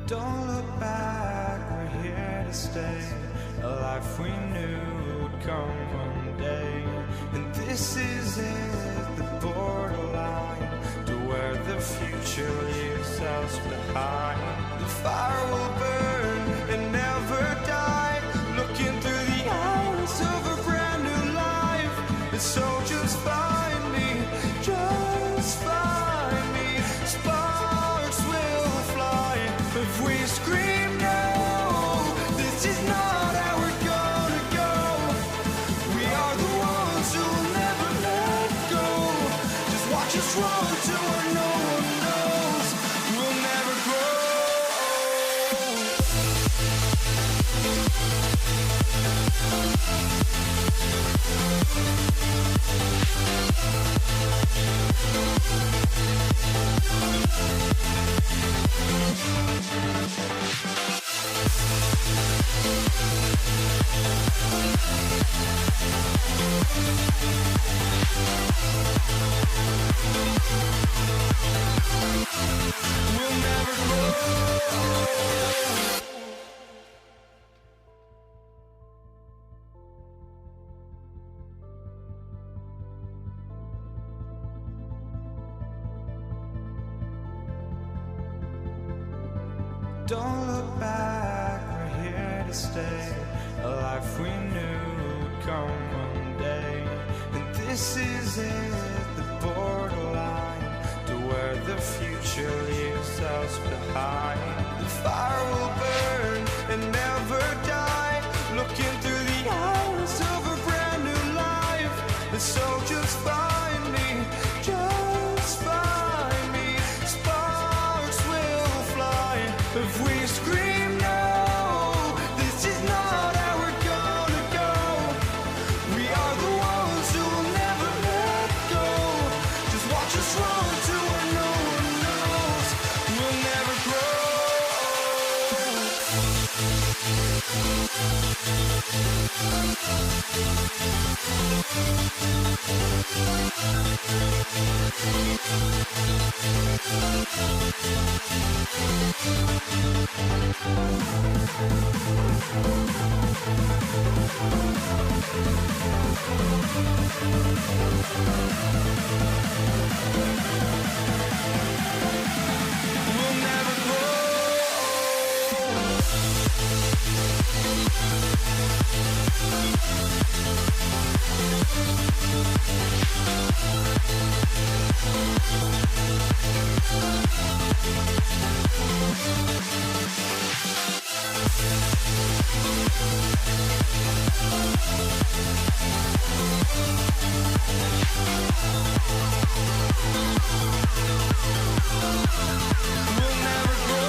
Don't look back, we're here to stay. A life we knew would come one day. And this is it, the borderline to where the future leaves us behind. The fire will burn and never die, looking through the eyes of a brand new life. And so just find me, just find me. Sparks will fly if we scream no. This is not how we're gonna go. We are the ones who will never let go. Just watch us run to where no one knows. We'll never grow. We'll never grow. Don't look back, we're here to stay. A life we knew would come one day. And this is it, the borderline to where the future leaves us behind. The fire will burn and never die, looking through the eyes of a brand new life. And so just find me, just find me. Sparks will fly if we scream no. This is not how we're gonna go. We are the ones who will never let go. Just watch us run to where no one knows. We'll never grow. We'll never grow. We'll never grow.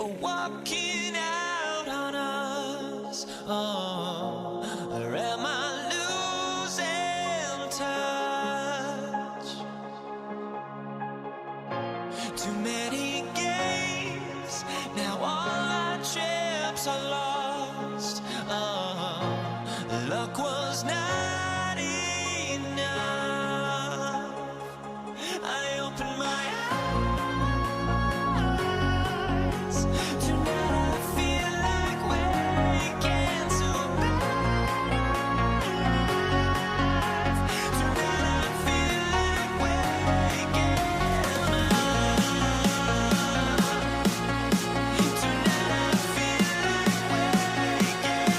for walking out on us. Oh, or am I losing touch? Too many games, now all our chips are lost. Oh, luck was not enough. I opened my eyes. Tonight I feel like waking to a better life. Tonight I feel like waking up. Tonight I feel like waking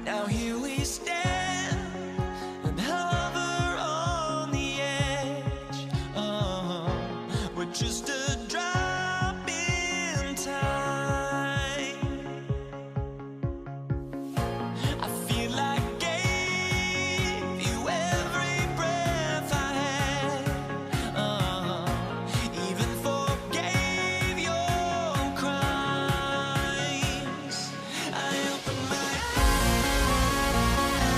now here we stand and hover on the edge. Oh, we're just a drop in time. I feel like I gave you every breath I had. Oh, even forgave your crimes. I opened my eyes.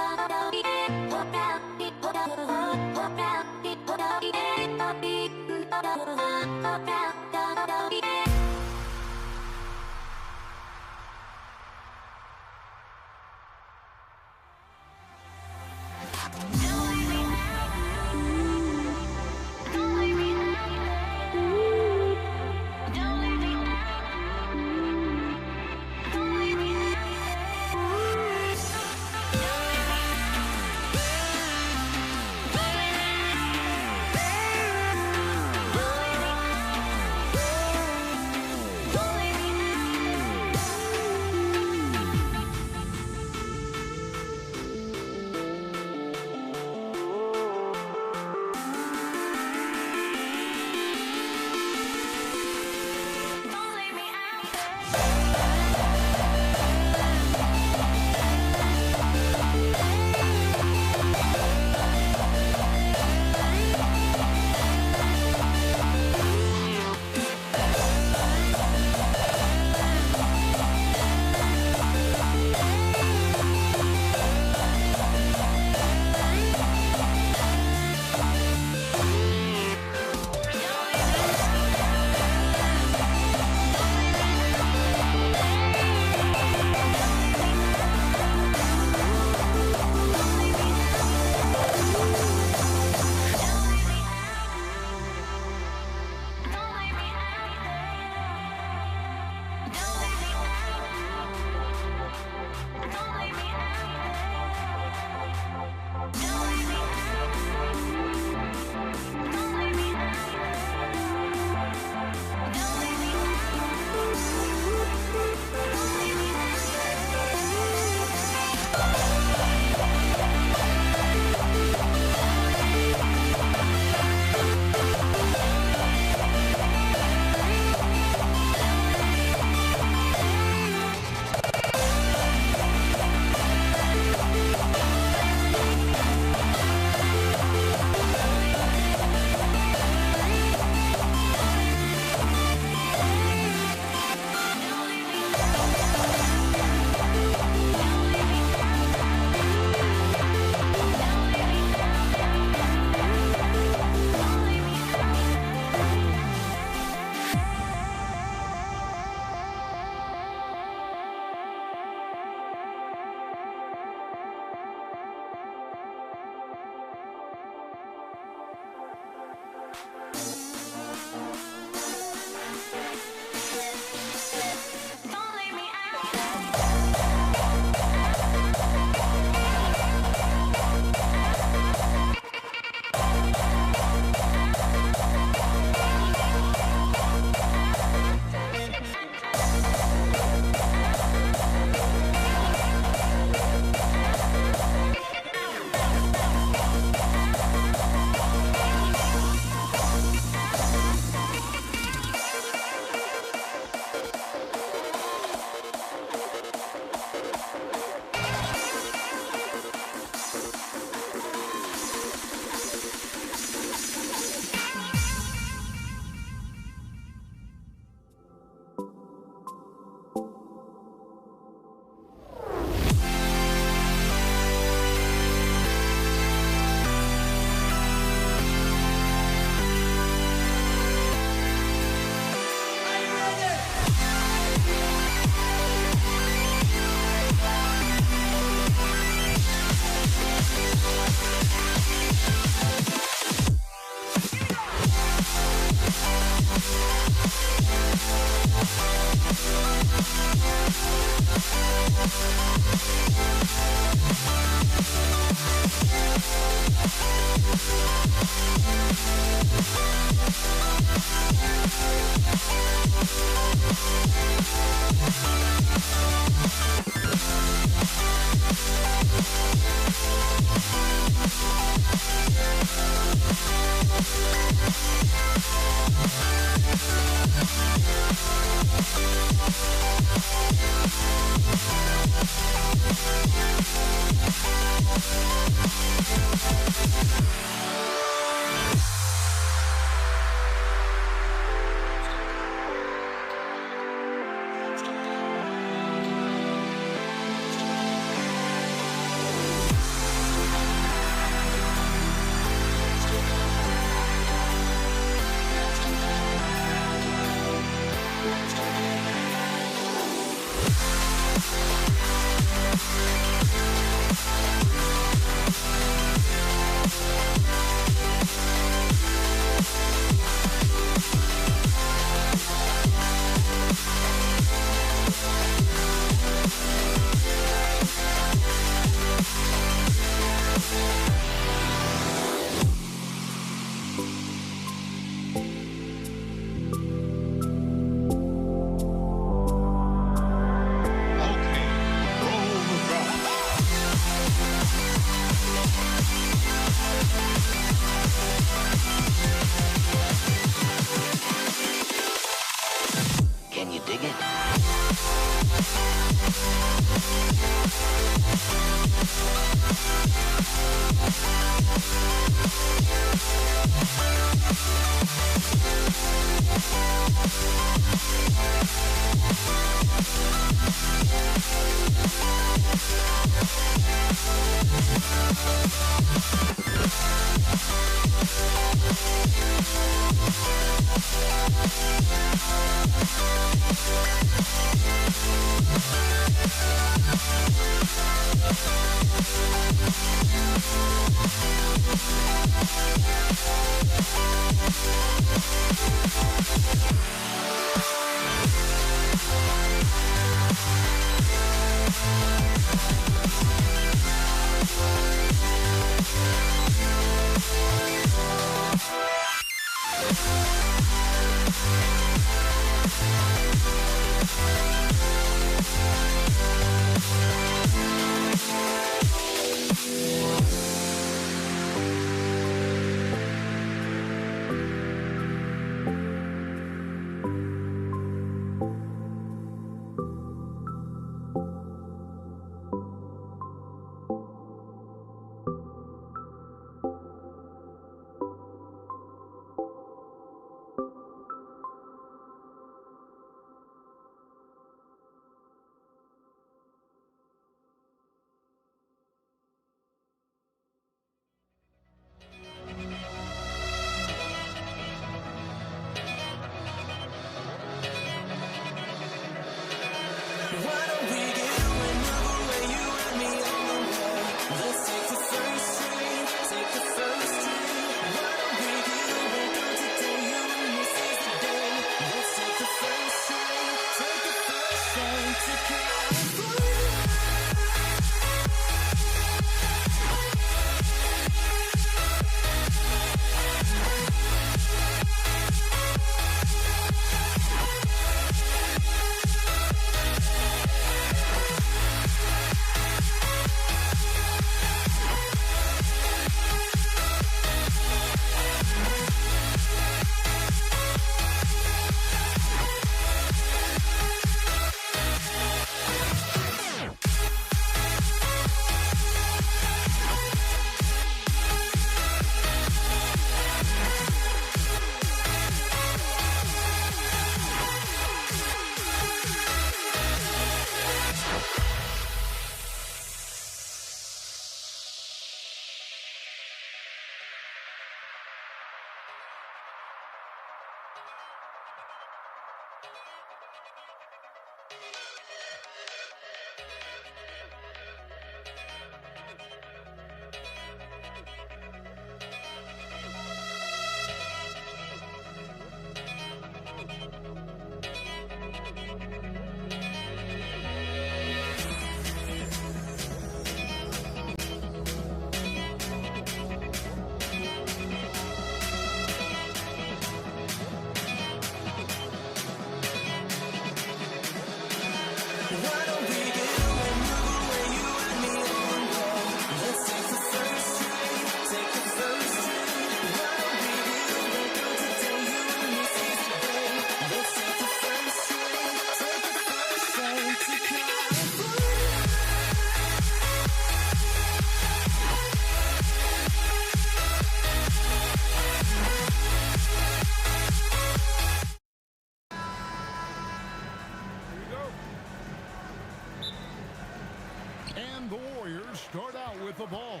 start out with the ball.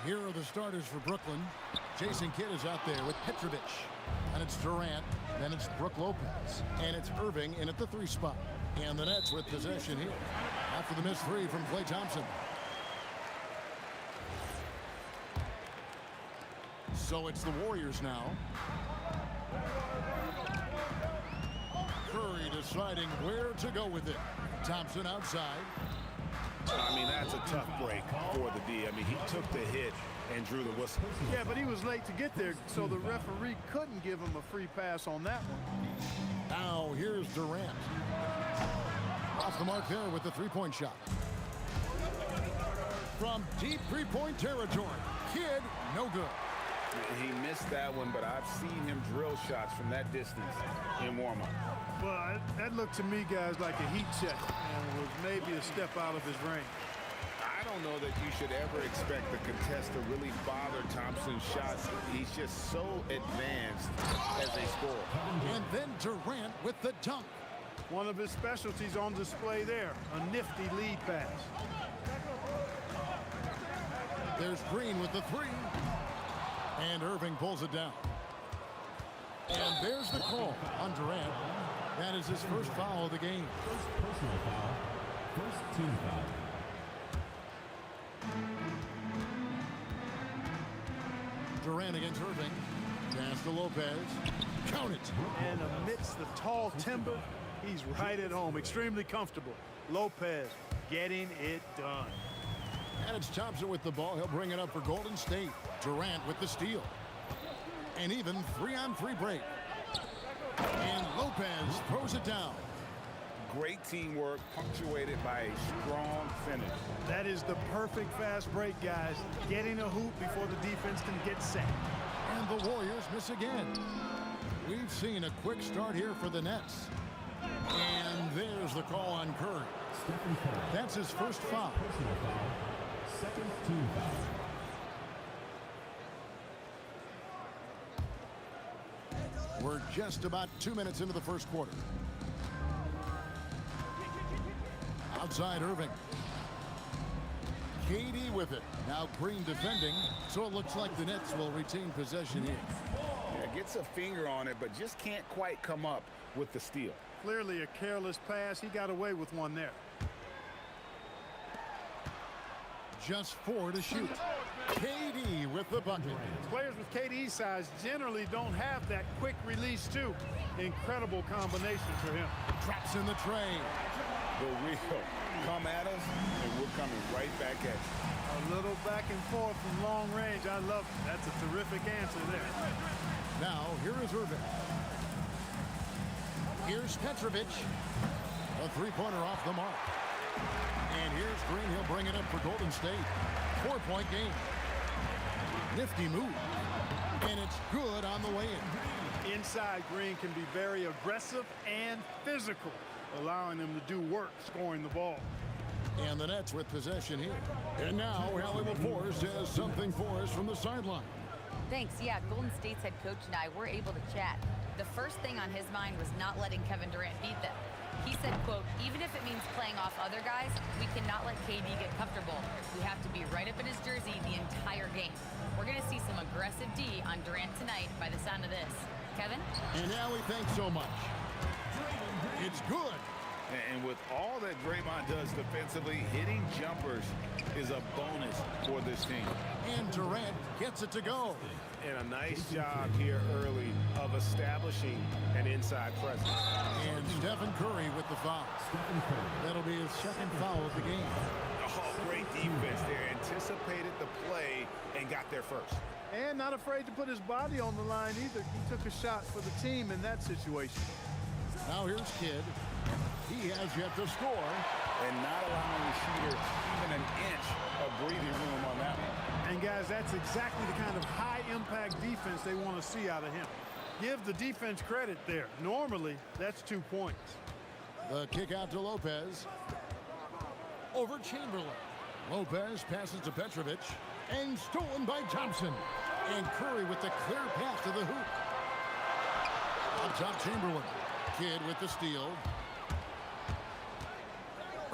Here are the starters for Brooklyn. Jason Kidd is out there with Petrovic. And it's Durant. Then it's Brook Lopez. And it's Irving in at the 3 spot. And the Nets with possession here after the missed 3 from Klay Thompson. So it's the Warriors now. Curry deciding where to go with it. Thompson outside. I mean, that's a tough break for the D. I mean, he took the hit and drew the whistle. Yeah, but he was late to get there, so the referee couldn't give him a free pass on that one. Now here's Durant. Off the mark there with the 3-point shot. From deep 3-point territory. Kidd, no good. He missed that one, but I've seen him drill shots from that distance in warm-up. Well, that looked to me, guys, like a heat check, and was maybe a step out of his range. I don't know that you should ever expect the contest to really bother Thompson's shots. He's just so advanced as a scorer. And then Durant with the dunk. One of his specialties on display there, a nifty lead pass. There's Green with the three. And Irving pulls it down. And there's the call on Durant. That is his first foul of the game. Personal foul. First team foul. Durant against Irving. Pass to Lopez. Count it. And amidst the tall timber, he's right at home. Extremely comfortable. Lopez getting it done. And it's Thompson with the ball. He'll bring it up for Golden State. Durant with the steal. And even 3-on-3 break. And Lopez throws it down. Great teamwork punctuated by a strong finish. That is the perfect fast break, guys. Getting a hoop before the defense can get set. And the Warriors miss again. We've seen a quick start here for the Nets. And there's the call on Curry. That's his first foul. Personal foul. Second team foul. We're just about 2 minutes into the first quarter. Outside Irving. KD with it. Now Green defending, so it looks like the Nets will retain possession here. Yeah, gets a finger on it, but just can't quite come up with the steal. Clearly a careless pass. He got away with one there. Just 4 to shoot. KD with the bucket. Players with KD's size generally don't have that quick release, too. Incredible combination for him. Drops in the tray. The real come at us, and we're coming right back at you. A little back and forth from long range. I love it. That's a terrific answer there. Now, here is Irving. Here's Petrovic. A three-pointer off the mark. And here's Green. He'll bring it up for Golden State. 4-point game. Nifty move. And it's good on the way in. Inside, Green can be very aggressive and physical, allowing them to do work scoring the ball. And the Nets with possession here. And now, Hallie LaForce has something for us from the sideline. Thanks. Yeah, Golden State's head coach and I were able to chat. The first thing on his mind was not letting Kevin Durant beat them. He said, quote, even if it means playing off other guys, we cannot let KD get comfortable. We have to be right up in his jersey the entire game. We're going to see some aggressive D on Durant tonight by the sound of this. Kevin? And Hallie, thanks so much. It's good. And with all that Draymond does defensively, hitting jumpers is a bonus for this team. And Durant gets it to go. And a nice job here early of establishing an inside presence. And Stephen Curry with the foul. That'll be his second foul of the game. Oh, great defense there. Anticipated the play and got there first. And not afraid to put his body on the line either. He took a shot for the team in that situation. Now here's Kidd. He has yet to score. And not allowing the shooter even an inch of breathing room on that one. And guys, that's exactly the kind of high-impact defense they want to see out of him. Give the defense credit there. Normally, that's 2 points. The kick out to Lopez. Over Chamberlain. Lopez passes to Petrovic. And stolen by Thompson. And Curry with the clear pass to the hoop. On top, Chamberlain. Kidd with the steal.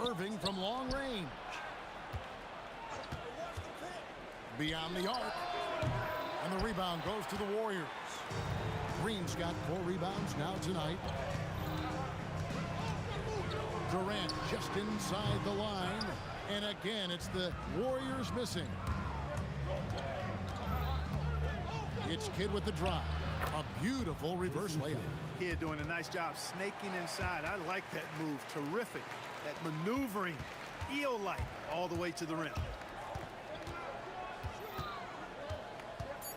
Irving from long range. Beyond the arc. And the rebound goes to the Warriors. Green's got 4 rebounds now tonight. Durant just inside the line. And again, it's the Warriors missing. It's Kidd with the drive. A beautiful reverse layup. Kidd doing a nice job snaking inside. I like that move. Terrific. That maneuvering, eel-like, all the way to the rim.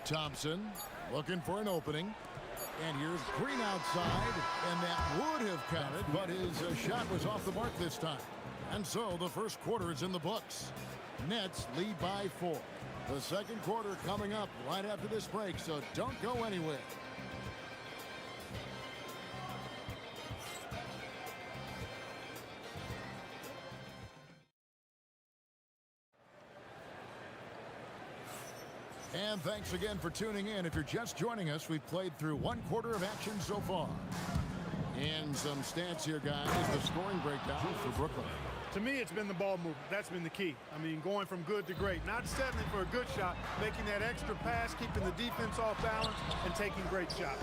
Thompson looking for an opening. And here's Green outside. And that would have counted, but his shot was off the mark this time. And so the first quarter is in the books. Nets lead by 4. The second quarter coming up right after this break, so don't go anywhere. And thanks again for tuning in. If you're just joining us, we've played through 1 quarter of action so far. And some stats here, guys. The scoring breakdown for Brooklyn. To me, it's been the ball movement. That's been the key. I mean, going from good to great. Not settling for a good shot, making that extra pass, keeping the defense off balance, and taking great shots.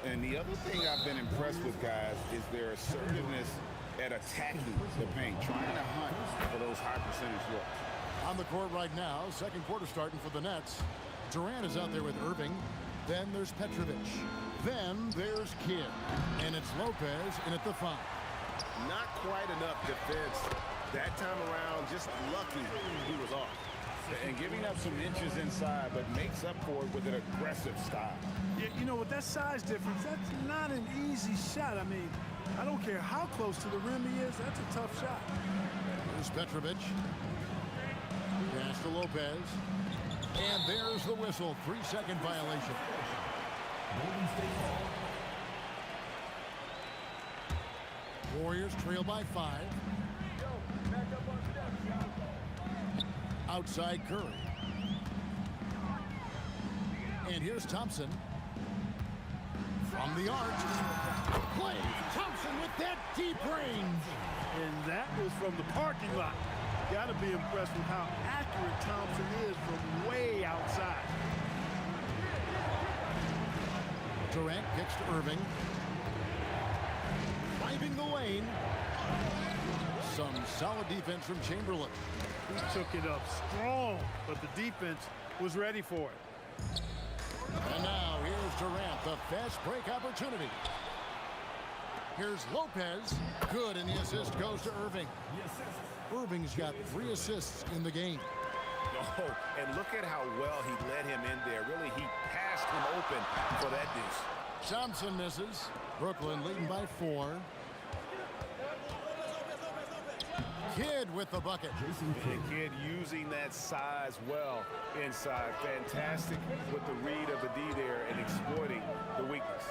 And the other thing I've been impressed with, guys, is their assertiveness at attacking the paint, trying to hunt for those high percentage looks. On the court right now, second quarter starting for the Nets. Durant is out there with Irving. Then there's Petrovic. Then there's Kidd. And it's Lopez in at the 5. Not quite enough defense that time around. Just lucky he was off. And giving up some inches inside, but makes up for it with an aggressive style. Yeah, you know, with that size difference, that's not an easy shot. I mean, I don't care how close to the rim he is. That's a tough shot. There's Petrovic. Pass to Lopez. And there's the whistle. 3-second violation. Golden State ball. Warriors trail by 5. Outside Curry. And here's Thompson. From the arc. Play. Thompson with that deep range. And that was from the parking lot. Got to be impressed with how accurate Thompson is from way outside. Durant kicks to Irving. Driving the lane. Some solid defense from Chamberlain. He took it up strong, but the defense was ready for it. And now here's Durant, the fast break opportunity. Here's Lopez. Good, and the assist goes to Irving. Irving's got 3 assists in the game. Oh, and look at how well he led him in there. Really, he passed him open for that deuce. Thompson misses. Brooklyn leading by 4. Kidd with the bucket. And Kidd using that size well inside. Fantastic with the read of the D there and exploiting the weakness.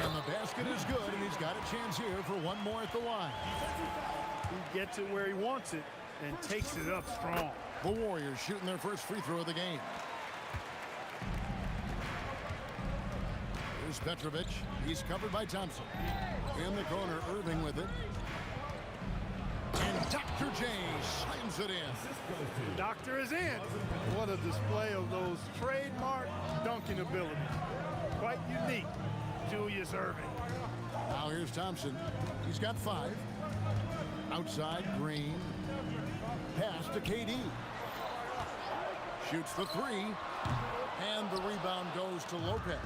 And the basket is good, and he's got a chance here for one more at the line. He gets it where he wants it and takes it up strong. The Warriors shooting their first free throw of the game. Here's Petrovic. He's covered by Thompson. In the corner, Irving with it. And Dr. J slams it in. Doctor is in. What a display of those trademark dunking abilities. Quite unique, Julius Irving. Now here's Thompson. He's got 5. Outside, Green. Pass to KD. Shoots the 3. And the rebound goes to Lopez.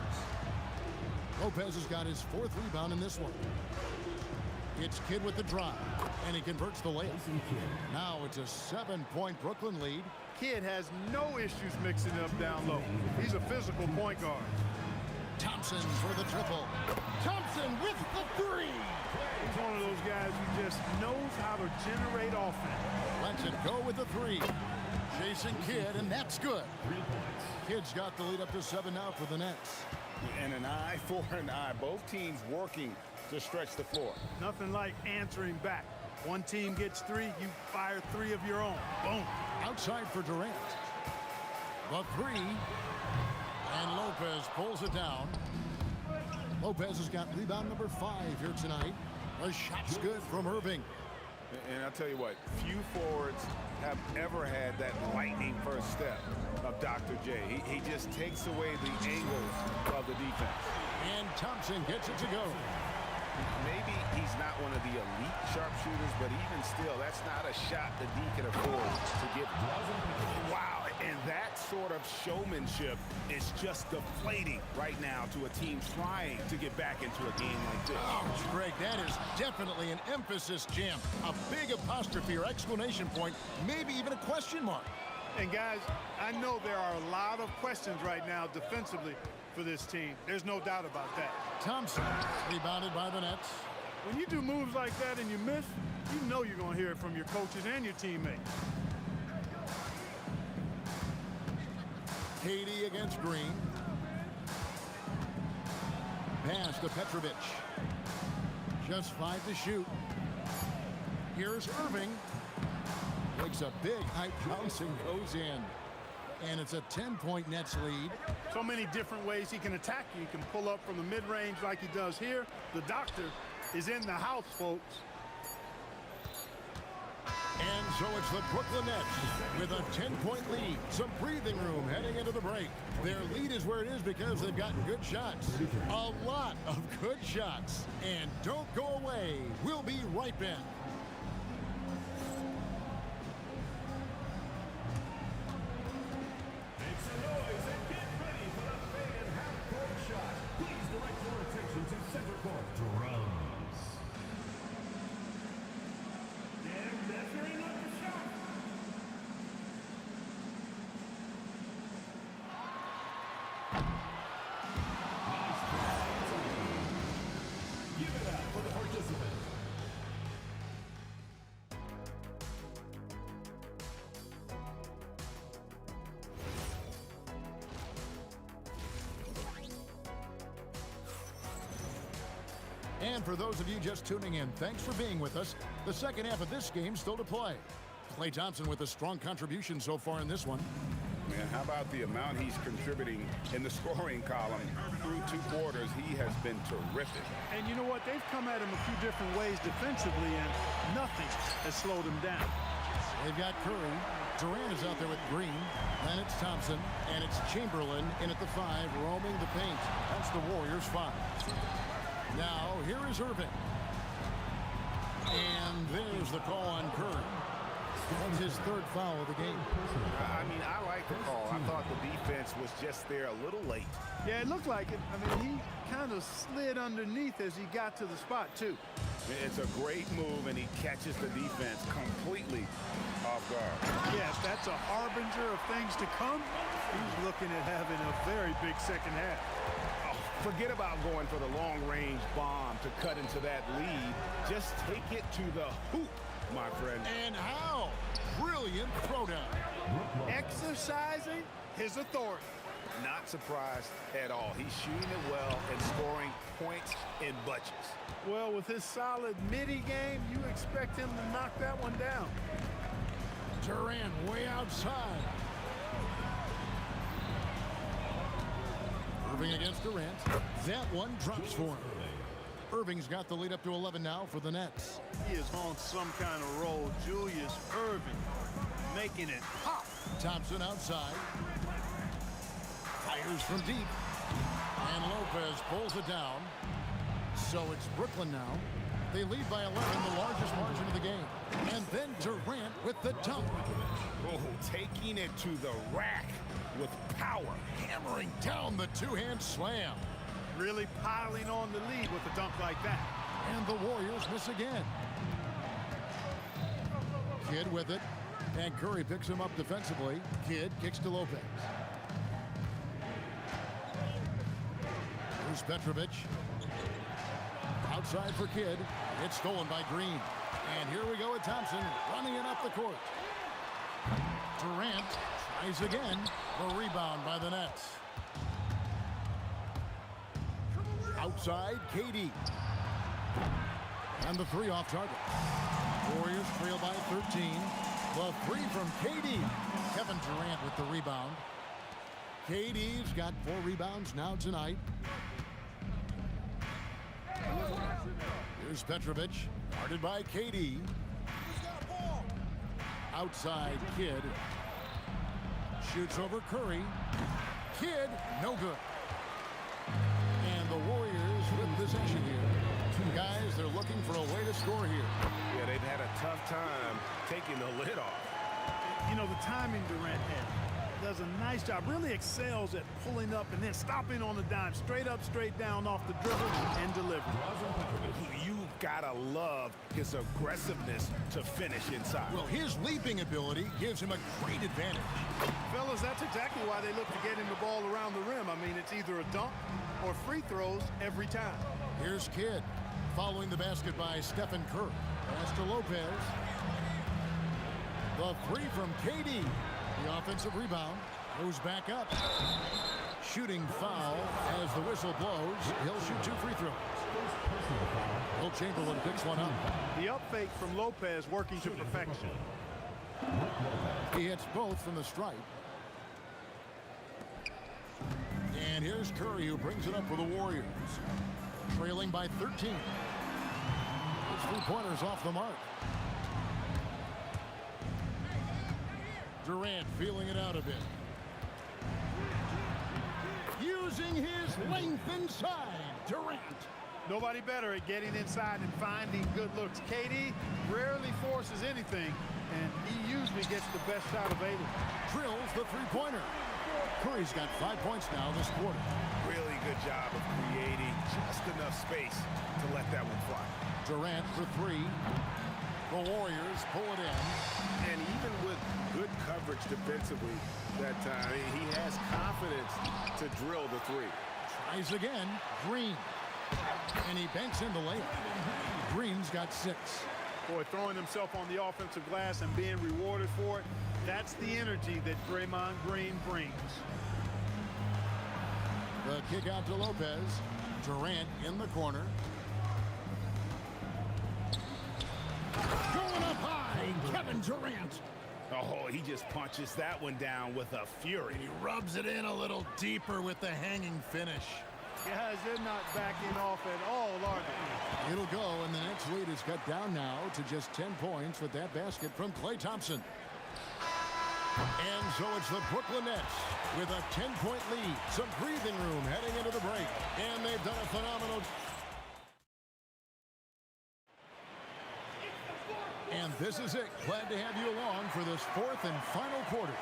Lopez has got his 4th rebound in this one. It's Kidd with the drive, and he converts the layup. Now it's a 7-point Brooklyn lead. Kidd has no issues mixing it up down low. He's a physical point guard. Thompson for the triple. Thompson with the 3. He's one of those guys who just knows how to generate offense. Lets it go with the 3. Chasing Kidd, and that's good. Kidd's got the lead up to 7 now for the Nets. And an eye for an eye. Both teams working to stretch the floor. Nothing like answering back. One team gets 3, you fire 3 of your own. Boom. Outside for Durant. The 3. And Lopez pulls it down. Lopez has got rebound number 5 here tonight. The shot's good from Irving. And I'll tell you what, few forwards have ever had that lightning first step of Dr. J. He just takes away the angles of the defense. And Thompson gets it to go. Maybe he's not one of the elite sharpshooters, but even still, that's not a shot the D can afford to give. Wow, and that sort of showmanship is just deflating right now to a team trying to get back into a game like this. Oh, Greg, that is definitely an emphasis jam. A big apostrophe or exclamation point, maybe even a question mark. And guys, I know there are a lot of questions right now defensively for this team. There's no doubt about that. Thompson rebounded by the Nets. When you do moves like that and you miss, you know you're going to hear it from your coaches and your teammates. KD against Green. Pass to Petrovic. Just 5 to shoot. Here's Irving. Makes a big high bounce and goes in. And it's a 10-point Nets lead. So many different ways he can attack you. He can pull up from the mid-range like he does here. The doctor is in the house, folks. So it's the Brooklyn Nets with a 10-point lead. Some breathing room heading into the break. Their lead is where it is because they've gotten good shots. A lot of good shots. And don't go away. We'll be right back. Make some noise and get ready for the fade half-court shot. Please direct your attention to center court. Drums. They're measuring up the shot. Give it up for the participant. And for those of you just tuning in, thanks for being with us. The second half of this game still to play. Klay Thompson with a strong contribution so far in this one. Man, how about the amount he's contributing in the scoring column through 2 quarters? He has been terrific. And you know what? They've come at him a few different ways defensively, and nothing has slowed him down. They've got Curry. Durant is out there with Green. Then it's Thompson, and it's Chamberlain in at the 5, roaming the paint. That's the Warriors' 5. Now, here is Irving. And there's the call on Curry. That's his 3rd foul of the game. I mean, I like the call. I thought the defense was just there a little late. Yeah, it looked like it. I mean, he kind of slid underneath as he got to the spot, too. It's a great move, and he catches the defense completely off guard. Yes, that's a harbinger of things to come. He's looking at having a very big second half. Forget about going for the long-range bomb to cut into that lead. Just take it to the hoop, my friend. And how? Brilliant throwdown. Exercising his authority. Not surprised at all. He's shooting it well and scoring points in bunches. Well, with his solid midi game, you expect him to knock that one down. Durant way outside. Irving against Durant. That one drops for him. Irving's got the lead up to 11 now for the Nets. He is on some kind of roll. Julius Irving making it pop. Thompson outside. Fires from deep. And Lopez pulls it down. So it's Brooklyn now. They lead by 11, the largest margin of the game. And then Durant with the dunk. Oh, taking it to the rack with power. Hammering down the 2-hand slam. Really piling on the lead with a dunk like that. And the Warriors miss again. Kidd with it. And Curry picks him up defensively. Kidd kicks to Lopez. Here's Petrovic. Outside for Kidd. It's stolen by Green. And here we go with Thompson running it up the court. Durant tries again. The rebound by the Nets. Outside, KD. And the 3 off target. Warriors trail by 13. The 3 from KD. Kevin Durant with the rebound. KD's got 4 rebounds now tonight. Here's Petrovic, guarded by KD. Outside, Kidd. Shoots over Curry. Kidd, no good. And the Warriors with possession here. Guys, they're looking for a way to score here. Yeah, they've had a tough time taking the lid off. You know, the timing Durant does a nice job, really excels at pulling up and then stopping on the dime, straight up, straight down off the dribble and delivery. You've got to love his aggressiveness to finish inside. Well, his leaping ability gives him a great advantage. Fellas, that's exactly why they look to get him the ball around the rim. I mean, it's either a dunk or free throws every time. Here's Kidd, following the basket by Stephen Curry. Pass to Lopez. The 3 from KD. The offensive rebound goes back up. Shooting foul as the whistle blows. He'll shoot 2 free throws. Will Chamberlain picks one up. The up fake from Lopez working to perfection. He hits both from the stripe. And here's Curry, who brings it up for the Warriors. Trailing by 13. His 3-pointers off the mark. Durant feeling it out a bit. Using his length inside. Durant. Nobody better at getting inside and finding good looks. KD rarely forces anything, and he usually gets the best shot available. Drills the three-pointer. Curry's got 5 points now this quarter. Really good job of creating just enough space to let that one fly. Durant for three. The Warriors pull it in. And even with good coverage defensively that time, he has confidence to drill the three. Tries again. Green. And he banks in the layup. Green's got 6. Boy, throwing himself on the offensive glass and being rewarded for it, that's the energy that Draymond Green brings. The kick out to Lopez. Durant in the corner. Going up high, Kevin Durant. Oh, he just punches that one down with a fury. He rubs it in a little deeper with the hanging finish. Guys, they're not backing off at all, are they? It'll go, and the Nets lead is cut down now to just 10 points with that basket from Klay Thompson. And so it's the Brooklyn Nets with a 10-point lead. Some breathing room heading into the break. And they've done a phenomenal... And this is it. Glad to have you along for this fourth and final quarter.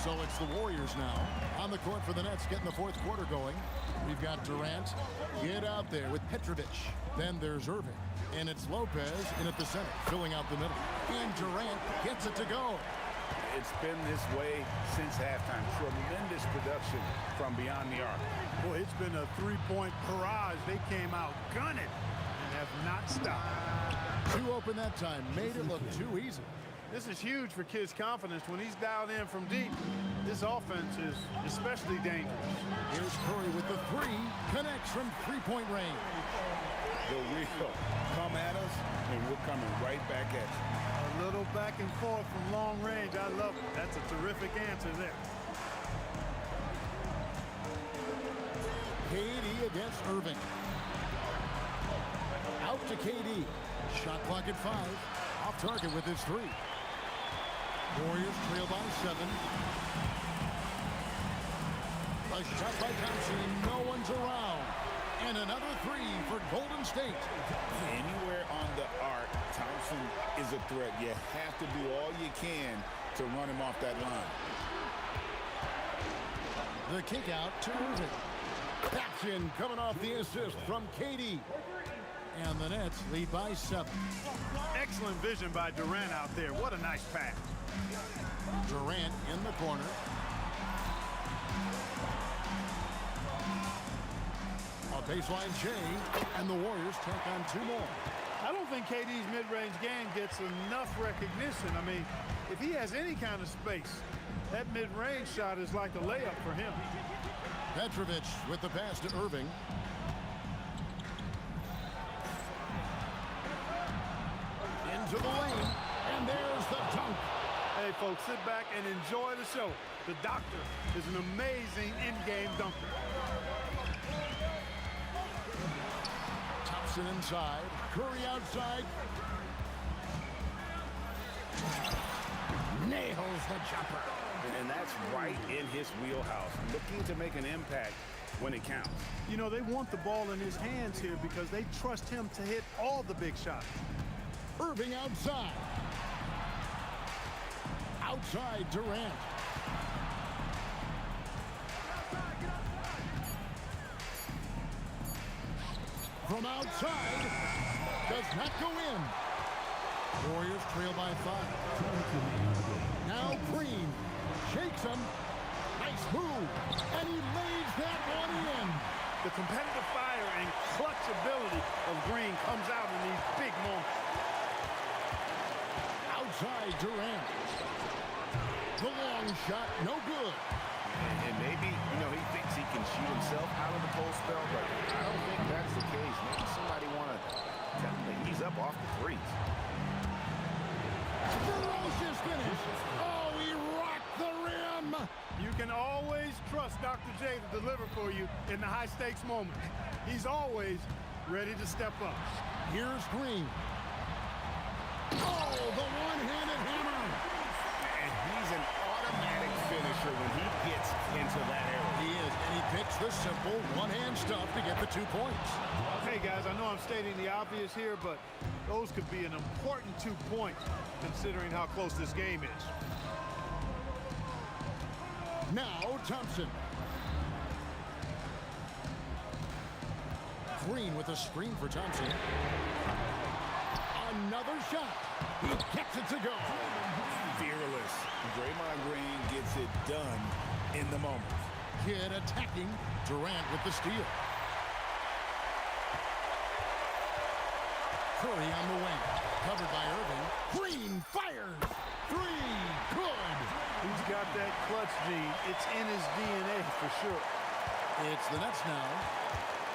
So it's the Warriors now on the court for the Nets, getting the fourth quarter going. We've got Durant, get out there with Petrovic. Then there's Irving. And it's Lopez in at the center, filling out the middle. And Durant gets it to go. It's been this way since halftime. Tremendous production from beyond the arc. Boy, it's been a three-point barrage. They came out gunning and have not stopped. Too open that time, made it look too easy. This is huge for Kid's confidence. When he's dialed in from deep, this offense is especially dangerous. Here's Curry with the three. Connects from three-point range. The wheel come at us, and we're coming right back at you. A little back and forth from long range. I love it. That's a terrific answer there. KD against Irving. Out to KD. Shot clock at 5. Off target with his three. Warriors trail by 7. A shot by Thompson. No one's around. And another three for Golden State. Anywhere on the arc, Thompson is a threat. You have to do all you can to run him off that line. The kick out to Irving. Action coming off the assist from KD. And the Nets lead by 7. Excellent vision by Durant out there. What a nice pass. Durant in the corner. A baseline J, and the Warriors take on 2 more. I don't think KD's mid-range game gets enough recognition. I mean, if he has any kind of space, that mid-range shot is like a layup for him. Petrovic with the pass to Irving. Into the lane, and there's the dunk. Hey, folks, sit back and enjoy the show. The doctor is an amazing in-game dunker. Thompson inside, Curry outside. Nails the jumper. And that's right in his wheelhouse, looking to make an impact when it counts. You know, they want the ball in his hands here because they trust him to hit all the big shots. Irving outside. Outside Durant. From outside, does not go in. Warriors trail by 5. Now Green shakes him. Nice move, and he lays that one in. The competitive fire and clutch ability of Green comes out in these big moments. Outside Durant. The long shot, no good. And maybe, you know, he thinks he can shoot himself out of the post spell, but I don't think that's the case. Maybe somebody want to tell him that he's up off the threes. Ferocious finish. Oh, he rocked the rim. You can always trust Dr. J to deliver for you in the high-stakes moments. He's always ready to step up. Here's Green. Oh, the one-handed hammer. And he's an automatic finisher when he gets into that area. He is, and he picks the simple one-hand stuff to get the 2 points. Hey, guys, I know I'm stating the obvious here, but those could be an important 2 points considering how close this game is. Now Thompson. Green with a screen for Thompson. Another shot. He gets it to go. Fearless. Draymond Green gets it done in the moment. Kidd attacking. Durant with the steal. Curry on the wing. Covered by Irving. Green fires. 3. Good. He's got that clutch gene. It's in his DNA for sure. It's the Nets now.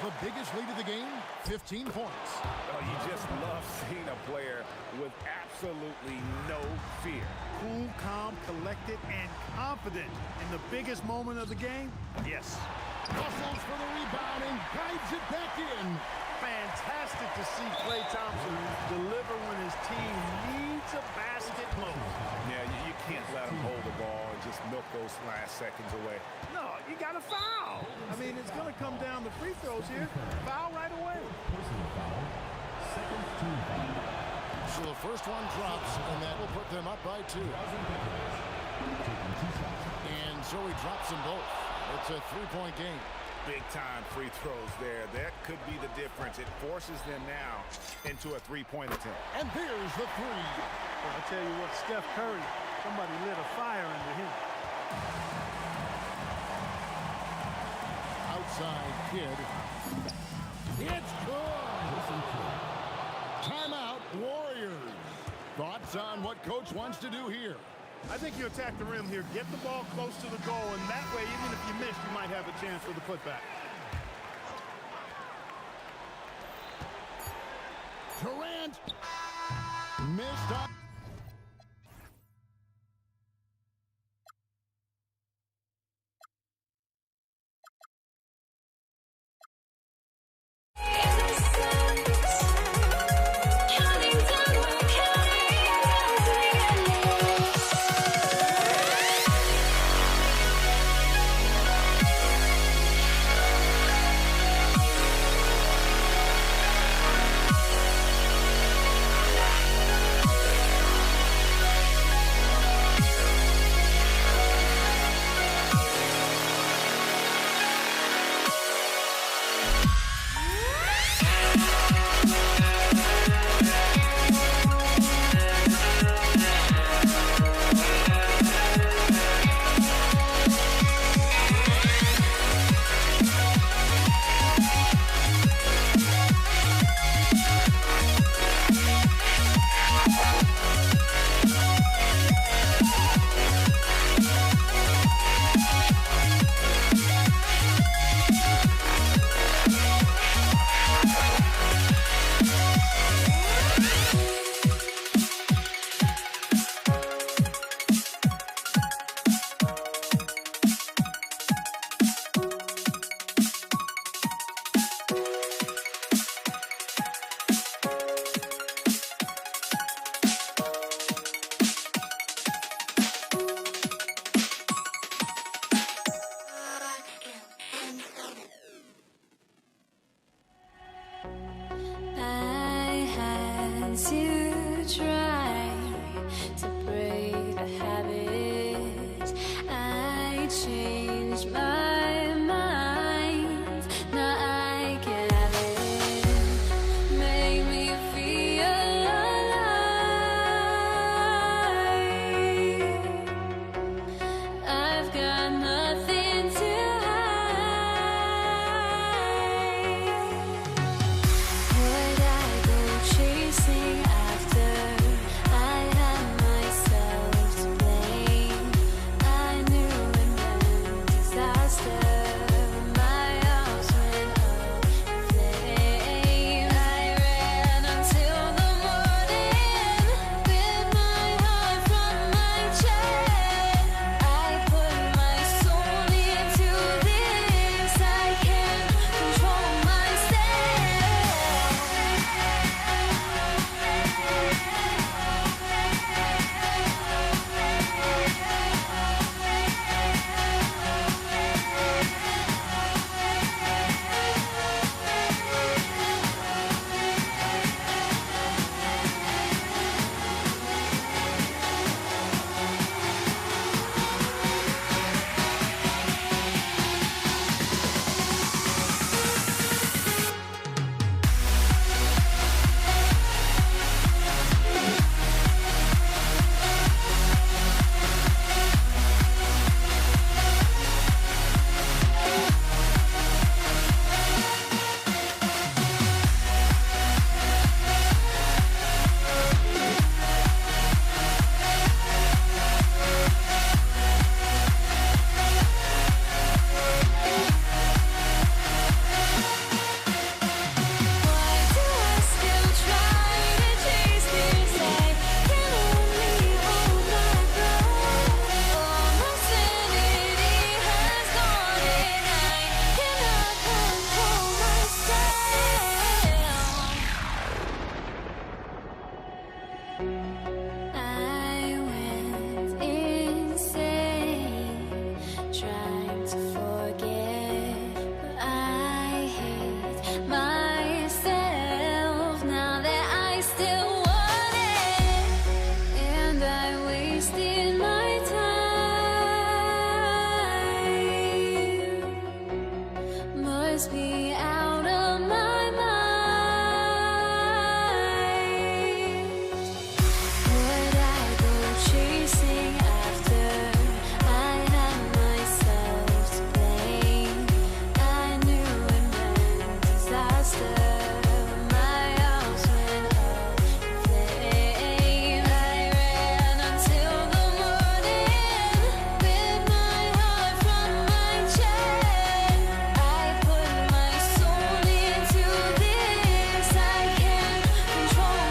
The biggest lead of the game, 15 points. Oh, you just love seeing a player with absolutely no fear. Cool, calm, collected, and confident in the biggest moment of the game. Yes. Hustles for the rebound and guides it back in. Fantastic to see Klay Thompson deliver when his team needs a basket most. Yeah, you can't let him hold the ball and just milk those last seconds away. No, you got to foul. I mean, it's going to come down to free throws here. Foul right away. So the first one drops, and that will put them up by 2. And so he drops them both. It's a 3-point game. Big-time free throws there. That could be the difference. It forces them now into a 3-point attempt. And there's the 3. Well, I tell you what, Steph Curry, somebody lit a fire under him. Outside Kidd. It's good. Timeout, Warriors. Thoughts on what Coach wants to do here? I think you attack the rim here, get the ball close to the goal, and that way, even if you miss, you might have a chance for the putback. Durant missed up. I went insane trying to forget, but I hate myself now that I still want it, and I wasted my time. Must be out of my mind. Would I go chasing after? I had myself to blame. I knew it meant disaster. My house went up in flames. I ran until the morning with my heart from my chest. I put my soul into this. I can't control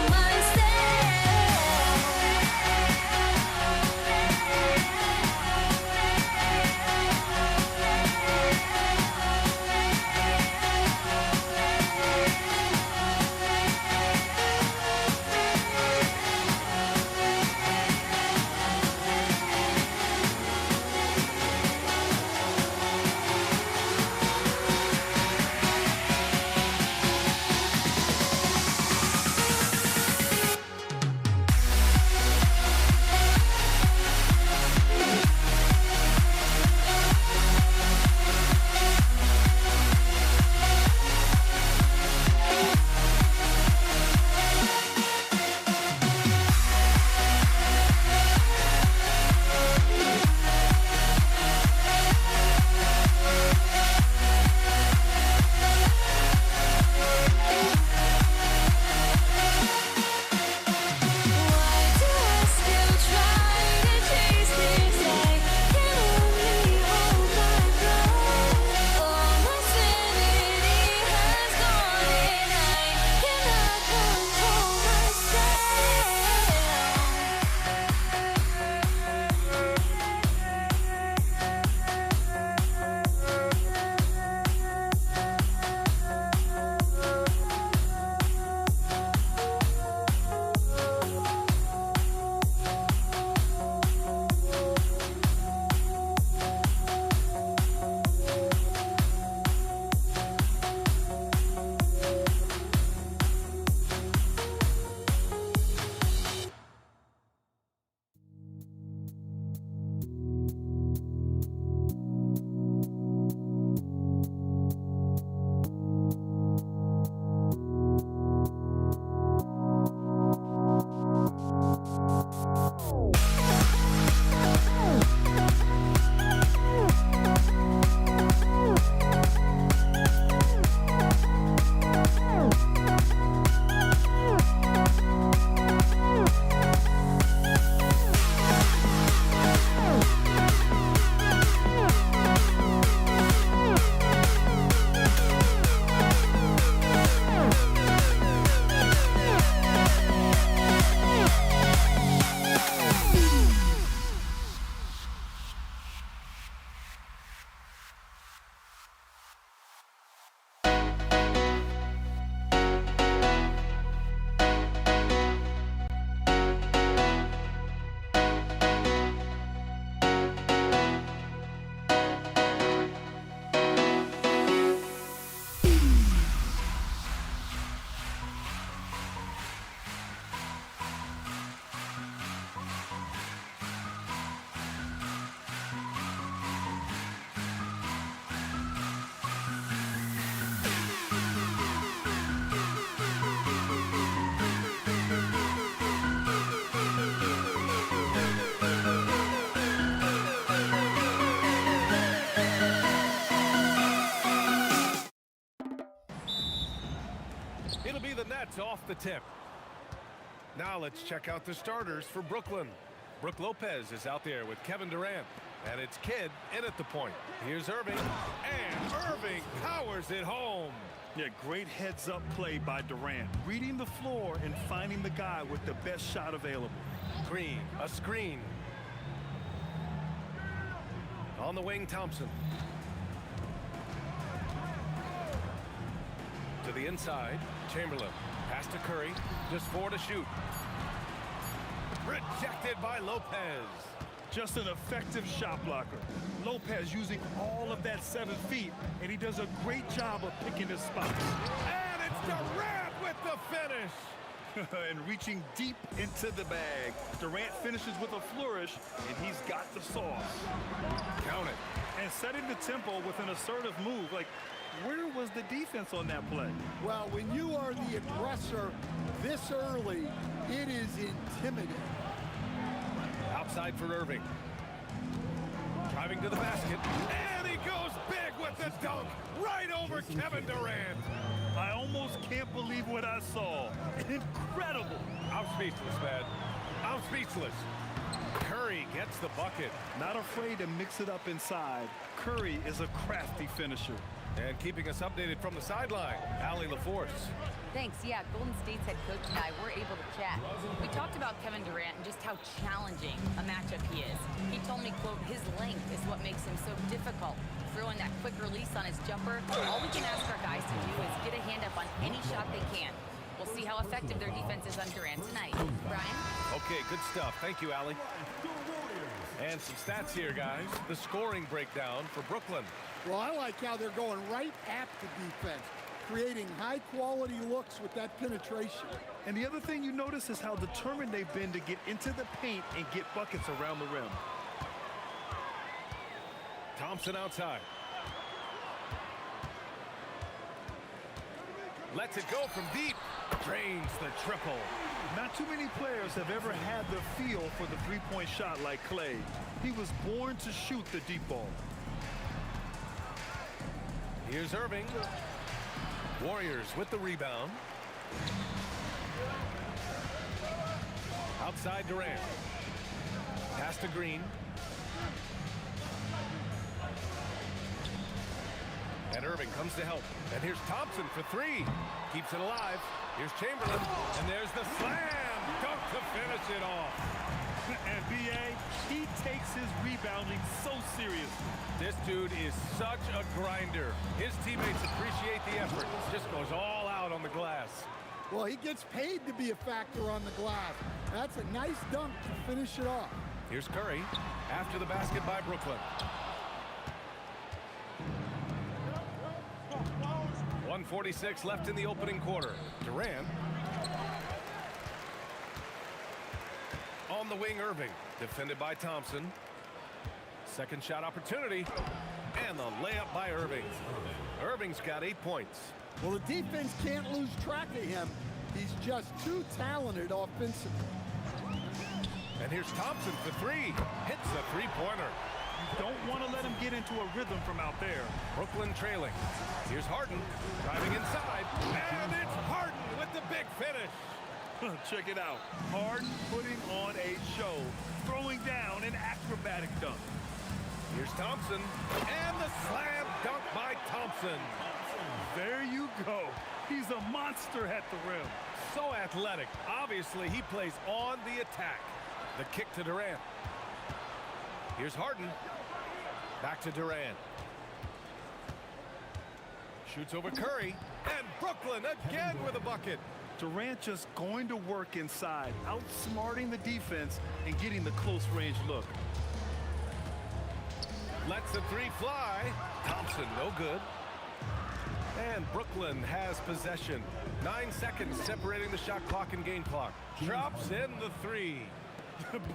It'll be the Nets off the tip. Now let's check out the starters for Brooklyn. Brook Lopez is out there with Kevin Durant. And it's Kidd in at the point. Here's Irving. And Irving powers it home. Yeah, great heads-up play by Durant. Reading the floor and finding the guy with the best shot available. Green, a screen. On the wing, Thompson. To the inside, Chamberlain. Pass to Curry. Just 4 to shoot. Rejected by Lopez. Just an effective shot blocker. Lopez using all of that 7 feet, and he does a great job of picking his spots. And it's Durant with the finish. And reaching deep into the bag. Durant finishes with a flourish, and he's got the sauce. Count it. And setting the tempo with an assertive move. Like, where was the defense on that play? Well, when you are the aggressor this early, it is intimidating. Outside for Irving. Driving to the basket. And he goes big with the dunk. Right over Kevin Durant. I almost can't believe what I saw. Incredible. I'm speechless, man. I'm speechless. Curry gets the bucket. Not afraid to mix it up inside. Curry is a crafty finisher. And keeping us updated from the sideline, Allie LaForce. Thanks. Yeah, Golden State's head coach and I were able to chat. We talked about Kevin Durant and just how challenging a matchup he is. He told me, quote, his length is what makes him so difficult. Throwing that quick release on his jumper, all we can ask our guys to do is get a hand up on any shot they can. We'll see how effective their defense is on Durant tonight. Brian? Okay, good stuff. Thank you, Allie. And some stats here, guys. The scoring breakdown for Brooklyn. Well, I like how they're going right at the defense, creating high-quality looks with that penetration. And the other thing you notice is how determined they've been to get into the paint and get buckets around the rim. Thompson outside. Lets it go from deep. Drains the triple. Not too many players have ever had the feel for the three-point shot like Clay. He was born to shoot the deep ball. Here's Irving. Warriors with the rebound. Outside Durant. Pass to Green. And Irving comes to help. And here's Thompson for three. Keeps it alive. Here's Chamberlain. And there's the slam dunk to finish it off. And B.A., he takes his rebounding so seriously. This dude is such a grinder. His teammates appreciate the effort. Just goes all out on the glass. Well, he gets paid to be a factor on the glass. That's a nice dunk to finish it off. Here's Curry after the basket by Brooklyn. 1:46 left in the opening quarter. Durant. On the wing, Irving. Defended by Thompson. Second shot opportunity. And the layup by Irving. Irving's got 8 points. Well, the defense can't lose track of him. He's just too talented offensively. And here's Thompson for three. Hits a three-pointer. You don't want to let him get into a rhythm from out there. Brooklyn trailing. Here's Harden driving inside. And it's Harden with the big finish. Check it out. Harden putting on a show, throwing down an acrobatic dunk. Here's Thompson. And the slam dunk by Thompson. There you go. He's a monster at the rim. So athletic. Obviously, he plays on the attack. The kick to Durant. Here's Harden. Back to Durant. Shoots over Curry. And Brooklyn again with a bucket. Durant just going to work inside, outsmarting the defense and getting the close range look. Lets the three fly. Thompson, no good. And Brooklyn has possession. 9 seconds separating the shot clock and game clock. Drops in the three.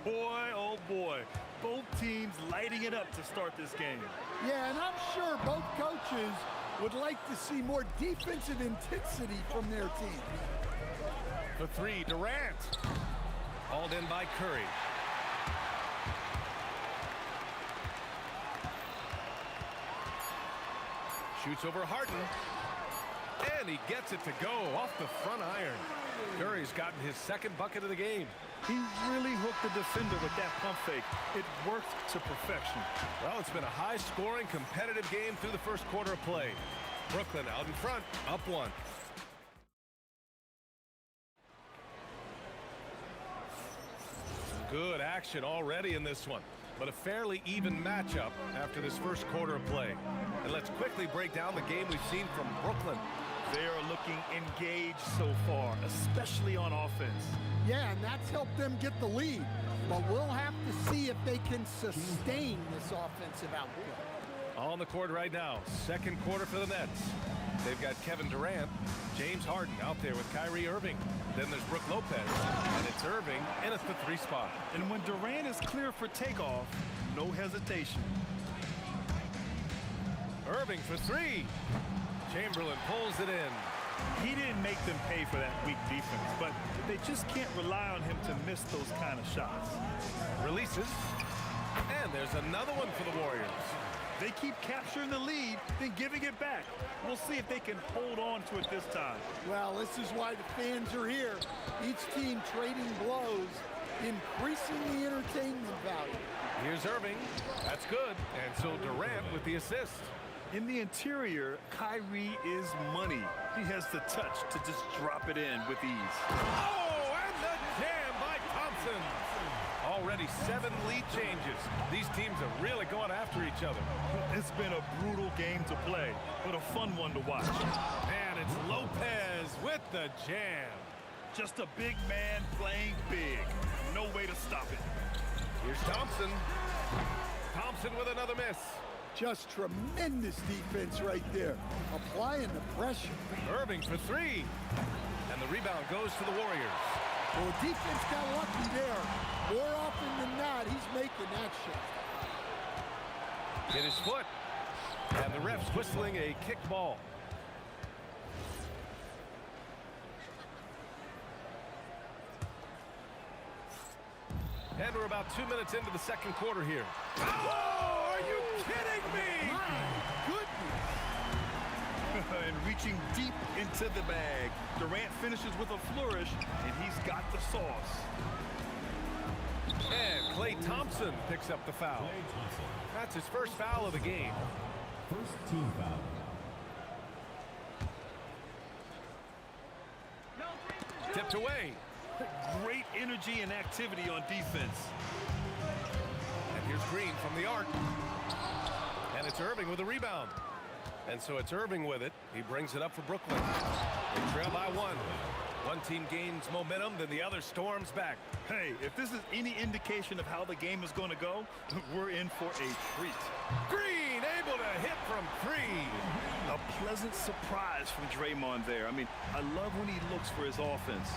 Boy, oh boy. Both teams lighting it up to start this game. Yeah, and I'm sure both coaches would like to see more defensive intensity from their team. The three, Durant. Hauled in by Curry. Shoots over Harden. And he gets it to go off the front iron. Curry's gotten his second bucket of the game. He really hooked the defender with that pump fake. It worked to perfection. Well, it's been a high-scoring, competitive game through the first quarter of play. Brooklyn out in front, up one. Good action already in this one, but a fairly even matchup after this first quarter of play. And let's quickly break down the game we've seen from Brooklyn. They are looking engaged so far, especially on offense. Yeah, and that's helped them get the lead. But we'll have to see if they can sustain this offensive output. On the court right now, second quarter for the Nets. They've got Kevin Durant, James Harden out there with Kyrie Irving. Then there's Brook Lopez, and it's Irving in at the 3 spot. And when Durant is clear for takeoff, no hesitation. Irving for 3. Chamberlain pulls it in. He didn't make them pay for that weak defense, but they just can't rely on him to miss those kind of shots. Releases. And there's another one for the Warriors. They keep capturing the lead, then giving it back. We'll see if they can hold on to it this time. Well, this is why the fans are here. Each team trading blows, increasing the entertainment value. Here's Irving. That's good. And so Durant with the assist. In the interior, Kyrie is money. He has the touch to just drop it in with ease. Oh, and the jam by Thompson. Already 7 lead changes. These teams are really going after each other. It's been a brutal game to play, but a fun one to watch. And it's Lopez with the jam. Just a big man playing big. No way to stop it. Here's Thompson. Thompson with another miss. Just tremendous defense right there, applying the pressure. Irving for 3. And the rebound goes to the Warriors. Well, the defense got lucky there. More often than not, he's making that shot. Hit his foot. And the ref's whistling a kick ball. And we're about 2 minutes into the second quarter here. Oh, are you kidding me? My goodness. And reaching deep into the bag. Durant finishes with a flourish, and he's got the sauce. And Klay Thompson picks up the foul. That's his first foul of the game. First team foul. Tipped away. Great energy and activity on defense. And here's Green from the arc. And it's Irving with a rebound. And so it's Irving with it. He brings it up for Brooklyn. They trail by 1. One team gains momentum, then the other storms back. Hey, if this is any indication of how the game is going to go, we're in for a treat. Green able to hit from 3. A pleasant surprise from Draymond there. I mean, I love when he looks for his offense.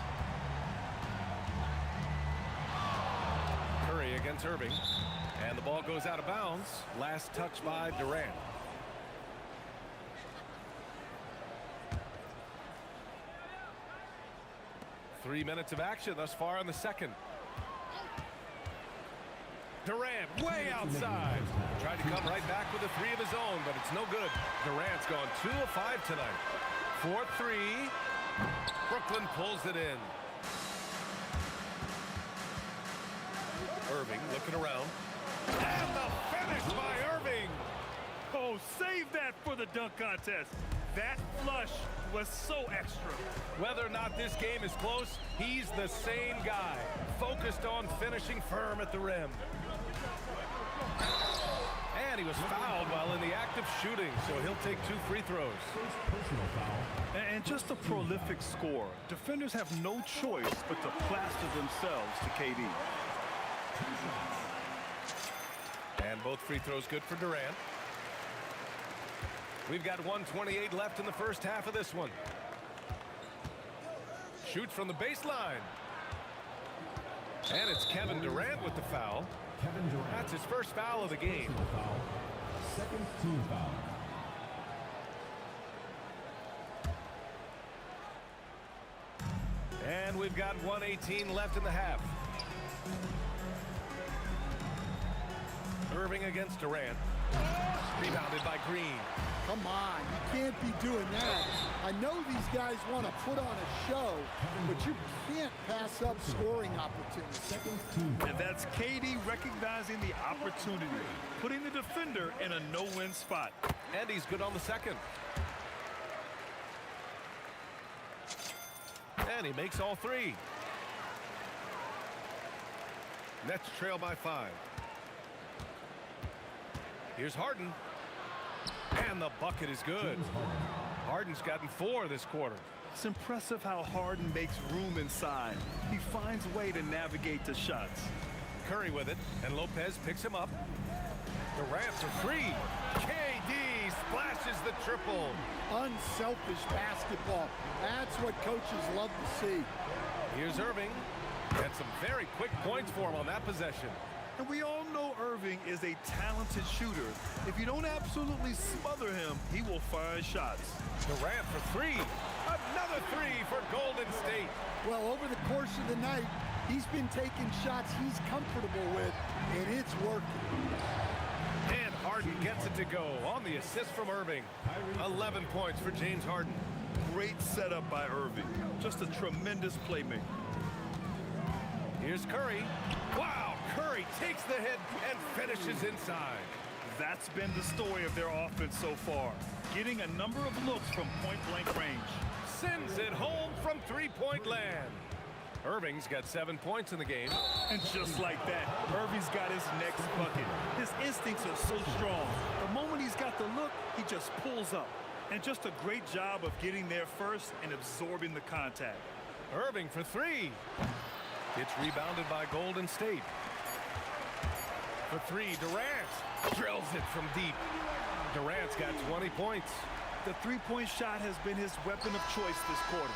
Curry against Irving. And the ball goes out of bounds. Last touch by Durant. Three minutes of action thus far in the second. Durant way outside. Tried to come right back with a 3 of his own, but it's no good. Durant's gone 2 of 5 tonight. 4-3. Brooklyn pulls it in. Irving looking around. And the finish by Irving. Oh, save that for the dunk contest. That flush was so extra. Whether or not this game is close, he's the same guy. Focused on finishing firm at the rim. And he was fouled while in the act of shooting, so he'll take 2 free throws. Personal foul. And just a prolific score. Defenders have no choice but to plaster themselves to KD. And both free throws good for Durant. We've got 1:28 left in the first half of this one. Shoots from the baseline. And it's Kevin Durant with the foul. Kevin Durant. That's his first foul of the game. Personal foul. Second team foul. And we've got 1:18 left in the half. Irving against Durant. Rebounded by Green. Come on, you can't be doing that. I know these guys want to put on a show, but you can't pass up scoring opportunities. Second team foul. And that's KD recognizing the opportunity, putting the defender in a no-win spot. And he's good on the second. And he makes all 3. Nets trail by 5. Here's Harden. And the bucket is good. Harden's gotten 4 this quarter. It's impressive how Harden makes room inside. He finds a way to navigate the shots. Curry with it, and Lopez picks him up. Durant for 3. KD splashes the triple. Unselfish basketball. That's what coaches love to see. Here's Irving. And some very quick points for him on that possession. And we all know Irving is a talented shooter. If you don't absolutely smother him, he will find shots. Durant for 3. Another 3 for Golden State. Well, over the course of the night, he's been taking shots he's comfortable with, and it's working. And Harden gets it to go on the assist from Irving. 11 points for James Harden. Great setup by Irving. Just a tremendous playmaker. Here's Curry. Wow, Curry takes the hit and finishes inside. That's been the story of their offense so far. Getting a number of looks from point-blank range. Sends it home from three-point land. Irving's got 7 points in the game. And just like that, Irving's got his next bucket. His instincts are so strong. The moment he's got the look, he just pulls up. And just a great job of getting there first and absorbing the contact. Irving for 3. It's rebounded by Golden State. For 3, Durant drills it from deep. Durant's got 20 points. The three-point shot has been his weapon of choice this quarter.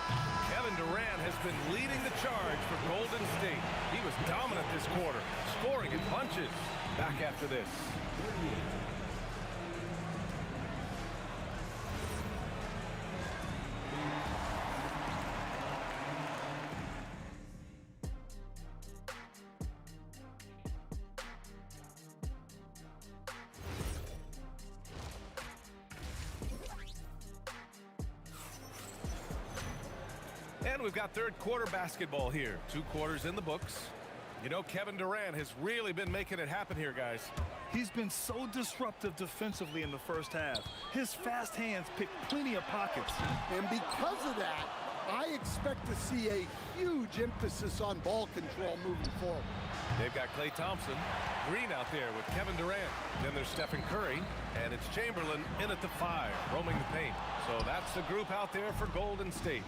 Kevin Durant has been leading the charge for Golden State. He was dominant this quarter, scoring in bunches. Back after this. And we've got third quarter basketball here. 2 quarters in the books. You know, Kevin Durant has really been making it happen here, guys. He's been so disruptive defensively in the first half. His fast hands pick plenty of pockets. And because of that, I expect to see a huge emphasis on ball control moving forward. They've got Klay Thompson, Green out there with Kevin Durant. Then there's Stephen Curry, and it's Chamberlain in at the 5, roaming the paint. So that's the group out there for Golden State.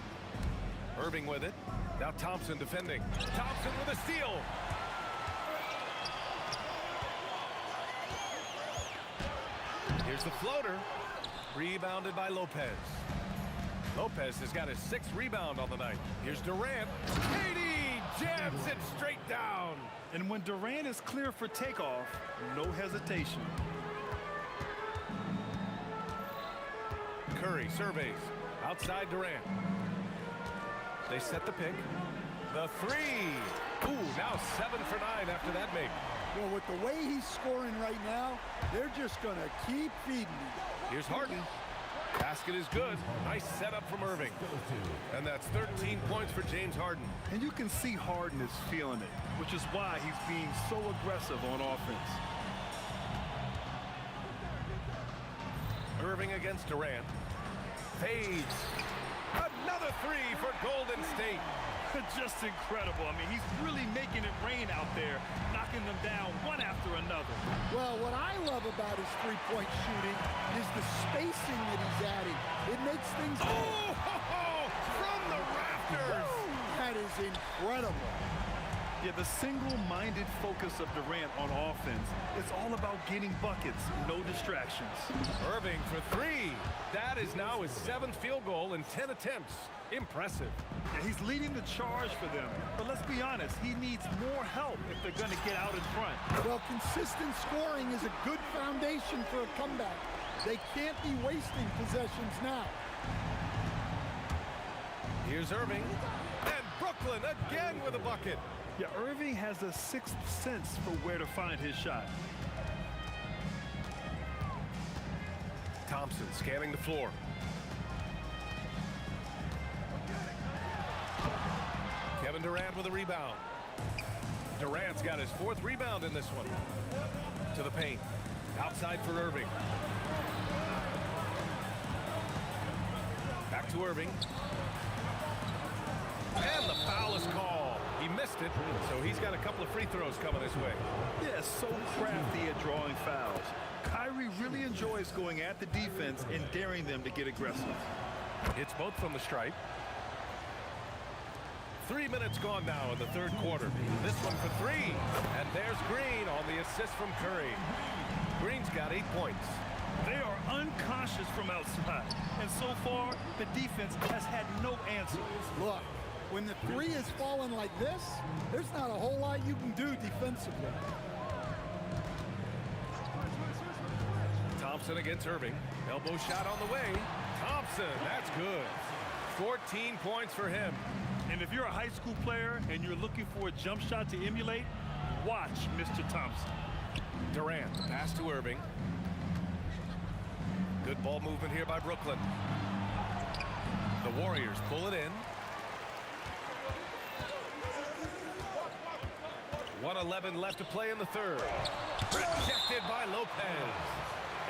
Irving with it. Now Thompson defending. Thompson with a steal. Here's the floater. Rebounded by Lopez. Lopez has got his 6th rebound on the night. Here's Durant. KD jams it straight down. And when Durant is clear for takeoff, no hesitation. Curry surveys. Outside Durant. They set the pick. The 3. Ooh, now 7 for 9 after that make. Well, with the way he's scoring right now, they're just going to keep feeding him. Here's Harden. Basket is good. Nice setup from Irving. And that's 13 points for James Harden. And you can see Harden is feeling it, which is why he's being so aggressive on offense. Irving against Durant. Fades. Another 3 for Golden State. Just incredible. I mean, he's really making it rain out there, knocking them down one after another. Well, what I love about his three-point shooting is the spacing that he's adding. It makes things... Oh, from the rafters. Woo! That is incredible. Yeah, the single-minded focus of Durant on offense, it's all about getting buckets, no distractions. Irving for 3. That is now his 7th field goal in 10 attempts. Impressive. Yeah, he's leading the charge for them. But let's be honest, he needs more help if they're going to get out in front. Well, consistent scoring is a good foundation for a comeback. They can't be wasting possessions now. Here's Irving. And Brooklyn again with a bucket. Yeah, Irving has a 6th sense for where to find his shot. Thompson scanning the floor. Kevin Durant with a rebound. Durant's got his 4th rebound in this one. To the paint. Outside for Irving. Back to Irving. And the foul is called. He missed it, so he's got a couple of free throws coming his way. Yeah, so crafty at drawing fouls. Kyrie really enjoys going at the defense and daring them to get aggressive. Hits both from the stripe. 3 minutes gone now in the third quarter. This one for three. And there's Green on the assist from Curry. Green's got 8 points. They are unconscious from outside. And so far, the defense has had no answer. Look, when the three is falling like this, there's not a whole lot you can do defensively. Thompson against Irving. Elbow shot on the way. Thompson, that's good. 14 points for him. And if you're a high school player and you're looking for a jump shot to emulate, watch Mr. Thompson. Durant, pass to Irving. Good ball movement here by Brooklyn. The Warriors pull it in. 1:11 left to play in the third. Rejected by Lopez.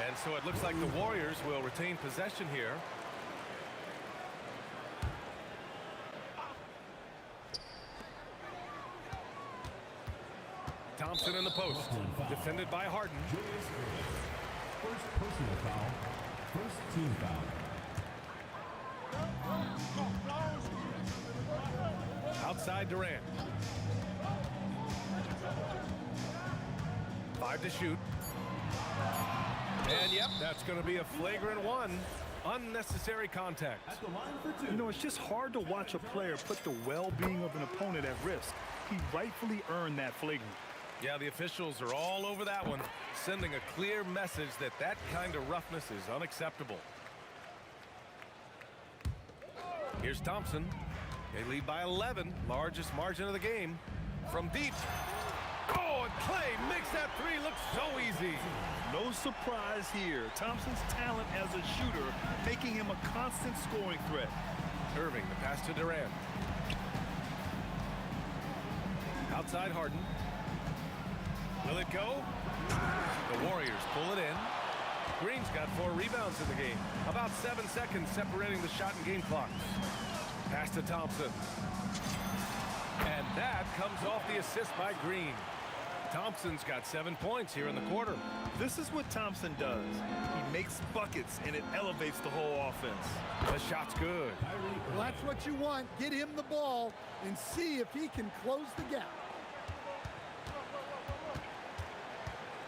And so it looks like the Warriors will retain possession here. Thompson in the post. Defended by Harden. First personal foul. First team foul. Outside Durant. 5 to shoot. And yep, that's going to be a flagrant one. Unnecessary contact. At the line for two. You know, it's just hard to watch a player put the well-being of an opponent at risk. He rightfully earned that flagrant. Yeah, the officials are all over that one, sending a clear message that that kind of roughness is unacceptable. Here's Thompson. They lead by 11, largest margin of the game. From deep. Oh, and Clay makes that three look so easy. No surprise here. Thompson's talent as a shooter making him a constant scoring threat. Irving, the pass to Durant. Outside Harden. Will it go? The Warriors pull it in. Green's got 4 rebounds in the game. About 7 seconds separating the shot and game clocks. Pass to Thompson. And that comes off the assist by Green. Thompson's got 7 points here in the quarter. This is what Thompson does. He makes buckets, and it elevates the whole offense. The shot's good. Well, that's what you want. Get him the ball and see if he can close the gap.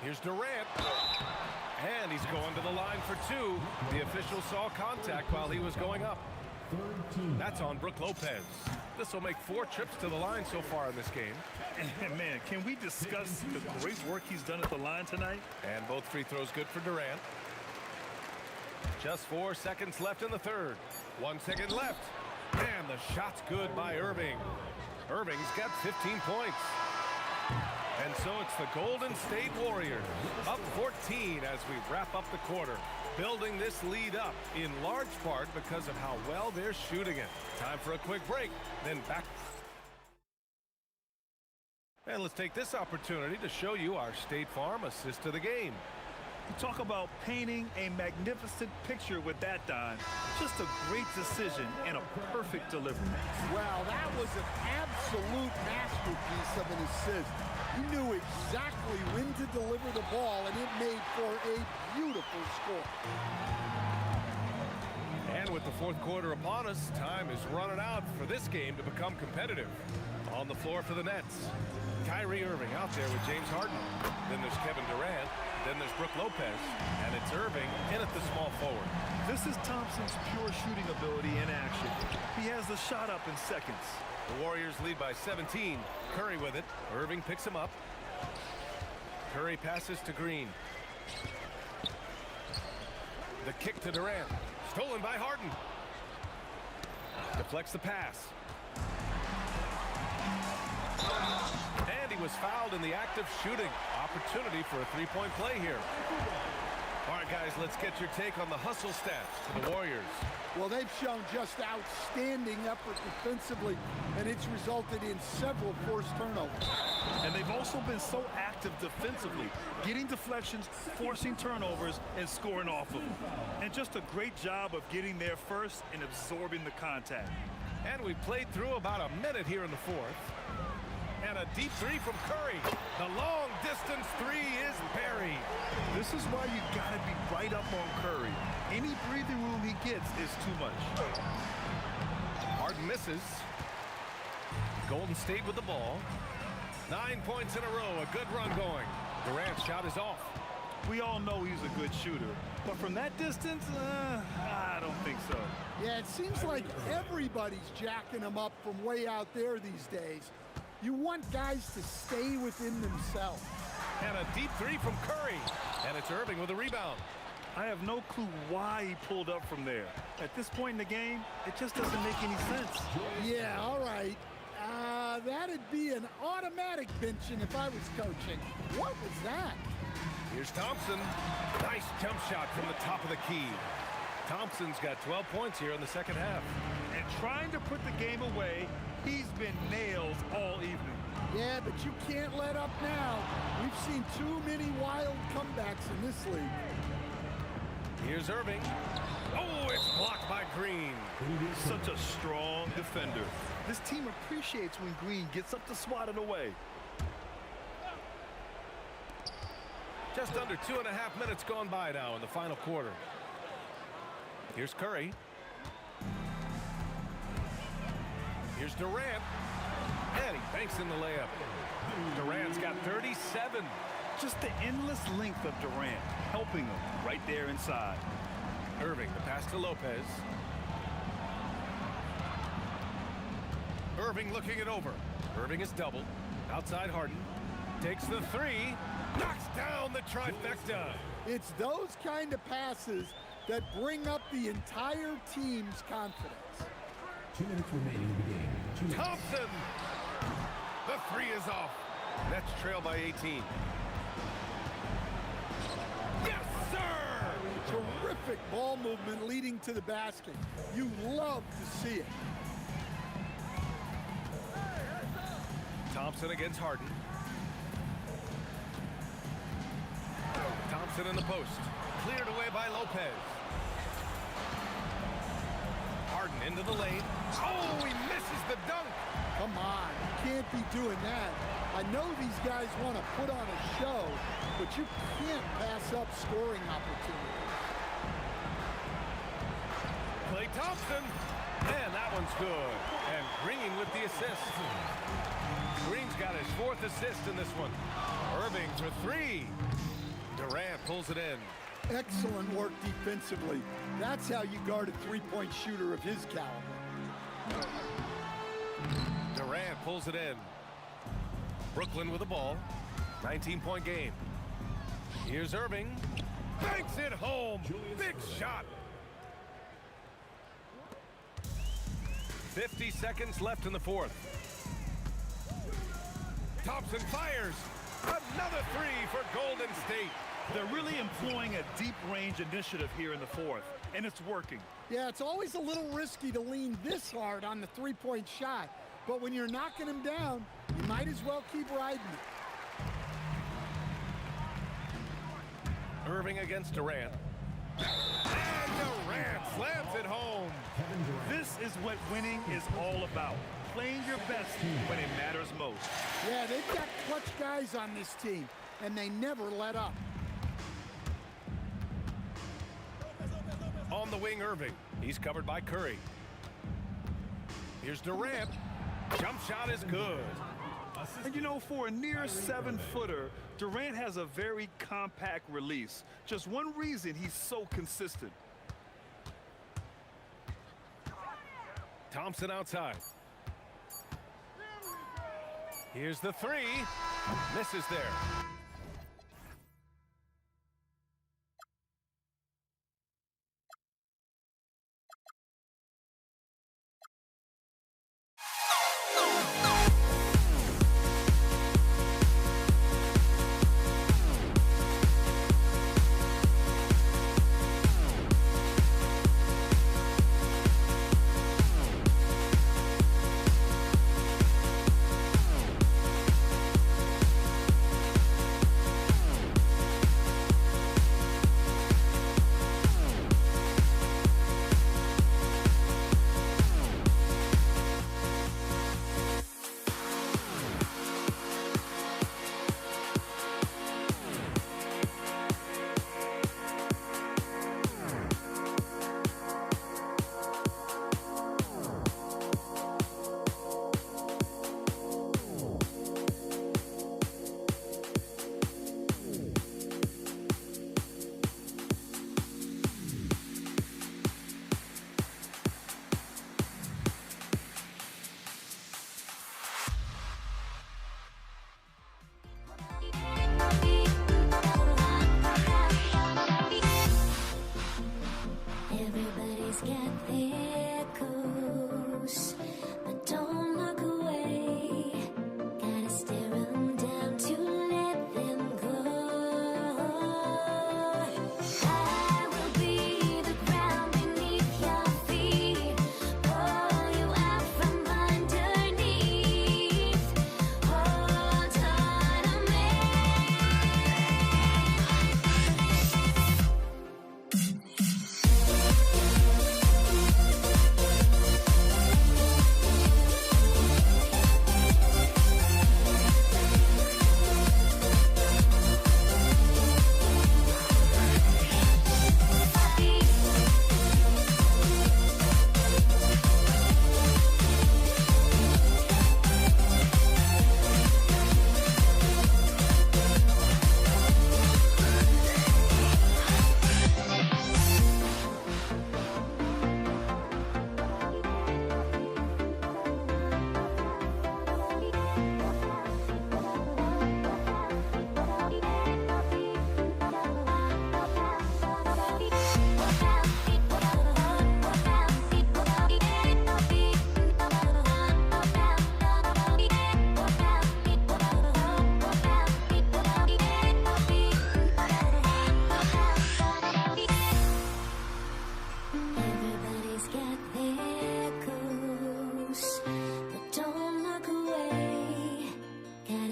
Here's Durant. And he's going to the line for 2. The official saw contact while he was going up. That's on Brook Lopez. This will make 4 trips to the line so far in this game. And man, can we discuss the great work he's done at the line tonight? And both free throws good for Durant. Just 4 seconds left in the third. 1 second left. And the shot's good by Irving. Irving's got 15 points. And so it's the Golden State Warriors up 14 as we wrap up the quarter. Building this lead up in large part because of how well they're shooting it. Time for a quick break, then back. And let's take this opportunity to show you our State Farm assist to the game. You talk about painting a magnificent picture with that, Don. Just a great decision and a perfect delivery. Wow, that was an absolute masterpiece of an assist. He knew exactly when to deliver the ball, and it made for a beautiful score. And with the fourth quarter upon us, time is running out for this game to become competitive. On the floor for the Nets, Kyrie Irving out there with James Harden. Then there's Kevin Durant. Then there's Brook Lopez. And it's Irving in at the small forward. This is Thompson's pure shooting ability in action. He has the shot up in seconds. The Warriors lead by 17. Curry with it. Irving picks him up. Curry passes to Green. The kick to Durant. Stolen by Harden. Deflects the pass. And he was fouled in the act of shooting. Opportunity for a three-point play here. All right, guys, let's get your take on the hustle stats for the Warriors. Well, they've shown just outstanding effort defensively, and it's resulted in several forced turnovers. And they've also been so active defensively, getting deflections, forcing turnovers, and scoring off of them. And just a great job of getting there first and absorbing the contact. And we played through about a minute here in the fourth. And a deep three from Curry. The long distance three is buried. This is why you got to be right up on Curry. Any breathing room he gets is too much. Harden misses. Golden State with the ball. 9 points in a row. A good run going. Durant's shot is off. We all know he's a good shooter, but from that distance, I don't think so. Yeah, it seems like everybody's jacking him up from way out there these days. You want guys to stay within themselves. And a deep three from Curry. And it's Irving with a rebound. I have no clue why he pulled up from there. At this point in the game, it just doesn't make any sense. Yeah, all right. That'd be an automatic benching if I was coaching. What was that? Here's Thompson. Nice jump shot from the top of the key. Thompson's got 12 points here in the second half. And trying to put the game away, he's been nails all evening. Yeah, but you can't let up now. We've seen too many wild comebacks in this league. Here's Irving. Oh, it's blocked by Green. Such a strong defender. This team appreciates when Green gets up to swat it away. Just under 2.5 minutes gone by now in the final quarter. Here's Curry. Here's Durant. And he banks in the layup. Durant's got 37. Just the endless length of Durant helping him right there inside. Irving, the pass to Lopez. Irving looking it over. Irving is doubled. Outside Harden. Takes the three. Knocks down the trifecta. It's those kind of passes that bring up the entire team's confidence. 2 minutes remaining in the game. 2 minutes. Thompson. The three is off. Nets trail by 18. Yes, sir! Terrific ball movement leading to the basket. You love to see it. Thompson against Harden. Thompson in the post. Cleared away by Lopez. Harden into the lane. Oh, he misses the dunk. Come on, you can't be doing that. I know these guys want to put on a show, but you can't pass up scoring opportunities. Klay Thompson. And that one's good. And Green with the assist. Green's got his 4th assist in this one. Irving for three. Durant pulls it in. Excellent work defensively. That's how you guard a three-point shooter of his caliber. Durant pulls it in. Brooklyn with the ball. 19-point game. Here's Irving. Banks it home. Big shot. 50 seconds left in the fourth. Thompson fires. Another three for Golden State. They're really employing a deep range initiative here in the fourth, and it's working. Yeah, it's always a little risky to lean this hard on the three-point shot, but when you're knocking him down, you might as well keep riding it. Irving against Durant. And Durant slams it home. This is what winning is all about. Playing your best when it matters most. Yeah, they've got clutch guys on this team, and they never let up. On the wing, Irving. He's covered by Curry. Here's Durant. Jump shot is good. And you know, for a near 7-footer, Durant has a very compact release. Just one reason he's so consistent. Thompson outside. Here's the three. Misses there.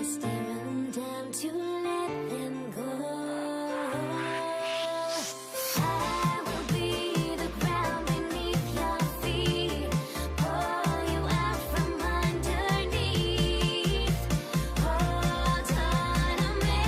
stare them down to let them go. I will be the ground beneath your feet, pull you out from underneath. Hold on to me.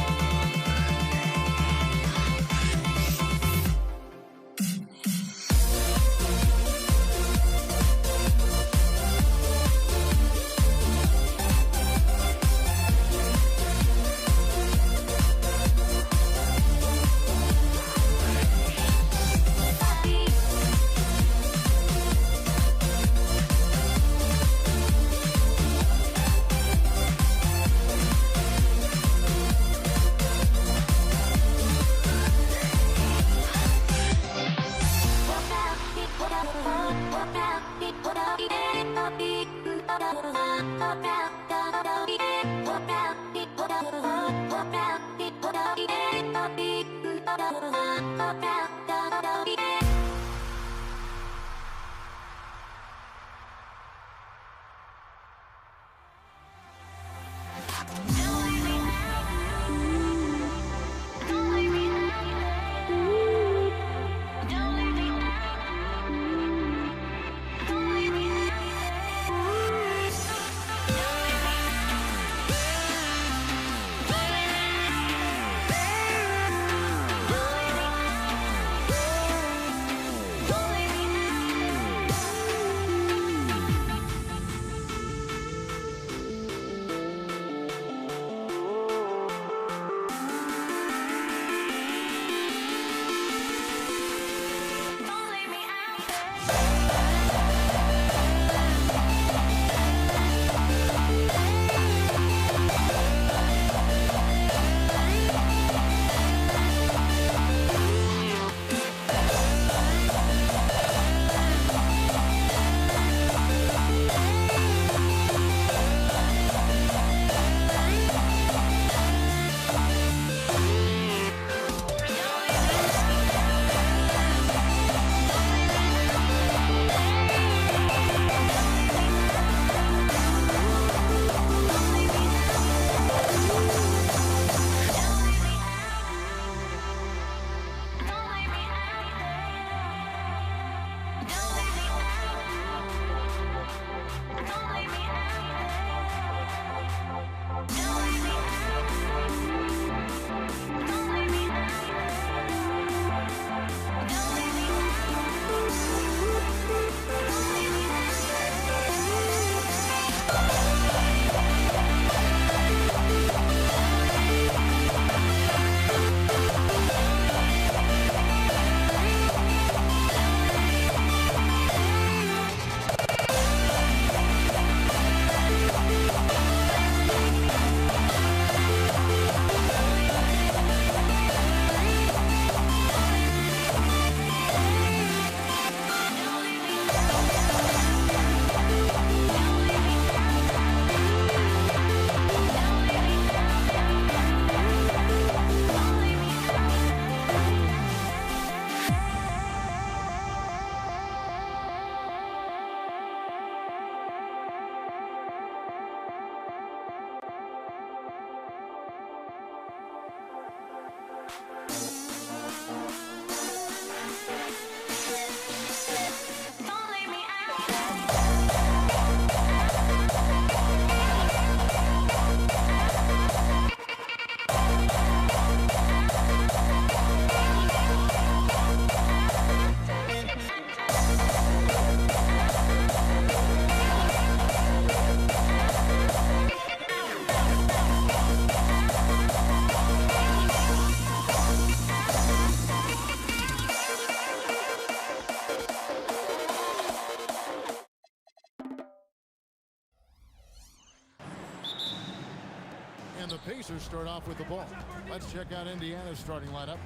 And the Pacers start off with the ball. Let's check out Indiana's starting lineup.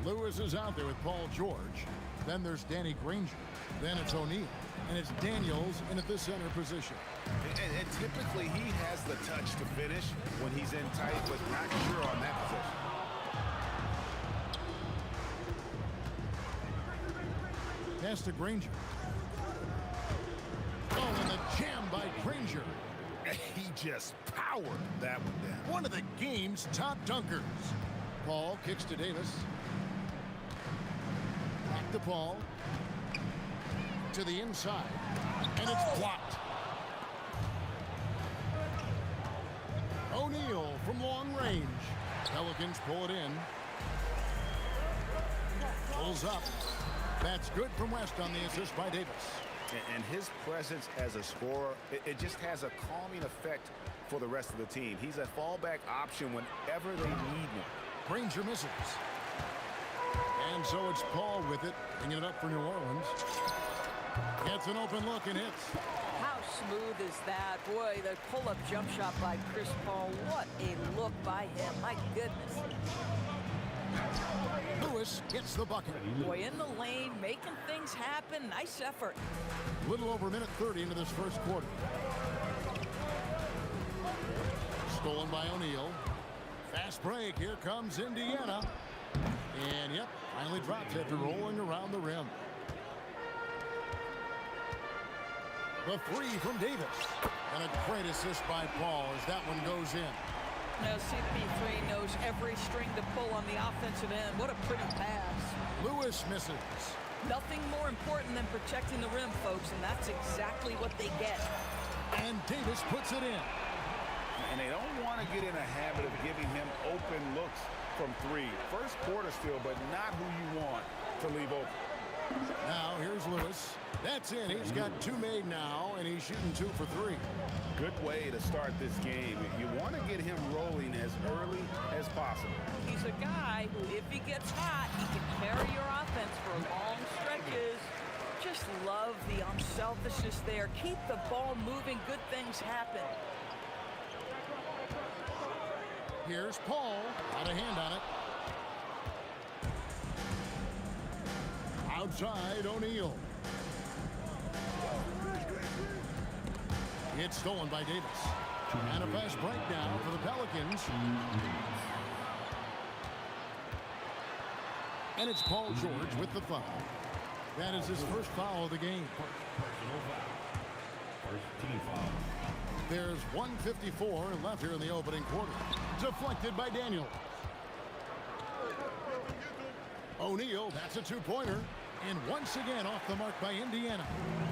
Lewis is out there with Paul George. Then there's Danny Granger. Then it's O'Neal. And it's Daniels in at the center position. And typically he has the touch to finish when he's in tight, but not sure on that position. Pass to Granger. Oh, and the jam by Granger. He just powered that one down. One of the game's top dunkers. Paul kicks to Davis. Back to Paul. To the inside. And it's blocked. O'Neal from long range. Pelicans pull it in. Pulls up. That's good from West on the assist by Davis. And his presence as a scorer, it just has a calming effect for the rest of the team. He's a fallback option whenever they need one. Granger misses. And so it's Paul with it, bringing it up for New Orleans. Gets an open look and hits. How smooth is that? Boy, the pull-up jump shot by Chris Paul. What a look by him. My goodness. Lewis gets the bucket. Boy, in the lane, making things happen. Nice effort. Little over a minute 30 into this first quarter. Stolen by O'Neal. Fast break. Here comes Indiana. And, yep, finally drops after rolling around the rim. The three from Davis. And a great assist by Paul as that one goes in. Now, CP3 knows every string to pull on the offensive end. What a pretty pass. Lewis misses. Nothing more important than protecting the rim, folks, and that's exactly what they get. And Davis puts it in. And they don't want to get in a habit of giving him open looks from three. First quarter still, but not who you want to leave open. Now here's Lewis. That's in. He's got two made now, and he's shooting 2 for 3. Good way to start this game. You want to get him rolling as early as possible. He's a guy who, if he gets hot, he can carry your offense for long stretches. Just love the unselfishness there. Keep the ball moving. Good things happen. Here's Paul. Got a hand on it. Outside, O'Neal. It's stolen by Davis. And a fast breakdown for the Pelicans. And it's Paul George with the foul. That is his first foul of the game. First team foul. There's 1:54 left here in the opening quarter. Deflected by Daniel. O'Neal, that's a two-pointer. And once again off the mark by Indiana.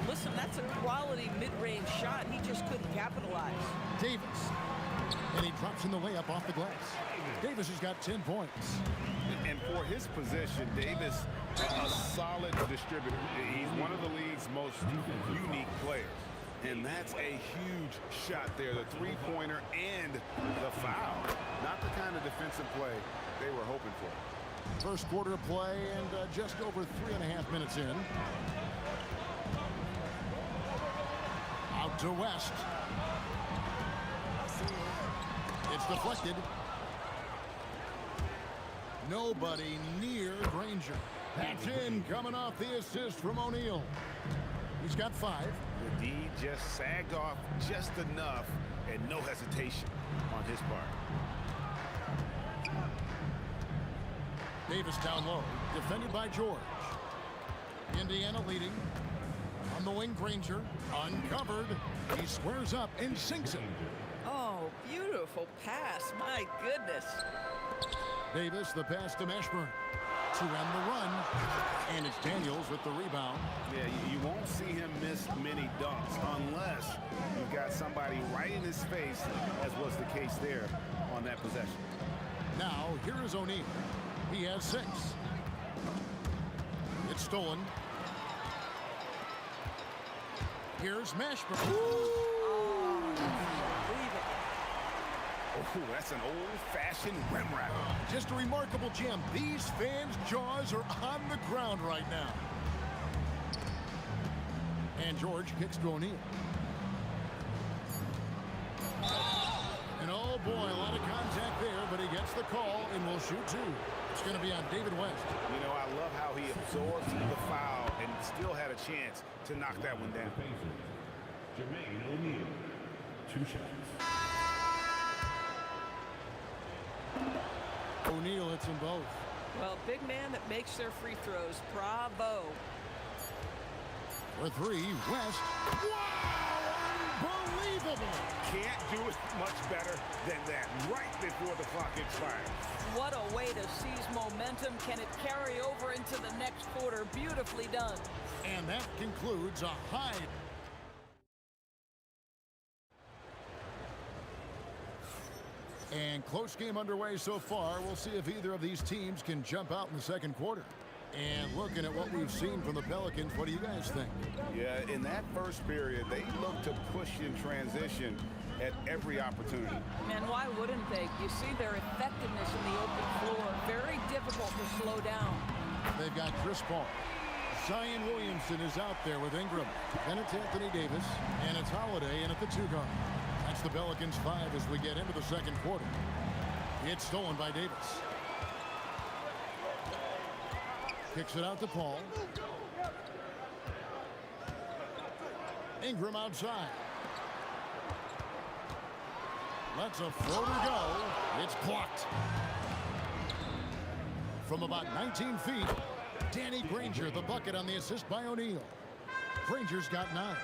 Listen, that's a quality mid-range shot. He just couldn't capitalize. Davis. And he drops in the layup off the glass. Davis has got 10 points. And for his position, Davis, a solid distributor. He's one of the league's most unique players. And that's a huge shot there, the three-pointer and the foul. Not the kind of defensive play they were hoping for. First quarter of play and just over 3.5 minutes in. Out to West. It's deflected. Nobody near Granger. That's in, coming off the assist from O'Neal. He's got 5. The D just sagged off just enough and no hesitation on his part. Davis down low, defended by George. Indiana leading. On the wing, Granger, uncovered. He squares up and sinks it. Oh, beautiful pass. My goodness. Davis, the pass to Mashburn. To end the run. And it's Daniels with the rebound. Yeah, you won't see him miss many dunks unless you've got somebody right in his face, as was the case there on that possession. Now, here is O'Neal. He has 6. It's stolen. Here's Mashburn. Oh, that's an old-fashioned rim wrap. Just a remarkable gem. These fans' jaws are on the ground right now. And George kicks to O'Neal. And oh boy, a lot of contact there, but he gets the call and will shoot 2. It's going to be on David West. You know, I love how he absorbed the foul and still had a chance to knock that one down. Jermaine O'Neal, 2 shots. O'Neal hits them both. Well, big man that makes their free throws. Bravo. For 3, West. Wow! Unbelievable. Can't do it much better than that right before the clock expires. What a way to seize momentum. Can it carry over into the next quarter? Beautifully done. And that concludes a high. And close game underway so far. We'll see if either of these teams can jump out in the second quarter. And looking at what we've seen from the Pelicans, what do you guys think? Yeah, in that first period, they looked to push in transition at every opportunity. And why wouldn't they? You see their effectiveness in the open floor. Very difficult to slow down. They've got Chris Paul. Zion Williamson is out there with Ingram. Then it's Anthony Davis. And it's Holiday in at the 2 guard. That's the Pelicans 5 as we get into the second quarter. It's stolen by Davis. Kicks it out to Paul. Ingram outside. Lets a floater go. It's blocked. From about 19 feet, Danny Granger, the bucket on the assist by O'Neal. Granger's got 9.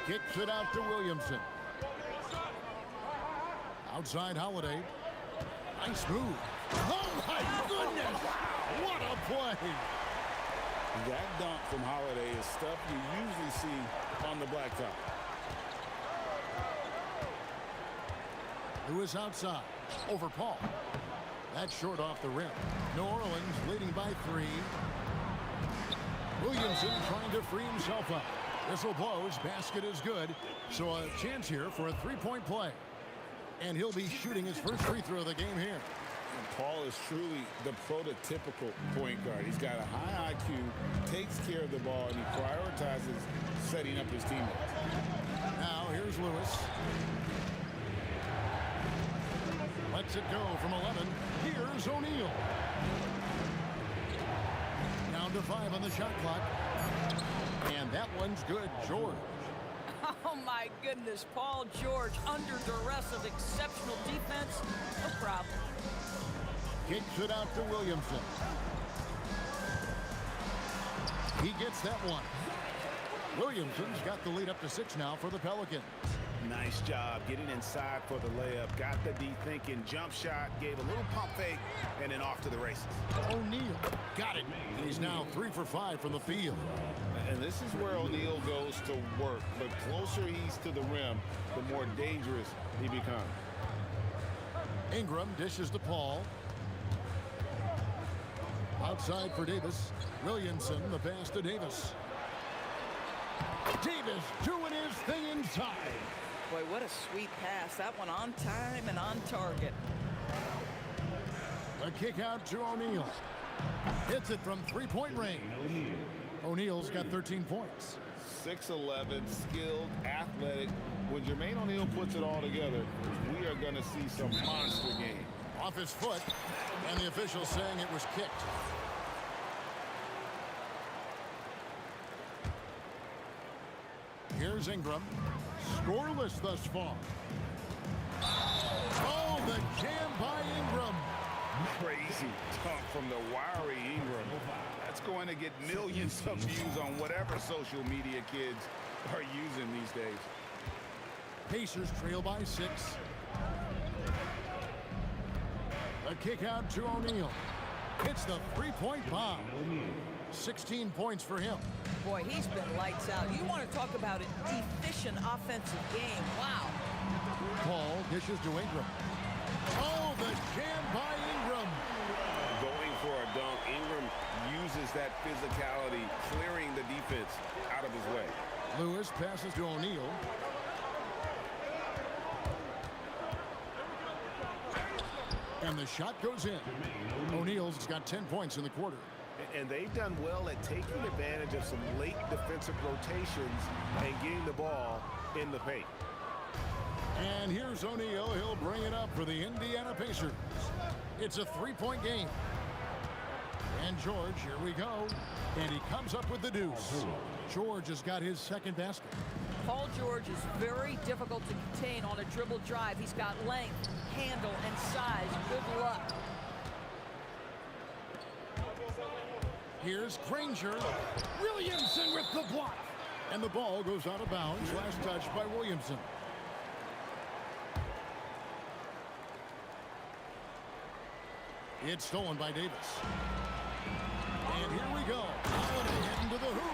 Kicks it out to Williamson. Outside Holiday. Nice move. Oh my goodness! What a play! That dunk from Holiday is stuff you usually see on the blacktop. Lewis outside. Over Paul. That's short off the rim. New Orleans leading by 3. Williamson trying to free himself up. Whistle blows. Basket is good. So a chance here for a 3-point play. And he'll be shooting his first free throw of the game here. Paul is truly the prototypical point guard. He's got a high IQ, takes care of the ball, and he prioritizes setting up his teammates. Now here's Lewis. Lets it go from 11. Here's O'Neal. Down to 5 on the shot clock. And that one's good. George. Oh, my goodness. Paul George under duress of exceptional defense. No problem. Kicks it out to Williamson. He gets that one. Williamson's got the lead up to 6 now for the Pelicans. Nice job getting inside for the layup. Got the D thinking. Jump shot. Gave a little pump fake. And then off to the races. O'Neal got it. He's now 3 for 5 from the field. And this is where O'Neal goes to work. The closer he's to the rim, the more dangerous he becomes. Ingram dishes to Paul. Outside for Davis. Williamson, the pass to Davis. Davis doing his thing inside. Boy, what a sweet pass. That one on time and on target. A kick out to O'Neal. Hits it from 3-point range. O'Neal's got 13 points. 6'11", skilled, athletic. When Jermaine O'Neal puts it all together, we are going to see some monster game. Off his foot, and the official saying it was kicked. Here's Ingram. Scoreless thus far. Oh, the jam by Ingram. Crazy dunk from the wiry Ingram. That's going to get millions of views on whatever social media kids are using these days. Pacers trail by 6. A kick out to O'Neal. Hits the 3-point bomb. 16 points for him. Boy, he's been lights out. You want to talk about an efficient offensive game. Wow. Paul dishes to Ingram. Oh, the jam by Ingram. Going for a dunk. Ingram uses that physicality, clearing the defense out of his way. Lewis passes to O'Neal. And the shot goes in. O'Neal's got 10 points in the quarter. And they've done well at taking advantage of some late defensive rotations and getting the ball in the paint. And here's O'Neal. He'll bring it up for the Indiana Pacers. It's a 3-point game. And George, here we go. And he comes up with the deuce. George has got his second basket. Paul George is very difficult to contain on a dribble drive. He's got length, handle, and size. Good luck. Here's Granger. Williamson with the block. And the ball goes out of bounds. Last touch by Williamson. It's stolen by Davis. And here we go. Holiday heading to the hoop.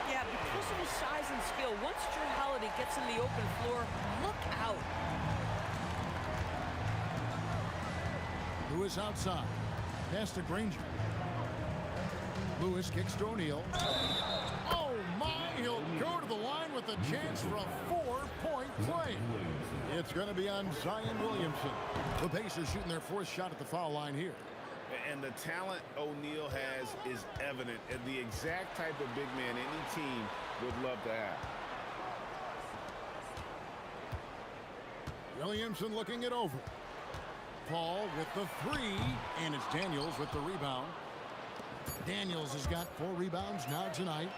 Yeah, because of his size and skill, once Drew Holiday gets in the open floor, look out. Lewis outside. Pass to Granger. Lewis kicks to O'Neal. Oh, my. He'll go to the line with a chance for a 4-point play. It's going to be on Zion Williamson. The Pacers shooting their fourth shot at the foul line here. And the talent O'Neal has is evident, and the exact type of big man any team would love to have. Williamson looking it over. Paul with the three, and it's Daniels with the rebound. Daniels has got 4 rebounds now tonight.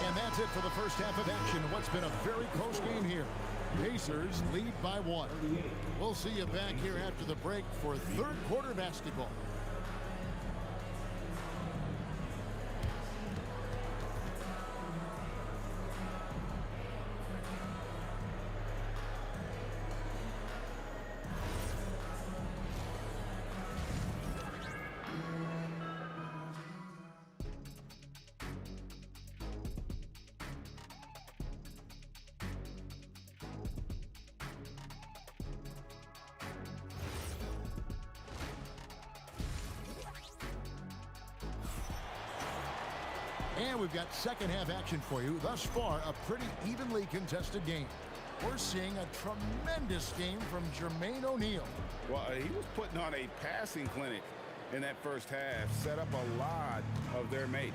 And that's it for the first half of action. What's been a very close game here. Pacers lead by 1. We'll see you back here after the break for third quarter basketball. And we've got second half action for you. Thus far, a pretty evenly contested game. We're seeing a tremendous game from Jermaine O'Neal. Well, he was putting on a passing clinic in that first half, set up a lot of their mates.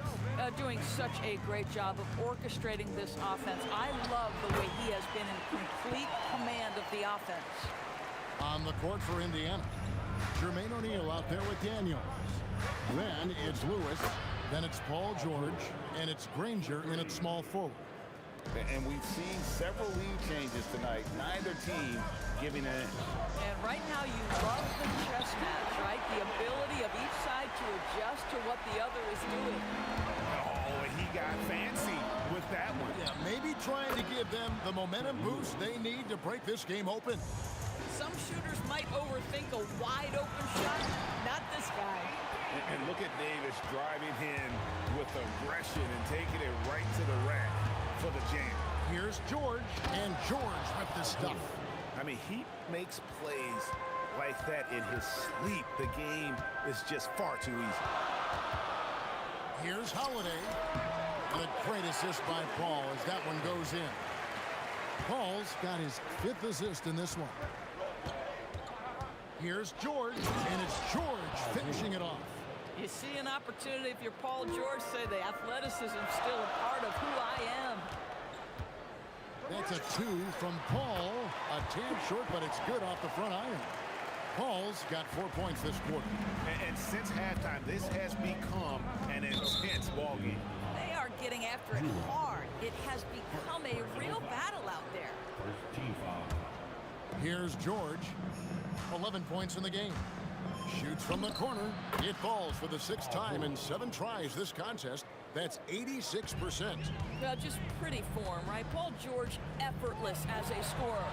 Doing such a great job of orchestrating this offense. I love the way he has been in complete command of the offense. On the court for Indiana, Jermaine O'Neal out there with Daniels. Then it's Lewis. Then it's Paul George, and it's Granger in its small forward. And we've seen several lead changes tonight. Neither team giving an inch. And right now you love the chess match, right? The ability of each side to adjust to what the other is doing. Oh, he got fancy with that one. Yeah, maybe trying to give them the momentum boost they need to break this game open. Some shooters might overthink a wide open shot. Not this guy. And look at Davis driving in with aggression and taking it right to the rack for the jam. Here's George, and George with the stuff. I mean, he makes plays like that in his sleep. The game is just far too easy. Here's Holiday. And a great assist by Paul as that one goes in. Paul's got his 5th assist in this one. Here's George, and it's George finishing it off. You see an opportunity if you're Paul George, say the athleticism is still a part of who I am. That's a 2 from Paul. A tad short, but it's good off the front iron. Paul's got 4 points this quarter. And since halftime, this has become an intense ballgame. They are getting after it hard. It has become a real battle out there. First team foul. Here's George. 11 points in the game. Shoots from the corner. It falls for the 6th time in 7 tries this contest. That's 86%. Well, just pretty form, right? Paul George, effortless as a scorer.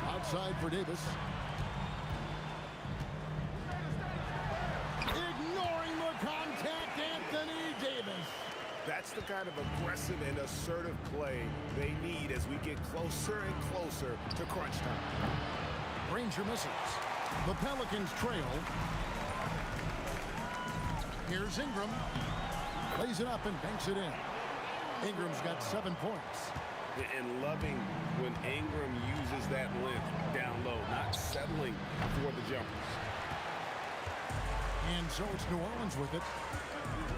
Outside for Davis. Ignoring the contact, Anthony Davis. That's the kind of aggressive and assertive play they need as we get closer and closer to crunch time. Granger misses. The Pelicans trail. Here's Ingram. Lays it up and banks it in. Ingram's got 7 points. And loving when Ingram uses that length down low, not settling for the jumpers. And so it's New Orleans with it.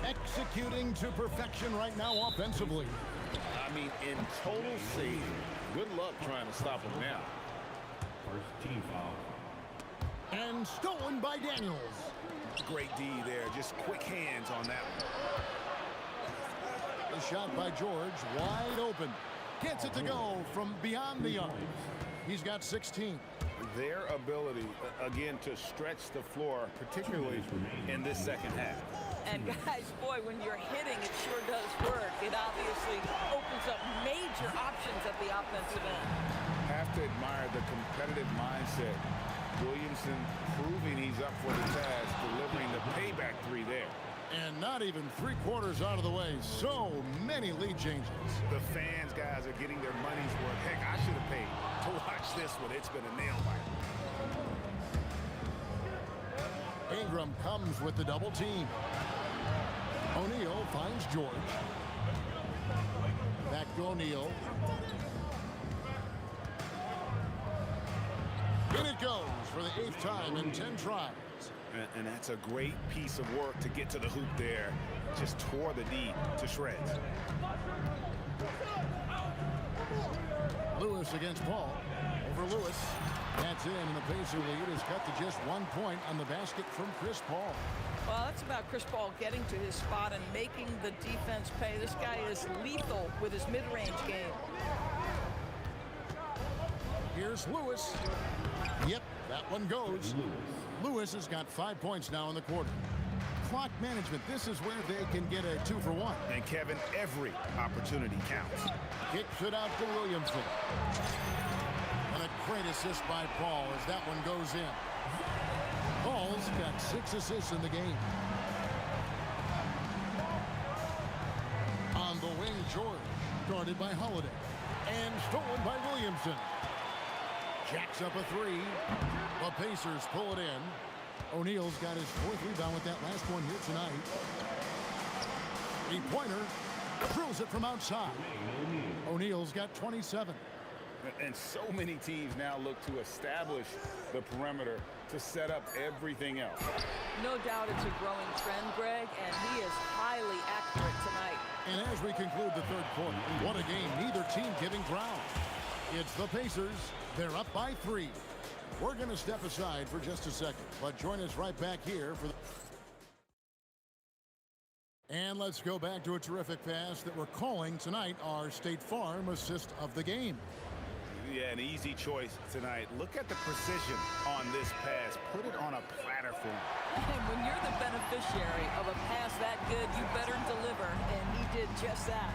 Executing to perfection right now offensively. I mean, in total save. Good luck trying to stop him now. First team foul. And stolen by Daniels. Great D there. Just quick hands on that one. The shot by George, wide open. Gets it to go from beyond the arc. He's got 16. their ability, again, to stretch the floor, particularly in this second half. And guys, boy, when you're hitting, it sure does work. It obviously opens up major options at the offensive end. Have to admire the competitive mindset. Williamson proving he's up for the task, delivering the payback three there. And not even 3/4 out of the way. So many lead changes. The fans, guys, are getting their money's worth. Heck, I should have paid to watch this one. It's been a nail biter. Ingram comes with the double team. O'Neal finds George. Back to O'Neal. In it goes for the 8th time in 10 tries. And that's a great piece of work to get to the hoop there. Just tore the D to shreds. Lewis against Paul. Over Lewis. That's in, and the Pacer lead is cut to just 1 point on the basket from Chris Paul. Well, that's about Chris Paul getting to his spot and making the defense pay. This guy is lethal with his mid-range game. Here's Lewis. Yep, that one goes. Lewis has got 5 points now in the quarter. Clock management, this is where they can get a 2-for-1. And Kevin, every opportunity counts. Kicks it out to Williamson. And a great assist by Paul as that one goes in. Paul's got 6 assists in the game. On the wing, George, guarded by Holiday. And stolen by Williamson. Jacks up a 3. The Pacers pull it in. O'Neal's got his 4th rebound with that last one here tonight. 3-pointer. Throws it from outside. O'Neal's got 27. And so many teams now look to establish the perimeter to set up everything else. No doubt it's a growing trend, Greg, and he is highly accurate tonight. And as we conclude the 3rd quarter, what a game, neither team giving ground. It's the Pacers. They're up by 3. We're going to step aside for just a second, but join us right back here for the... And let's go back to a terrific pass that we're calling tonight our State Farm assist of the game. Yeah, an easy choice tonight. Look at the precision on this pass. Put it on a platter for him. And when you're the beneficiary of a pass that good, you better deliver, and he did just that.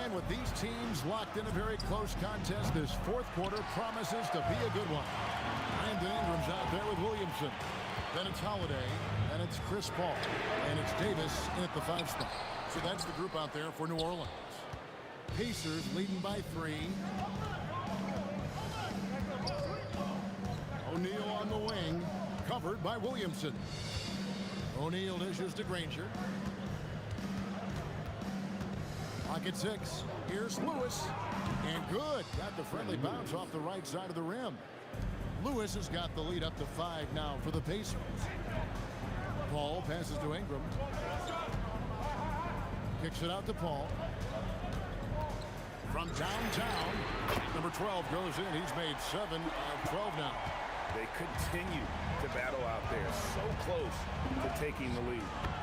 And with these teams locked in a very close contest, this 4th quarter promises to be a good one. Brandon Ingram's out there with Williamson. Then it's Holiday, and it's Chris Paul, and it's Davis in at the 5 spot. So that's the group out there for New Orleans. Pacers leading by 3. O'Neal on the wing, covered by Williamson. O'Neal dishes to Granger. Pocket 6. Here's Lewis. And good. Got the friendly bounce off the right side of the rim. Lewis has got the lead up to 5 now for the Pacers. Paul passes to Ingram. Kicks it out to Paul. From downtown, number 12 goes in. He's made 7 of 12 now. They continue to battle out there, so close to taking the lead.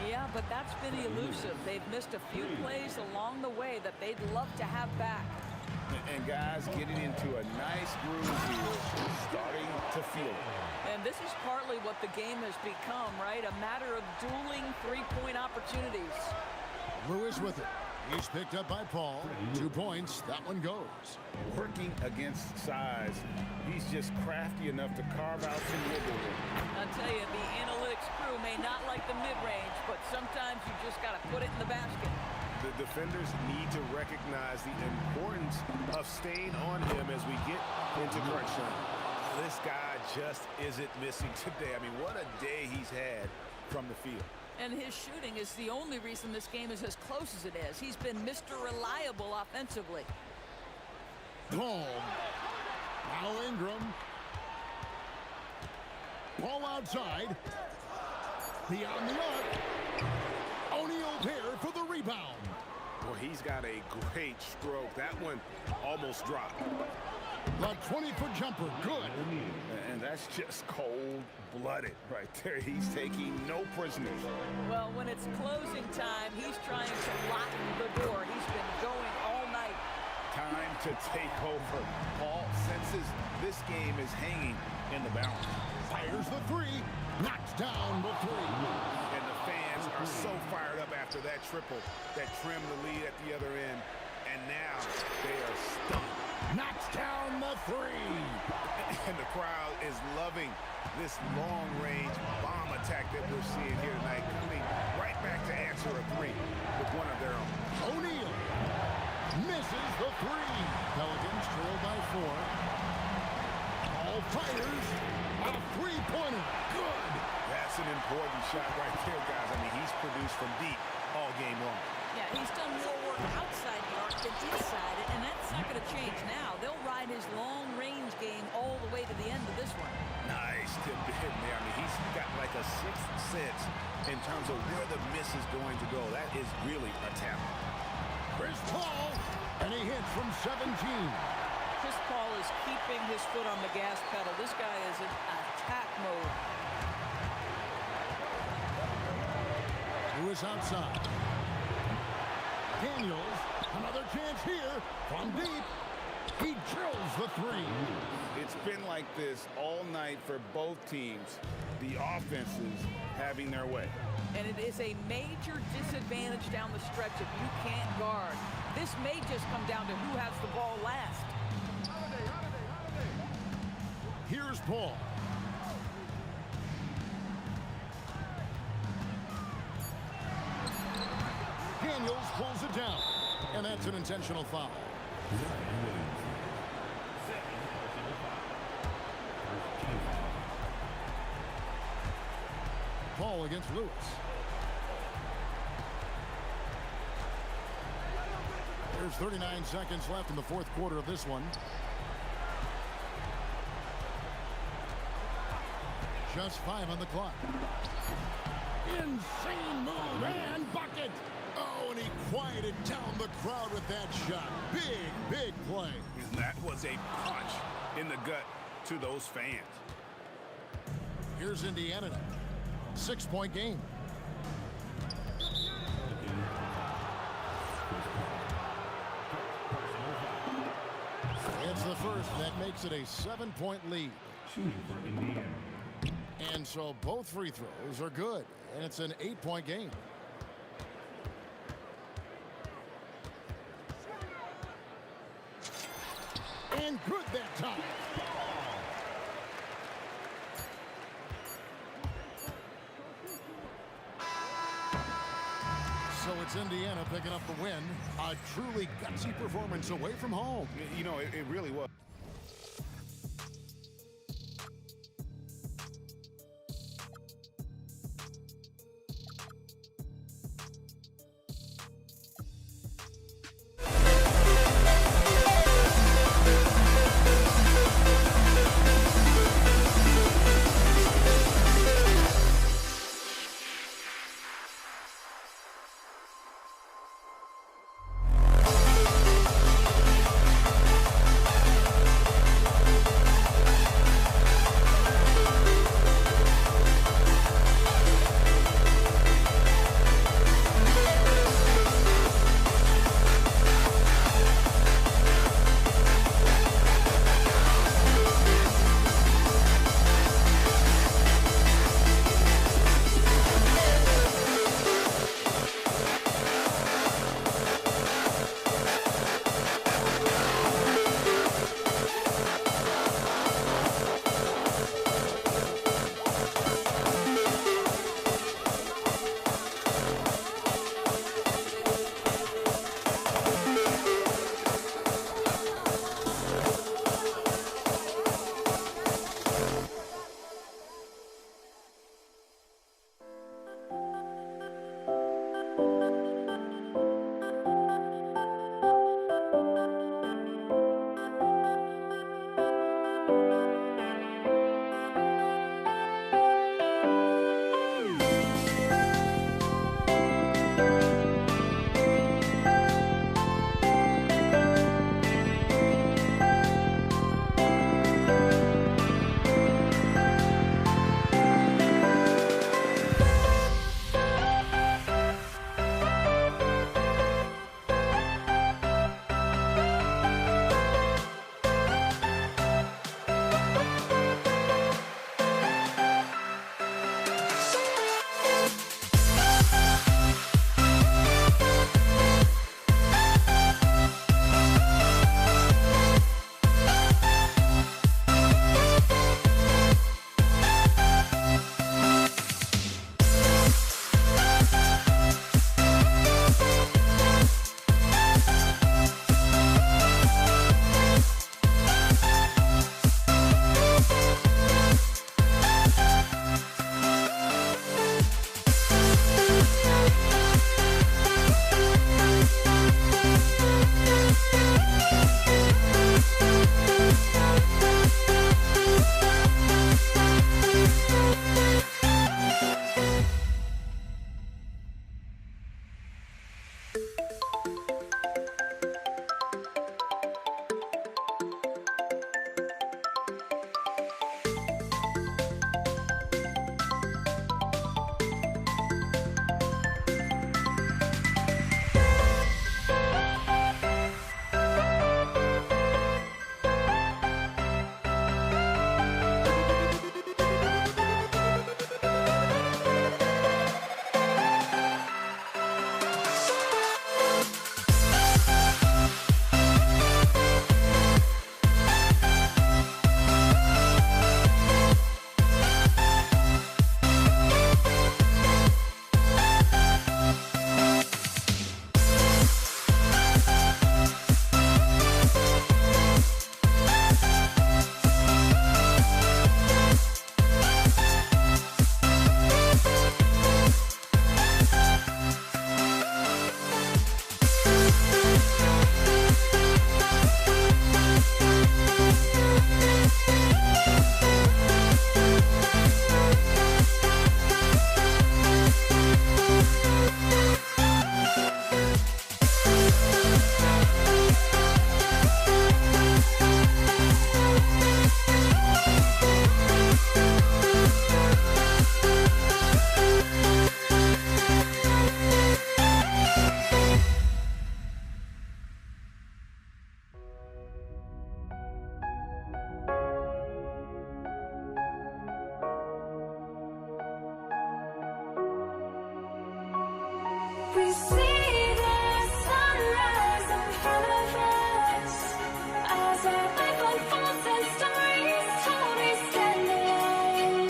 Yeah, but that's been elusive. They've missed a few plays along the way that they'd love to have back. And guys getting into a nice groove here, starting to feel it. And this is partly what the game has become, right? A matter of dueling 3-point opportunities. Lewis with it. He's picked up by Paul. 2 points. That one goes. Working against size, he's just crafty enough to carve out some wiggle room. I'll tell you, the analytics crew may not like the mid-range, but sometimes you just got to put it in the basket. The defenders need to recognize the importance of staying on him as we get into crunch time. This guy just isn't missing today. I mean, what a day he's had from the field. And his shooting is the only reason this game is as close as it is. He's been Mr. Reliable offensively. Boom. Now Ingram. Ball outside. Beyond the arc. O'Neal there for the rebound. Well, he's got a great stroke. That one almost dropped. The 20-foot jumper, good. And that's just cold-blooded right there. He's taking no prisoners. Well, when it's closing time, he's trying to lock the door. He's been going all night. Time to take over. Paul senses This game is hanging in the balance. Fires the three. Knocks down the three. And the fans are so fired up after that triple that trimmed the lead at the other end. And now they are stunned. Knocks down the three. And the crowd is loving this long-range bomb attack that we're seeing here tonight, coming right back to answer a three with one of their own. O'Neal misses the three. Pelicans trail by 4. Ball fires a three-pointer. Good. That's an important shot right there, guys. I mean, he's produced from deep all game long. Yeah, he's done more work outside the arc than inside it, and that's not going to change now. They'll ride his long-range game all the way to the end of this one. Nice tip to him there. I mean, he's got like a sixth sense in terms of where the miss is going to go. That is really a talent. Chris Paul, and he hits from 17. Chris Paul is keeping his foot on the gas pedal. This guy is in attack mode. Who is outside? Daniels, another chance here from deep. He drills the three. It's been like this all night for both teams. The offenses having their way. And it is a major disadvantage down the stretch if you can't guard. This may just come down to who has the ball last. Here's Paul. Daniels pulls it down, and that's an intentional foul. Paul against Lewis. There's 39 seconds left in the fourth quarter of this one. Just 5 on the clock. Insane move and bucket. Oh, and he quieted down the crowd with that shot. Big, big play. And that was a punch in the gut to those fans. Here's Indiana. 6-point game. It's the first. That makes it a 7-point lead. Shooting for Indiana. And so both free throws are good. And it's an 8-point game. And good that time. So it's Indiana picking up the win. A truly gutsy performance away from home. You know, it really was. We see the sunrise in front of us as our life unfolds and stories told we stand alone.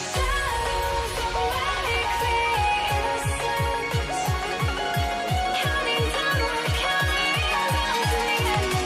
Shadows awake the innocence, counting down, we're counting down to the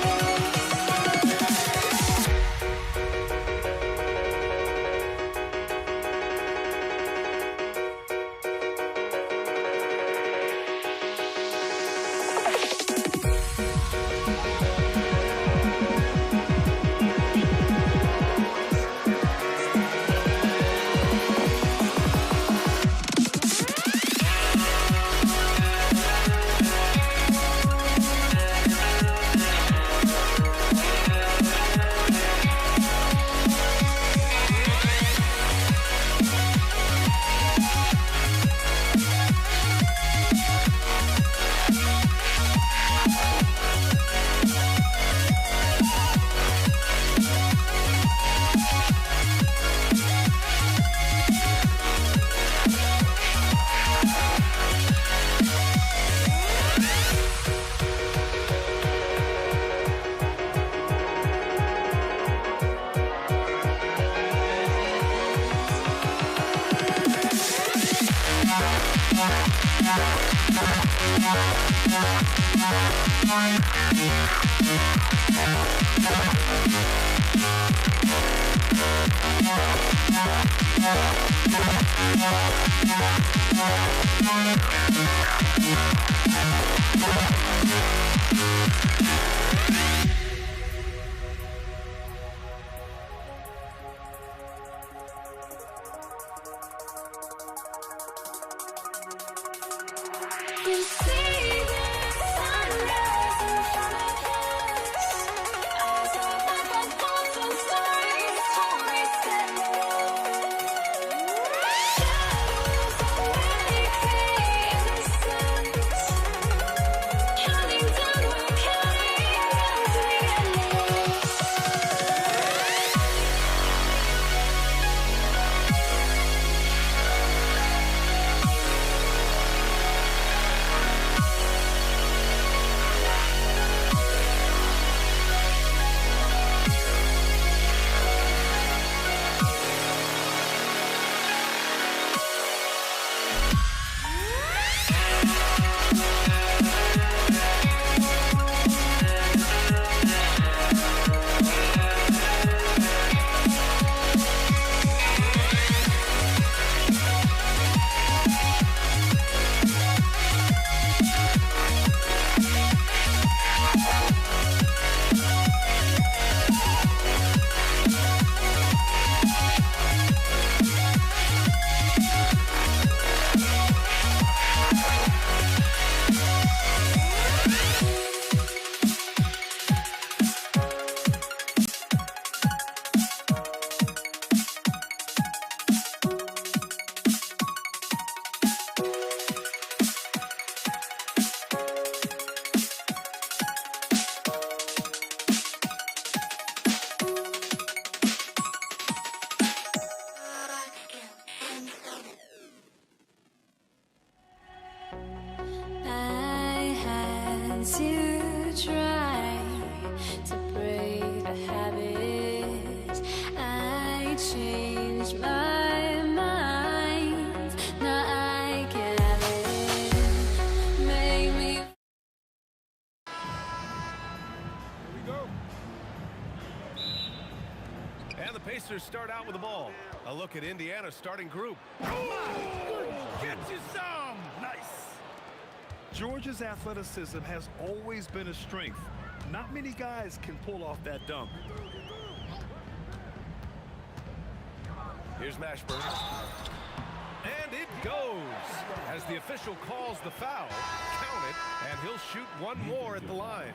We see the sunrise in front of us as our life unfolds and stories told we stand alone. Shadows awake the innocence, counting down, we're counting down to the endless. I had to try to break the habit. I changed my mind. Now I can have it. Make me. Here we go. And the Pacers start out with the ball. A look at Indiana's starting group. Get you some! Nice! Georgia's athleticism has always been a strength. Not many guys can pull off that dunk. Here's Mashburn. And it goes. As the official calls the foul, count it, and he'll shoot one more at the line.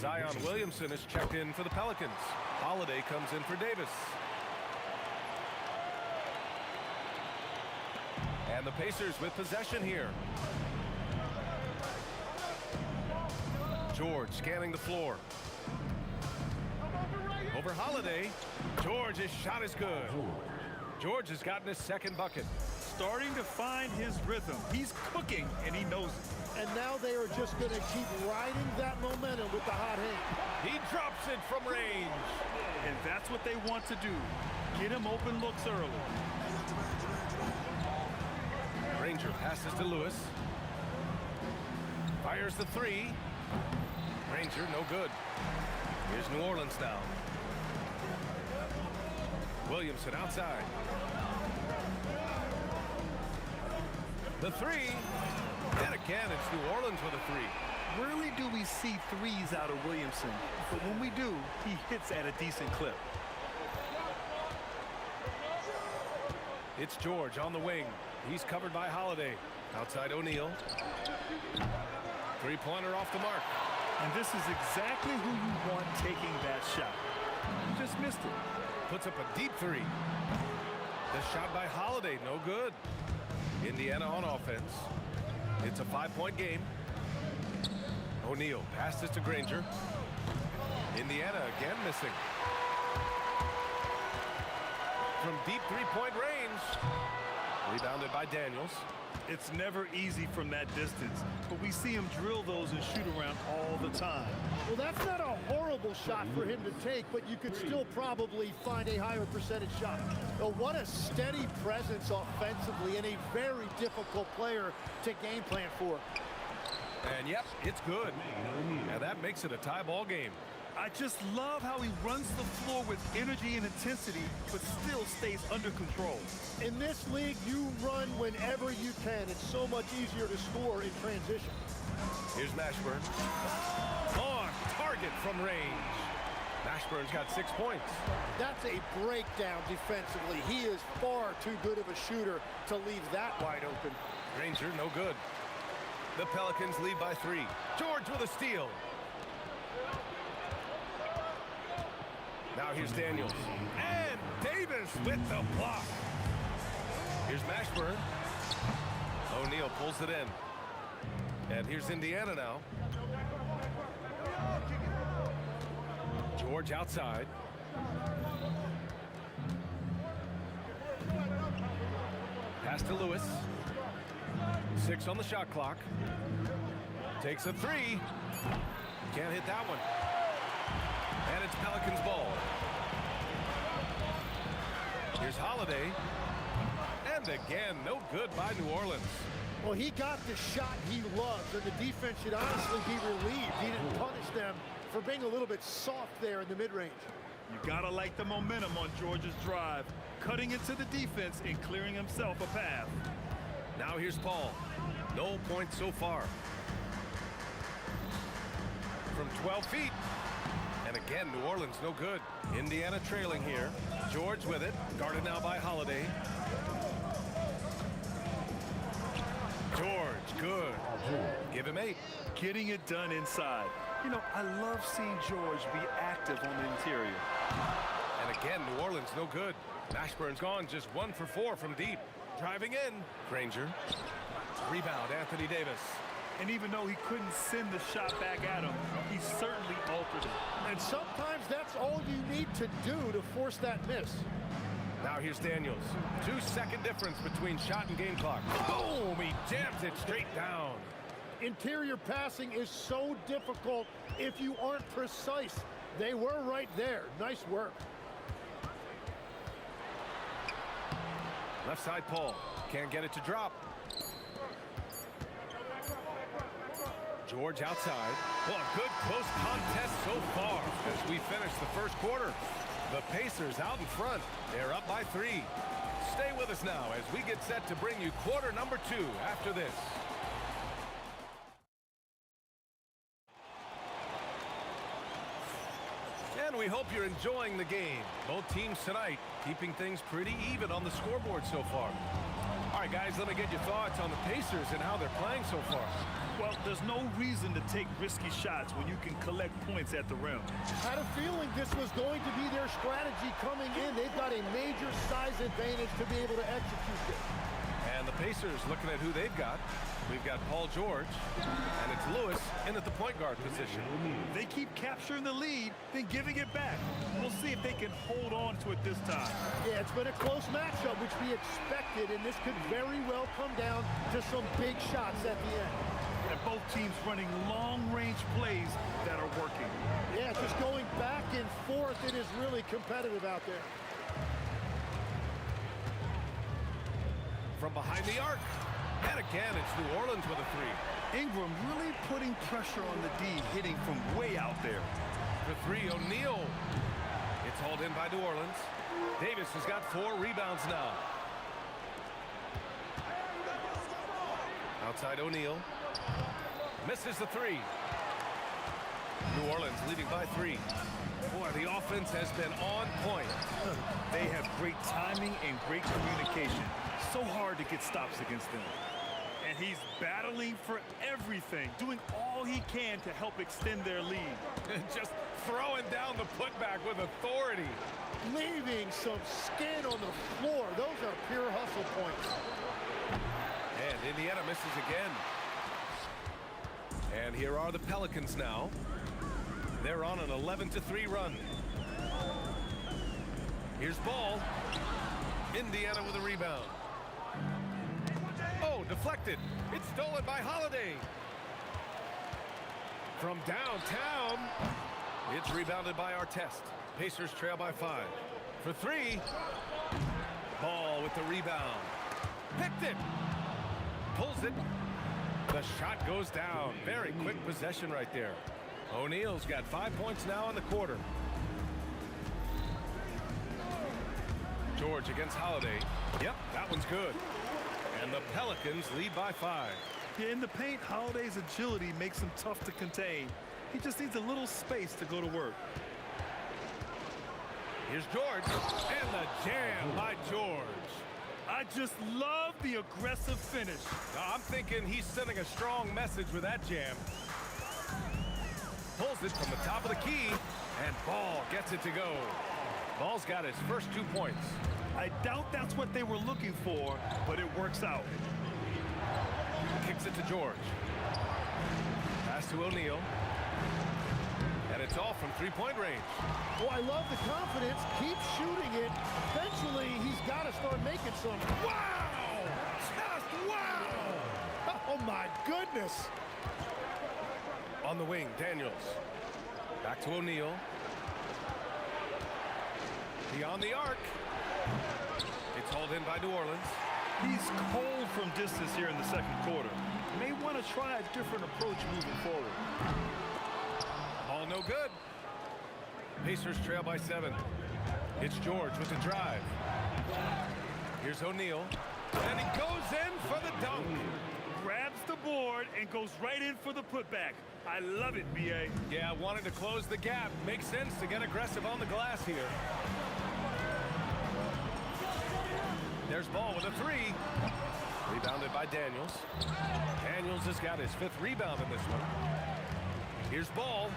Zion Williamson is checked in for the Pelicans. Holiday comes in for Davis. And the Pacers with possession here. George scanning the floor. Over Holiday. George's shot is good. George has gotten his second bucket. starting to find his rhythm. He's cooking, and he knows it. And now they are just going to keep riding that momentum with the hot hand. He drops it from range. And that's what they want to do. Get him open looks early. Granger passes to Lewis. Fires the three. Granger, no good. Here's New Orleans now. Williamson outside. The three. And again, it's New Orleans with a three. Rarely do we see threes out of Williamson, but when we do, he hits at a decent clip. It's George on the wing. He's covered by Holiday. Outside O'Neal. Three-pointer off the mark. And this is exactly who you want taking that shot. He just missed it. Puts up a deep three. The shot by Holiday, no good. Indiana on offense. It's a 5-point game. O'Neal passes to Granger. Indiana again missing. From deep three-point range. Rebounded by Daniels. It's never easy from that distance, but we see him drill those and shoot around all the time. Well, that's not a horrible shot for him to take, but you could still probably find a higher percentage shot. But what a steady presence offensively and a very difficult player to game plan for. And yep, it's good. And that makes it a tie ball game. I just love how he runs the floor with energy and intensity, but still stays under control. In this league, you run whenever you can. It's so much easier to score in transition. Here's Mashburn. On target from range. Mashburn's got 6 points. That's a breakdown defensively. He is far too good of a shooter to leave that wide open. Granger, no good. The Pelicans lead by 3. George with a steal. Now here's Daniels. And Davis with the block. Here's Mashburn. O'Neal pulls it in. And here's Indiana now. George outside. Pass to Lewis. 6 on the shot clock. Takes a 3. Can't hit that one. And it's Pelicans ball. Here's Holiday. And again, no good by New Orleans. Well, he got the shot he loves, and the defense should honestly be relieved. He didn't punish them for being a little bit soft there in the mid-range. You gotta like the momentum on George's drive, cutting into the defense and clearing himself a path. Now here's Paul. No points so far. From 12 feet. And again, New Orleans no good. Indiana trailing here. George with it. Guarded now by Holiday. George, good. Give him 8. Getting it done inside. You know, I love seeing George be active on the interior. And again, New Orleans no good. Mashburn's gone just 1 for 4 from deep. Driving in. Granger. Rebound, Anthony Davis. And even though he couldn't send the shot back at him, he certainly altered it. And sometimes that's all you need to do to force that miss. Now here's Daniels. 2-second difference between shot and game clock. Boom! He jams it straight down. Interior passing is so difficult if you aren't precise. They were right there. Nice work. Left side Paul. Can't get it to drop. George outside. Well, a good close contest so far as we finish the first quarter. The Pacers out in front. They're up by 3. Stay with us now as we get set to bring you quarter number 2 after this. And we hope you're enjoying the game. Both teams tonight keeping things pretty even on the scoreboard so far. All right, guys, let me get your thoughts on the Pacers and how they're playing so far. Well, there's no reason to take risky shots when you can collect points at the rim. Had a feeling this was going to be their strategy coming in. They've got a major size advantage to be able to execute this. And the Pacers looking at who they've got. We've got Paul George, and it's Lewis in at the point guard position. They keep capturing the lead, then giving it back. We'll see if they can hold on to it this time. Yeah, it's been a close matchup, which we expected, and this could very well come down to some big shots at the end. And both teams running long-range plays that are working. Yeah, just going back and forth, it is really competitive out there. From behind the arc. And again, it's New Orleans with a three. Ingram really putting pressure on the D, hitting from way out there. For three, O'Neal. It's hauled in by New Orleans. Davis has got 4 rebounds now. Outside O'Neal. Misses the three. New Orleans leading by 3. Boy, the offense has been on point. They have great timing and great communication. So hard to get stops against them. And he's battling for everything, doing all he can to help extend their lead. Just throwing down the putback with authority. Leaving some skin on the floor. Those are pure hustle points. And Indiana misses again. And here are the Pelicans now. They're on an 11-3 run. Here's Ball. Indiana with a rebound. Oh, deflected. It's stolen by Holiday. From downtown, it's rebounded by Artest. Pacers trail by 5. For 3, Ball with the rebound. Picked it. Pulls it. The shot goes down. Very quick possession right there. O'Neal's got 5 points now in the quarter. George against Holiday. Yep, that one's good. And the Pelicans lead by 5. Yeah, in the paint, Holiday's agility makes him tough to contain. He just needs a little space to go to work. Here's George. And the jam by George. I just love the aggressive finish. I'm thinking he's sending a strong message with that jam. Pulls it from the top of the key. And Ball gets it to go. Ball's got his first 2 points. I doubt that's what they were looking for, but it works out. Kicks it to George. Pass to O'Neal. And it's off from 3-point range. Oh, I love the confidence. Keep shooting it. Eventually, he's got to start making some. Wow! Just wow! Oh, my goodness. On the wing, Daniels. Back to O'Neal. Beyond the arc. It's hauled in by New Orleans. He's cold from distance here in the second quarter. May want to try a different approach moving forward. All no good. Pacers trail by 7. It's George with the drive. Here's O'Neal. And he goes in for the dunk. Grabs the board and goes right in for the putback. I love it, B.A. Yeah, wanted to close the gap. Makes sense to get aggressive on the glass here. There's Ball with a 3. Rebounded by Daniels. Daniels has got his 5th rebound in this one. Here's Ball.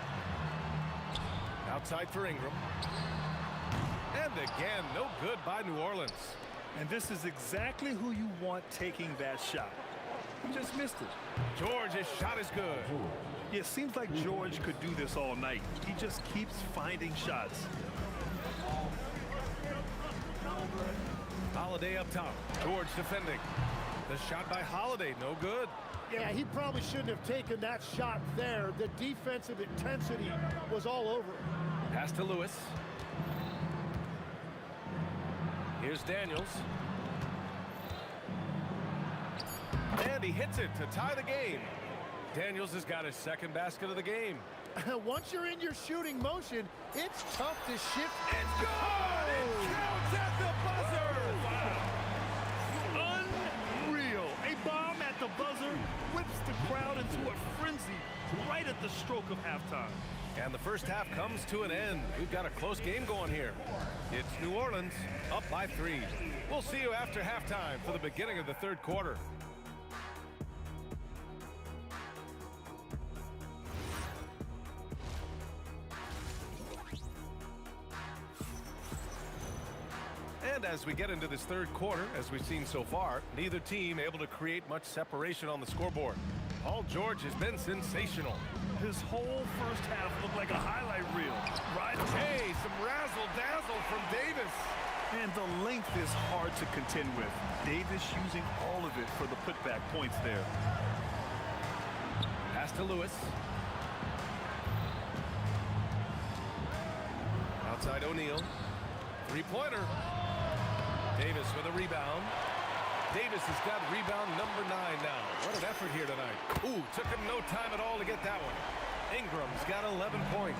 Outside for Ingram. And again, no good by New Orleans. And this is exactly who you want taking that shot. He just missed it. George's shot is good. Yeah, it seems like George could do this all night. He just keeps finding shots. Holiday up top. George defending. The shot by Holiday, no good. Yeah, he probably shouldn't have taken that shot there. The defensive intensity was all over him. Pass to Lewis. Here's Daniels. And he hits it to tie the game. Daniels has got his 2nd basket of the game. Once you're in your shooting motion, it's tough to shift. It's good! It counts at the buzzer! Wow. Unreal. A bomb at the buzzer whips the crowd into a frenzy right at the stroke of halftime. And the first half comes to an end. We've got a close game going here. It's New Orleans up by 3. We'll see you after halftime for the beginning of the 3rd quarter. And as we get into this third quarter, as we've seen so far, neither team able to create much separation on the scoreboard. Paul George has been sensational. His whole first half looked like a highlight reel. Right? Hey, some razzle-dazzle from Davis. And the length is hard to contend with. Davis using all of it for the putback points there. Pass to Lewis. Outside O'Neal. Three-pointer. Davis with a rebound. Davis has got rebound number 9 now. What an effort here tonight. Ooh, took him no time at all to get that one. Ingram's got 11 points.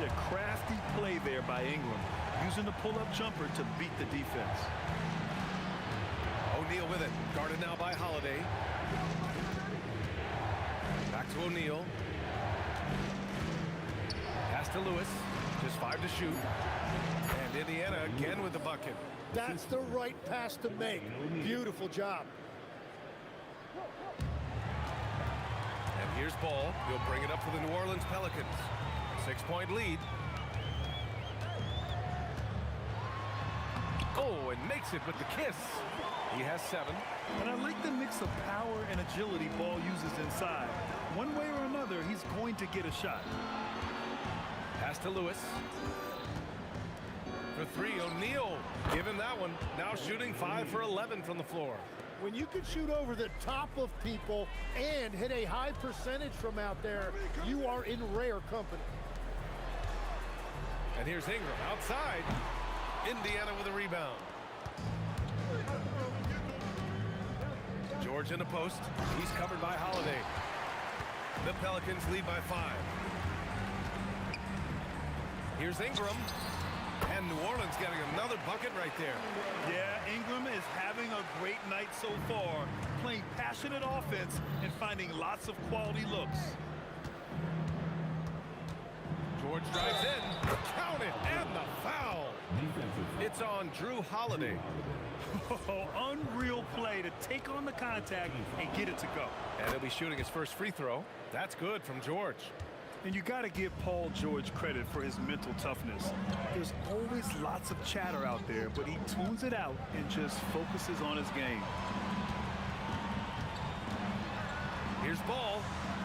The crafty play there by Ingram, using the pull-up jumper to beat the defense. O'Neal with it. Guarded now by Holiday. Back to O'Neal. Pass to Lewis. Just 5 to shoot. And Indiana again with the bucket. That's the right pass to make. Beautiful job. And here's Ball. He'll bring it up for the New Orleans Pelicans. 6-point lead. Oh, and makes it with the kiss. He has 7. And I like the mix of power and agility Ball uses inside. One way or another, he's going to get a shot. Pass to Lewis. For 3, O'Neal. Give him that one. Now shooting 5 for 11 from the floor. When you can shoot over the top of people and hit a high percentage from out there, you are in rare company. And here's Ingram outside. Indiana with a rebound. George in the post. He's covered by Holiday. The Pelicans lead by 5. Here's Ingram. And New Orleans getting another bucket right there. Yeah, Ingram is having a great night so far, playing passionate offense and finding lots of quality looks. George drives in. Count it. And the foul. It's on Drew Holiday. Oh, unreal play to take on the contact and get it to go. And he'll be shooting his first free throw. That's good from George. And you got to give Paul George credit for his mental toughness. There's always lots of chatter out there, but he tunes it out and just focuses on his game. Here's Ball.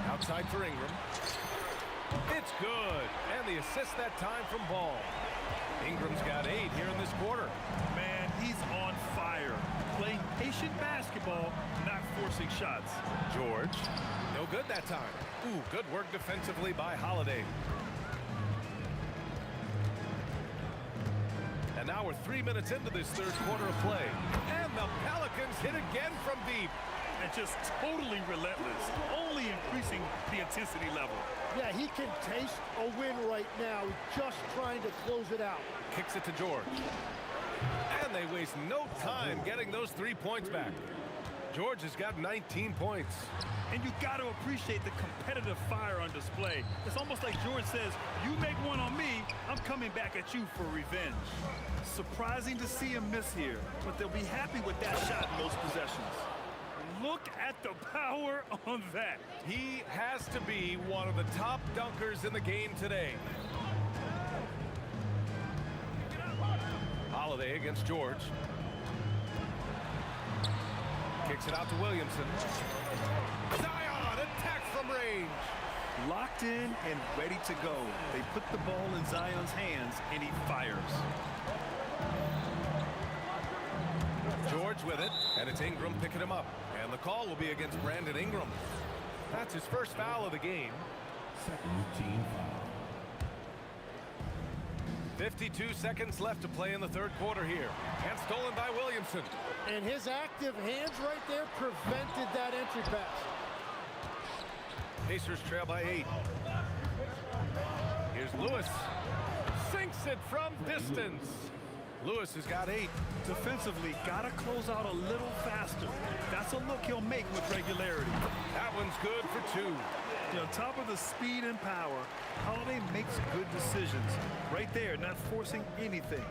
Outside for Ingram. It's good. And the assist that time from Ball. Ingram's got 8 here in this quarter. Man, he's on fire. Playing patient basketball, not forcing shots. George. No good that time. Ooh, good work defensively by Holiday. And now we're 3 minutes into this third quarter of play. And the Pelicans hit again from deep. And just totally relentless, only increasing the intensity level. Yeah, he can taste a win right now, just trying to close it out. Kicks it to George. And they waste no time getting those 3 points back. George has got 19 points. And you got to appreciate the competitive fire on display. It's almost like George says, you make one on me, I'm coming back at you for revenge. Surprising to see him miss here, but they'll be happy with that shot in most possessions. Look at the power on that. He has to be one of the top dunkers in the game today. Holiday against George. Kicks it out to Williamson. Zion attacks from range. Locked in and ready to go. They put the ball in Zion's hands and he fires. George with it, and it's Ingram picking him up. And the call will be against Brandon Ingram. That's his first foul of the game. Second team foul. 52 seconds left to play in the third quarter here. And stolen by Williamson. And his active hands right there prevented that entry pass. Pacers trail by 8. Here's Lewis. Sinks it from distance. Lewis has got 8. Defensively, got to close out a little faster. That's a look he'll make with regularity. That one's good for 2. On top of the speed and power, Holiday makes good decisions. Right there, not forcing anything.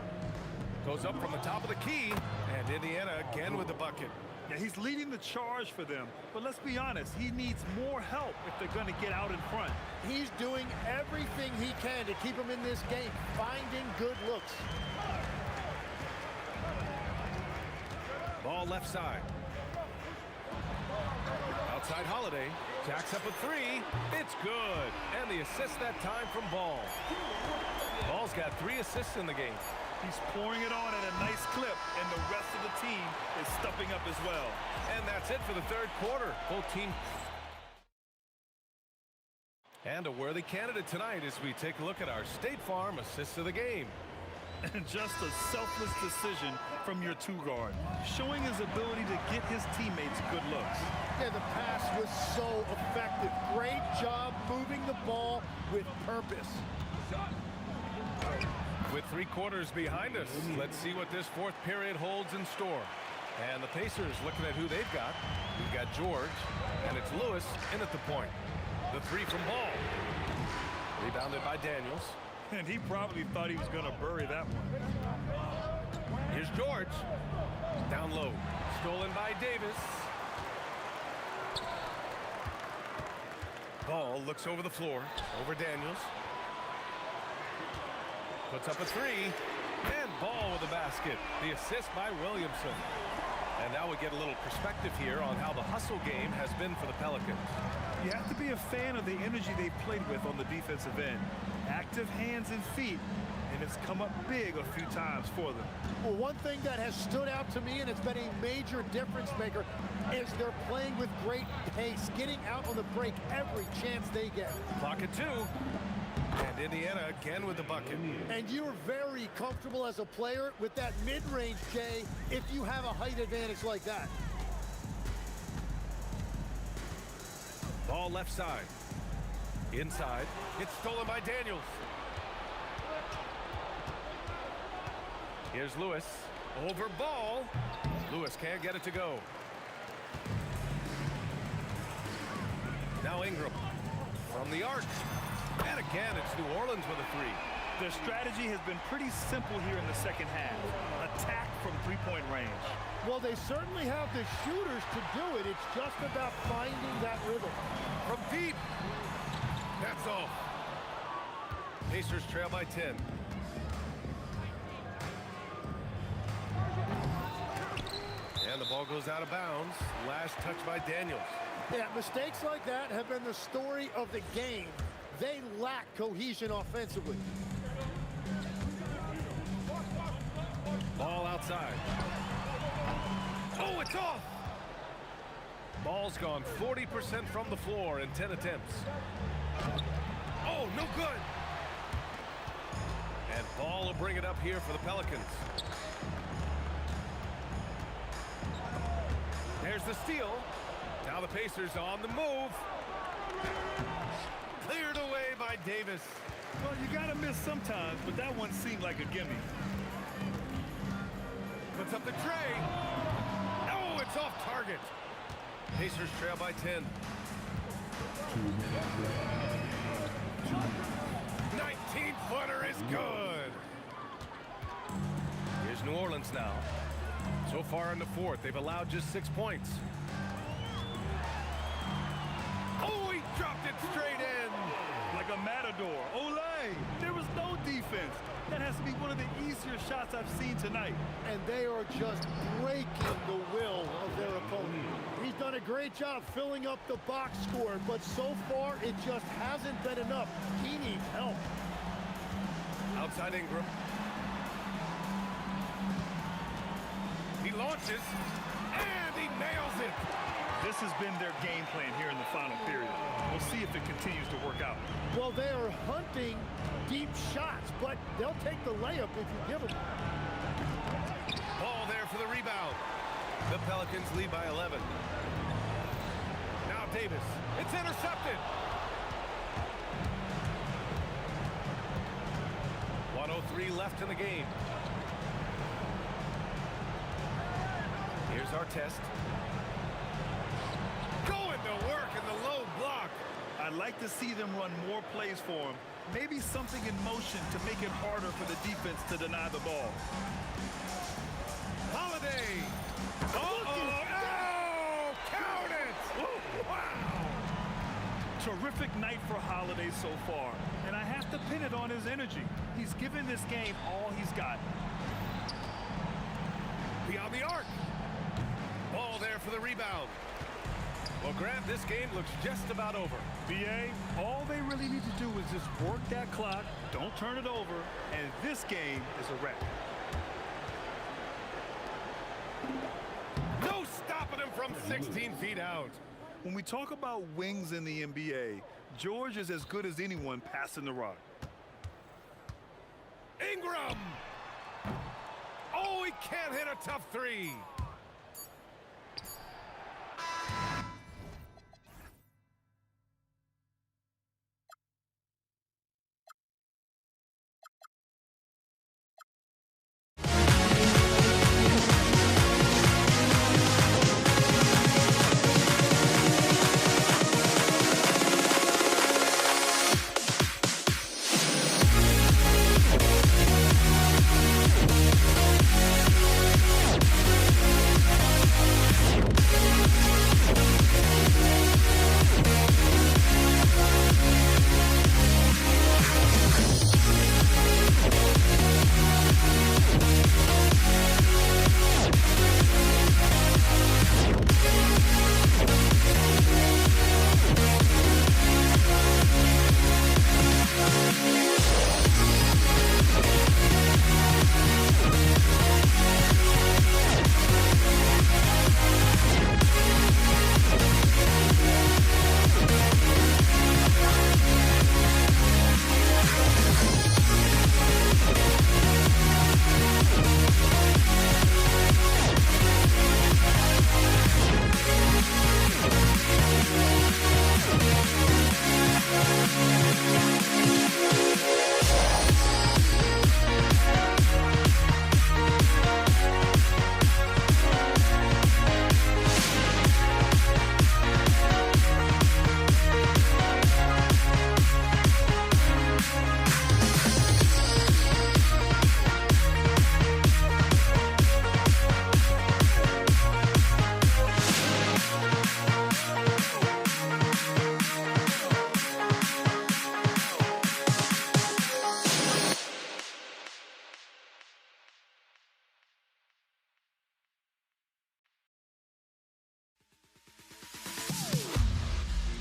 Goes up from the top of the key, and Indiana again with the bucket. Yeah, he's leading the charge for them, but let's be honest, he needs more help if they're going to get out in front. He's doing everything he can to keep him in this game, finding good looks. left side. Outside Holiday. Jacks up a three. It's good. And the assist that time from Ball. Ball's got 3 assists in the game. He's pouring it on at a nice clip, and the rest of the team is stepping up as well. And that's it for the third quarter. Both teams. And a worthy candidate tonight as we take a look at our State Farm assists of the game. And just a selfless decision from your two-guard, showing his ability to get his teammates good looks. Yeah, the pass was so effective. Great job moving the ball with purpose. With 3 quarters behind us, let's see what this fourth period holds in store. And the Pacers looking at who they've got. We've got George, and it's Lewis in at the point. The 3 from Ball. Rebounded by Daniels. And he probably thought he was going to bury that one. Here's George. Down low. Stolen by Davis. Ball looks over the floor. Over Daniels. Puts up a 3. And Ball with the basket. The assist by Williamson. And now we get a little perspective here on how the hustle game has been for the Pelicans. You have to be a fan of the energy they've played with on the defensive end. Active hands and feet, and it's come up big a few times for them. Well, one thing that has stood out to me, and it's been a major difference maker, is they're playing with great pace, getting out on the break every chance they get. Clock at 2. And Indiana again with the bucket. And you're very comfortable as a player with that mid-range, Jay, if you have a height advantage like that. Ball left side. Inside. It's stolen by Daniels. Here's Lewis. Over Ball. Lewis can't get it to go. Now Ingram. From the arc. And again, it's New Orleans with a 3. Their strategy has been pretty simple here in the second half. Attack from three-point range. Well, they certainly have the shooters to do it. It's just about finding that rhythm. From deep. That's all. Pacers trail by 10. And the ball goes out of bounds. Last touch by Daniels. Yeah, mistakes like that have been the story of the game. They lack cohesion offensively. Ball outside. Oh, it's off! Ball's gone 40% from the floor in 10 attempts. Oh, no good! And Ball will bring it up here for the Pelicans. There's the steal. Now the Pacers on the move. Cleared away by Davis. Well, you got to miss sometimes, but that one seemed like a gimme. Puts up the tray. Oh, it's off target. Pacers trail by 10. 19-footer is good. Here's New Orleans now. So far in the fourth, they've allowed just 6 points. Oh, he dropped it straight in. Like a matador. Olay! There was no defense. That has to be one of the easier shots I've seen tonight. And they are just breaking the will of their opponent. He's done a great job filling up the box score, but so far it just hasn't been enough. He needs help. Outside Ingram. He launches, and he nails it. This has been their game plan here in the final period. We'll see if it continues to work out. Well, they are hunting deep shots, but they'll take the layup if you give them. Ball there for the rebound. The Pelicans lead by 11. Now Davis. It's intercepted. 1:03 left in the game. Here's our test. Going to work in the low block. I'd like to see them run more plays for him. Maybe something in motion to make it harder for the defense to deny the ball. Holiday. Oh, count it. Wow. Terrific night for Holiday so far. And I have to pin it on his energy. He's given this game all he's got. Beyond the arc. the rebound. Well, Grant, this game looks just about over. BA, all they really need to do is just work that clock, don't turn it over, and this game is a wrap. No stopping him from 16 feet out. When we talk about wings in the NBA, George is as good as anyone passing the rock. Ingram! Oh, he can't hit a tough three.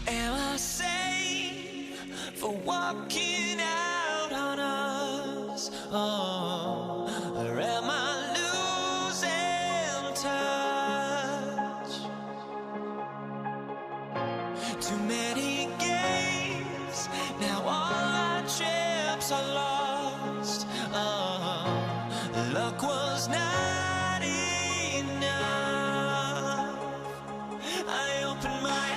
Am I safe for walking out on us? Oh, or am I losing touch? Too many games, now all our chips are lost. Oh, luck was not enough. I opened my eyes.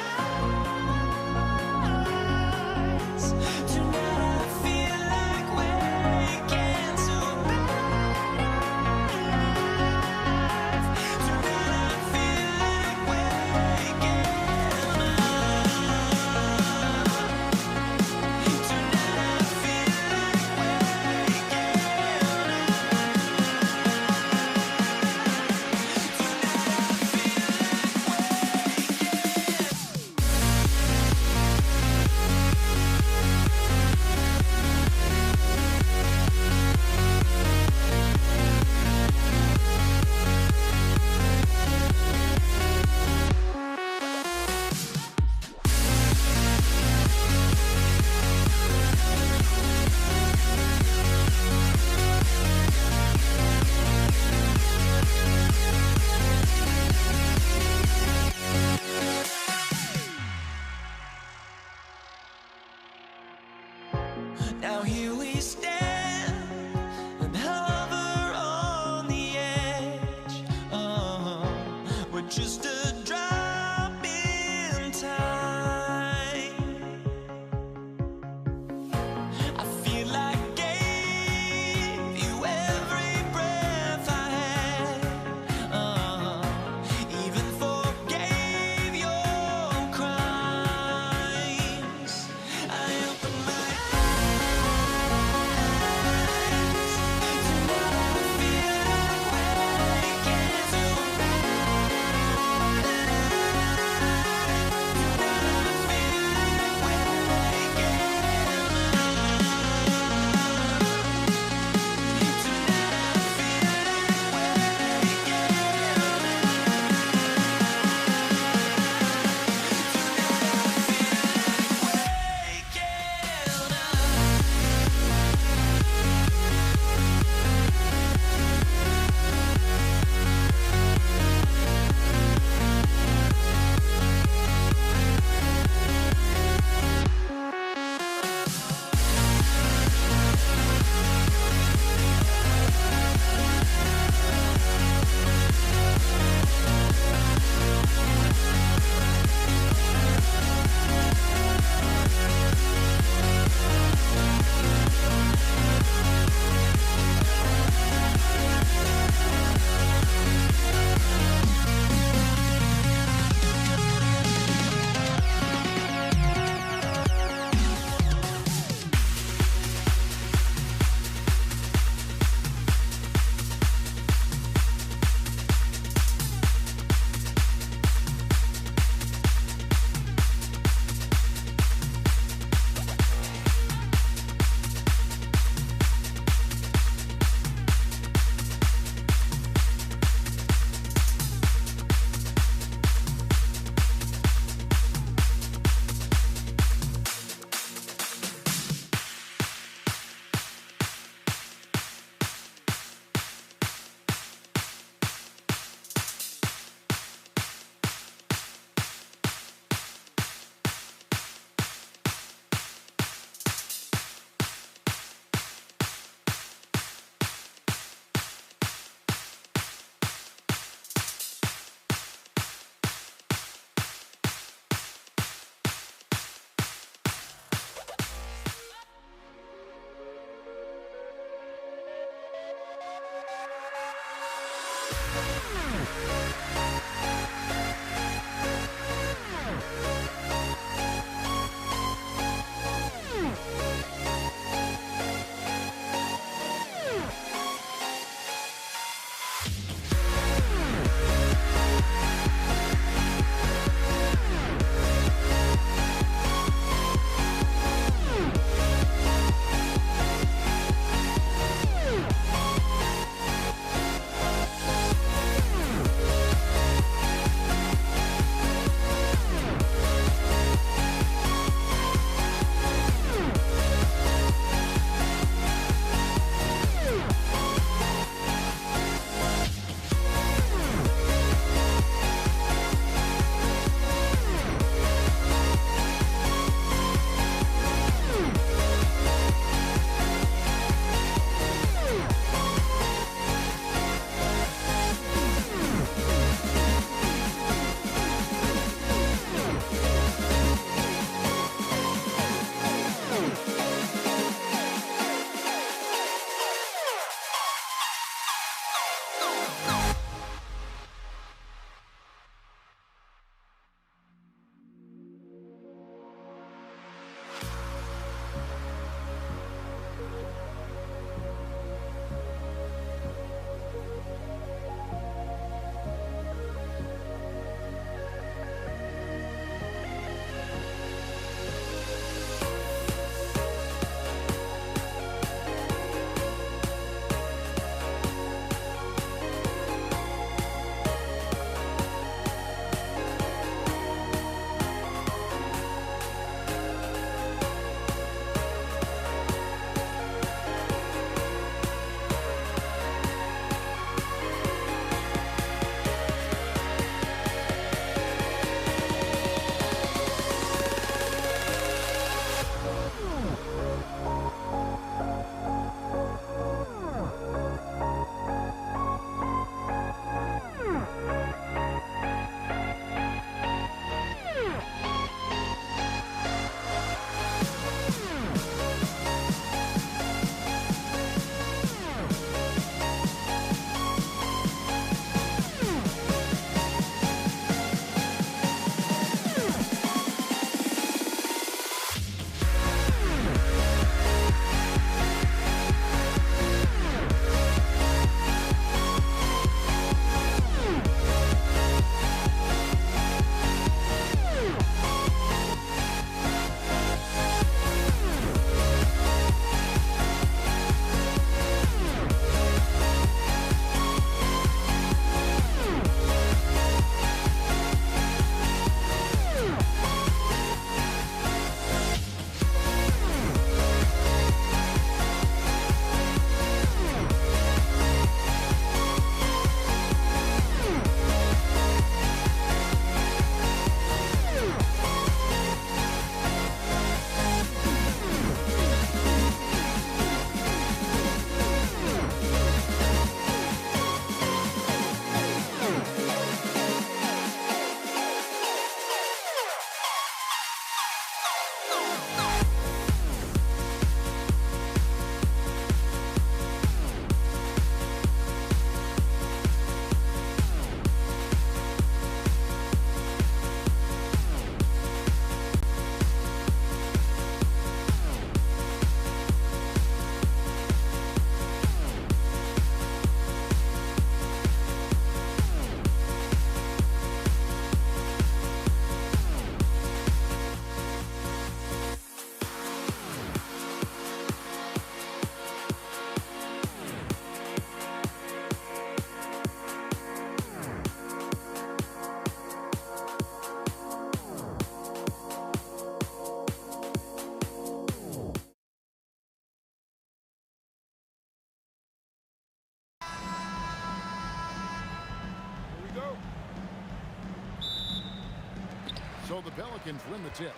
So the Pelicans win the tip.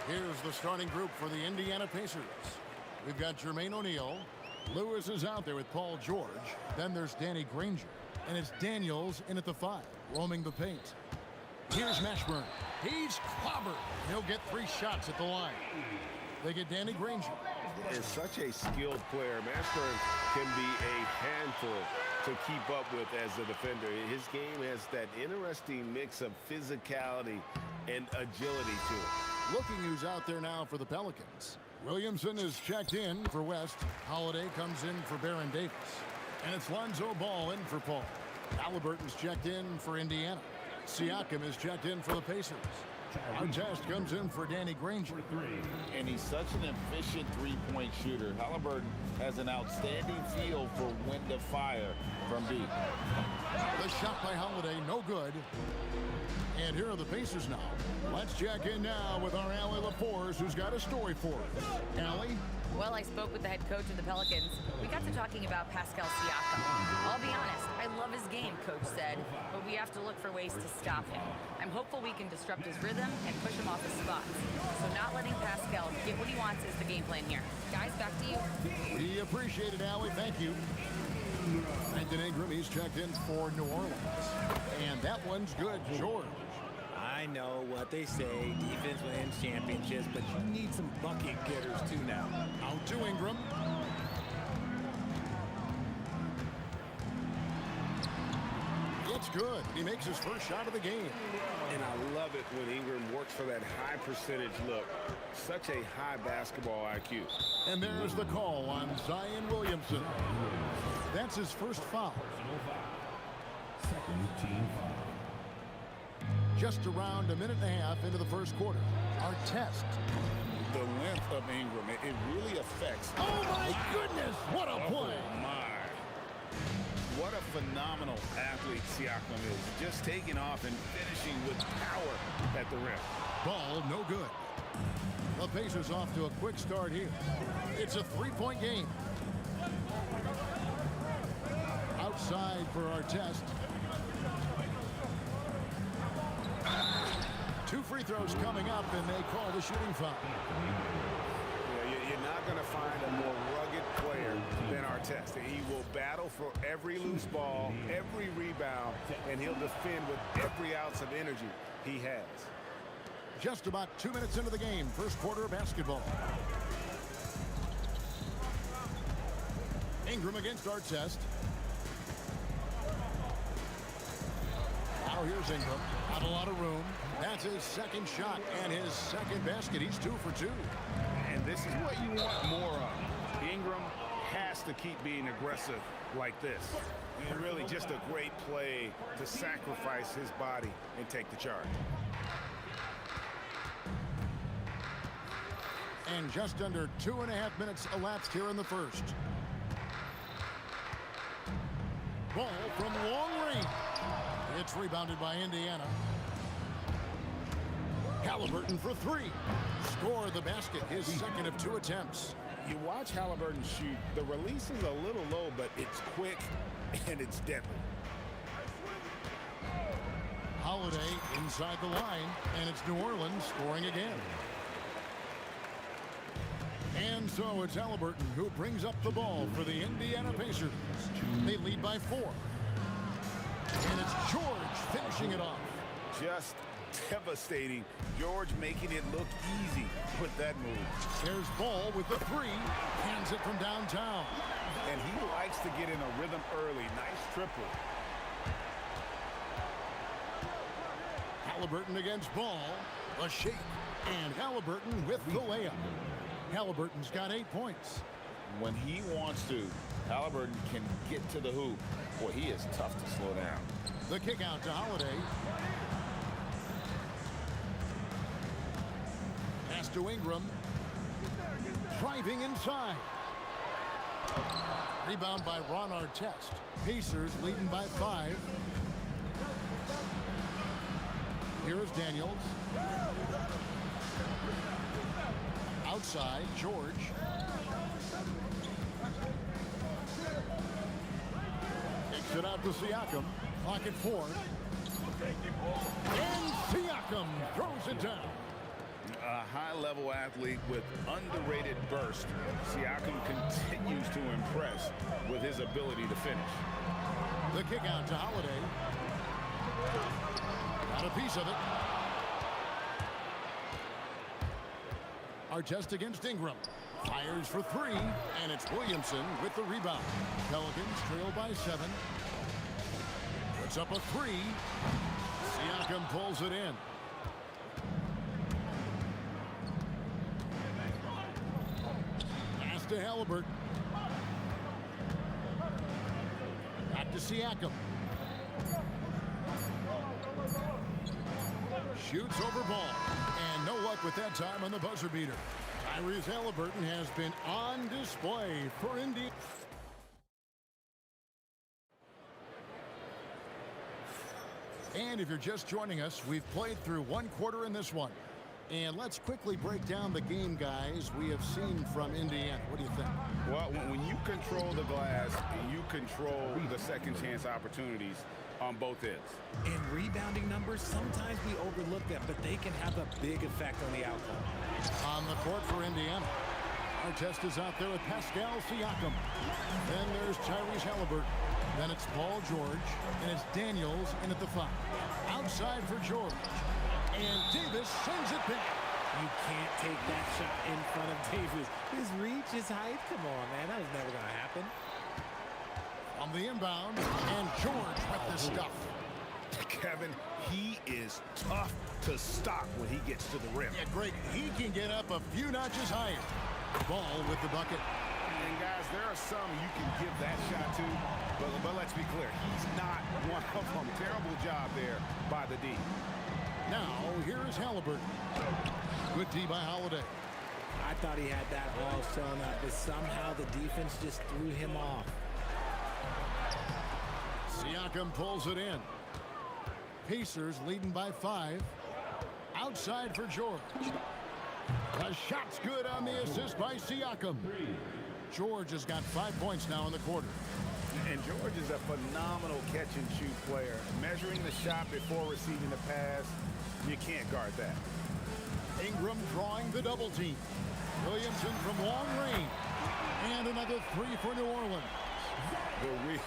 Here's the starting group for the Indiana Pacers. We've got Jermaine O'Neal. Lewis is out there with Paul George. Then there's Danny Granger. And it's Daniels in at the 5, roaming the paint. Here's Mashburn. He's clobbered. He'll get 3 shots at the line. They get Danny Granger. Is such a skilled player. Mashburn can be a handful to keep up with as a defender. His game has that interesting mix of physicality and agility to it. Looking who's out there now for the Pelicans. Williamson is checked in for West. Holiday comes in for Baron Davis. And it's Lonzo Ball in for Paul. Halliburton's checked in for Indiana. Siakam is checked in for the Pacers. Artest comes in for Danny Granger. And he's such an efficient three-point shooter. Halliburton has an outstanding feel for when to fire from deep. The shot by Holiday, no good. And here are the Pacers now. Let's check in now with our Allie LaForce, who's got a story for us. Allie? Well, I spoke with the head coach of the Pelicans. We got to talking about Pascal Siakam. I'll be honest, I love his game, coach said, but we have to look for ways to stop him. I'm hopeful we can disrupt his rhythm and push him off his spots. So not letting Pascal get what he wants is the game plan here. Guys, back to you. We appreciate it, Allie. Thank you. Brandon Ingram, he's checked in for New Orleans. And that one's good, George. I know what they say, defense wins championships, but you need some bucket getters too now. Out to Ingram. It's good. He makes his first shot of the game. And I love it when Ingram works for that high percentage look. Such a high basketball IQ. And there's the call on Zion Williamson. That's his first foul. Second team foul. Just around a minute and a half into the first quarter. Artest. The length of Ingram, it really affects. Oh, my goodness. What a play. Oh, my. What a phenomenal athlete Siakam is. Just taking off and finishing with power at the rim. Ball no good. The Pacers off to a quick start here. It's a three-point game. Outside for Artest. Two free throws coming up, and they call the shooting foul. Yeah, you're not going to find a more rugged player than Artest. He will battle for every loose ball, every rebound, and he'll defend with every ounce of energy he has. Just about 2 minutes into the game, first quarter of basketball. Ingram against Artest. Now here's Ingram. Not a lot of room. That's his second shot and his second basket. He's 2 for 2. And this is what you want more of. Ingram has to keep being aggressive like this. And really just a great play to sacrifice his body and take the charge. And just under 2.5 minutes elapsed here in the first. Ball from long range. It's rebounded by Indiana. Halliburton for 3. Score the basket, his second of 2 attempts. You watch Halliburton shoot. The release is a little low, but it's quick and it's deadly. Holiday inside the line, and it's New Orleans scoring again. And so it's Halliburton who brings up the ball for the Indiana Pacers. They lead by 4. And it's George finishing it off. Just devastating. George making it look easy with that move. There's Ball with the 3. Hands it from downtown. And he likes to get in a rhythm early. Nice triple. Halliburton against Ball. A shake. And Halliburton with the layup. Halliburton's got 8 points. When he wants to, Halliburton can get to the hoop. Boy, he is tough to slow down. The kick out to Holiday. Pass to Ingram. Driving inside. Rebound by Ron Artest. Pacers leading by 5. Here's Daniels. Outside, George. Kicks it out to Siakam. Clock at 4. And Siakam throws it down. A high-level athlete with underrated burst. Siakam continues to impress with his ability to finish. The kick out to Holiday. Got a piece of it. Artest against Ingram. Fires for three, and it's Williamson with the rebound. Pelicans trail by 7. Puts up a three. Siakam pulls it in. Pass to Halliburton. Back to Siakam. Shoots over ball. And no luck with that time on the buzzer beater. Tyrese Halliburton has been on display for Indy. And if you're just joining us, we've played through one quarter in this one. And let's quickly break down the game, guys, we have seen from Indiana. What do you think? Well, when you control the glass, you control the second chance opportunities on both ends. In rebounding numbers, sometimes we overlook them, but they can have a big effect on the outcome. On the court for Indiana. Artest is out there with Pascal Siakam. Then there's Tyrese Halliburton. Then it's Paul George. And it's Daniels in at the 5. Outside for George. And Davis sends it back. You can't take that shot in front of Davis. His reach, his height. Come on, man. That was never going to happen. On the inbound. And George with the stuff. Kevin, he is tough to stop when he gets to the rim. Yeah, Greg, he can get up a few notches higher. Ball with the bucket. And guys, there are some you can give that shot to, but let's be clear, he's not one of them. Terrible job there by the D. Now, here's Halliburton. Good D by Holiday. I thought he had that all sewn up, but somehow the defense just threw him off. Siakam pulls it in. Pacers leading by 5. Outside for George. The shot's good on the assist by Siakam. George has got 5 points now in the quarter. And George is a phenomenal catch-and-shoot player. Measuring the shot before receiving the pass, you can't guard that. Ingram drawing the double team. Williamson from long range. And another 3 for New Orleans. The real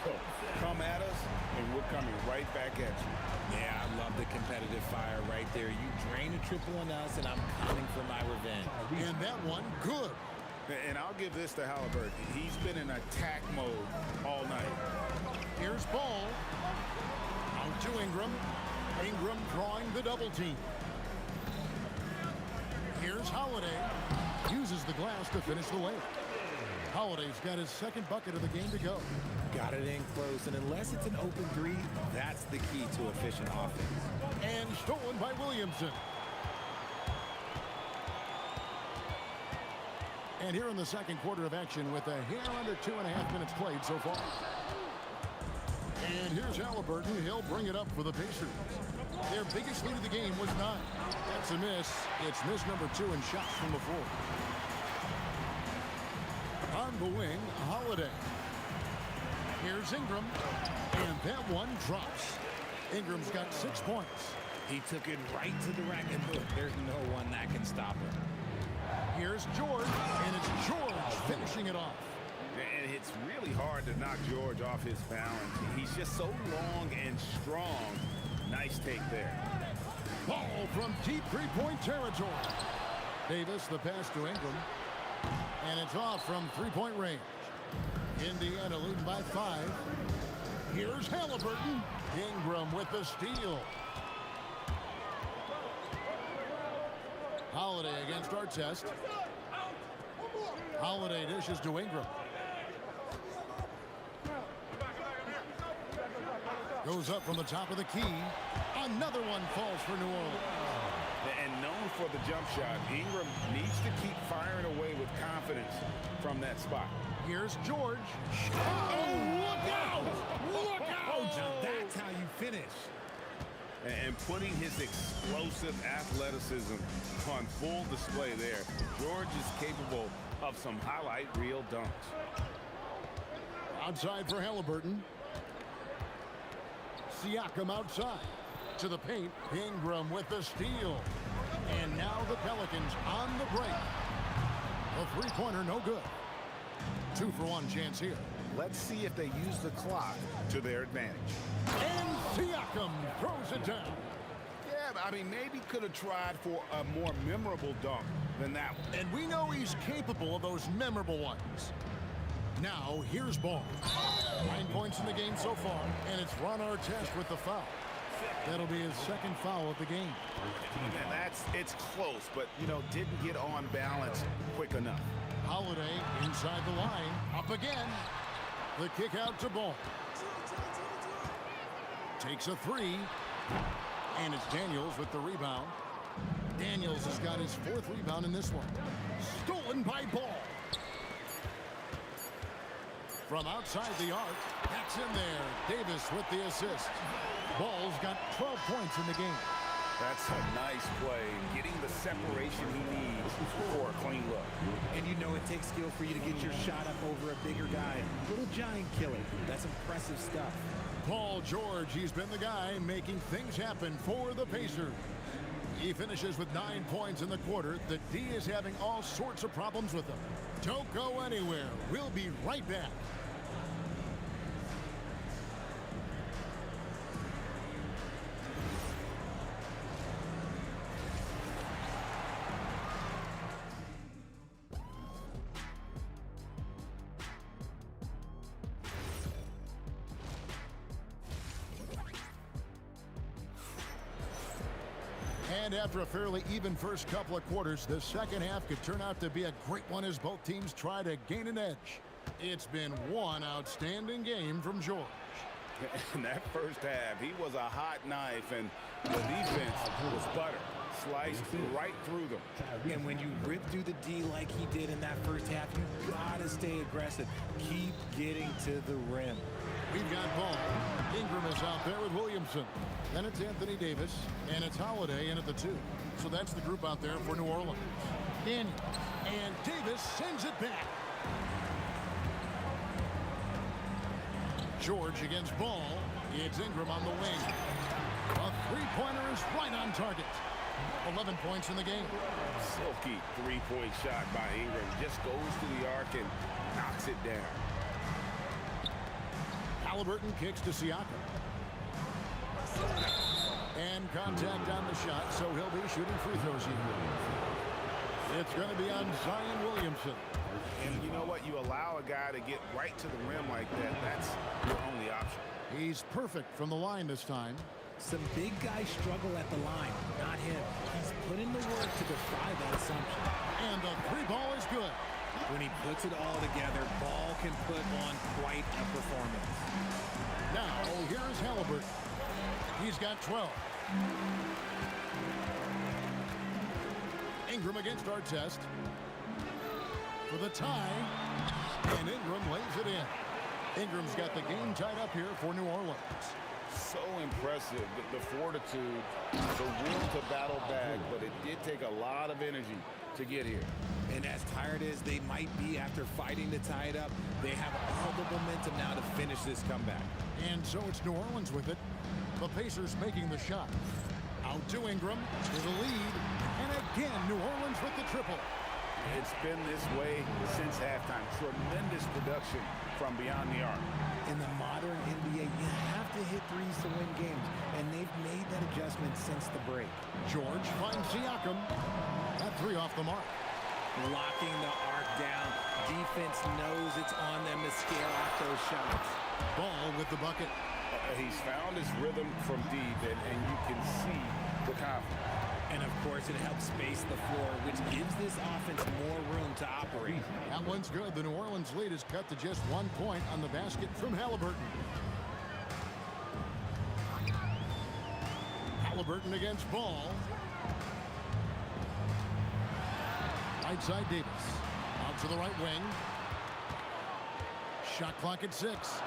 come at us, and we're coming right back at you. Yeah, I love the competitive fire right there. You drain a triple on us, and I'm coming for my revenge. And that one, good. And I'll give this to Halliburton. He's been in attack mode all night. Here's Ball. Out to Ingram. Ingram drawing the double team. Here's Holiday. Uses the glass to finish the layup. Holiday's got his second bucket of the game to go. Got it in close, and unless it's an open three, that's the key to efficient offense. And stolen by Williamson. And here in the second quarter of action with a hair under 2.5 minutes played so far. And here's Halliburton. He'll bring it up for the Pacers. Their biggest lead of the game was 9. That's a miss. It's miss number 2 in shots from the floor. On the wing, Holiday. Here's Ingram. And that one drops. Ingram's got 6 points. He took it right to the rack, and look, there's no one that can stop him. Here's George, and it's George finishing it off. And it's really hard to knock George off his balance. He's just so long and strong. Nice take there. Ball from deep three-point territory. Davis, the pass to Ingram. And it's off from three-point range. Indiana leading by 5. Here's Halliburton. Ingram with the steal. Holiday against Artest. Holiday dishes to Ingram. Goes up from the top of the key. Another one falls for New Orleans. And known for the jump shot, Ingram needs to keep firing away with confidence from that spot. Here's George. Oh, look out! Look out! Now that's how you finish. And putting his explosive athleticism on full display there. George is capable of some highlight reel dunks. Outside for Halliburton. Siakam outside. To the paint. Ingram with the steal. And now the Pelicans on the break. A three-pointer, no good. 2-for-1 chance here. Let's see if they use the clock to their advantage. And Siakam throws it down. Yeah, I mean, maybe could have tried for a more memorable dunk than that one. And we know he's capable of those memorable ones. Now, here's Ball. 9 points in the game so far, and it's Ron Artest with the foul. That'll be his second foul of the game. And it's close, but, you know, didn't get on balance quick enough. Holiday inside the line, up again. The kick out to Ball. Takes a three, and it's Daniels with the rebound. Daniels has got his 4th rebound in this one. Stolen by Ball. From outside the arc, that's in there. Davis with the assist. Ball's got 12 points in the game. That's a nice play, getting the separation he needs for a clean look. And you know it takes skill for you to get your shot up over a bigger guy. Little giant killer. That's impressive stuff. Paul George, he's been the guy making things happen for the Pacers. He finishes with 9 points in the quarter. The D is having all sorts of problems with him. Don't go anywhere. We'll be right back. And after a fairly even first couple of quarters, the second half could turn out to be a great one as both teams try to gain an edge. It's been one outstanding game from George. In that first half, he was a hot knife, and the defense was butter. Sliced right through them. And when you rip through the D like he did in that first half, you gotta stay aggressive. Keep getting to the rim. We've got Ball. Ingram is out there with Williamson. Then it's Anthony Davis, and it's Holiday in at the 2. So that's the group out there for New Orleans. Daniels, and Davis sends it back. George against Ball. It's Ingram on the wing. A three-pointer is right on target. 11 points in the game. Silky three-point shot by Ingram. Just goes to the arc and knocks it down. Halliburton kicks to Siakam. And contact on the shot, so he'll be shooting free throws here. It's going to be on Zion Williamson. And you know what? You allow a guy to get right to the rim like that, that's your only option. He's perfect from the line this time. Some big guys struggle at the line, not him. He's put in the work to defy that assumption. And the three ball is good. When he puts it all together, Ball can put on quite a performance. Now, here's Halliburton. He's got 12. Ingram against Artest. For the tie. And Ingram lays it in. Ingram's got the game tied up here for New Orleans. So impressive, the fortitude, the will to battle back, but it did take a lot of energy to get here. And as tired as they might be after fighting to tie it up, they have all the momentum now to finish this comeback. And so it's New Orleans with it. The Pacers making the shot. Out to Ingram to the lead. And again, New Orleans with the triple. It's been this way since halftime. Tremendous production from beyond the arc. In the modern NBA, you have to hit threes to win games, and they've made that adjustment since the break. George finds Siakam. That three off the mark. Locking the arc down. Defense knows it's on them to scare off those shots. Ball with the bucket. He's found his rhythm from deep, and you can see the confidence. And of course, it helps space the floor, which gives this offense more room to operate. That one's good. The New Orleans lead is cut to just 1 point on the basket from Halliburton. Halliburton against Ball. Right side Davis. Out to the right wing. Shot clock at 6.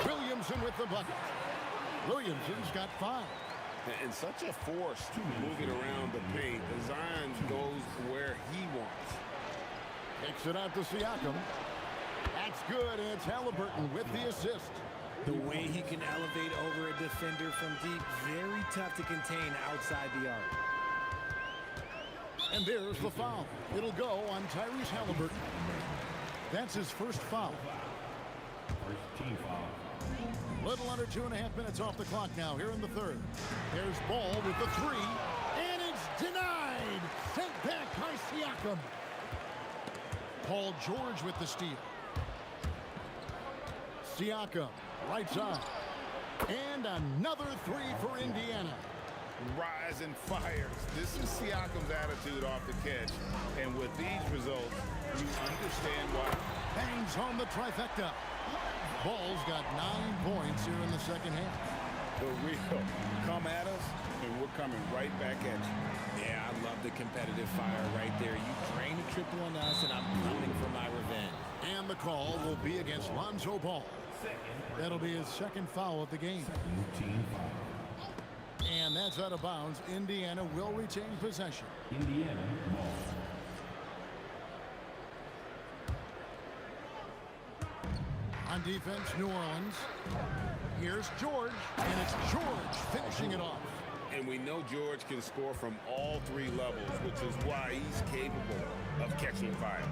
Williamson with the bucket. Williamson's got 5. And such a force moving around the paint. Zion goes where he wants. Takes it out to Siakam. That's good, and it's Halliburton with the assist. The way he can elevate over a defender from deep, very tough to contain outside the arc. And there's the foul. It'll go on Tyrese Halliburton. That's his first foul. First team foul. Little under 2.5 minutes off the clock now here in the third. There's Ball with the three, and it's denied. Sent back by Siakam. Paul George with the steal. Siakam, right side. And another three for Indiana. Rise and fires. This is Siakam's attitude off the catch. And with these results, you understand why. Bangs on the trifecta. Ball's got 9 points here in the second half. The real come at us, and we're coming right back at you. Yeah, I love the competitive fire right there. You drain a triple on us, and I'm coming for my revenge. And the call will be against Lonzo Ball. That'll be his second foul of the game. And that's out of bounds. Indiana will retain possession. Indiana ball. On defense, New Orleans. Here's George, and it's George finishing it off. And we know George can score from all three levels, which is why he's capable of catching fire.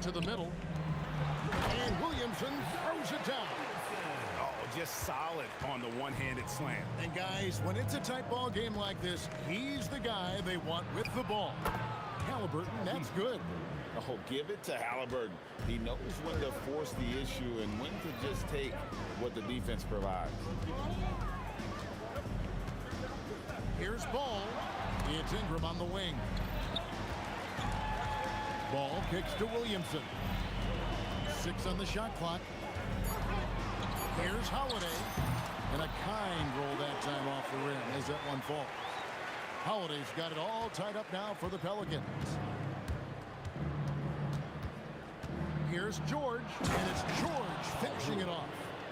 To the middle. And Williamson throws it down. Oh, just solid on the one-handed slam. And guys, when it's a tight ball game like this, he's the guy they want with the ball. Halliburton, that's good. Oh, give it to Halliburton. He knows when to force the issue and when to just take what the defense provides. Here's Ball. It's Ingram on the wing. Ball kicks to Williamson. 6 on the shot clock. Here's Holiday. And a kind roll that time off the rim as that one falls. Holiday's got it all tied up now for the Pelicans. Here's George, and it's George finishing it off.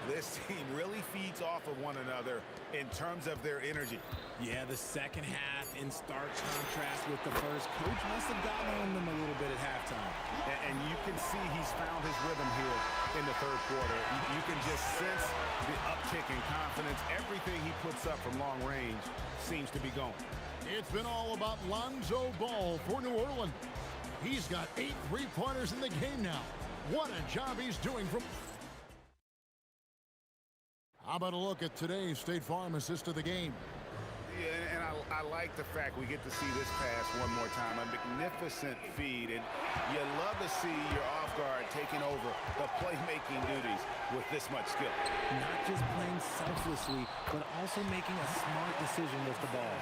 This team really feeds off of one another in terms of their energy. Yeah, the second half in stark contrast with the first. Coach must have gotten on them a little bit at halftime. And you can see he's found his rhythm here in the third quarter. You can just sense the uptick in confidence. Everything he puts up from long range seems to be going. It's been all about Lonzo Ball for New Orleans. He's got 8 3-pointers in the game now. What a job he's doing from... How about a look at today's State Farm assist of the game? Yeah, and I like the fact we get to see this pass one more time. A magnificent feed, and you love to see your off guard taking over the playmaking duties with this much skill. Not just playing selflessly, but also making a smart decision with the ball.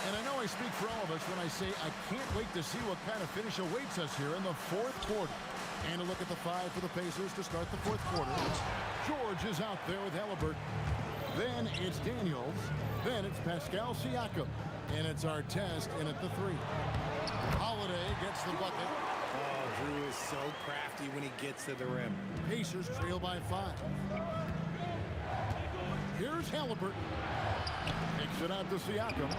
And I know I speak for all of us when I say I can't wait to see what kind of finish awaits us here in the fourth quarter. And a look at the 5 for the Pacers to start the fourth quarter. George is out there with Halliburton. Then it's Daniels. Then it's Pascal Siakam. And it's Artest in at the 3. Holiday gets the bucket. Oh, Drew is so crafty when he gets to the rim. Pacers trail by 5. Here's Halliburton. Kicks it out to Siakam.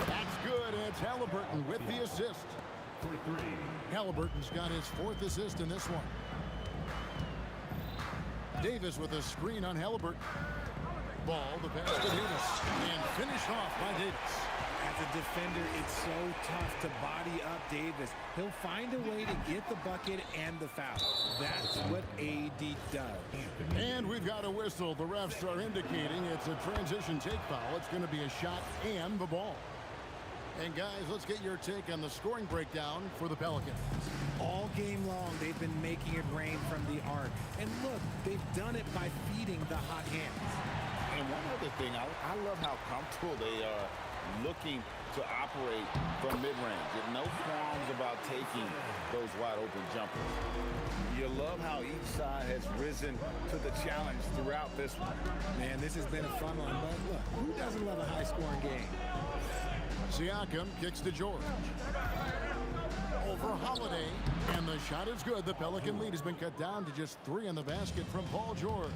That's good. It's Halliburton with the assist. For 3. Halliburton's got his 4th assist in this one. Davis with a screen on Halliburton. Ball, the pass to Davis. And finished off by Davis. As a defender, it's so tough to body up Davis. He'll find a way to get the bucket and the foul. That's what AD does. And we've got a whistle. The refs are indicating it's a transition take foul. It's going to be a shot and the ball. And guys, let's get your take on the scoring breakdown for the Pelicans. All game long, they've been making it rain from the arc. And look, they've done it by feeding the hot hands. And one other thing, I love how comfortable they are looking to operate from mid-range. And no qualms about taking those wide-open jumpers. You love how each side has risen to the challenge throughout this one. Man, this has been a fun one. But look, who doesn't love a high-scoring game? Siakam kicks to George. Over Holiday. And the shot is good. The Pelican lead has been cut down to just 3 in the basket from Paul George.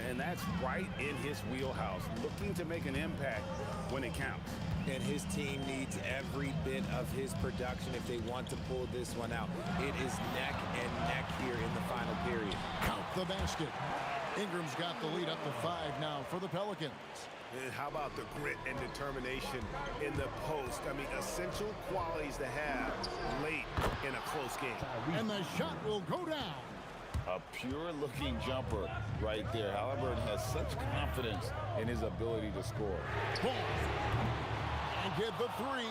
And that's right in his wheelhouse, looking to make an impact when it counts. And his team needs every bit of his production if they want to pull this one out. It is neck and neck here in the final period. Count the basket. Ingram's got the lead up to 5 now for the Pelicans. And how about the grit and determination in the post? I mean, essential qualities to have late in a close game. And the shot will go down. A pure-looking jumper right there. Halliburton has such confidence in his ability to score. Ball. And get the three.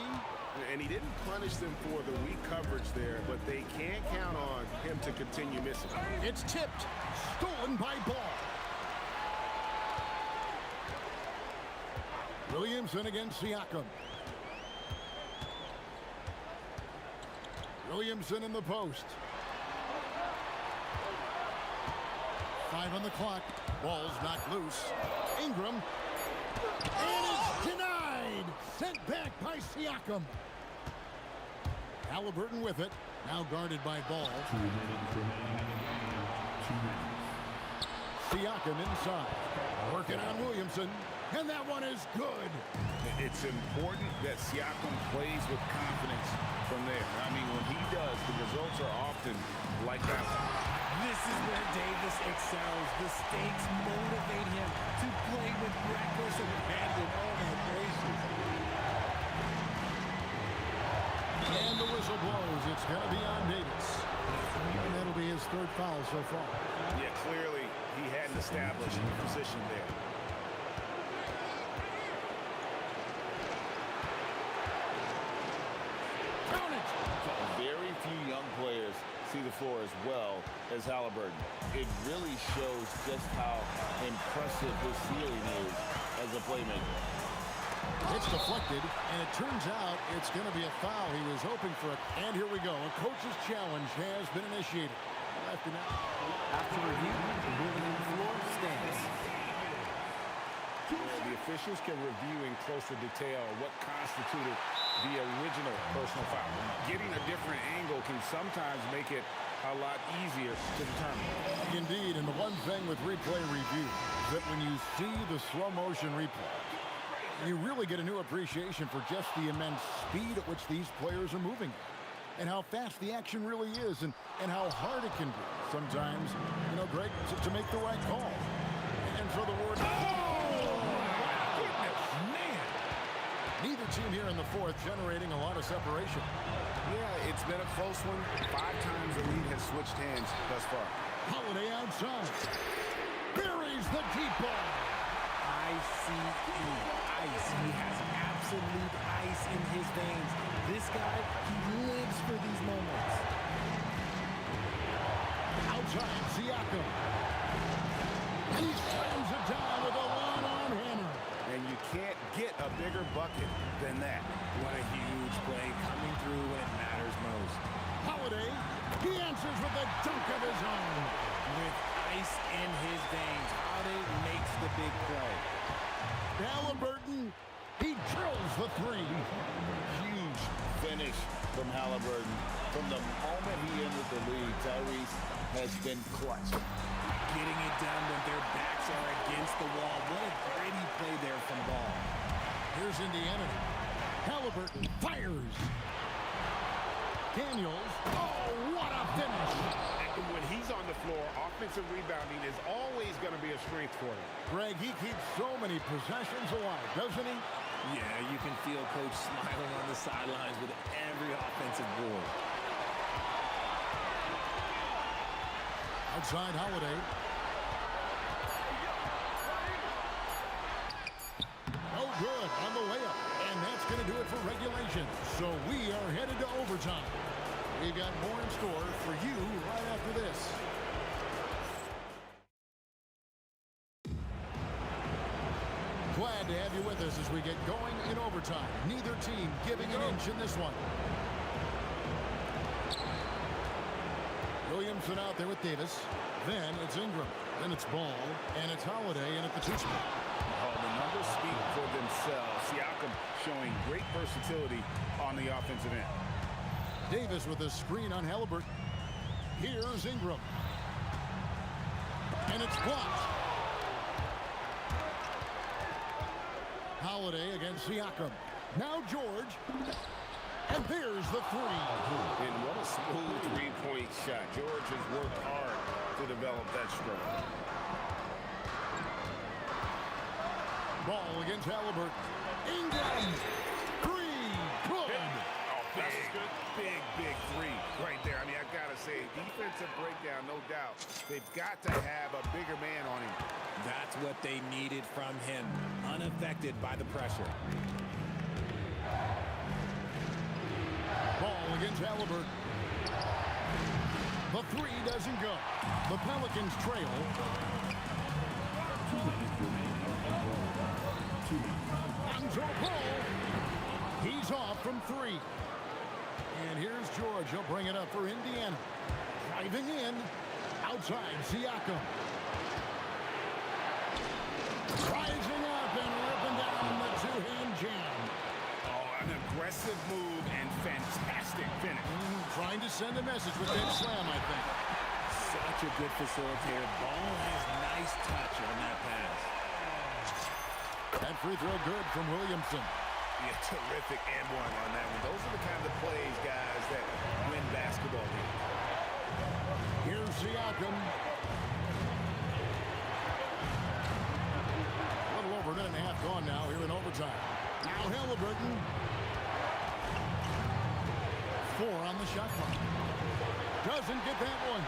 And he didn't punish them for the weak coverage there, but they can't count on him to continue missing. It's tipped. Stolen by Ball. Williamson against Siakam. Williamson in the post. 5 on the clock. Ball's knocked loose. Ingram. And it's denied. Sent back by Siakam. Halliburton with it. Now guarded by Ball. 2 minutes remaining. 2 minutes. Siakam inside. Working on Williamson. And that one is good. It's important that Siakam plays with confidence from there. I mean, when he does, the results are often like that. This is where Davis excels. The stakes motivate him to play with reckless abandon. Oh, my gracious. And the whistle blows. It's going to be on Davis. And that'll be his 3rd foul so far. Yeah, clearly he hadn't established the position there. Very few young players see the floor as well as Halliburton. It really shows just how impressive his ceiling is as a playmaker. It's deflected, and it turns out it's going to be a foul. He was hoping for it. And here we go. A coach's challenge has been initiated. After review, the ruling on the floor stands. The officials can review in closer detail what constituted the original personal foul. Getting a different angle can sometimes make it a lot easier to determine. Indeed, and the one thing with replay review is that when you see the slow motion replay, you really get a new appreciation for just the immense speed at which these players are moving and how fast the action really is and how hard it can be sometimes, you know, Greg, to make the right call. And for the word, neither team here in the 4th generating a lot of separation. Yeah, it's been a close one. 5 times the lead has switched hands thus far. Holiday outside. Buries the deep ball. I-C-E. Ice. He has absolute ice in his veins. This guy, he lives for these moments. Outside, Siakam. And he slams it down with a long-arm hammer. And you can't get a bigger bucket than that. What a huge play coming through when it matters most. Holiday, he answers with a dunk of his own. With ice in his veins, Holiday makes the big play. Halliburton, he drills the 3. Huge finish from Halliburton. From the moment he entered the league, Tyrese has been clutch. Getting it done when their backs are against the wall. What a gritty play there from Ball. Here's Indiana. Halliburton fires. Daniels. Oh, what a finish. And when he's on the floor, offensive rebounding is always going to be a strength for him. Greg, he keeps so many possessions alive, doesn't he? Yeah, you can feel Coach smiling on the sidelines with every offensive board. Outside Holiday. No good on the layup. And that's going to do it for regulation. So we are headed to overtime. We've got more in store for you right after this. Glad to have you with us as we get going in overtime. Neither team giving an inch in this one. Williamson out there with Davis. Then it's Ingram. Then it's Ball. And it's Holiday in at the 2-spot. Oh, the numbers speak for themselves. Siakam showing great versatility on the offensive end. Davis with a screen on Halliburton. Here's Ingram. And it's blocked. Holiday against Siakam. Now George. And there's the 3. And what a smooth three-point shot. George has worked hard to develop that stroke. Ball against Halliburton. Ingram. 3. Good. Oh, this is Big three right there. I mean, I got to say, defensive breakdown, no doubt. They've got to have a bigger man on him. That's what they needed from him. Unaffected by the pressure. Ball against Halliburton. The three doesn't go. The Pelicans trail. Lonzo Ball. He's off from three. And here's George. He'll bring it up for Indiana. Driving in. Outside, Siakam. Rising up and ripping down the two-hand jam. Oh, an aggressive move and fantastic finish. Trying to send a message with that slam, I think. Such a good facilitator. Ball has nice touch on that pass. That free throw good from Williamson. Yeah, terrific and one on that one. Those are the kind of plays, guys, that win basketball games. Here's Siakam. A little over a minute and a half gone now here in overtime. Now Halliburton. 4 on the shot clock. Doesn't get that one.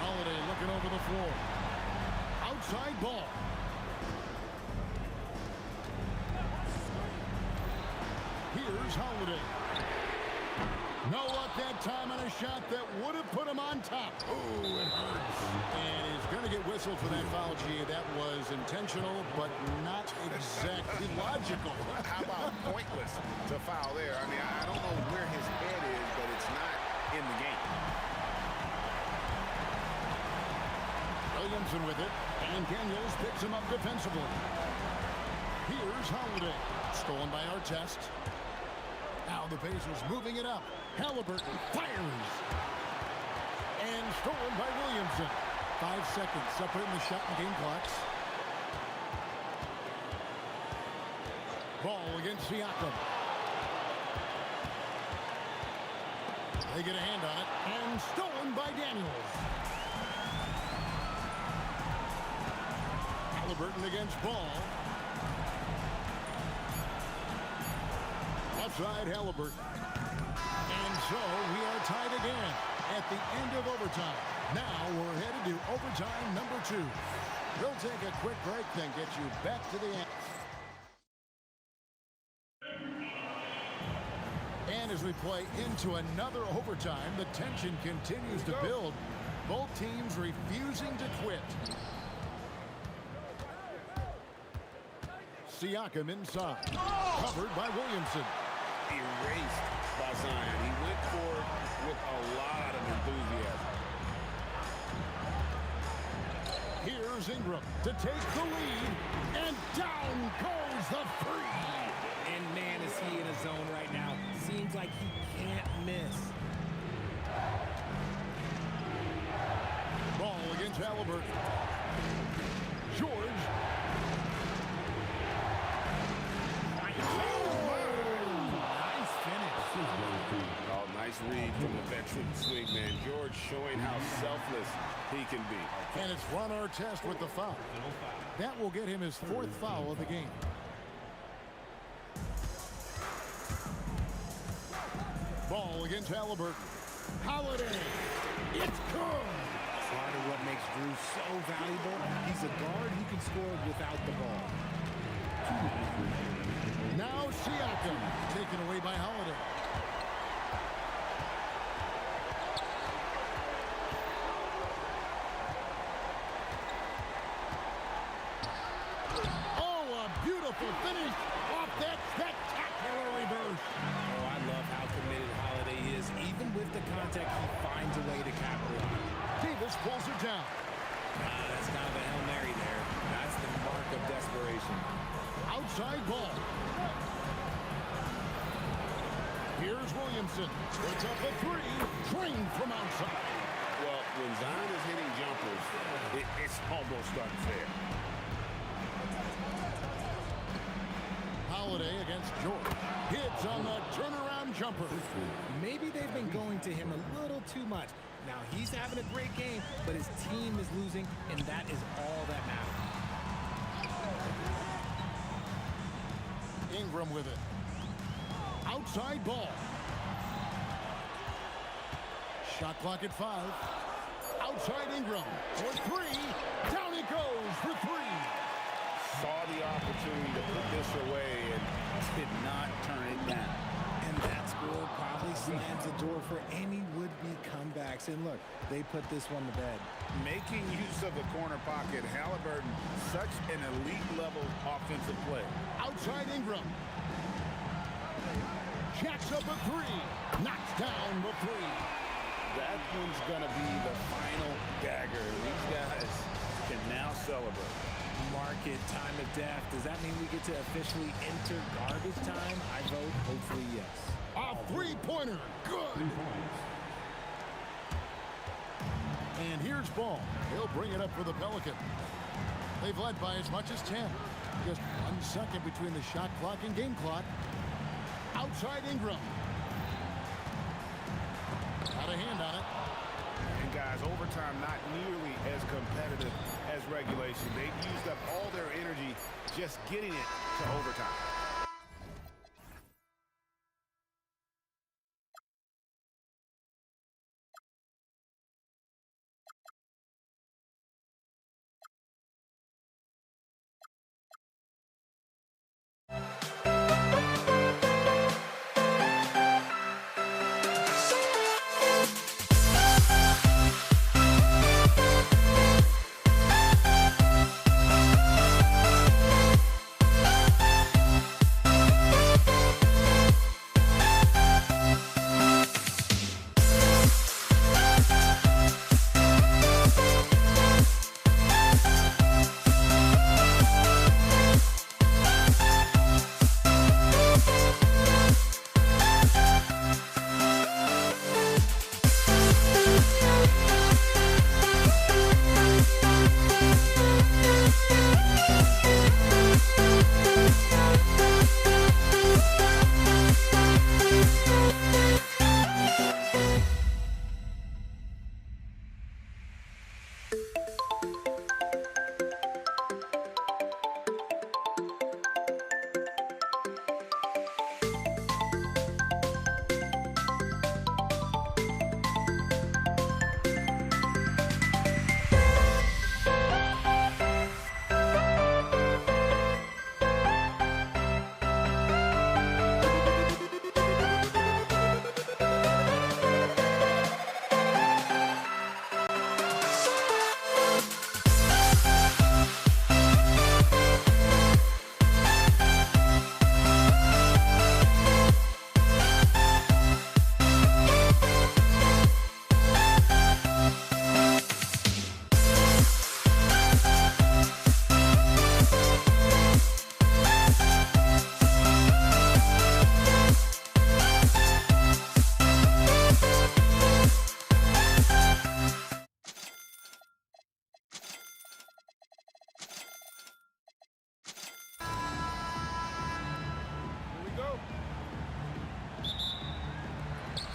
Holiday looking over the floor. Outside ball. Here's Holiday. No luck that time on a shot that would have put him on top. Oh, it hurts. And he's going to get whistled for that foul, G. That was intentional, but not exactly logical. How about pointless to foul there? I mean, I don't know where his head is, but it's not in the game. Williamson with it, and Daniels picks him up defensively. Here's Holiday. Stolen by Artest. Now the Pacers moving it up. Halliburton fires. And stolen by Williamson. 5 seconds separating the shot and game clocks. Ball against Siakam. They get a hand on it. And stolen by Daniels. Halliburton against Ball. Outside Halliburton. And so we are tied again at the end of overtime. Now we're headed to overtime number 2. We'll take a quick break, then get you back to the end. And as we play into another overtime, the tension continues to build. Both teams refusing to quit. Siakam inside. Covered by Williamson. Erased by Zion. He went for it with a lot of enthusiasm. Here's Ingram to take the lead. And down goes the three. And man, is he in a zone right now. Seems like he can't miss. Ball against Halliburton. George. Oh, nice read from the veteran swingman. George showing how selfless he can be. And it's Ron Artest with the foul. That will get him his 4th foul of the game. Ball against Halliburton. Holiday. It's good. Part of what makes Drew so valuable, he's a guard who can score without the ball. Now Siakam, taken away by Holiday. Oh, a beautiful finish off that spectacular reverse. Oh, I love how committed Holiday is. Even with the contact, he finds a way to capitalize. Davis pulls it down. That's kind of a Hail Mary there. That's the mark of desperation. Outside ball. Here's Williamson. Puts up a three. Trained from outside. Well, when Zion is hitting jumpers, it's almost unfair. Holiday against George. Hits on the turnaround jumper. Maybe they've been going to him a little too much. Now he's having a great game, but his team is losing, and that is all that matters. Ingram with it. Outside ball. Shot clock at 5. Outside Ingram for 3. Down it goes for 3. Saw the opportunity to put this away and did not turn it down. And that score probably slams the door for any would-be comebacks. And look, they put this one to bed. Making use of the corner pocket, Halliburton, such an elite-level offensive play. Outside Ingram. Jacks up a 3. Knocks down the 3. That one's going to be the final dagger. These guys can now celebrate. Market time of death. Does that mean we get to officially enter garbage time? I vote hopefully yes. A 3-pointer. Good. And here's ball. He'll bring it up for the Pelicans. They've led by as much as 10. Just 1 second between the shot clock and game clock. Outside Ingram. Got a hand on it. And guys, overtime not nearly as competitive as regulation. They've used up all their energy just getting it to overtime.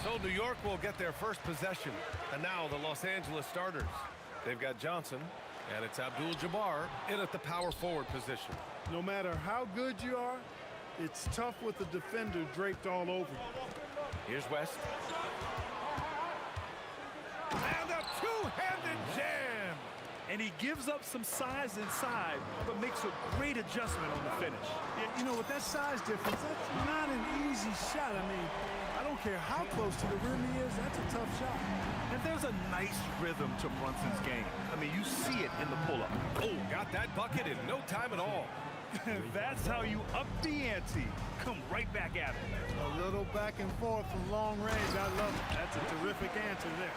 So New York will get their first possession. And now the Los Angeles starters. They've got Johnson, and it's Abdul-Jabbar in at the power forward position. No matter how good you are, it's tough with the defender draped all over. Here's West. And a two-handed jam! And he gives up some size inside, but makes a great adjustment on the finish. Yeah, you know, with that size difference, that's not an easy shot. I mean, I don't care how close to the rim he is, that's a tough shot. And there's a nice rhythm to Brunson's game. I mean, you see it in the pull-up. Oh, got that bucket in no time at all. That's how you up the ante. Come right back at it. A little back and forth from long range. I love it. That's a terrific answer there.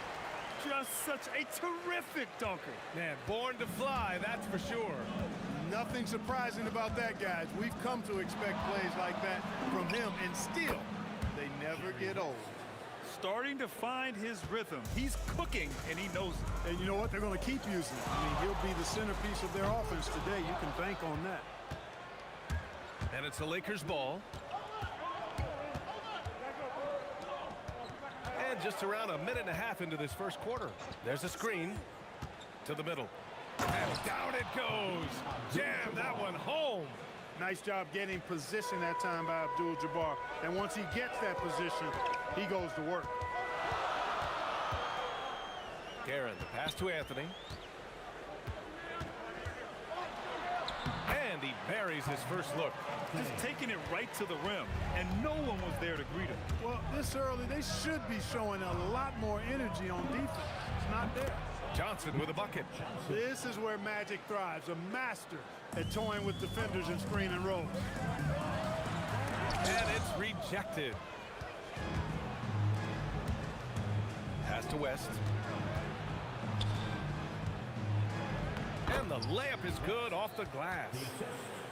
Just such a terrific dunker. Man, born to fly, that's for sure. Nothing surprising about that, guys. We've come to expect plays like that from him, and still, they never get old. Starting to find his rhythm. He's cooking, and he knows it. And you know what? They're going to keep using it. I mean, he'll be the centerpiece of their offense today. You can bank on that. And it's the Lakers' ball. And just around a minute and a half into this first quarter. There's a screen to the middle. And down it goes. Jam that one home. Nice job getting position that time by Abdul-Jabbar. And once he gets that position, he goes to work. Guerin, the pass to Anthony. And he buries his first look. Just taking it right to the rim, and no one was there to greet him. Well, this early, they should be showing a lot more energy on defense. It's not there. Johnson with a bucket. This is where Magic thrives, a master at toying with defenders and screen and rolls. And it's rejected. Pass to West. And the layup is good off the glass.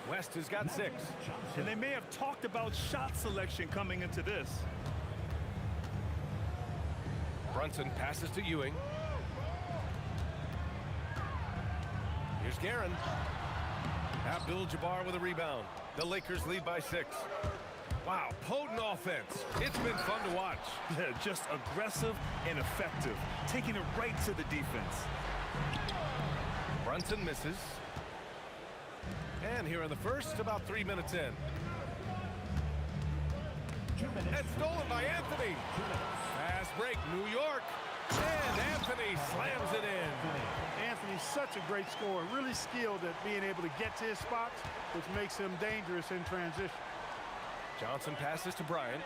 West has got 6. And they may have talked about shot selection coming into this. Brunson passes to Ewing. Here's Guerin. Abdul-Jabbar with a rebound. The Lakers lead by 6. Wow, potent offense. It's been fun to watch. Yeah, just aggressive and effective, taking it right to the defense. Brunson misses. And here in the first, about 3 minutes in. And stolen by Anthony. Fast break, New York. And Anthony slams it in. Anthony's such a great scorer, really skilled at being able to get to his spots, which makes him dangerous in transition. Johnson passes to Bryant.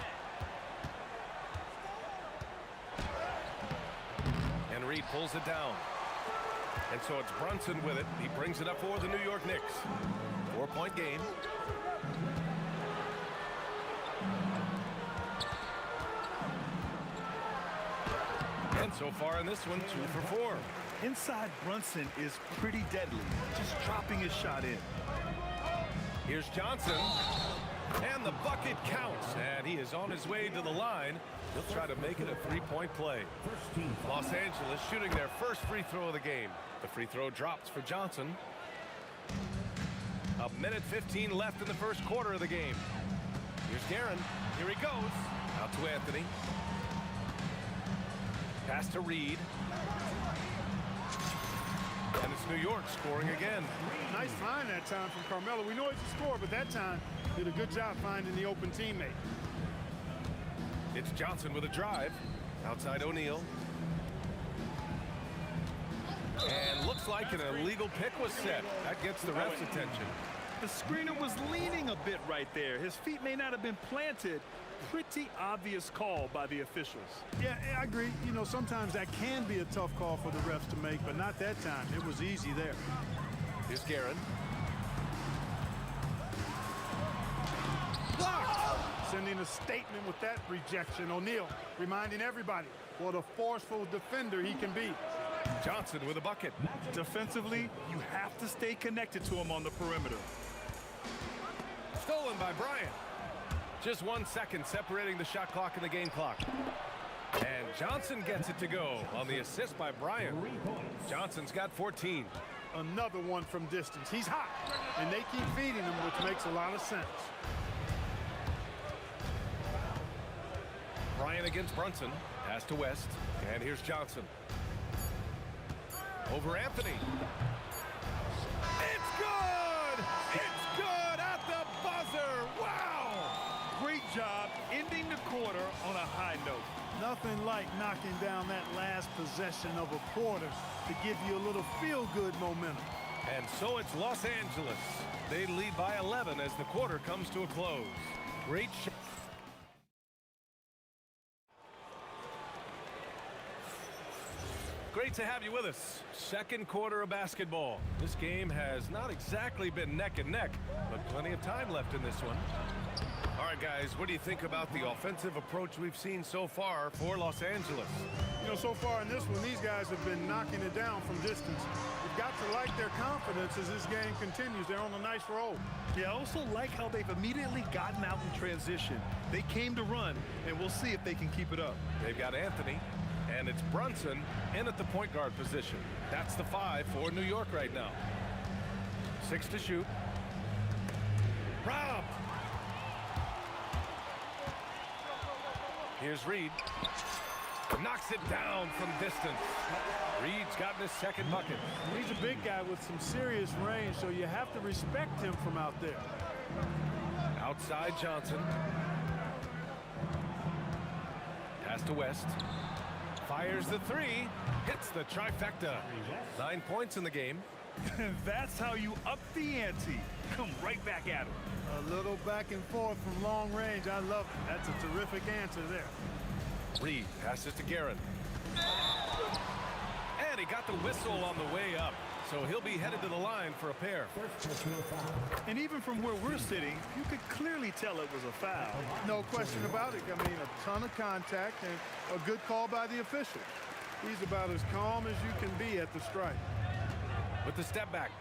And Reed pulls it down. And so it's Brunson with it. He brings it up for the New York Knicks. 4-point game. And so far in this one, 2 for 4. Inside Brunson is pretty deadly, just dropping his shot in. Here's Johnson. And the bucket counts. And he is on his way to the line. He'll try to make it a 3-point play. Los Angeles shooting their first free throw of the game. The free throw drops for Johnson. 1:15 left in the first quarter of the game. Here's Guerin. Here he goes. Out to Anthony. Pass to Reed. And it's New York scoring again. Nice find that time from Carmelo. We know he's a scorer, but that time did a good job finding the open teammate. It's Johnson with a drive. Outside O'Neal. And looks like an illegal pick was set. That gets the ref's attention. The screener was leaning a bit right there. His feet may not have been planted. Pretty obvious call by the officials. Yeah, I agree. You know, sometimes that can be a tough call for the refs to make, but not that time. It was easy there. Here's Guerin. Blocked! Sending a statement with that rejection. O'Neal reminding everybody what a forceful defender he can be. Johnson with a bucket. Defensively, you have to stay connected to him on the perimeter. Stolen by Bryant. Just 1 second separating the shot clock and the game clock. And Johnson gets it to go on the assist by Bryant. Johnson's got 14. Another one from distance. He's hot, and they keep feeding him, which makes a lot of sense. Bryant against Brunson. Pass to West. And here's Johnson. Over Anthony. It's good! It's good at the buzzer! Wow! Great job ending the quarter on a high note. Nothing like knocking down that last possession of a quarter to give you a little feel-good momentum. And so it's Los Angeles. They lead by 11 as the quarter comes to a close. Great shot. Great to have you with us. Second quarter of basketball. This game has not exactly been neck and neck, but plenty of time left in this one. All right, guys, what do you think about the offensive approach we've seen so far for Los Angeles? You know, so far in this one, these guys have been knocking it down from distance. You've got to like their confidence as this game continues. They're on a nice roll. Yeah, I also like how they've immediately gotten out in transition. They came to run, and we'll see if they can keep it up. They've got Anthony. And it's Brunson in at the point guard position. That's the 5 for New York right now. 6 to shoot. Rob! Here's Reed. Knocks it down from distance. Reed's gotten his second bucket. He's a big guy with some serious range, so you have to respect him from out there. Outside Johnson. Pass to West. Fires the three. Hits the trifecta. 9 points in the game. That's how you up the ante. Come right back at him. A little back and forth from long range. I love it. That's a terrific answer there. Reed passes to Guerin. And he got the whistle on the way up. So he'll be headed to the line for a pair. And even from where we're sitting, you could clearly tell it was a foul. No question about it. I mean, a ton of contact and a good call by the official. He's about as calm as you can be at the strike. With the step back.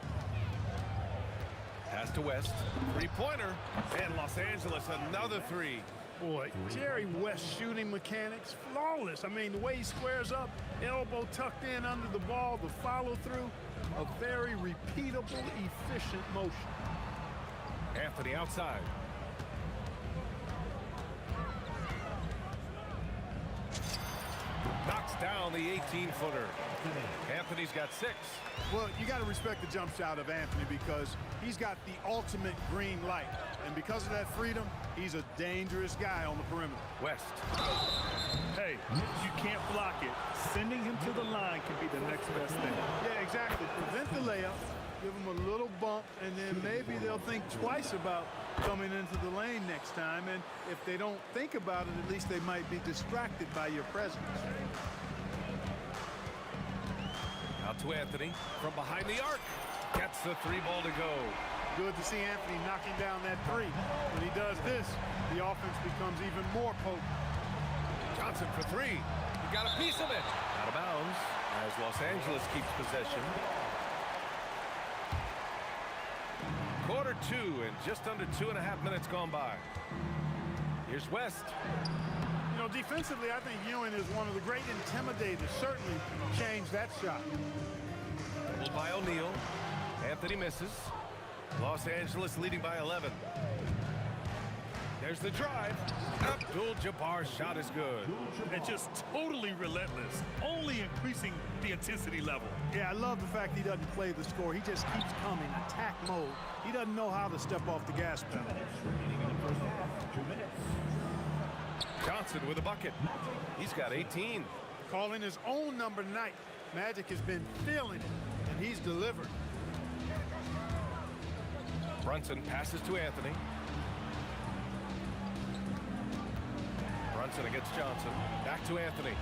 Pass to West. Three-pointer. And Los Angeles, another three. Boy, Jerry West's shooting mechanics, flawless. I mean, the way he squares up, elbow tucked in under the ball, the follow-through, a very repeatable, efficient motion. Anthony outside. Knocks down the 18-footer. Anthony's got 6. Well, you got to respect the jump shot of Anthony because he's got the ultimate green light. And because of that freedom, he's a dangerous guy on the perimeter. West. Hey, you can't block it. Sending him to the line can be the next best thing. Yeah, exactly. Prevent the layup, give them a little bump, and then maybe they'll think twice about coming into the lane next time. And if they don't think about it, at least they might be distracted by your presence. Out to Anthony from behind the arc. Gets the 3-ball to go. Good to see Anthony knocking down that 3. When he does this, the offense becomes even more potent. Johnson for 3. He got a piece of it. Out of bounds as Los Angeles keeps possession. Quarter 2 and just under 2.5 minutes gone by. Here's West. You know, defensively, I think Ewing is one of the great intimidators. Certainly changed that shot. Pulled by O'Neal. Anthony misses. Los Angeles leading by 11. There's the drive. Abdul-Jabbar's shot is good. And just totally relentless, only increasing the intensity level. Yeah, I love the fact he doesn't play the score. He just keeps coming, attack mode. He doesn't know how to step off the gas pedal. Johnson with a bucket. He's got 18. Calling his own number night. Magic has been feeling it, and he's delivered. Brunson passes to Anthony. Brunson against Johnson. Back to Anthony.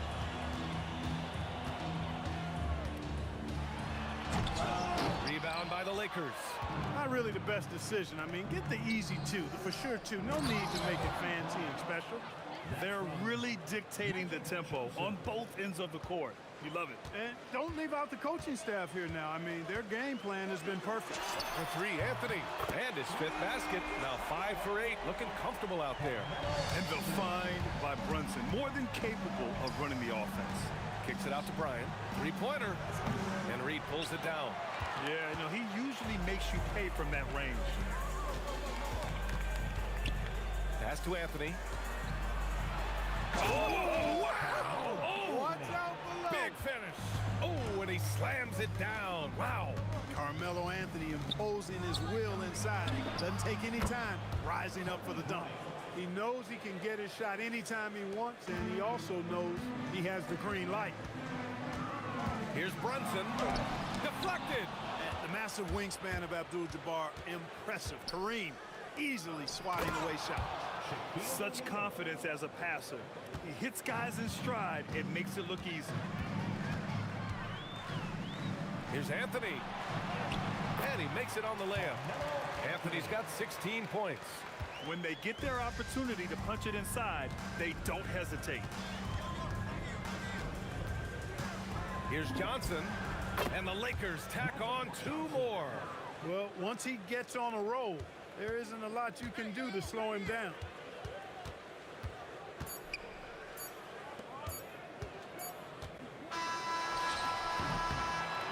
Rebound by the Lakers. Not really the best decision. I mean, get the easy 2, the for sure 2. No need to make it fancy and special. They're really dictating the tempo on both ends of the court. You love it. And don't leave out the coaching staff here now. I mean, their game plan has been perfect. For 3, Anthony. And his 5th basket. Now 5 for 8. Looking comfortable out there. And the find by Brunson. More than capable of running the offense. Kicks it out to Bryant. 3-pointer. And Reed pulls it down. Yeah, you know, he usually makes you pay from that range. Pass to Anthony. Oh, wow! Oh, watch out below. Big finish. Oh, and he slams it down. Wow. Carmelo Anthony imposing his will inside. Doesn't take any time, rising up for the dunk. He knows he can get his shot anytime he wants, and he also knows he has the green light. Here's Brunson. Deflected. The massive wingspan of Abdul-Jabbar, impressive. Kareem easily swatting away shots. Such confidence as a passer. He hits guys in stride. It makes it look easy. Here's Anthony. And he makes it on the layup. Anthony's got 16 points. When they get their opportunity to punch it inside, they don't hesitate. Here's Johnson. And the Lakers tack on 2 more. Well, once he gets on a roll, there isn't a lot you can do to slow him down.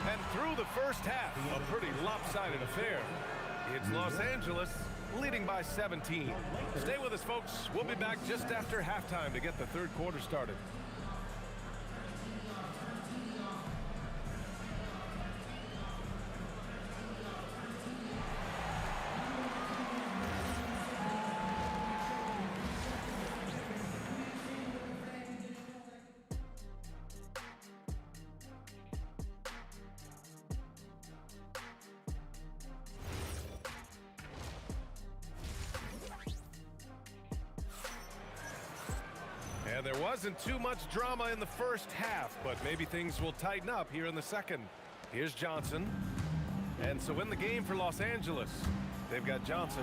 And through the first half, a pretty lopsided affair. It's Los Angeles leading by 17. Stay with us, folks. We'll be back just after halftime to get the 3rd quarter started. And there wasn't too much drama in the first half, but maybe things will tighten up here in the second. Here's Johnson. And so in the game for Los Angeles, they've got Johnson,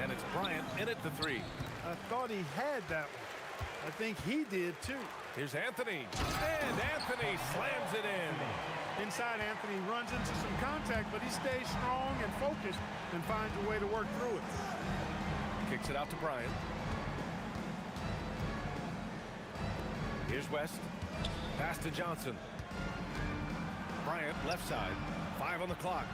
and it's Bryant in at the 3. I thought he had that one. I think he did too. Here's Anthony, and Anthony slams it in. Inside, Anthony runs into some contact, but he stays strong and focused and finds a way to work through it. Kicks it out to Bryant. Here's West. Pass to Johnson. Bryant, left side. 5 on the clock.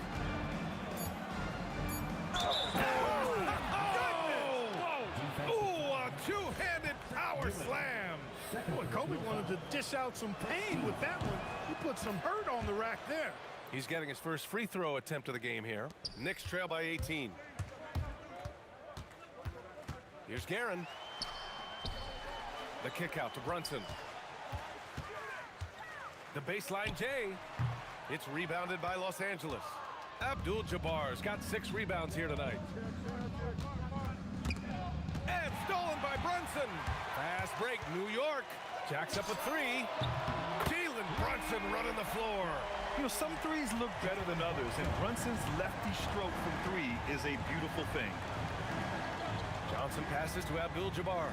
Oh, a two-handed power slam. Boy, Kobe wanted to dish out some pain with that one. He put some hurt on the rack there. He's getting his first free throw attempt of the game here. Knicks trail by 18. Here's Guerin. The kick out to Brunson. The baseline J. It's rebounded by Los Angeles. Abdul-Jabbar's got 6 rebounds here tonight. And stolen by Brunson. Fast break, New York. Jacks up a 3. Jalen Brunson running the floor. You know, some threes look better than others, and Brunson's lefty stroke from 3 is a beautiful thing. Johnson passes to Abdul-Jabbar.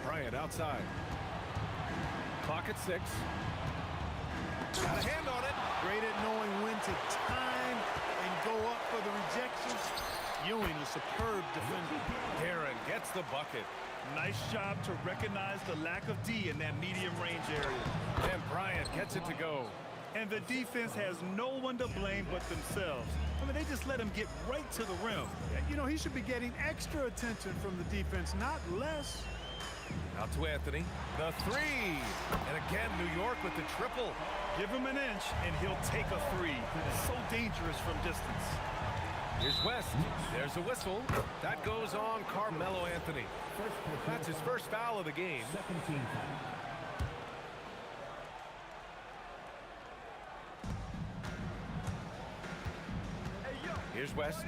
Bryant outside. Clock at 6. Got a hand on it. Great at knowing when to time and go up for the rejection. Ewing, a superb defender. Guerin gets the bucket. Nice job to recognize the lack of D in that medium range area. And Bryant gets it to go. And the defense has no one to blame but themselves. I mean, they just let him get right to the rim. You know, he should be getting extra attention from the defense, not less. Out to Anthony. The 3. And again, New York with the triple. Give him an inch, and he'll take a 3. So dangerous from distance. Here's West. There's a whistle. That goes on Carmelo Anthony. That's his first foul of the game. Here's West.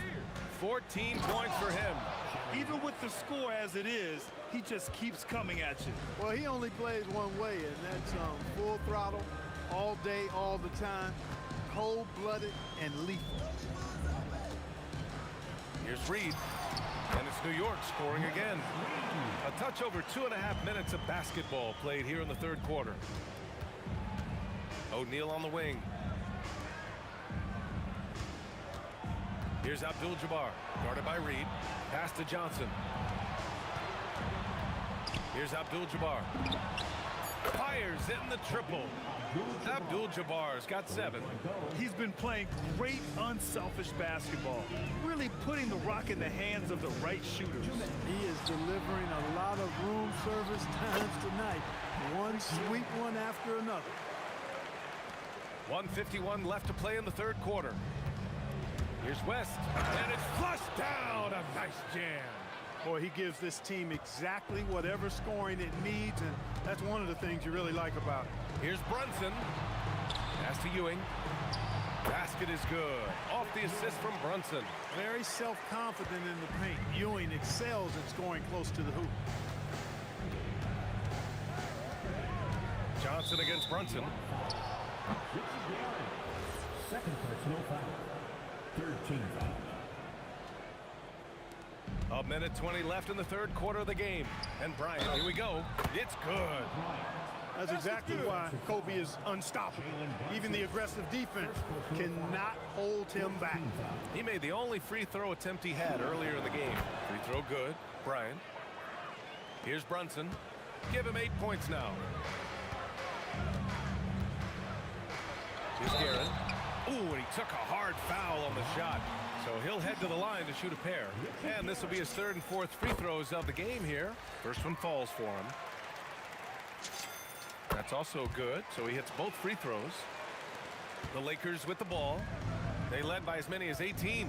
14 points for him. Even with the score as it is, he just keeps coming at you. Well, he only plays one way, and that's full throttle, all day, all the time, cold-blooded and lethal. Here's Reed, and it's New York scoring again. A touch over 2.5 minutes of basketball played here in the third quarter. O'Neal on the wing. Here's Abdul-Jabbar, guarded by Reed. Pass to Johnson. Here's Abdul-Jabbar. Fires in the triple. Abdul-Jabbar's got 7. He's been playing great, unselfish basketball. Really putting the rock in the hands of the right shooters. He is delivering a lot of room service times tonight. One sweet one after another. 1:51 left to play in the third quarter. Here's West, and it's flushed down. A nice jam. Boy, he gives this team exactly whatever scoring it needs, and that's one of the things you really like about it. Here's Brunson. Pass to Ewing. Basket is good. Off the assist from Brunson. Very self-confident in the paint. Ewing excels at scoring close to the hoop. Johnson against Brunson. Second personal foul. 13 foul. A minute 20 left in the third quarter of the game. And Bryant, here we go. It's good. That's exactly why Kobe is unstoppable. Even the aggressive defense cannot hold him back. He made the only free throw attempt he had earlier in the game. Free throw good. Bryant. Here's Brunson. Give him 8 points now. Here's Guerin. Ooh, and he took a hard foul on the shot. So he'll head to the line to shoot a pair. And this will be his third and fourth free throws of the game here. First one falls for him. That's also good. So he hits both free throws. The Lakers with the ball. They led by as many as 18.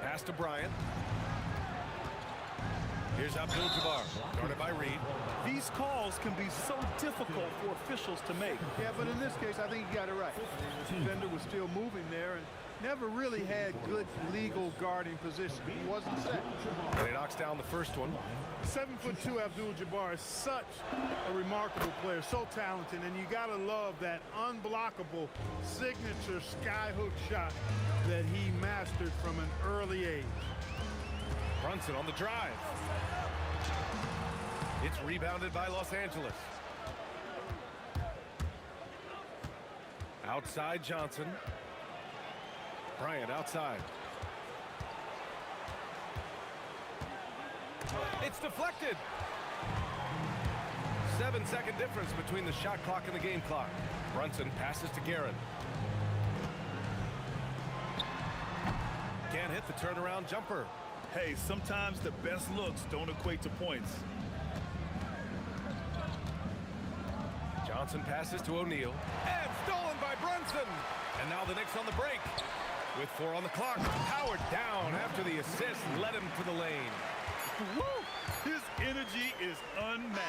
Pass to Bryant. Here's Abdul-Jabbar, guarded by Reed. These calls can be so difficult for officials to make. Yeah, but in this case, I think he got it right. The defender was still moving there, and never really had good legal guarding position. He wasn't set. And he knocks down the first one. 7'2" Abdul-Jabbar is such a remarkable player, so talented, and you gotta love that unblockable signature skyhook shot that he mastered from an early age. Brunson on the drive. It's rebounded by Los Angeles. Outside Johnson. Bryant outside. It's deflected. 7-second difference between the shot clock and the game clock. Brunson passes to Garrett. Can't hit the turnaround jumper. Hey, sometimes the best looks don't equate to points. Johnson passes to O'Neal. And stolen by Brunson. And now the Knicks on the break. With 4 on the clock. Howard down after the assist led him to the lane. Woo! His energy is unmatched.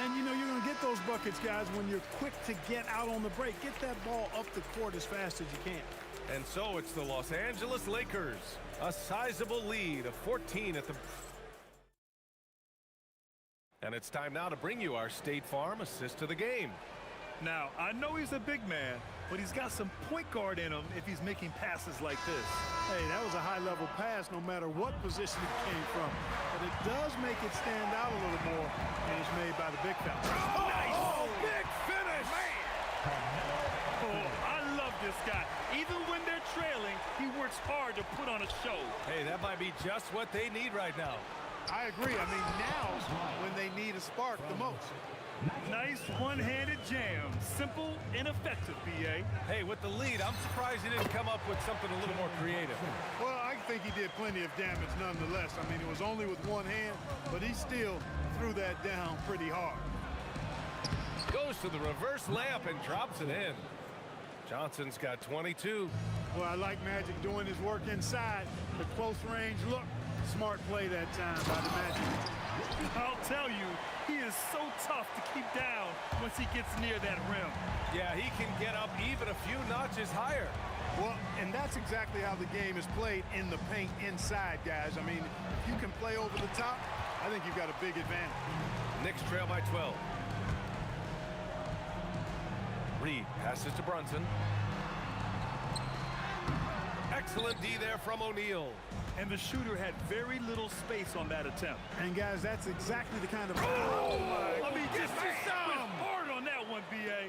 And you know you're going to get those buckets, guys, when you're quick to get out on the break. Get that ball up the court as fast as you can. And so it's the Los Angeles Lakers. A sizable lead of 14 at the... And it's time now to bring you our State Farm assist of the game. Now, I know he's a big man, but he's got some point guard in him if he's making passes like this. Hey, that was a high-level pass no matter what position it came from. But it does make it stand out a little more, and it's made by the big fella. Oh, nice! Oh, big finish! Man! Oh, I love this guy. Even when they're trailing, he works hard to put on a show. Hey, that might be just what they need right now. I agree. I mean, now's when they need a spark the most. Nice one-handed jam. Simple and effective, B.A. Hey, with the lead, I'm surprised he didn't come up with something a little more creative. Well, I think he did plenty of damage nonetheless. I mean, it was only with one hand, but he still threw that down pretty hard. Goes to the reverse layup and drops it in. Johnson's got 22. Well, I like Magic doing his work inside. The close range look. Smart play that time by the Magic. I'll tell you, he is so tough to keep down once he gets near that rim. Yeah, he can get up even a few notches higher. Well, and that's exactly how the game is played in the paint inside, guys. I mean, if you can play over the top, I think you've got a big advantage. Knicks trail by 12. Reed passes to Brunson. Excellent D there from O'Neal. And the shooter had very little space on that attempt. And guys, that's exactly the kind of... Oh my! I mean, just hard on that one, B.A.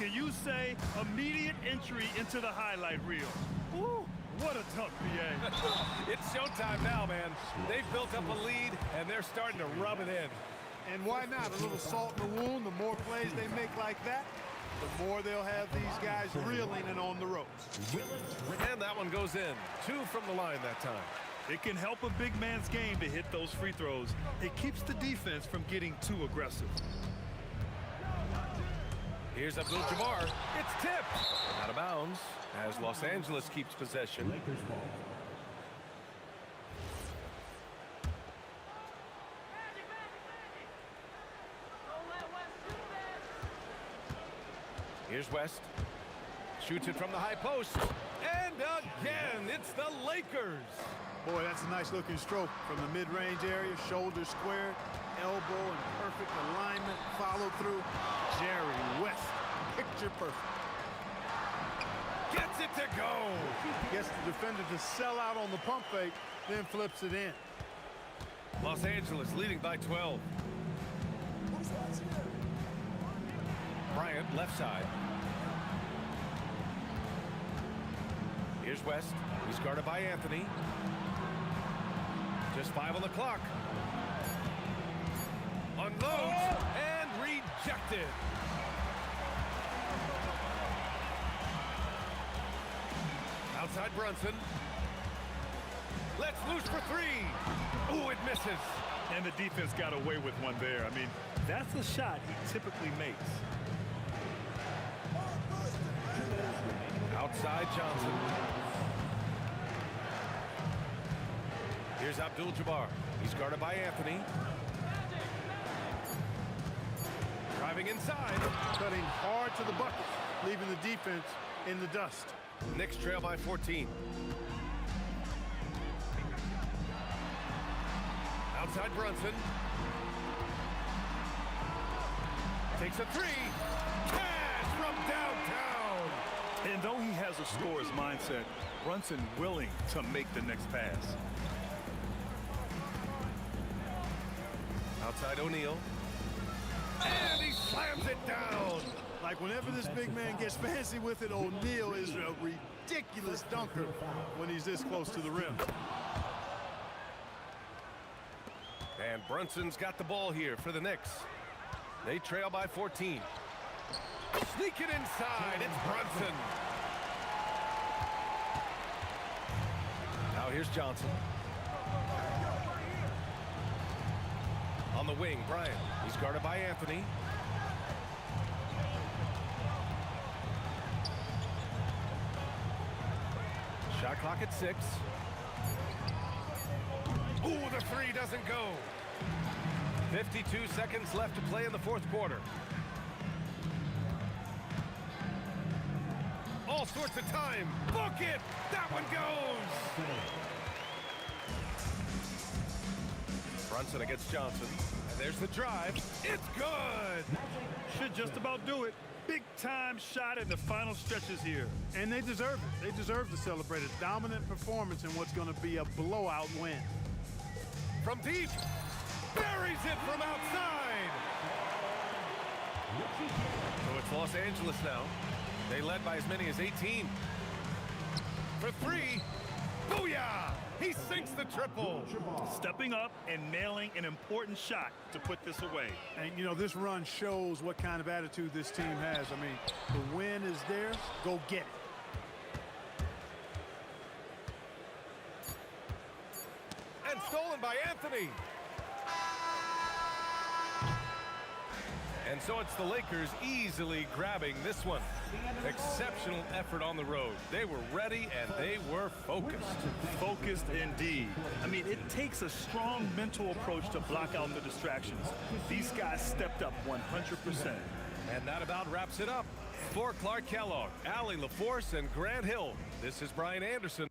Can you say immediate entry into the highlight reel? Woo! What a dunk, B.A. It's showtime now, man. They've built up a lead, and they're starting to rub it in. And why not? A little salt in the wound. The more plays they make like that, the more they'll have these guys reeling and on the ropes. And that one goes in. 2 from the line that time. It can help a big man's game to hit those free throws. It keeps the defense from getting too aggressive. Here's Abdul-Jabbar. It's tipped. Out of bounds as Los Angeles keeps possession. Here's West. Shoots it from the high post. And again, it's the Lakers. Boy, that's a nice looking stroke from the mid-range area. Shoulder squared, elbow in perfect alignment, follow through. Jerry West, picture perfect. Gets it to go. Gets the defender to sell out on the pump fake, then flips it in. Los Angeles leading by 12. Bryant left side. Here's West. He's guarded by Anthony. Just 5 on the clock. Unloads and rejected. Outside Brunson. Let's loose for 3. Ooh, it misses. And the defense got away with one there. I mean, that's a shot he typically makes. Outside Johnson. Here's Abdul-Jabbar. He's guarded by Anthony. Driving inside. Cutting hard to the bucket, leaving the defense in the dust. Knicks trail by 14. Outside Brunson. Takes a three. Cash from downtown. And though he has a scorer's mindset, Brunson willing to make the next pass. Outside O'Neal. And he slams it down. Like whenever this big man gets fancy with it, O'Neal is a ridiculous dunker when he's this close to the rim. And Brunson's got the ball here for the Knicks. They trail by 14. Sneak it inside. It's Brunson. Now here's Johnson. On the wing, Bryant. He's guarded by Anthony. Shot clock at 6. Ooh, the three doesn't go. 52 seconds left to play in the fourth quarter. All sorts of time. Book it. That one goes. Brunson against Johnson. And there's the drive. It's good. Should just about do it. Big time shot in the final stretches here. And they deserve it. They deserve to celebrate a dominant performance in what's going to be a blowout win. From deep. Buries it from outside. So it's Los Angeles now. They led by as many as 18. For three. Booyah! He sinks the triple. Stepping up and nailing an important shot to put this away. And, you know, this run shows what kind of attitude this team has. I mean, the win is there. Go get it. And stolen by Anthony. And so it's the Lakers easily grabbing this one. Exceptional effort on the road. They were ready and they were focused. Focused indeed. I mean, it takes a strong mental approach to block out the distractions. These guys stepped up 100%. And that about wraps it up. For Clark Kellogg, Allie LaForce, and Grant Hill, this is Brian Anderson.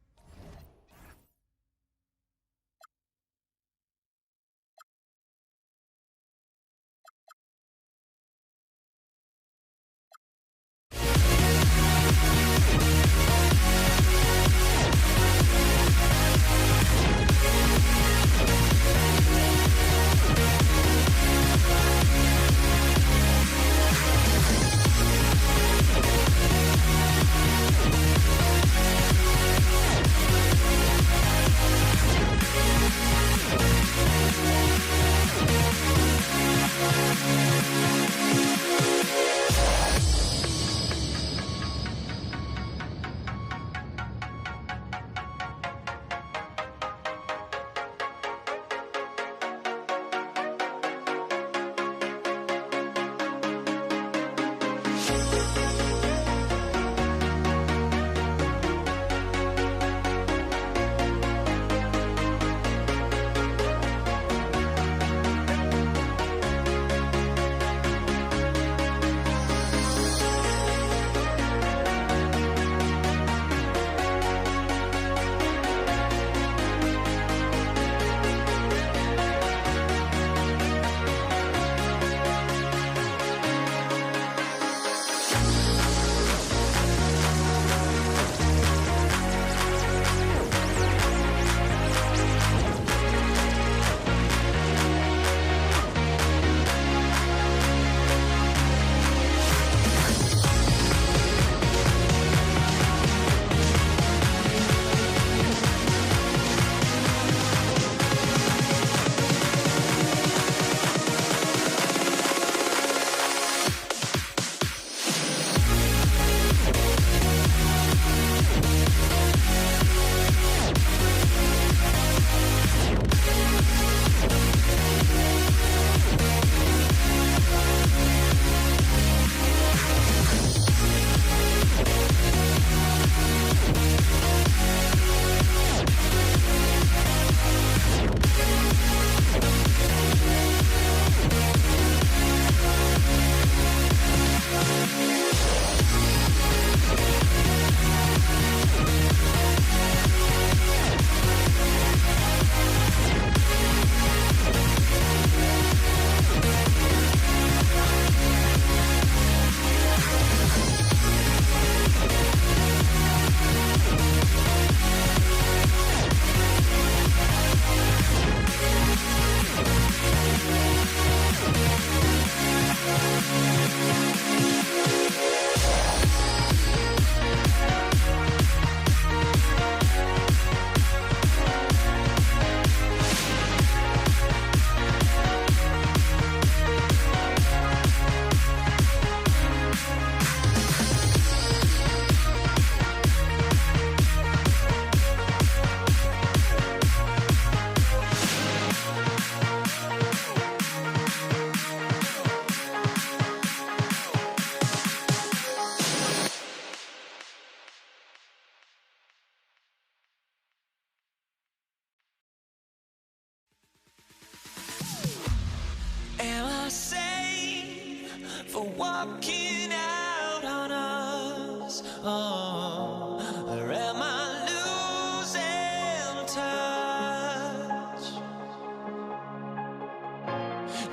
walking out on us. Oh, or am I losing touch?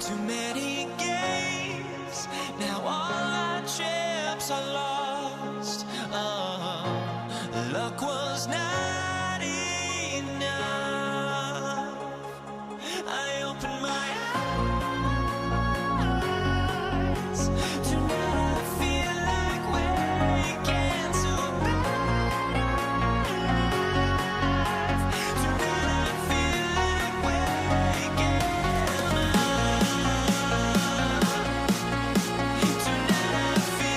Too many games, now all our chips are lost. Oh, luck was not enough. I opened my eyes. Tonight I feel like waking to a better life. Tonight I feel like waking up. Tonight I feel like waking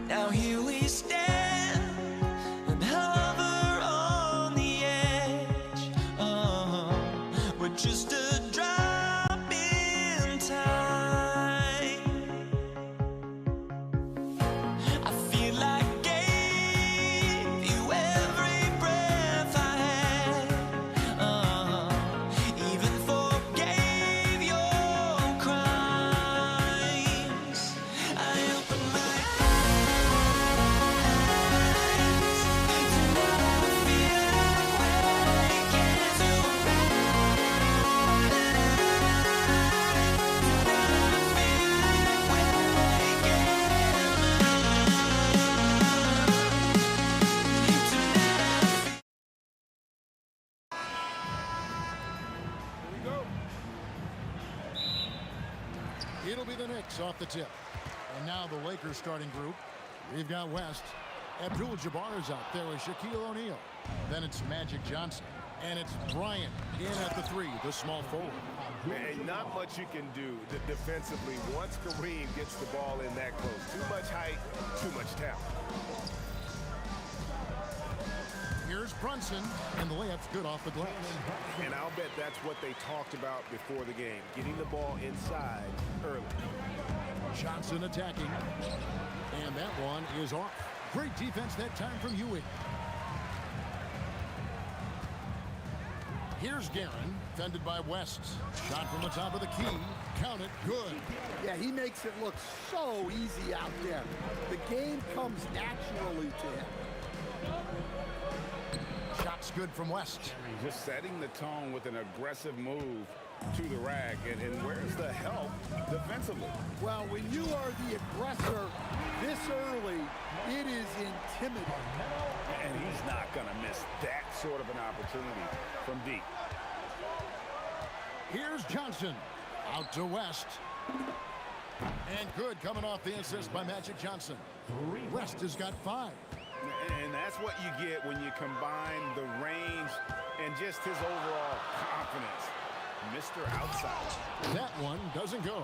Now here we stand and hover on the edge. Oh, we're just a drop in time. I feel like I gave you every breath I had. Oh, even forgave your crimes. I opened my It'll be the Knicks off the tip. And now the Lakers starting group. We've got West. Abdul-Jabbar is out there with Shaquille O'Neal. Then it's Magic Johnson. And it's Bryant in at the three, the small forward. Man, not much you can do defensively once Kareem gets the ball in that close. Too much height, too much talent. Here's Brunson, and the layup's good off the glass. And I'll bet that's what they talked about before the game, getting the ball inside early. Johnson attacking, and that one is off. Great defense that time from Ewing. Here's Guerin, fended by West. Shot from the top of the key. Count it, good. Yeah, he makes it look so easy out there. The game comes naturally to him. Shot's good from West. Just setting the tone with an aggressive move to the rack. And where's the help defensively? Well, when you are the aggressor this early, it is intimidating. And he's not going to miss that sort of an opportunity from deep. Here's Johnson. Out to West. And good coming off the assist by Magic Johnson. West has got 5. And that's what you get when you combine the range and just his overall confidence. Mr. Outside. That one doesn't go.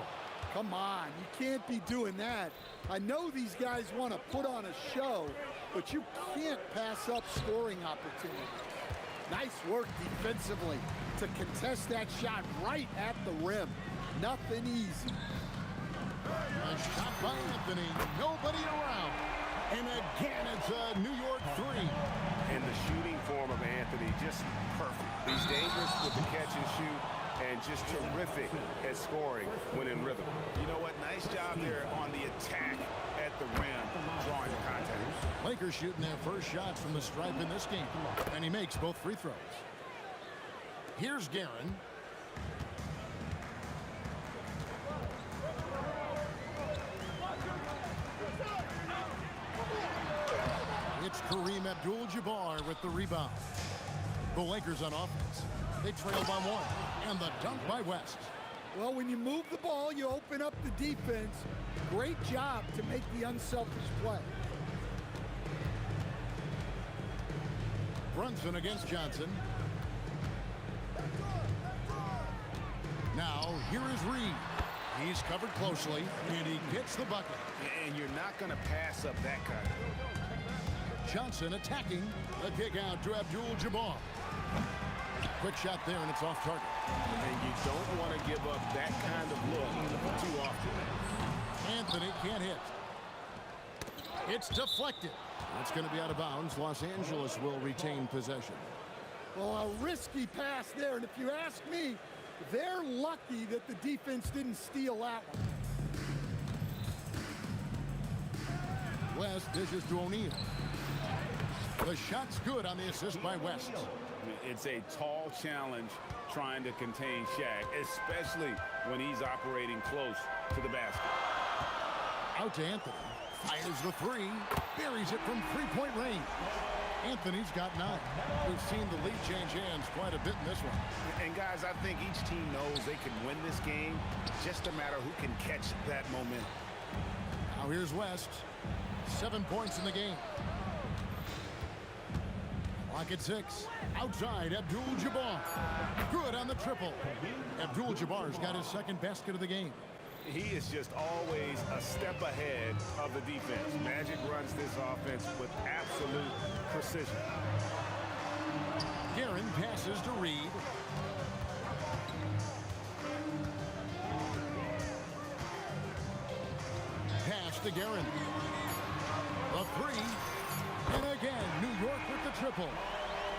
Come on, you can't be doing that. I know these guys want to put on a show, but you can't pass up scoring opportunities. Nice work defensively to contest that shot right at the rim. Nothing easy. A shot by Anthony. Nobody around. And again, it's a New York 3. And the shooting form of Anthony, just perfect. He's dangerous with the catch and shoot, and just terrific at scoring when in rhythm. You know what? Nice job there on the attack at the rim, drawing the contact. Lakers shooting their first shots from the stripe in this game, and he makes both free throws. Here's Guerin. It's Kareem Abdul-Jabbar with the rebound. The Lakers on offense. They trail by 1, and the dunk by West. Well, when you move the ball, you open up the defense. Great job to make the unselfish play. Brunson against Johnson. Now, here is Reed. He's covered closely, and he gets the bucket. And you're not going to pass up that kind of. Johnson attacking. The kick out to Abdul-Jabbar. Quick shot there, and it's off target. And you don't want to give up that kind of look too often. Anthony can't hit. It's deflected. That's going to be out of bounds. Los Angeles will retain possession. Well, a risky pass there, and if you ask me, they're lucky that the defense didn't steal that one. West dishes to O'Neal. The shot's good on the assist by West. It's a tall challenge trying to contain Shaq, especially when he's operating close to the basket. Out to Anthony. Fires the three. Buries it from three-point range. Anthony's got 9. We've seen the lead change hands quite a bit in this one. And guys, I think each team knows they can win this game. Just a matter who can catch that momentum. Now here's West. 7 points in the game. Clock at 6. Outside, Abdul-Jabbar. Good on the triple. Abdul-Jabbar's got his second basket of the game. He is just always a step ahead of the defense. Magic runs this offense with absolute precision. Guerin passes to Reed. Pass to Guerin. The three. And again, New York with the triple.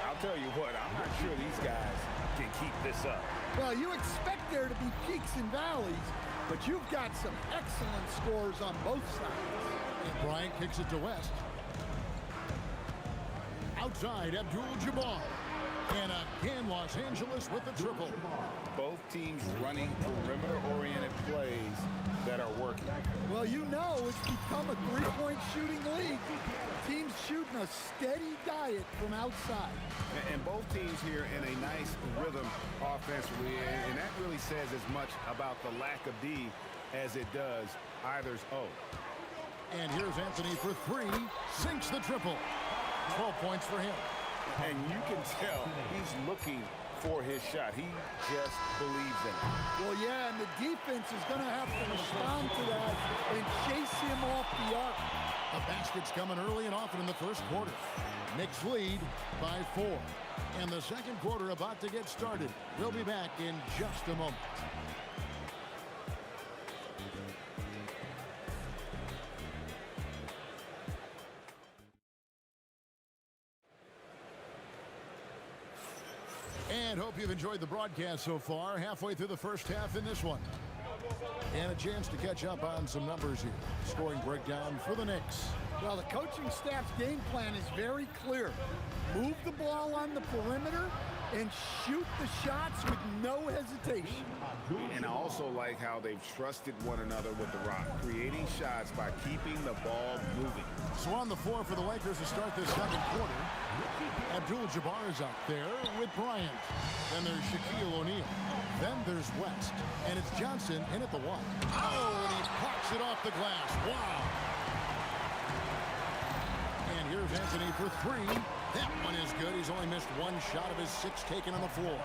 I'll tell you what, I'm not sure these guys can keep this up. Well, you expect there to be peaks and valleys, but you've got some excellent scores on both sides. And Bryant kicks it to West. Outside, Abdul-Jabbar. And again, Los Angeles with the triple. Both teams running perimeter-oriented plays that are working. Well, you know it's become a three-point shooting league. Teams shooting a steady diet from outside. And both teams here in a nice rhythm offensively, and that really says as much about the lack of D as it does either's O. And here's Anthony for 3. Sinks the triple. 12 points for him. And you can tell he's looking for his shot. He just believes in it. Well, yeah, and the defense is going to have to respond to that and chase him off the arc. The basket's coming early and often in the first quarter. Knicks lead by 4. And the second quarter about to get started. We'll be back in just a moment. And hope you've enjoyed the broadcast so far. Halfway through the first half in this one. And a chance to catch up on some numbers here. Scoring breakdown for the Knicks. Well, the coaching staff's game plan is very clear. Move the ball on the perimeter and shoot the shots with no hesitation. And I also like how they've trusted one another with the rock, creating shots by keeping the ball moving. So on the floor for the Lakers to start this second quarter, Abdul-Jabbar is out there with Bryant. Then there's Shaquille O'Neal. Then there's West. And it's Johnson in at the 1. Oh, and he pops it off the glass. Wow. And here's Anthony for 3. That one is good. He's only missed 1 shot of his 6 taken on the floor.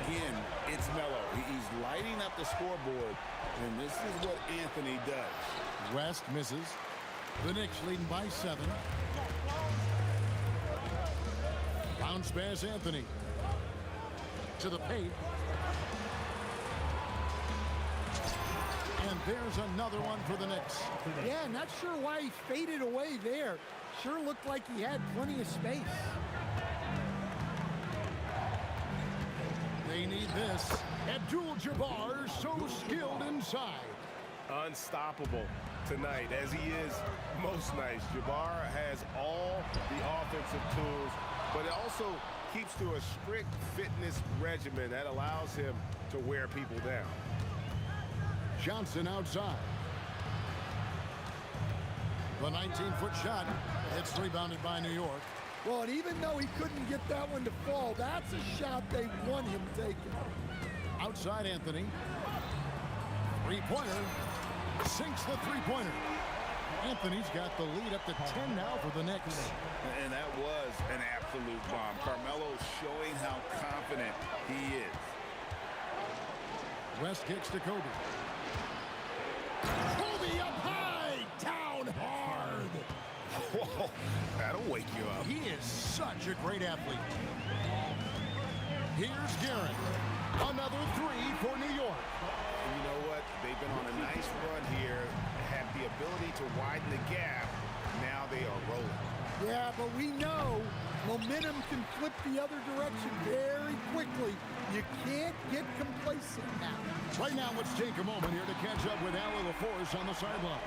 Again, it's Melo. He's lighting up the scoreboard, and this is what Anthony does. West misses. The Knicks leading by 7. Bounce pass Anthony. To the paint. And there's another one for the Knicks. Yeah, not sure why he faded away there. Sure looked like he had plenty of space. They need this. Abdul-Jabbar so skilled inside. Unstoppable tonight, as he is most nights. Jabbar has all the offensive tools, but it also keeps to a strict fitness regimen that allows him to wear people down. Johnson outside. The 19-foot shot. It's rebounded by New York. Well, and even though he couldn't get that one to fall, that's a shot they want him taking. Outside Anthony. Three-pointer. Sinks the three-pointer. Anthony's got the lead up to 10 now for the Knicks. And that was an absolute bomb. Carmelo showing how confident he is. West kicks to Kobe. Kobe up high, down hard. Whoa, that'll wake you up. He is such a great athlete. Here's Garrett. Another three for New York. And you know what? They've been on a nice run here, have the ability to widen the gap. Now they are rolling. Yeah, but we know momentum can flip the other direction very quickly. You can't get complacent now. Right now, let's take a moment here to catch up with Allie LaForce on the sideline.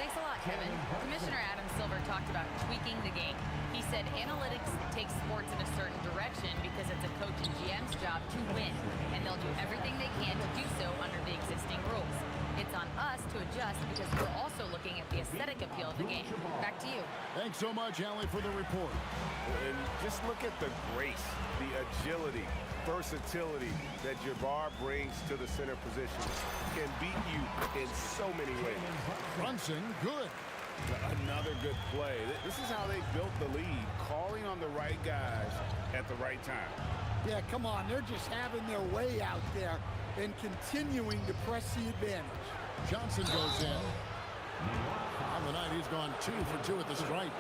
Thanks a lot, Kevin. Commissioner Adam Silver talked about tweaking the game. He said analytics takes sports in a certain direction because it's a coach and GM's job to win, and they'll do everything they can to do so under the existing rules. It's on us to adjust because we're also looking at the aesthetic appeal of the game. Back to you. Thanks so much, Allie, for the report. And just look at the grace, the agility, versatility that Jabbar brings to the center position. Can beat you in so many ways. Brunson, good. Another good play. This is how they built the lead, calling on the right guys at the right time. Yeah, come on. They're just having their way out there and continuing to press the advantage. Johnson goes in. On the night, he's gone 2 for 2 at the stripe.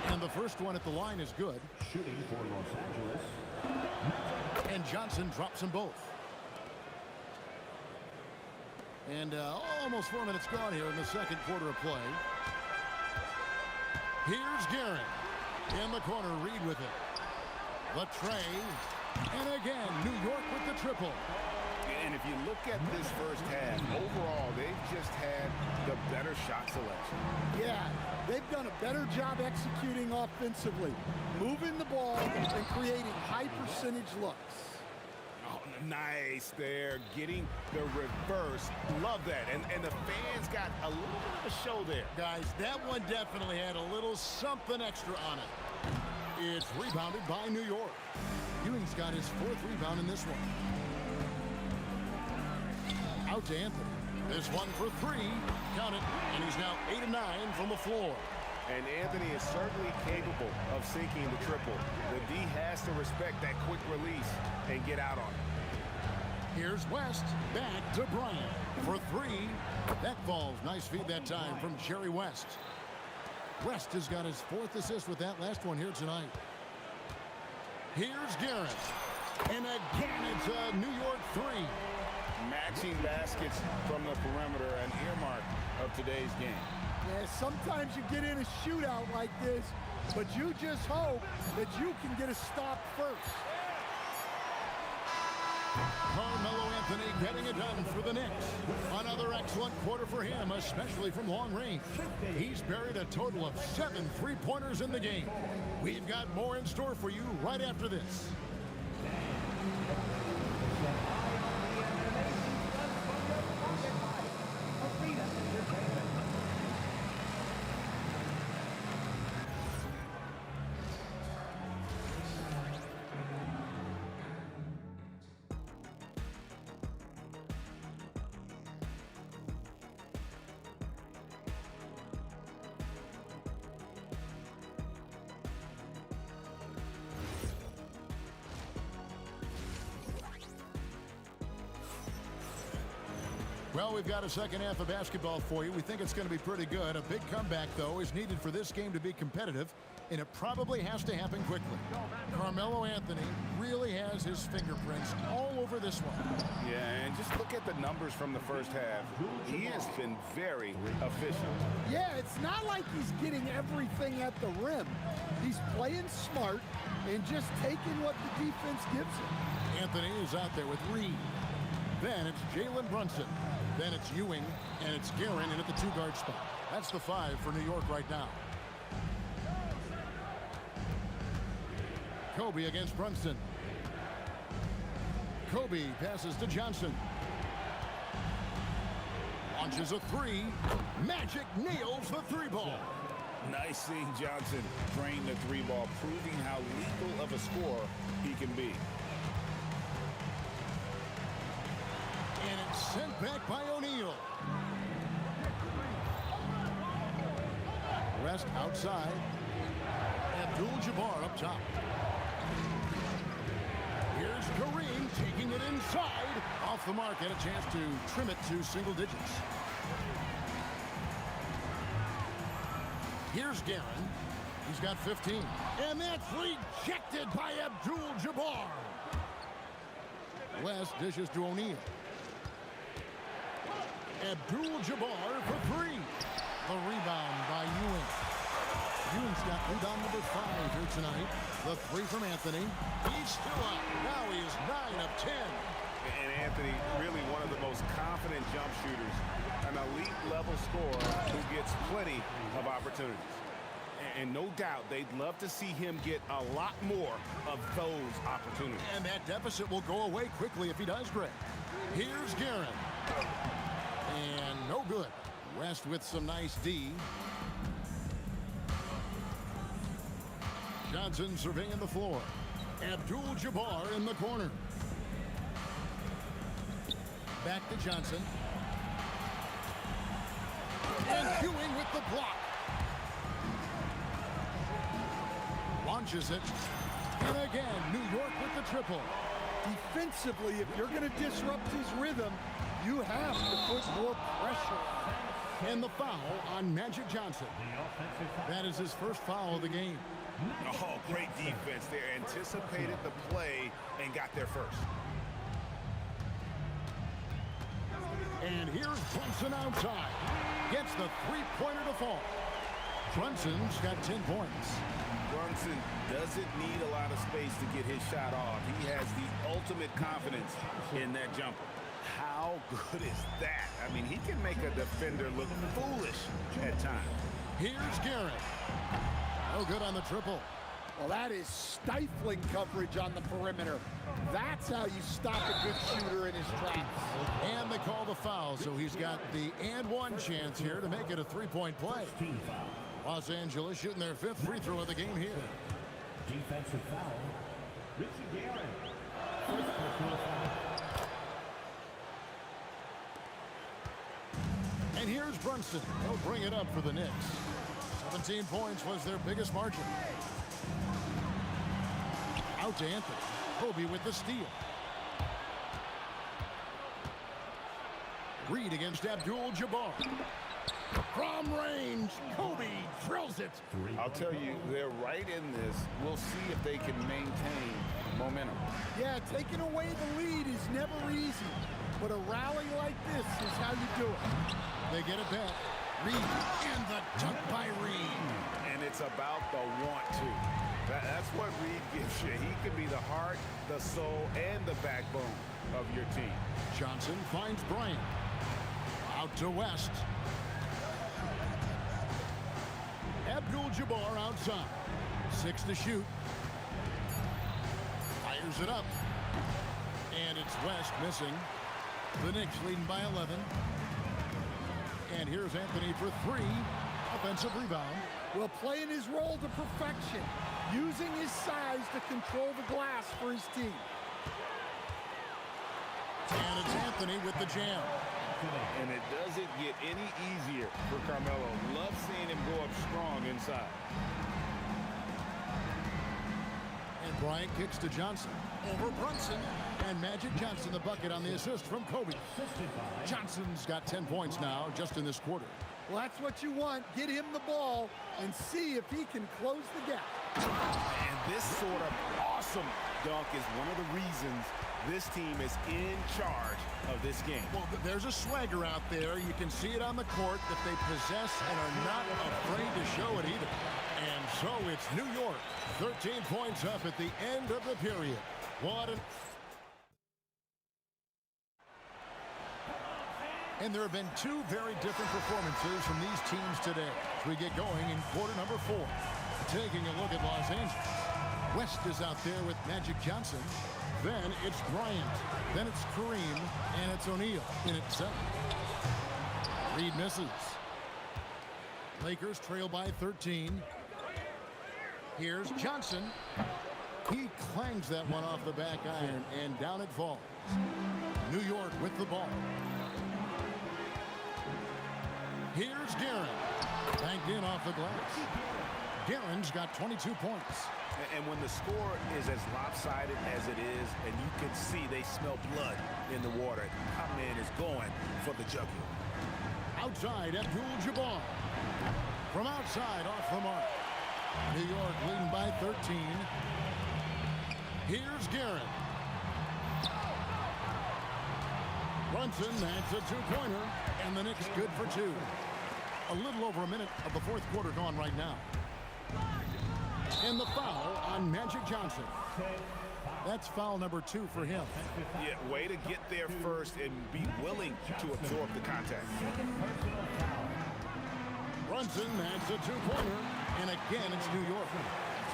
And the first one at the line is good. Shooting for Los Angeles. And Johnson drops them both. And almost 4 minutes gone here in the second quarter of play. Here's Garrett. In the corner, Reed with it. The tray. And again, New York with the triple. And if you look at this first half, overall, they've just had the better shot selection. Yeah, they've done a better job executing offensively, moving the ball and creating high percentage looks. Oh, nice there, getting the reverse. Love that. And the fans got a little bit of a show there. Guys, that one definitely had a little something extra on it. It's rebounded by New York. Ewing's got his 4th rebound in this one. Out to Anthony. This one for 3. Count it. And he's now 8 of 9 from the floor. And Anthony is certainly capable of sinking the triple. The D has to respect that quick release and get out on it. Here's West. Back to Bryant for 3. That falls. Nice feed that time from Jerry West. West has got his 4th assist with that last one here tonight. Here's Garrett. And again, it's a New York 3. Matching baskets from the perimeter, an earmark of today's game. Yeah, sometimes you get in a shootout like this, but you just hope that you can get a stop first. Carmelo Anthony getting it done for the Knicks. Another excellent quarter for him, especially from long range. He's buried a total of 7 three-pointers in the game. We've got more in store for you right after this. Well, we've got a second half of basketball for you. We think it's going to be pretty good. A big comeback, though, is needed for this game to be competitive, and it probably has to happen quickly. Carmelo Anthony really has his fingerprints all over this one. Yeah, and just look at the numbers from the first half. He has been very efficient. Yeah, it's not like he's getting everything at the rim. He's playing smart and just taking what the defense gives him. Anthony is out there with Reed. Then it's Jalen Brunson. Then it's Ewing, and it's Guerin in at the 2-guard spot. That's the 5 for New York right now. Kobe against Brunson. Kobe passes to Johnson. Launches a 3. Magic nails the 3 ball. Nice seeing Johnson drain the three ball, proving how lethal of a scorer he can be. And it's sent back by O'Neal. West outside. Abdul-Jabbar up top. Here's Kareem taking it inside. Off the mark, and a chance to trim it to single digits. Here's Guerin. He's got 15. And that's rejected by Abdul-Jabbar. West dishes to O'Neal. Abdul-Jabbar for three. The rebound by Ewing. Ewing's got rebound number 5 here tonight. The three from Anthony. He's still up. Now he is 9 of 10. And Anthony, really one of the most confident jump shooters. An elite level scorer who gets plenty of opportunities. And no doubt they'd love to see him get a lot more of those opportunities. And that deficit will go away quickly if he does, Greg. Here's Guerin. And no good. West with some nice D. Johnson surveying the floor. Abdul-Jabbar in the corner. Back to Johnson. And Ewing with the block. Launches it. And again, New York with the triple. Defensively, if you're going to disrupt his rhythm, you have to put more pressure. And the foul on Magic Johnson. That is his first foul of the game. Oh, great defense there. Anticipated the play and got there first. And here's Brunson outside. Gets the three-pointer to fall. Brunson's got 10 points. Brunson doesn't need a lot of space to get his shot off. He has the ultimate confidence in that jumper. How good is that? I mean, he can make a defender look foolish at times. Here's Guerin. No good on the triple. Well, that is stifling coverage on the perimeter. That's how you stop a good shooter in his tracks. And they call the foul, so he's got the and one chance here to make it a three-point play. Los Angeles shooting their 5th free throw of the game here. Defensive foul. Richie Guerin. First personal foul. And here's Brunson. He'll bring it up for the Knicks. 17 points was their biggest margin. Out to Anthony. Kobe with the steal. Reed against Abdul-Jabbar. From range, Kobe drills it. I'll tell you, they're right in this. We'll see if they can maintain momentum. Yeah, taking away the lead is never easy, but a rally like this is how you do it. They get it back. Reed and the dunk by Reed. And it's about the want to. That's what Reed gives you. He can be the heart, the soul, and the backbone of your team. Johnson finds Bryant. Out to West. Abdul-Jabbar outside. 6 to shoot. Fires it up. And it's West missing. The Knicks leading by 11. And here's Anthony for 3. Offensive rebound. Well, playing his role to perfection. Using his size to control the glass for his team. And it's Anthony with the jam. And it doesn't get any easier for Carmelo. Love seeing him go up strong inside. And Bryant kicks to Johnson. Over Brunson. And Magic Johnson the bucket on the assist from Kobe. Johnson's got 10 points now just in this quarter. Well, that's what you want. Get him the ball and see if he can close the gap. And this sort of awesome dunk is one of the reasons this team is in charge of this game. Well, there's a swagger out there. You can see it on the court that they possess and are not afraid to show it either. And so it's New York, 13 points up at the end of the period. And there have been 2 very different performances from these teams today as we get going in quarter number 4. Taking a look at Los Angeles. West is out there with Magic Johnson. Then it's Bryant. Then it's Kareem. And it's O'Neal in at 7. Reed misses. Lakers trail by 13. Here's Johnson. He clangs that one off the back iron, and down it falls. New York with the ball. Here's Guerin. Banked in off the glass. Guerin's got 22 points. And when the score is as lopsided as it is, and you can see they smell blood in the water, my man is going for the jugular. Outside, Abdul-Jabbar. From outside, off the mark. New York leading by 13. Here's Guerin. Brunson, that's a two-pointer, and the Knicks good for two. A little over a minute of the fourth quarter gone right now. And the foul on Magic Johnson. That's foul number 2 for him. Yeah, way to get there first and be willing to absorb the contact. Brunson, that's a two-pointer, and again it's New York.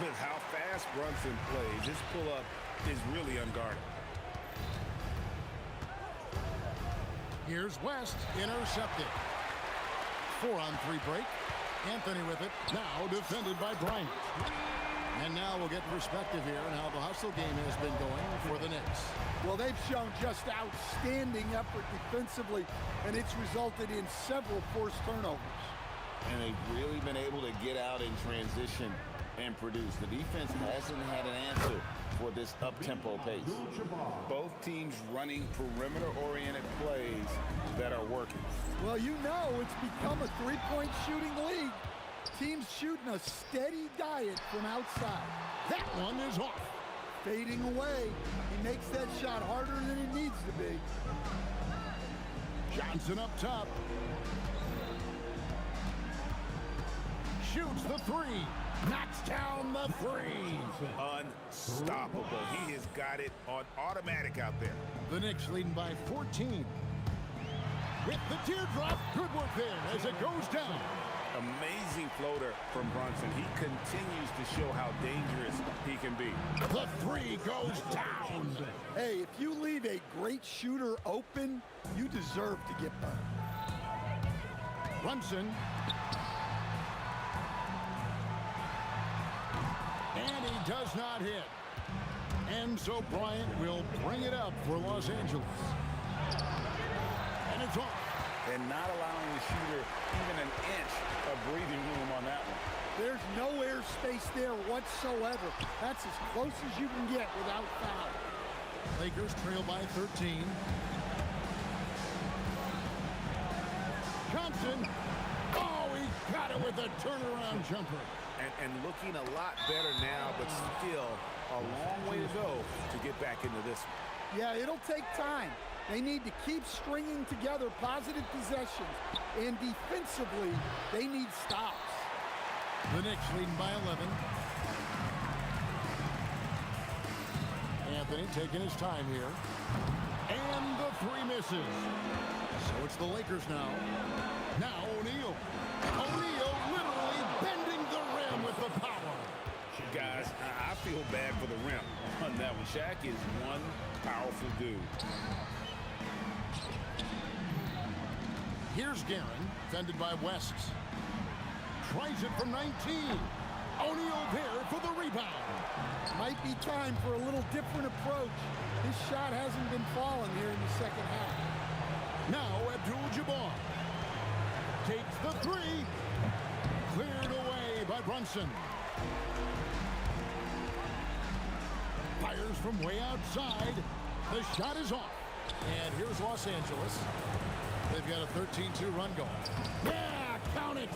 With how fast Brunson plays, his pull-up is really unguarded. Here's West, intercepted. 4-on-3 break. Anthony with it, now defended by Bryant. And now we'll get perspective here on how the hustle game has been going for the Knicks. Well, they've shown just outstanding effort defensively, and it's resulted in several forced turnovers. And they've really been able to get out in transition and produce. The defense hasn't had an answer for this up-tempo pace. Both teams running perimeter-oriented plays that are working. Well, you know it's become a three-point shooting league. Teams shooting a steady diet from outside. That one is off. Fading away. He makes that shot harder than it needs to be. Johnson up top. Shoots the three. Knocks down the three. Unstoppable. He has got it on automatic out there. The Knicks leading by 14. With the teardrop, good work there as it goes down. Amazing floater from Brunson. He continues to show how dangerous he can be. The three goes down. Hey, if you leave a great shooter open, you deserve to get burned. Brunson. And he does not hit. And so Bryant will bring it up for Los Angeles. And it's off. And not allowing the shooter even an inch of breathing room on that one. There's no airspace there whatsoever. That's as close as you can get without foul. Lakers trail by 13. Johnson. Oh, he got it with a turnaround jumper. And looking a lot better now, but still a long way to go to get back into this one. Yeah, it'll take time. They need to keep stringing together positive possessions. And defensively, they need stops. The Knicks leading by 11. Anthony taking his time here. And the three misses. So it's the Lakers now. Now O'Neal. O'Neal literally bending the rim with the power. Guys, I feel bad for the rim on that one. Shaq is one powerful dude. Here's Guerin, defended by West. Tries it from 19. O'Neal there for the rebound. Might be time for a little different approach. His shot hasn't been falling here in the second half. Now Abdul-Jabbar takes the three. Cleared away by Brunson. Fires from way outside. The shot is off. And here's Los Angeles. They've got a 13-2 run going. Yeah, count it.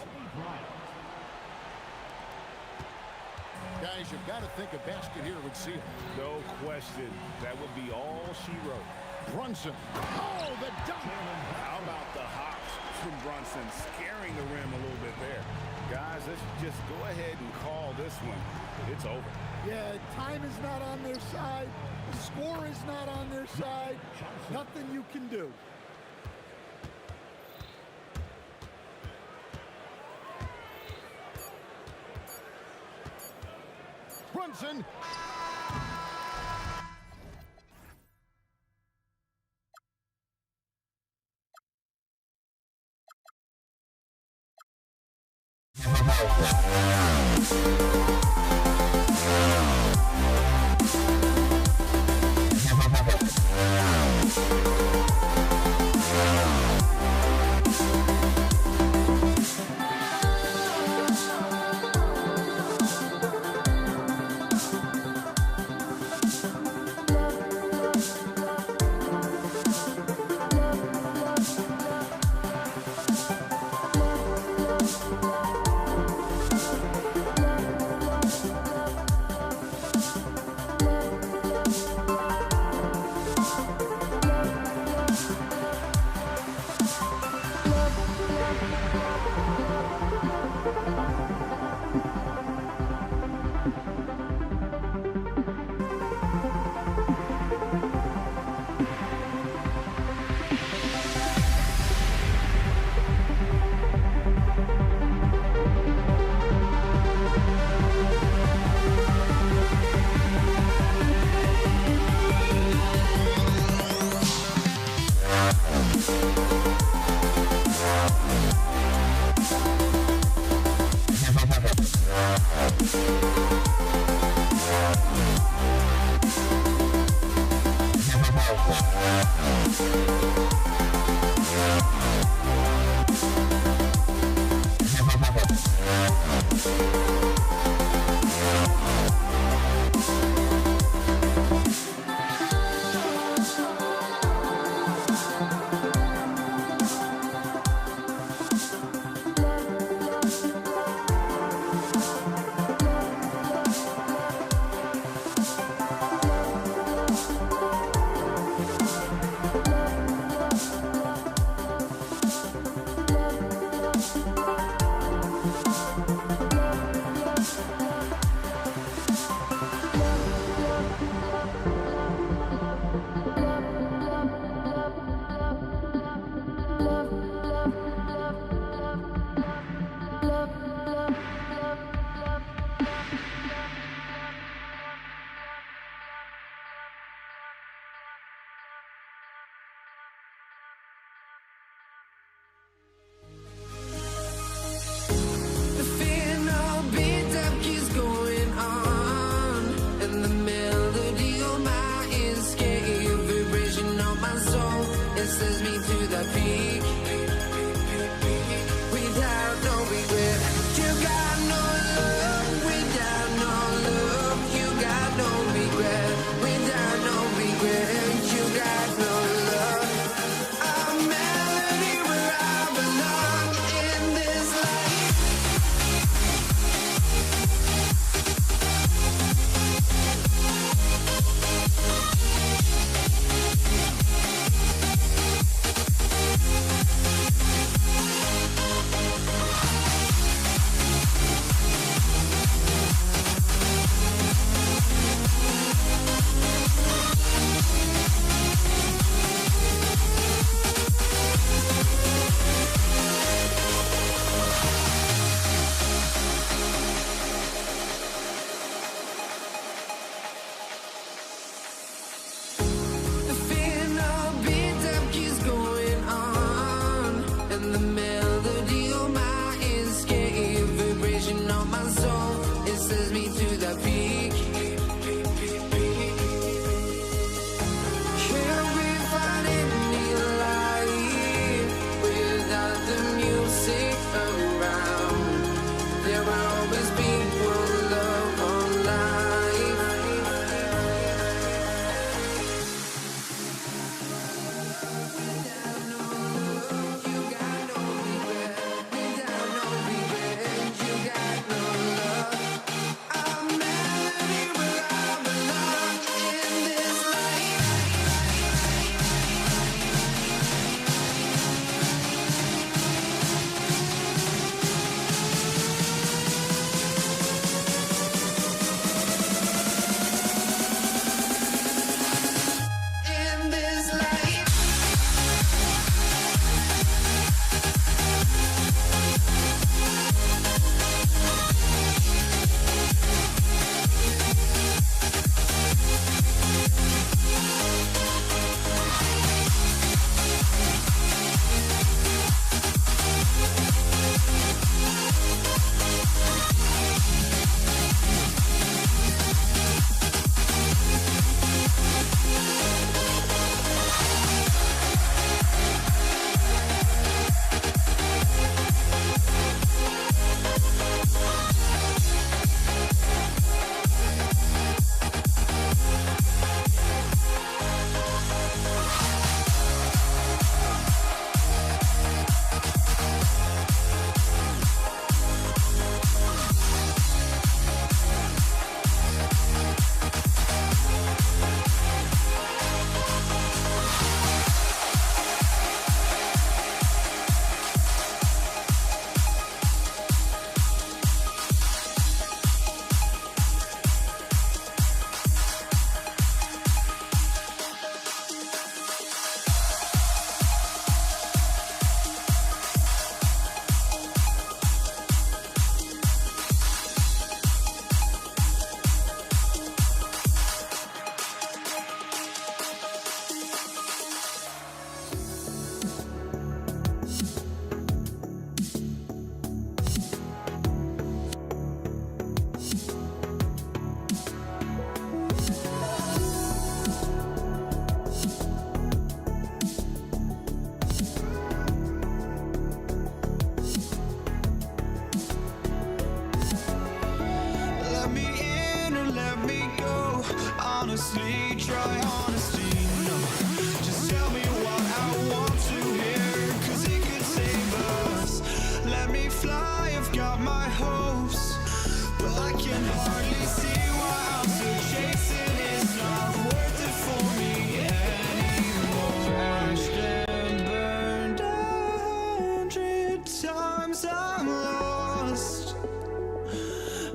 Guys, you've got to think a basket here would seal. No question. That would be all she wrote. Brunson. Oh, the dunk. How about the hops from Brunson, scaring the rim a little bit there. Guys, let's just go ahead and call this one. It's over. Yeah, time is not on their side. The score is not on their side. Nothing you can do. Brunson. can hardly see why I'm still chasing. It's not worth it for me anymore. Crashed and burned 100 times, I'm lost.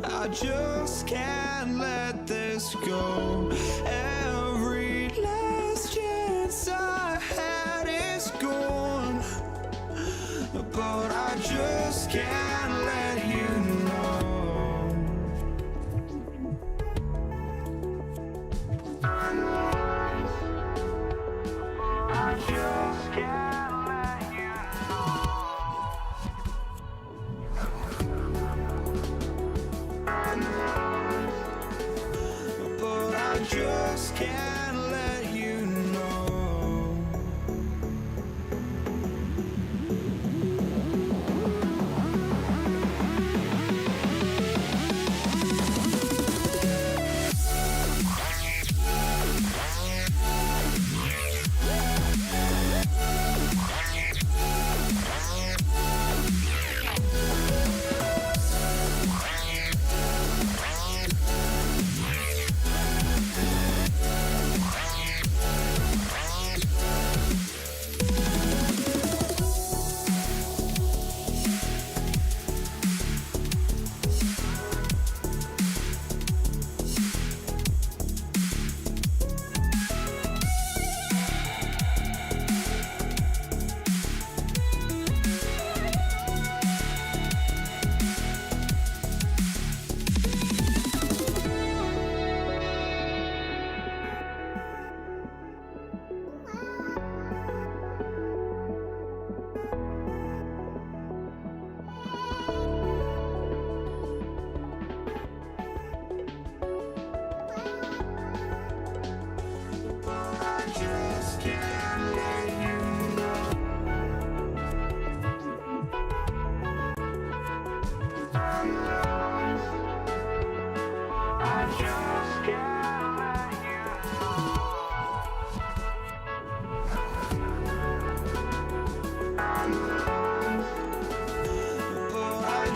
I just can't let this go. Every last chance I had is gone, but I just can't let you know. I just can't let you know. But I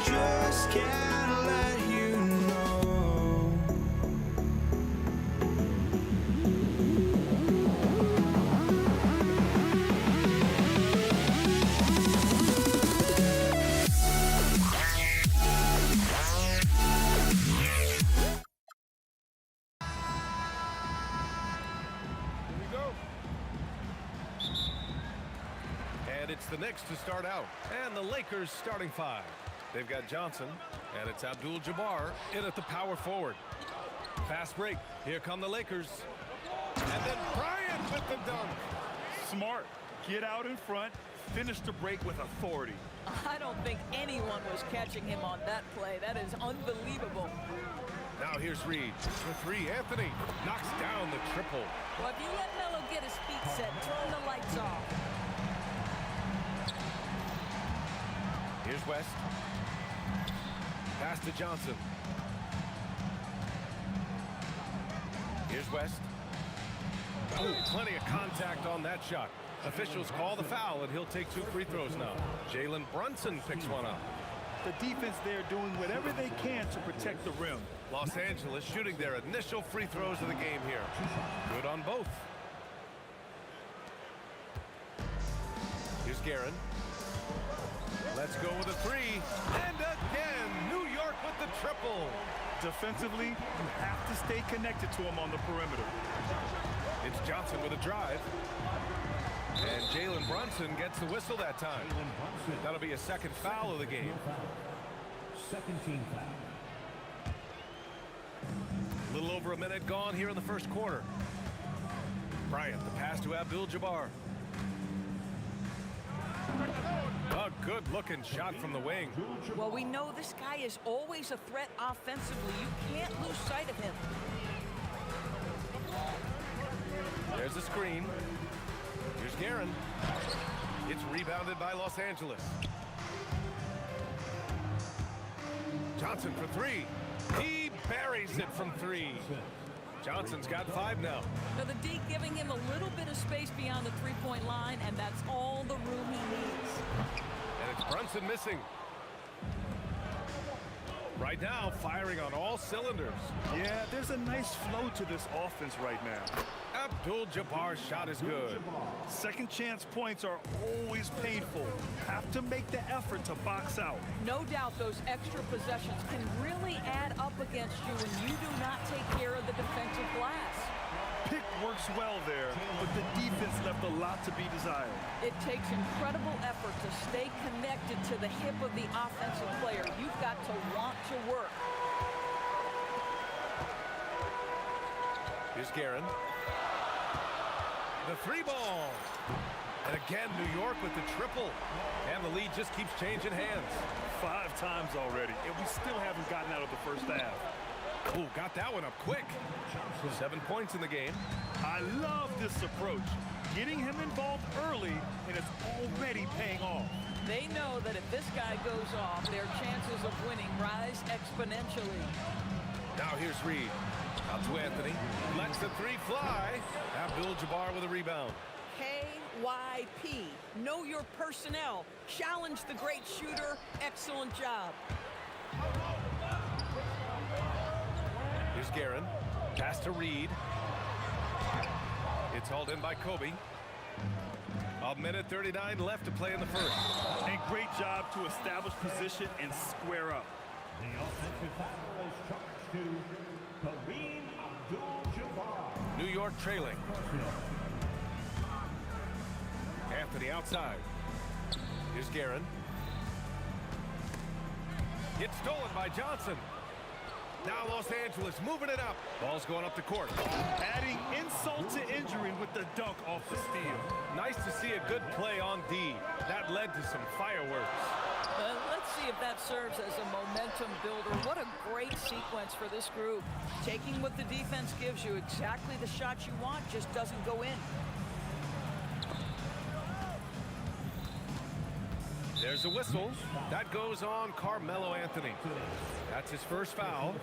just can't let you know. It's the Knicks to start out, and the Lakers starting five. They've got Johnson, and it's Abdul-Jabbar in at the power forward. Fast break. Here come the Lakers. And then Bryant with the dunk. Smart. Get out in front. Finish the break with authority. I don't think anyone was catching him on that play. That is unbelievable. Now here's Reed. For three, Anthony knocks down the triple. Well, if you let Melo get his feet set, turn the lights off. Here's West. Pass to Johnson. Here's West. Oh, plenty of contact on that shot. Officials call the foul, and he'll take 2 free throws now. Jalen Brunson picks one up. The defense there doing whatever they can to protect the rim. Los Angeles shooting their initial free throws of the game here. Good on both. Here's Guerin. Let's go with a three. And again, New York with the triple. Defensively, you have to stay connected to him on the perimeter. It's Johnson with a drive. And Jalen Brunson gets the whistle that time. That'll be a second foul of the game. Second team foul. A little over a minute gone here in the first quarter. Bryant, the pass to Abdul-Jabbar. A good-looking shot from the wing. Well, we know this guy is always a threat offensively. You can't lose sight of him. There's the screen. Here's Guerin. It's rebounded by Los Angeles. Johnson for three. He buries it from three. Johnson's got 5 now. So the D giving him a little bit of space beyond the three-point line, and that's all the room he needs. And it's Brunson missing. Right now, firing on all cylinders. Yeah, there's a nice flow to this offense right now. Abdul-Jabbar's shot is good. Second chance points are always painful. Have to make the effort to box out. No doubt those extra possessions can really add up against you when you do not take care of the defensive glass. Pick works well there, but the defense left a lot to be desired. It takes incredible effort to stay connected to the hip of the offensive player. You've got to want to work. Here's Guerin. The three ball. And again, New York with the triple. And the lead just keeps changing hands. 5 times already, and we still haven't gotten out of the first half. Oh, got that one up quick. 7 points in the game. I love this approach. Getting him involved early, and it's already paying off. They know that if this guy goes off, their chances of winning rise exponentially. Now here's Reed. Out to Anthony. Lets the three fly. Abdul-Jabbar with a rebound. KYP. Know your personnel. Challenge the great shooter. Excellent job. Here's Guerin. Pass to Reed. It's hauled in by Kobe. 1:39 left to play in the first. And great job to establish position and square up. The offensive foul is charged to Kareem Abdul-Jabbar. New York trailing. Anthony outside. Here's Guerin. It's stolen by Johnson. Now Los Angeles moving it up. Ball's going up the court. Adding insult to injury with the dunk off the steal. Nice to see a good play on D. That led to some fireworks. Let's see if that serves as a momentum builder. What a great sequence for this group. Taking what the defense gives you, exactly the shot you want, just doesn't go in. There's a whistle. That goes on Carmelo Anthony. That's his first foul.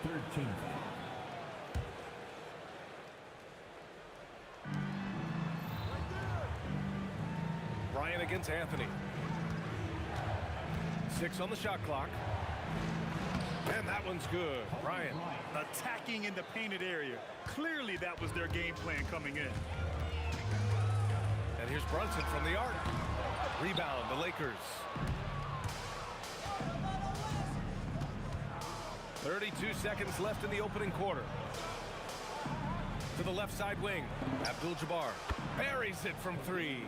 13. Bryant against Anthony. 6 on the shot clock. And that one's good. Bryant. Attacking in the painted area. Clearly that was their game plan coming in. And here's Brunson from the arc. Rebound, the Lakers. 32 seconds left in the opening quarter. To the left side wing, Abdul-Jabbar buries it from 3.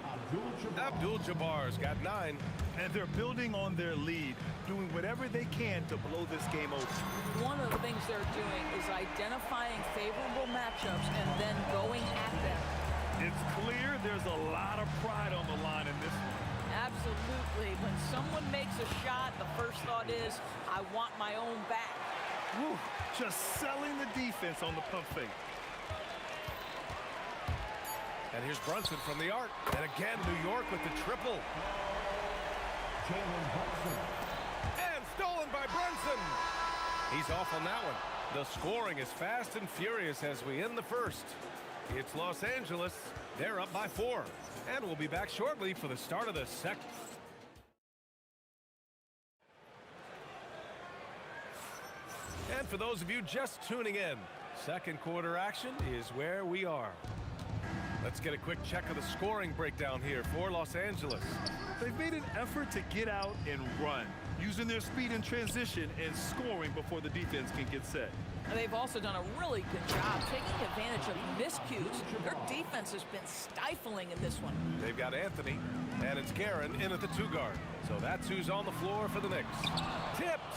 Abdul-Jabbar's got 9. And they're building on their lead, doing whatever they can to blow this game open. One of the things they're doing is identifying favorable matchups and then going at them. It's clear there's a lot of pride on the line in this one. Absolutely. When someone makes a shot, the first thought is, I want my own back. Woo, just selling the defense on the pump fake. And here's Brunson from the arc. And again, New York with the triple. And stolen by Brunson. He's off on that one. The scoring is fast and furious as we end the first. It's Los Angeles. They're up by 4. And we'll be back shortly for the start of the second. And for those of you just tuning in, second quarter action is where we are. Let's get a quick check of the scoring breakdown here for Los Angeles. They've made an effort to get out and run, using their speed in transition and scoring before the defense can get set. And they've also done a really good job taking advantage of miscues. Their defense has been stifling in this one. They've got Anthony, and it's Guerin in at the 2 guard. So that's who's on the floor for the Knicks. Tipped.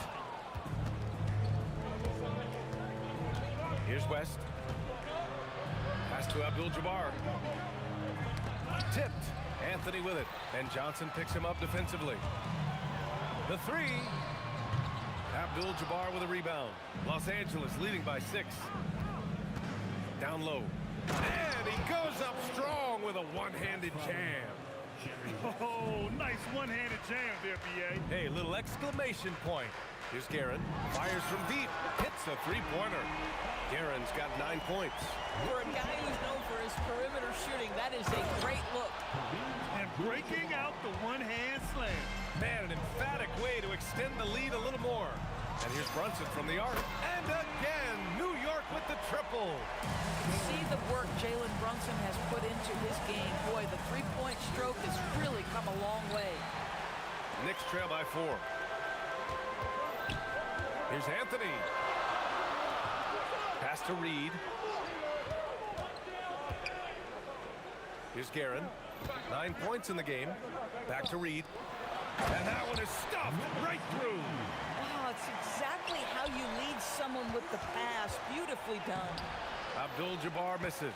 Here's West. Pass to Abdul-Jabbar. Tipped. Anthony with it. And Johnson picks him up defensively. The 3. Abdul-Jabbar with a rebound. Los Angeles leading by 6. Down low. And he goes up strong with a one-handed jam. Oh, nice one-handed jam there, B.A. Hey, little exclamation point. Here's Guerin. Fires from deep. Hits a 3-pointer. Guerin's got 9 points. For a guy who's known for his perimeter shooting, that is a great look. And breaking out the one-hand slam. Man, an emphatic way to extend the lead a little more. And here's Brunson from the arc. And again, New York with the triple. See the work Jalen Brunson has put into his game. Boy, the three-point stroke has really come a long way. Knicks trail by 4. Here's Anthony. Pass to Reed. Here's Guerin. 9 points in the game. Back to Reed. And that one is stuffed right through. Wow, it's exactly how you lead someone with the pass. Beautifully done. Abdul-Jabbar misses.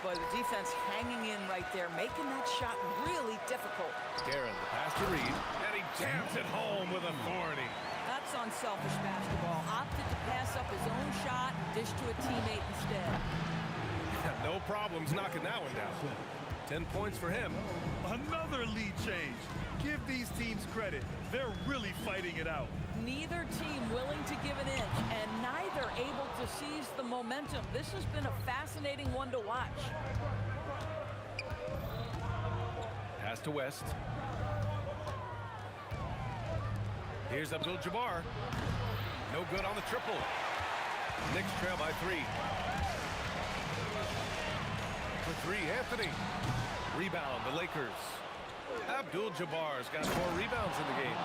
Boy, the defense hanging in right there, making that shot really difficult. Guerin, the pass to Reed. And he jams it home with authority. That's unselfish basketball. Opted to pass up his own shot and dish to a teammate instead. No problems knocking that one down. 10 points for him. Another lead change. Give these teams credit. They're really fighting it out. Neither team willing to give an inch, and neither able to seize the momentum. This has been a fascinating one to watch. Pass to West. Here's Abdul-Jabbar. No good on the triple. Knicks trail by 3. For 3, Anthony. Rebound, the Lakers. Abdul-Jabbar's got 4 rebounds in the game.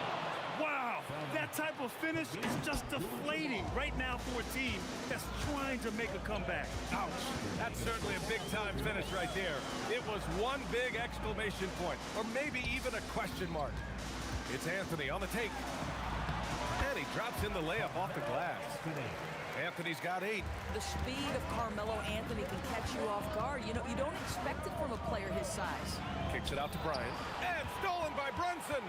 Wow, that type of finish is just deflating right now for a team that's trying to make a comeback. Ouch. That's certainly a big-time finish right there. It was one big exclamation point, or maybe even a question mark. It's Anthony on the take. And he drops in the layup off the glass. Anthony's got 8. The speed of Carmelo Anthony can catch you off guard. You know, you don't expect it from a player his size. Kicks it out to Bryant. And stolen by Brunson.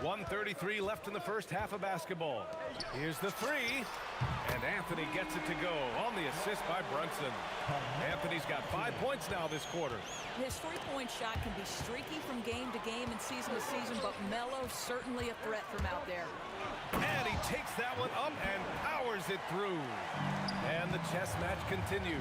1:33 left in the first half of basketball. Here's the 3. And Anthony gets it to go on the assist by Brunson. Anthony's got 5 points now this quarter. His three-point shot can be streaky from game to game and season to season, but Melo's certainly a threat from out there. And he takes that one up and powers it through. And the chess match continues.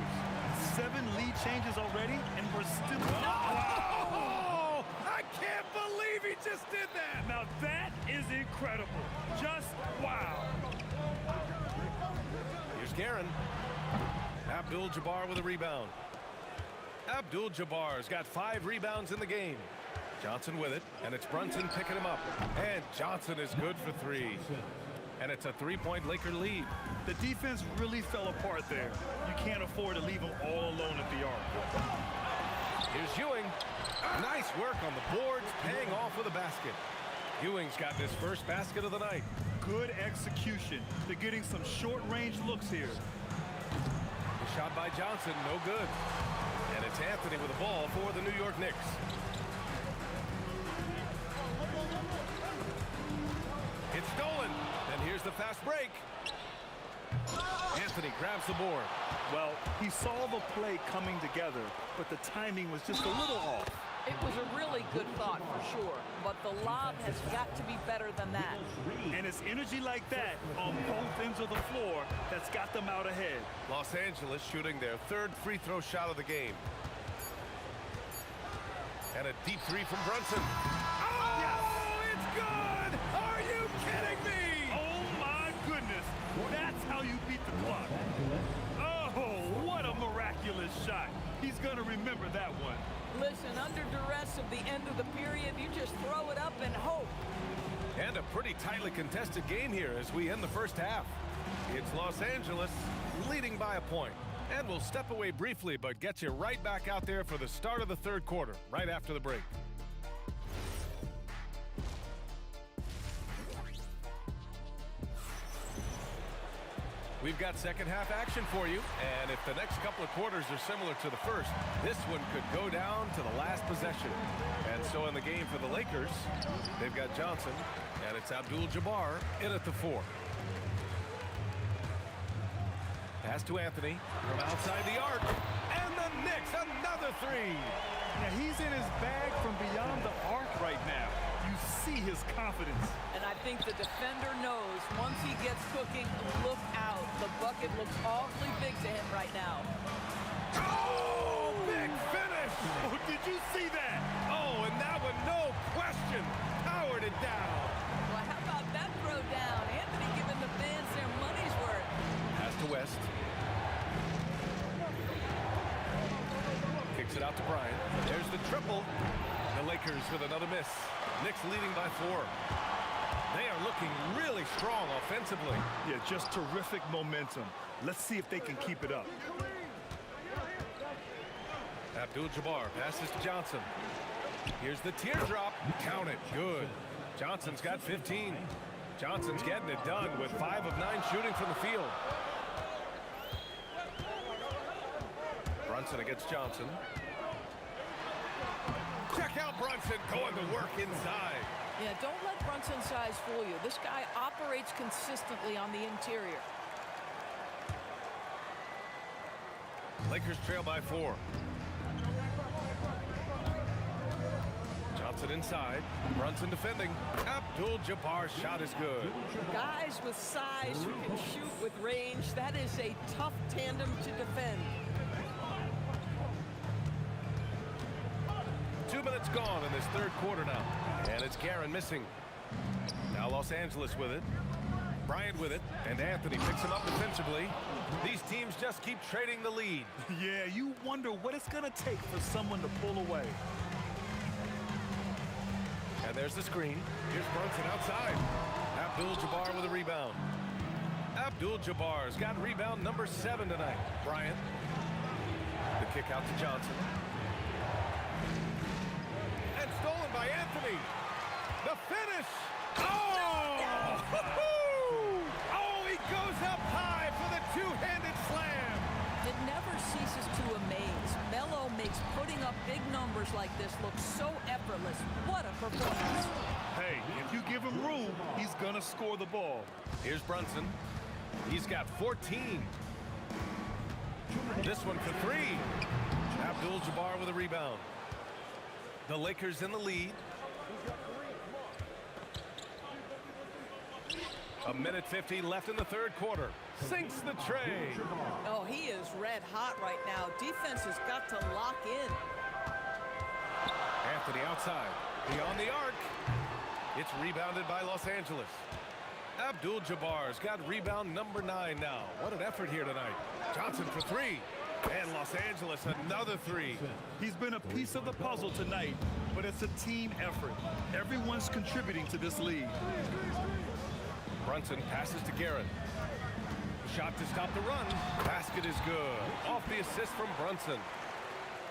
7 lead changes already, and we're still... Oh! I can't believe he just did that! Now that is incredible. Just wow. Here's Guerin. Abdul-Jabbar with a rebound. Abdul-Jabbar's got 5 rebounds in the game. Johnson with it, and it's Brunson picking him up. And Johnson is good for 3. And it's a 3-point Laker lead. The defense really fell apart there. You can't afford to leave them all alone at the arc. Here's Ewing. Nice work on the boards, paying off with a basket. Ewing's got his first basket of the night. Good execution. They're getting some short-range looks here. The shot by Johnson, no good. And it's Anthony with the ball for the New York Knicks. It's stolen. And here's the fast break. Anthony grabs the board. Well, he saw the play coming together, but the timing was just a little off. It was a really good thought for sure, but the lob has got to be better than that. And it's energy like that on both ends of the floor that's got them out ahead. Los Angeles shooting their 3rd free throw shot of the game. And a deep 3 from Brunson. Oh, yes! It's good! Are you kidding me? Oh, my goodness. That's how you beat the clock. Oh, what a miraculous shot. He's going to remember that one. Listen, under duress of the end of the period, you just throw it up and hope. And a pretty tightly contested game here as we end the first half. It's Los Angeles leading by a point. And we'll step away briefly, but get you right back out there for the start of the 3rd quarter, right after the break. We've got second half action for you, and if the next couple of quarters are similar to the first, this one could go down to the last possession. And so in the game for the Lakers, they've got Johnson, and it's Abdul-Jabbar in at the 4. Pass to Anthony from outside the arc, and the Knicks another 3. Now he's in his bag from beyond the arc right now. You see his confidence. And I think the defender knows once he gets cooking, look out. The bucket looks awfully big to him right now. Oh, big finish! Oh, did you see that? Oh, and that one, no question, powered it Kicks it out to Bryant. There's the triple. The Lakers with another miss. Knicks leading by 4. They are looking really strong offensively. Yeah, just terrific momentum. Let's see if they can keep it up. Abdul-Jabbar passes to Johnson. Here's the teardrop. Count it. Good. Johnson's got 15. Johnson's getting it done with 5 of 9 shooting from the field. Brunson against Johnson. Check out Brunson going to work inside. Yeah, don't let Brunson's size fool you. This guy operates consistently on the interior. Lakers trail by 4. Johnson inside. Brunson defending. Abdul-Jabbar's shot is good. Guys with size who can shoot with range, that is a tough tandem to defend. 2 minutes gone in this third quarter now. And it's Guerin missing. Now Los Angeles with it. Bryant with it. And Anthony picks him up defensively. These teams just keep trading the lead. Yeah, you wonder what it's going to take for someone to pull away. And there's the screen. Here's Brunson outside. Abdul-Jabbar with a rebound. Abdul-Jabbar's got rebound number 7 tonight. Bryant. The kick out to Johnson. And stolen by Anthony. The finish. Oh! Oh, he goes up high for the two-handed slam. It never ceases to amaze. Melo makes putting up big numbers like this look so effortless. What a performance. Hey, if you give him room, he's going to score the ball. Here's Brunson. He's got 14. This one for 3. Abdul-Jabbar with a rebound. The Lakers in the lead. 1:50 left in the third quarter. Sinks the tray. Oh, he is red hot right now. Defense has got to lock in. Anthony outside. Beyond the arc. It's rebounded by Los Angeles. Abdul-Jabbar's got rebound number 9 now. What an effort here tonight. Johnson for 3. And Los Angeles another 3. He's been a piece of the puzzle tonight, but it's a team effort. Everyone's contributing to this lead. Brunson passes to Guerin. Shot to stop the run. Basket is good. Off the assist from Brunson.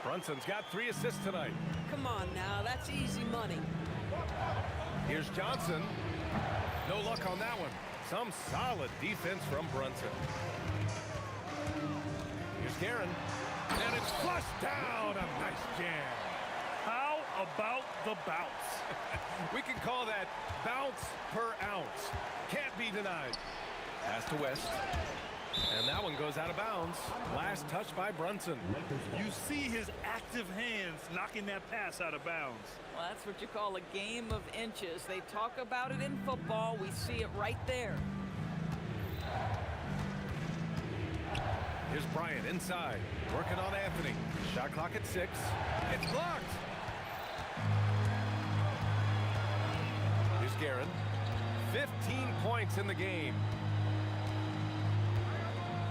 Brunson's got 3 assists tonight. Come on now, that's easy money. Here's Johnson. No luck on that one. Some solid defense from Brunson. Here's Guerin. And it's flushed down. A nice jam. How about the bounce? We can call that bounce per ounce. Can't be denied. Pass to West. And that one goes out of bounds. Last touch by Brunson. You see his active hands knocking that pass out of bounds. Well, that's what you call a game of inches. They talk about it in football. We see it right there. Here's Bryant inside. Working on Anthony. Shot clock at 6. It's blocked. Here's Guerin. 15 points in the game.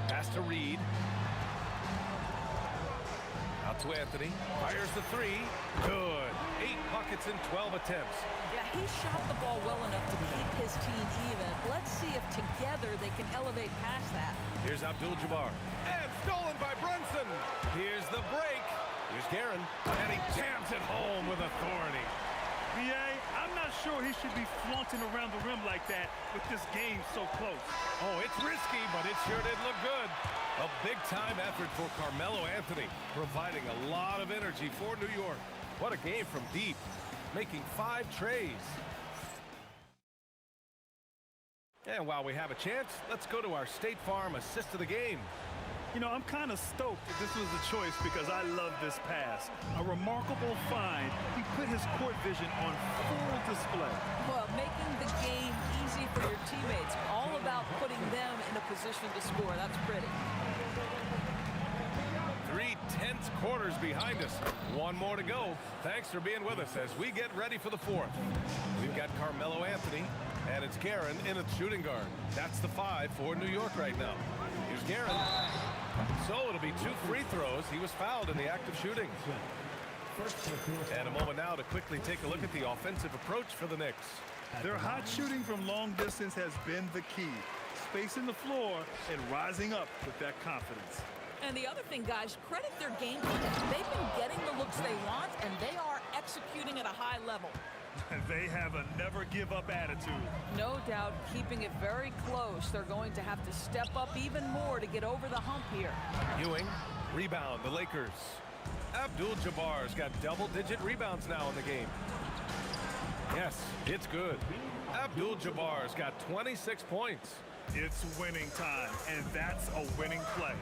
Pass to Reed. Out to Anthony. Fires the 3. Good. 8 buckets in 12 attempts. Yeah, he shot the ball well enough to keep his team even. Let's see if together they can elevate past that. Here's Abdul-Jabbar. And stolen by Brunson. Here's the break. Here's Guerin. And he jams it home with authority. B.A., I'm not sure he should be flaunting around the rim like that with this game so close. Oh, it's risky, but it sure did look good. A big-time effort for Carmelo Anthony, providing a lot of energy for New York. What a game from deep, making 5 trays. And while we have a chance, let's go to our State Farm assist of the game. You know, I'm kind of stoked that this was a choice because I love this pass. A remarkable find. He put his court vision on full display. Well, making the game easy for your teammates. All about putting them in a position to score. That's pretty. 3 tense quarters behind us. 1 more to go. Thanks for being with us as we get ready for the 4th. We've got Carmelo Anthony, and it's Guerin in at shooting guard. That's the 5 for New York right now. Here's Guerin. So it'll be 2 free throws. He was fouled in the act of shooting. And a moment now to quickly take a look at the offensive approach for the Knicks. Their hot shooting from long distance has been the key. Spacing the floor and rising up with that confidence. And the other thing, guys, credit their game plan. They've been getting the looks they want, and they are executing at a high level. They have a never-give-up attitude. No doubt, keeping it very close. They're going to have to step up even more to get over the hump here. Ewing, rebound, the Lakers. Abdul-Jabbar's got double-digit rebounds now in the game. Yes, it's good. Abdul-Jabbar's got 26 points. It's winning time, and that's a winning play.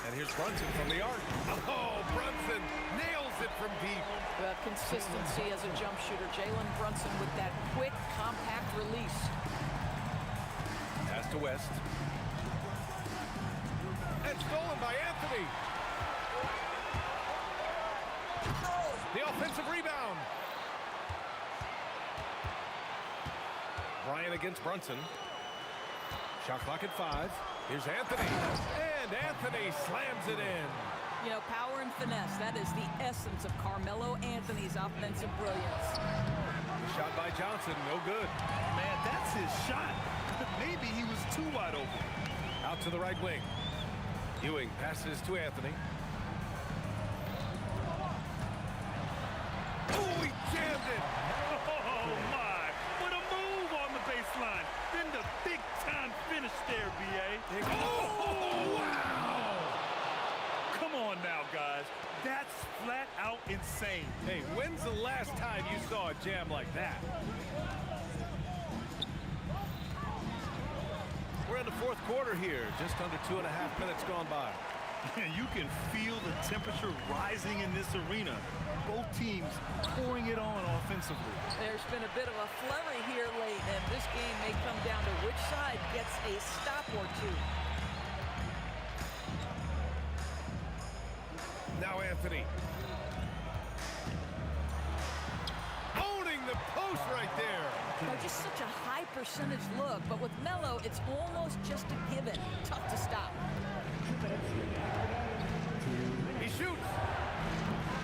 And here's Brunson from the arc. Oh, Brunson nails it from deep. The consistency as a jump shooter. Jalen Brunson with that quick, compact release. Pass to West. And stolen by Anthony. The offensive rebound. Bryant against Brunson. Shot clock at 5. Here's Anthony. And Anthony slams it in. You know, power and finesse, that is the essence of Carmelo Anthony's offensive brilliance. Shot by Johnson, no good. Man, that's his shot. Maybe he was too wide open. Out to the right wing. Ewing passes to Anthony. Oh, he jammed it. Oh, my. What a move on the baseline. Then the big-time finish there, B.A. Oh, wow. Come on now, guys. That's flat out insane. Hey, when's the last time you saw a jam like that? We're in the 4th quarter here. Just under 2.5 minutes gone by. You can feel the temperature rising in this arena. Both teams pouring it on offensively. There's been a bit of a flurry here late, and this game may come down to which side gets a stop or two. Now Anthony. Owning the post right there. Just such a high percentage look, but with Melo, it's almost just a given. Tough to stop. He shoots.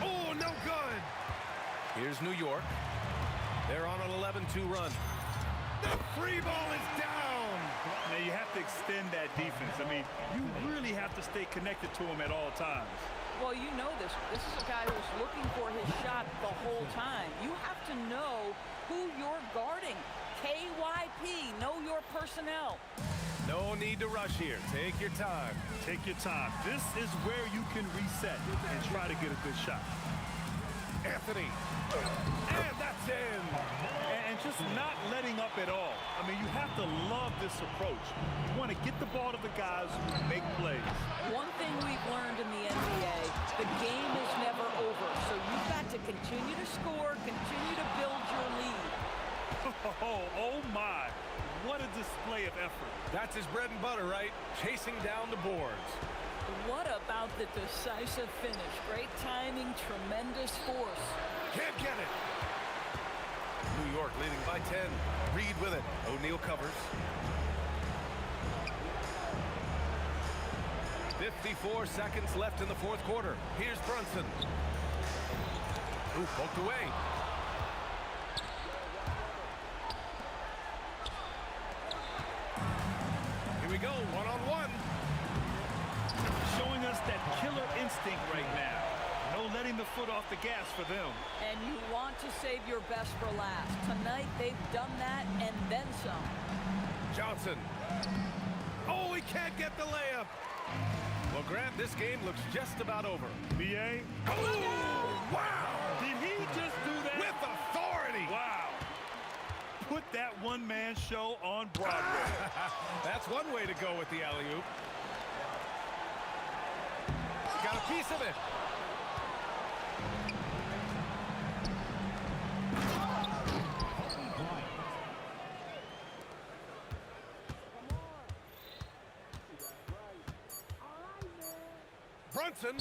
Oh, no good. Here's New York. They're on an 11-2 run. The free ball is down. Now, you have to extend that defense. I mean, you really have to stay connected to him at all times. Well, you know this. This is a guy who's looking for his shot the whole time. You have to know who you're guarding. KYP, know your personnel. No need to rush here. Take your time. Take your time. This is where you can reset and try to get a good shot. Anthony. And that's in. And just not letting up at all. I mean, you have to love this approach. You want to get the ball to the guys who make plays. One thing we've learned in the NBA, the game is never over. So you've got to continue to score, continue to build your lead. Oh my. What a display of effort. That's his bread and butter, right? Chasing down the boards. What about the decisive finish? Great timing, tremendous force. Can't get it. New York leading by 10. Reed with it. O'Neal covers. 54 seconds left in the 4th quarter. Here's Brunson. Ooh, poked away. Here we go, one-on-one. Showing us that killer instinct right now. No letting the foot off the gas for them. And you want to save your best for last. Tonight, they've done that and then some. Johnson. Oh, he can't get the layup. Well, Grant, this game looks just about over. B.A. Oh, wow. Did he just do that? With authority. Wow. Put that one-man show on Broadway. That's one way to go with the alley-oop. Got a piece of it. Brunson.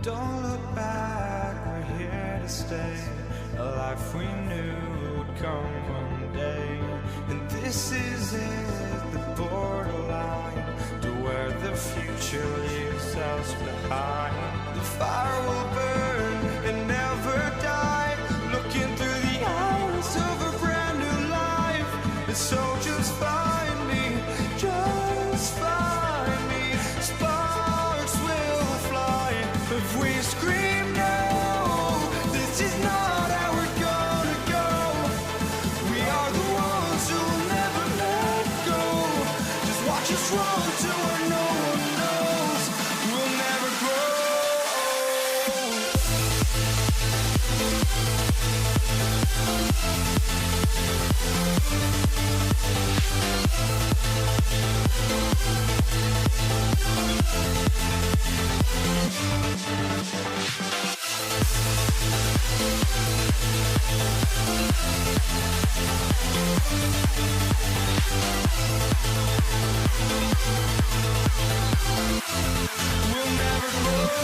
Don't look back, we're here to stay. A life we knew would come one day. And this is it, the borderline to where the future leaves us behind. The fire will burn and never die, looking through the eyes of a brand new life. And so just find me, just find me. Sparks will fly if we scream no. This is not our run to where no one knows. We'll never grow. We'll never grow.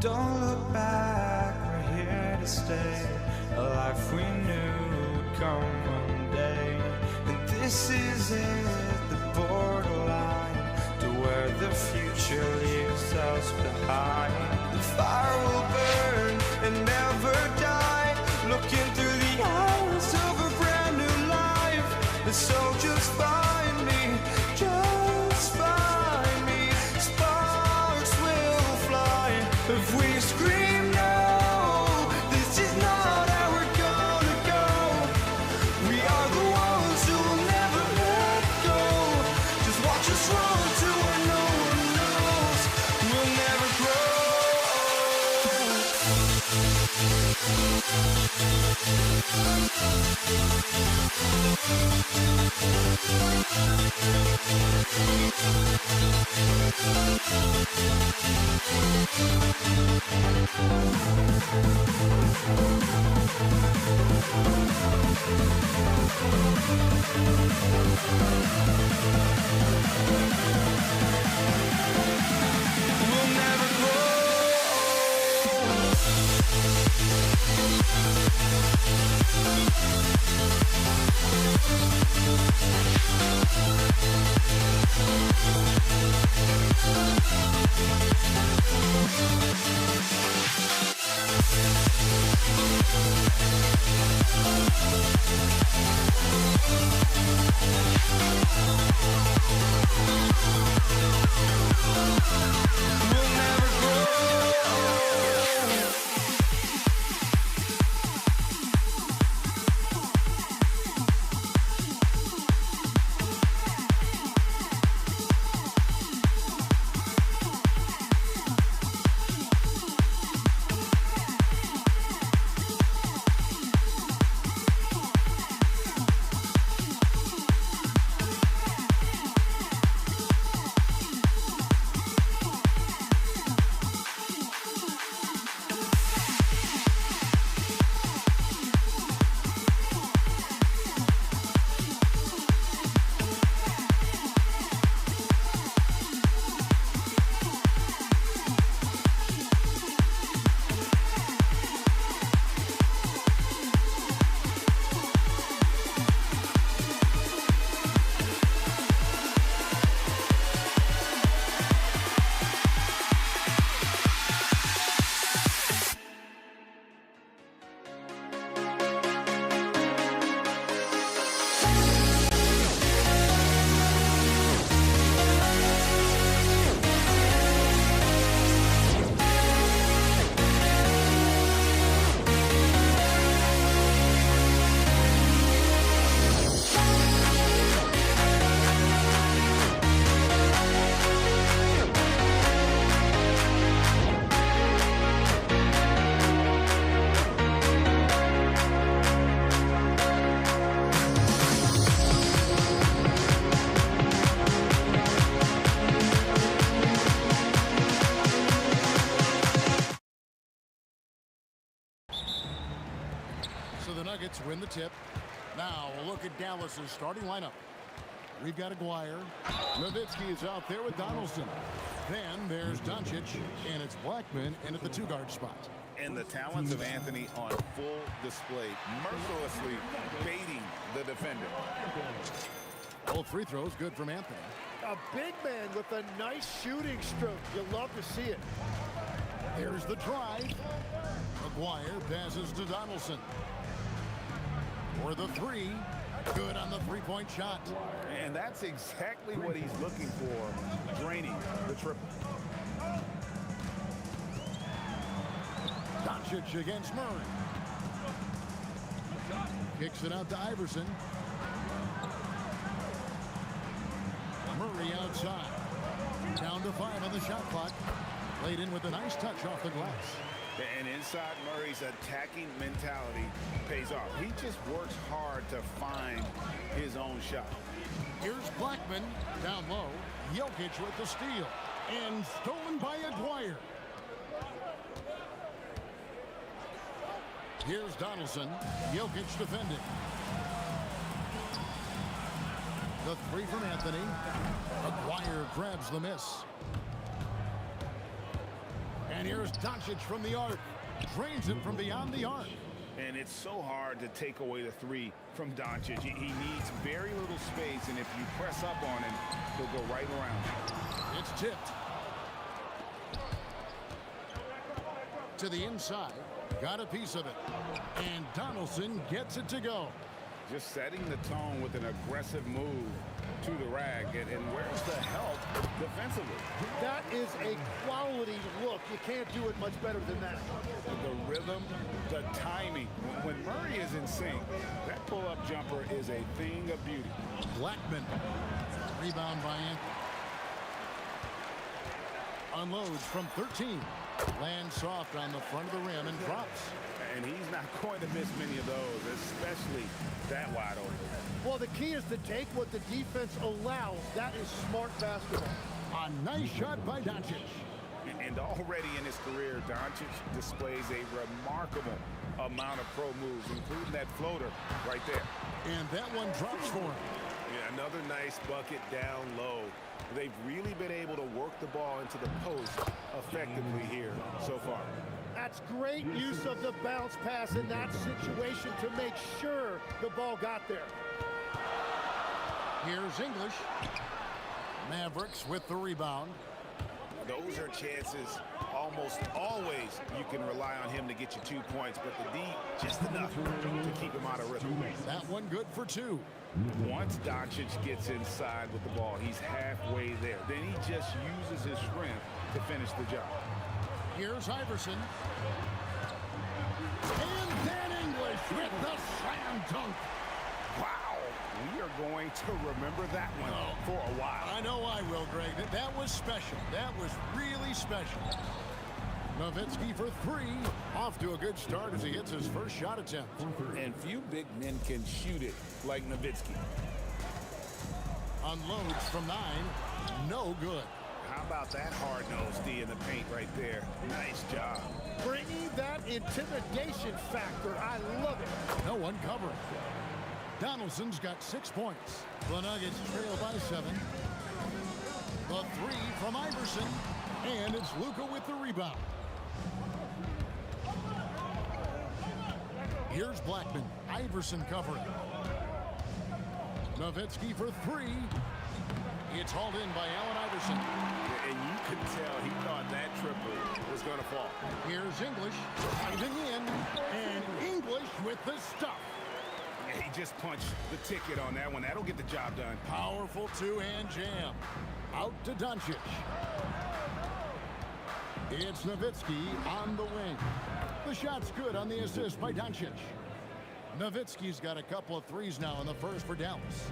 Don't look back, we're here to stay. A life we knew would come one day. And this is it, the borderline to where the future leaves us behind. The fire will burn and never die, looking through the eyes of a brand new life. And so just find me, just find me. Sparks will fly if we scream no. This is not how we're gonna go. We are the ones who will never let go. Just watch us run to where no one knows. We'll never grow. We'll never grow. We'll never grow. So the Nuggets win the tip. Now we'll look at Dallas's starting lineup. We've got Aguirre. Nowitzki is out there with Donaldson. Then there's Doncic, and it's Blackman in at the two-guard spot. And the talents of Anthony on full display, mercilessly baiting the defender. Both free throws good from Anthony. A big man with a nice shooting stroke. You love to see it. Here's the drive. Aguirre passes to Donaldson. For the three, Good on the three-point shot. And that's exactly what he's looking for, draining the triple. Doncic against Murray. Kicks it out to Iverson. Murray outside. Down to 5 on the shot clock. Laid in with a nice touch off the glass. And inside Murray's attacking mentality pays off. He just works hard to find his own shot. Here's Blackman down low. Jokic with the steal. And stolen by Dwyer. Here's Donaldson. Jokic defending. The three from Anthony. Dwyer grabs the miss. And here's Doncic from the arc. Drains it from beyond the arc. And it's so hard to take away the three from Doncic. He needs very little space, and if you press up on him, he'll go right around. It's tipped. To the inside. Got a piece of it. And Donaldson gets it to go. Just setting the tone with an aggressive move to the rack. And where's the help defensively? That is a quality look. You can't do it much better than that. The rhythm, the timing. When Murray is in sync, that pull-up jumper is a thing of beauty. Blackman. Rebound by Anthony. Unloads from 13. Lands soft on the front of the rim and drops. And he's not going to miss many of those, especially that wide open. Well, the key is to take what the defense allows. That is smart basketball. A nice shot by Doncic. And already in his career, Doncic displays a remarkable amount of pro moves, including that floater right there. And that one drops for him. Yeah, another nice bucket down low. They've really been able to work the ball into the post effectively here so far. That's great use of the bounce pass in that situation to make sure the ball got there. Here's English. Mavericks with the rebound. Those are chances almost always you can rely on him to get you 2 points, but the D just enough to keep him out of rhythm. That one good for 2. Once Doncic gets inside with the ball, he's halfway there. Then he just uses his strength to finish the job. Here's Iverson. And then English with the slam dunk. Wow. We are going to remember that one for a while. I know I will, Greg. That was special. That was really special. Nowitzki for 3. Off to a good start as he hits his first shot attempt. And few big men can shoot it like Nowitzki. Unloads from 9. No good. How about that hard-nosed D in the paint right there? Nice job. Bringing that intimidation factor. I love it. No one covering. Donaldson's got 6 points. The Nuggets trail by 7. The 3 from Iverson. And it's Luka with the rebound. Here's Blackman. Iverson covering. Nowitzki for 3. It's hauled in by Allen Iverson. And you could tell he thought that triple was going to fall. Here's English diving in. And English with the stuff. Yeah, he just punched the ticket on that one. That'll get the job done. Powerful two-hand jam. Out to Doncic. It's Nowitzki on the wing. The shot's good on the assist by Doncic. Nowitzki's got a couple of threes now in the first for Dallas.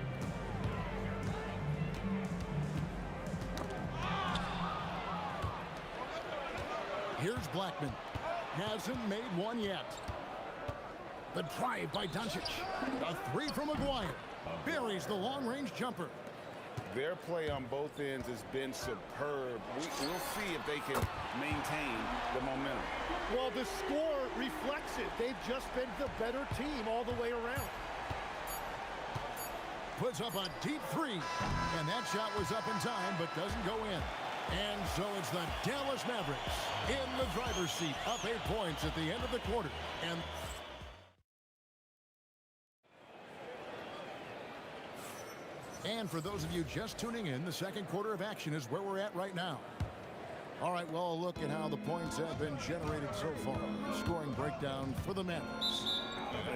Here's Blackman. Hasn't made one yet. The drive by Doncic. A 3 from Maguire. Buries the long-range jumper. Their play on both ends has been superb. We'll see if they can maintain the momentum. Well, the score reflects it. They've just been the better team all the way around. Puts up a deep 3. And that shot was up in time, but doesn't go in. And so it's the Dallas Mavericks in the driver's seat, up 8 points at the end of the quarter. And for those of you just tuning in, the second quarter of action is where we're at right now. All right, well, look at how the points have been generated so far. Scoring breakdown for the Mavericks.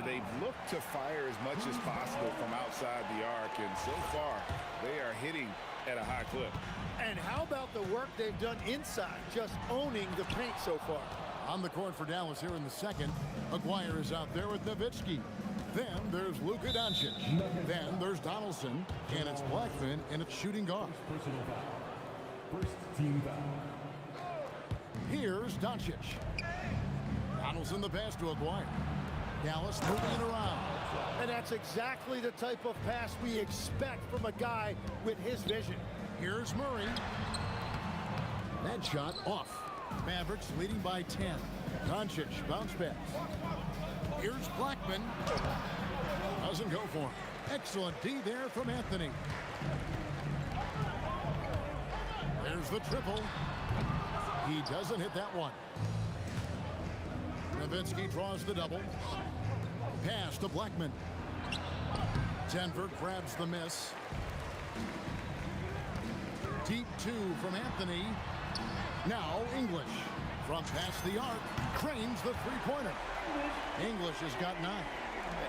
They've looked to fire as much as possible from outside the arc, and so far, they are hitting at a high clip. And how about the work they've done inside, just owning the paint so far? On the court for Dallas here in the second. Aguirre is out there with Nowitzki. Then there's Luka Doncic. Then there's Donaldson. And it's Blackman, and it's shooting guard. Personal foul. First team foul. Here's Doncic. Donaldson the pass to Aguirre. Dallas moving it around. And that's exactly the type of pass we expect from a guy with his vision. Here's Murray. That shot off. Mavericks leading by 10. Doncic bounce pass. Here's Blackman. Doesn't go for him. Excellent D there from Anthony. There's the triple. He doesn't hit that one. Nowitzki draws the double. Pass to Blackman. Denver grabs the miss. Deep two from Anthony. Now English. From past the arc, cranes the three-pointer. English has got 9.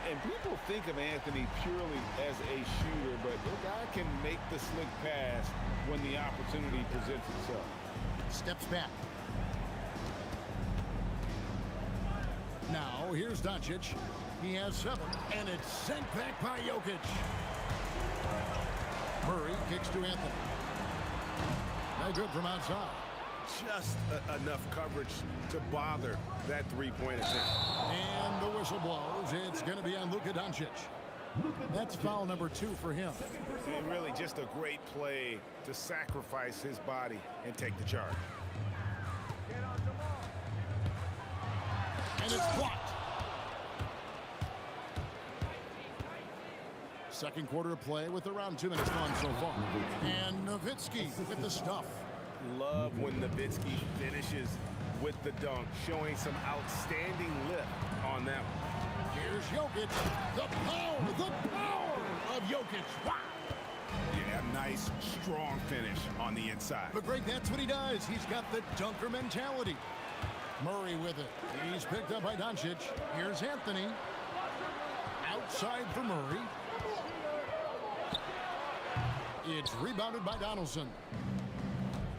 And people think of Anthony purely as a shooter, but the guy can make the slick pass when the opportunity presents itself. Steps back. Now here's Doncic. He has 7, and it's sent back by Jokic. Murray kicks to Anthony. No good from outside. Just enough coverage to bother that three-point attempt. And the whistle blows. It's going to be on Luka Doncic. That's foul number 2 for him. And really just a great play to sacrifice his body and take the charge. And it's blocked. Second quarter of play with around 2 minutes gone so far. And Nowitzki with the stuff. Love when Nowitzki finishes with the dunk, showing some outstanding lift on that one. Here's Jokic. The power of Jokic. Wow. Yeah, nice, strong finish on the inside. But Greg, that's what he does. He's got the dunker mentality. Murray with it. He's picked up by Doncic. Here's Anthony. Outside for Murray. It's rebounded by Donaldson.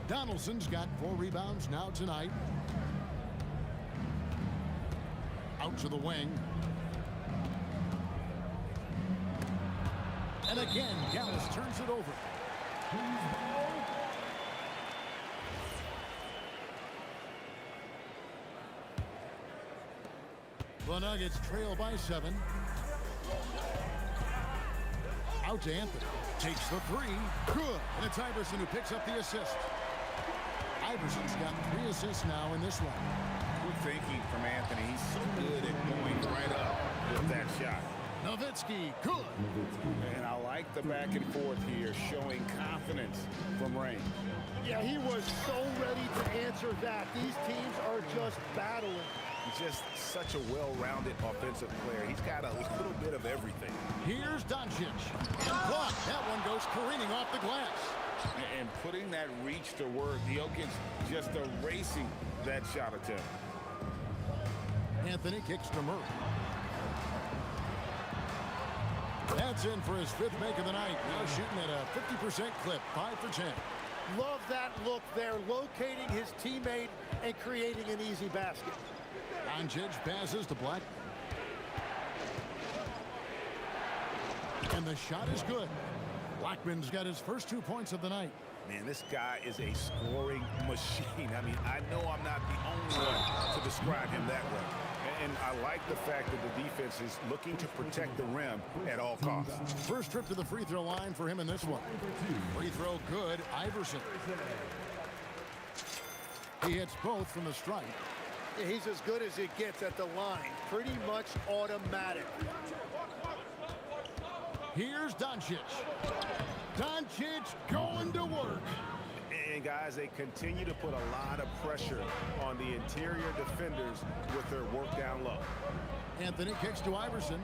Donaldson's got 4 rebounds now tonight. Out to the wing. And again, Dallas turns it over. The Nuggets trail by 7. Out to Anthony. Takes the 3. Good. And it's Iverson who picks up the assist. Iverson's got 3 assists now in this one. Good thinking from Anthony. He's so good at going right up with that shot. Nowitzki, good. And I like the back and forth here, showing confidence from Rain. Yeah, he was so ready to answer that. These teams are just battling. He's just such a well-rounded offensive player. He's got a little bit of everything. Here's Doncic. And blocked. That one goes careening off the glass. And putting that reach to work, Jokic just erasing that shot attempt. Anthony kicks to Murray. That's in for his 5th make of the night. Now shooting at a 50% clip, 5 for 10. Love that look there, locating his teammate and creating an easy basket. Doncic passes to Black. And the shot is good. Blackman's got his first 2 points of the night. Man, this guy is a scoring machine. I mean, I know I'm not the only one to describe him that way. And I like the fact that the defense is looking to protect the rim at all costs. First trip to the free throw line for him in this one. Free throw good, Iverson. He hits both from the stripe. Yeah, he's as good as it gets at the line. Pretty much automatic. Here's Doncic. Doncic going to work. And guys, they continue to put a lot of pressure on the interior defenders with their work down low. Anthony kicks to Iverson.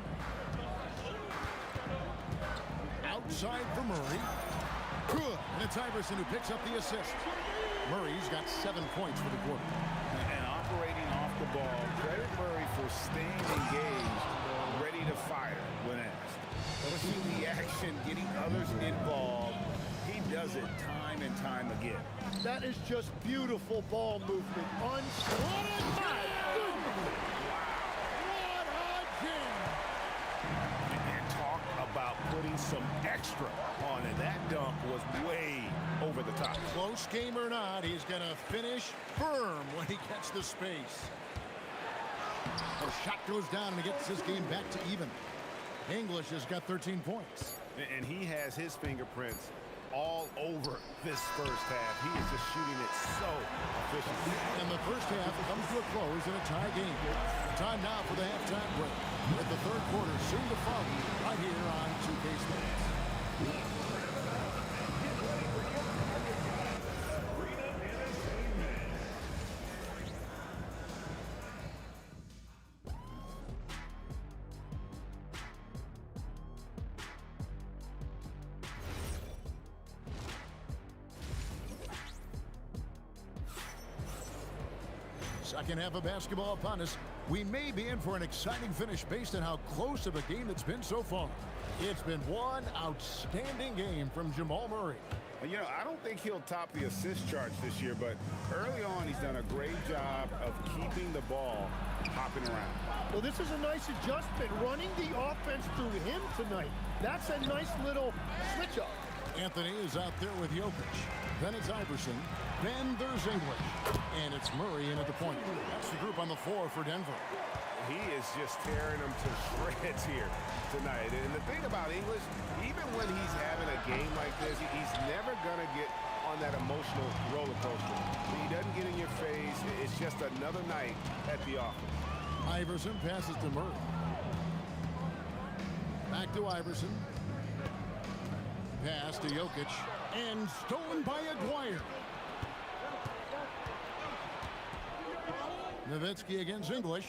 Outside for Murray. Good. And it's Iverson who picks up the assist. Murray's got 7 points for the quarter. And operating off the ball, credit Murray for staying engaged ready to fire when asked. Pushing the action, getting others involved. He does it time and time again. That is just beautiful ball movement. Unslotted. My goodness. What a gem. And talk about putting some extra on it. That dunk was way over the top. Close game or not, he's going to finish firm when he gets the space. The shot goes down and he gets this game back to even. English has got 13 points. And he has his fingerprints all over this first half. He is just shooting it so efficiently. And the first half comes to a close in a tie game. Time now for the halftime break. With the third quarter soon to follow right here on 2K Sports. Second half of basketball upon us. We may be in for an exciting finish based on how close of a game it's been so far. It's been one outstanding game from Jamal Murray. You know, I don't think he'll top the assist charts this year, but early on he's done a great job of keeping the ball hopping around. Well, this is a nice adjustment, running the offense through him tonight. That's a nice little switch up. Anthony is out there with Jokic. Then it's Iverson. Then there's English. And it's Murray in at the point. That's the group on the floor for Denver. He is just tearing them to shreds here tonight. And the thing about English, even when he's having a game like this, he's never going to get on that emotional roller coaster. He doesn't get in your face. It's just another night at the office. Iverson passes to Murray. Back to Iverson. Pass to Jokic. And stolen by Aguirre. Nowitzki against English.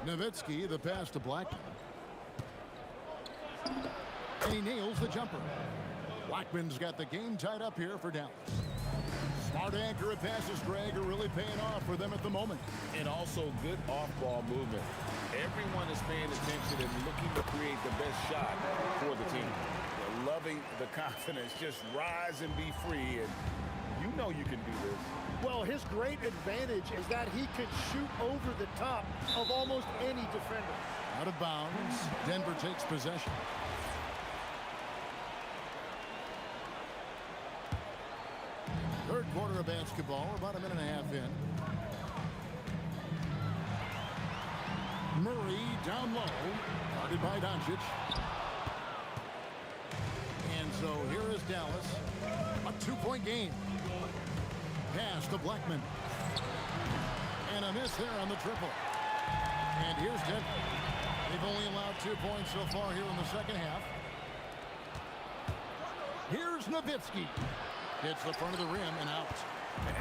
Nowitzki, the pass to Blackman. And he nails the jumper. Blackman's got the game tied up here for Dallas. Smart accurate passes, Greg, are really paying off for them at the moment. And also good off-ball movement. Everyone is paying attention and looking to create the best shot for the team. They're loving the confidence. Just rise and be free, and you know you can do this. Well, his great advantage is that he could shoot over the top of almost any defender. Out of bounds. Denver takes possession. Third quarter of basketball, about a minute and a half in. Murray down low, guarded by Doncic. And so here is Dallas, a two-point game. Pass to Blackman. And a miss there on the triple. And here's Denver. They've only allowed 2 points so far here in the second half. Here's Nowitzki. Hits the front of the rim and out.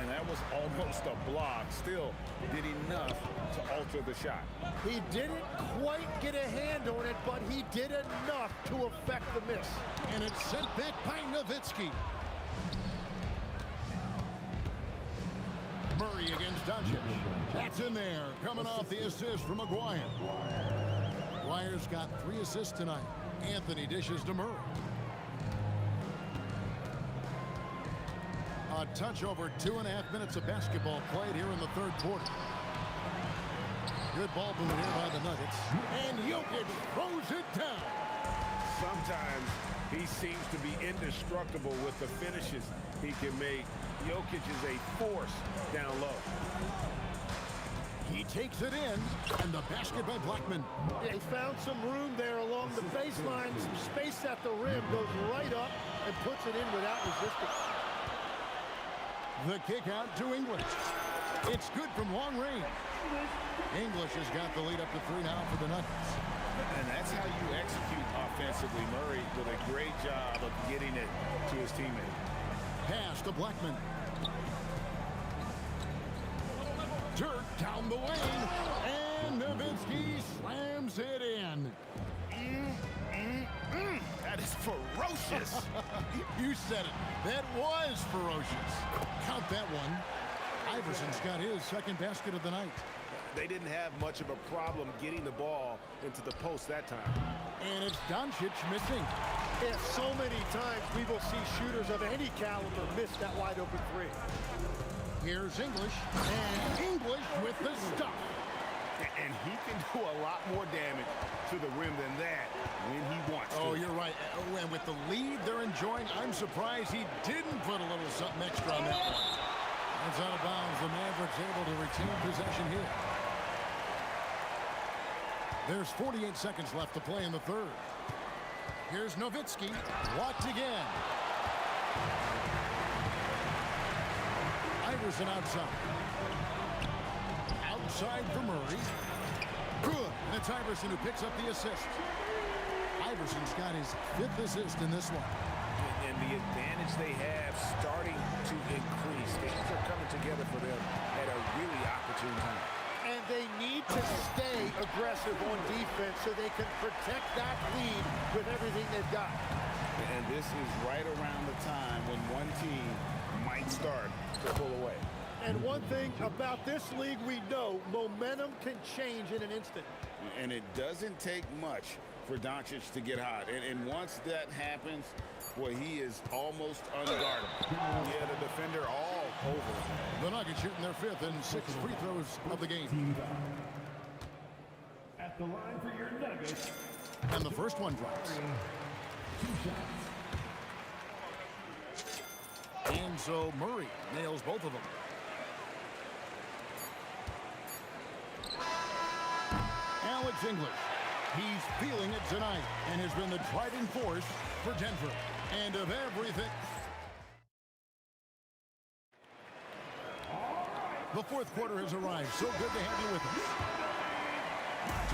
And that was almost a block. Still did enough to alter the shot. He didn't quite get a hand on it, but he did enough to affect the miss. And it's sent back by Nowitzki. Murray against Doncic. That's in there. Coming off the assist from Aguirre. Aguirre's got 3 assists tonight. Anthony dishes to Murray. A touch over 2.5 minutes of basketball played here in the third quarter. Good ball movement here by the Nuggets. And Jokic throws it down. Sometimes he seems to be indestructible with the finishes he can make. Jokic is a force down low. He takes it in, and the basket by Blackman. Yeah, he found some room there along the baseline, some space at the rim, goes right up and puts it in without resistance. The kick out to English. It's good from long range. English has got the lead up to 3 now for the Nuggets. And that's how you execute offensively. Murray with a great job of getting it to his teammate. Pass to Blackman. Dirk down the lane. And Nowitzki slams it in. That is ferocious. You said it. That was ferocious. Count that one. Iverson's got his second basket of the night. They didn't have much of a problem getting the ball into the post that time. And it's Doncic missing. Yeah, so many times we will see shooters of any caliber miss that wide open three. Here's English, and English with the stuff. And he can do a lot more damage to the rim than that when he wants to. Oh, you're right. Oh, and with the lead they're enjoying, I'm surprised he didn't put a little something extra on that one. That's out of bounds. The Mavericks able to retain possession here. There's 48 seconds left to play in the third. Here's Nowitzki, blocked again. Iverson outside. Outside for Murray. Good. And it's Iverson who picks up the assist. Iverson's got his 5th assist in this one. And the advantage they have starting to increase. Things are coming together for them at a really opportune time. And they need to stay aggressive on defense so they can protect that lead with everything they've got. And this is right around the time when one team might start to pull away. And one thing about this league we know, momentum can change in an instant. And it doesn't take much for Doncic to get hot. And once that happens, well, he is almost unguardable. Yeah, the defender all over him. The Nuggets shooting their 5th and 6th free throws of the game. At the line for your Nuggets. And the first one drops. 2 shots. And so Murray nails both of them. Alex English. He's feeling it tonight and has been the driving force for Denver. And of everything. The 4th quarter has arrived. So good to have you with us.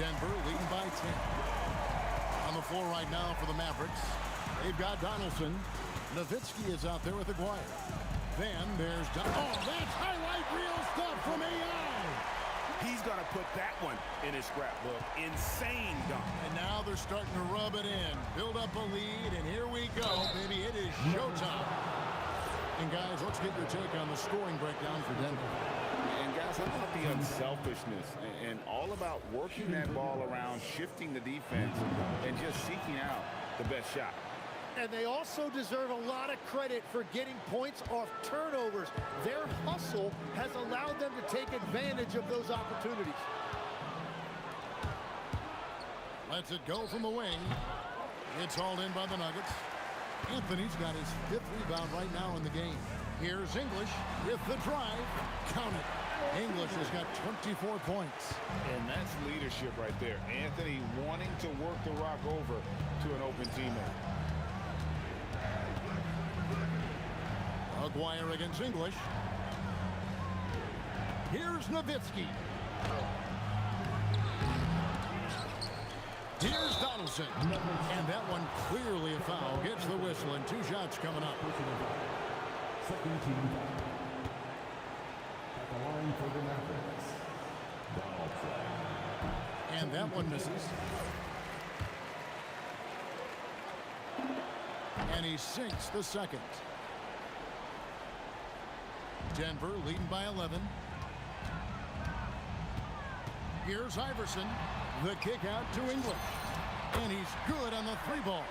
Denver leading by 10. On the floor right now for the Mavericks, they've got Donaldson. Nowitzki is out there with Aguirre. Then there's oh, that's highlight reel stuff from AI. He's going to put that one in his scrapbook. Insane dunk. And now they're starting to rub it in. Build up a lead, and here we go, baby. It is showtime. And, guys, let's get your take on the scoring breakdown for Denver. And, guys, how about the unselfishness and all about working that ball around, shifting the defense, and just seeking out the best shot. And they also deserve a lot of credit for getting points off turnovers. Their hustle has allowed them to take advantage of those opportunities. Lets it go from the wing. It's hauled in by the Nuggets. Anthony's got his 5th rebound right now in the game. Here's English with the drive. Count it. English has got 24 points. And that's leadership right there. Anthony wanting to work the rock over to an open teammate. Aguirre against English. Here's Nowitzki. Here's Donaldson. And that one clearly a foul. Gets the whistle and 2 shots coming up. Second team foul. At the line for the Mavericks. Donaldson. And that one misses. And he sinks the second. Denver leading by 11. Here's Iverson. The kick out to English. And he's good on the 3-ball.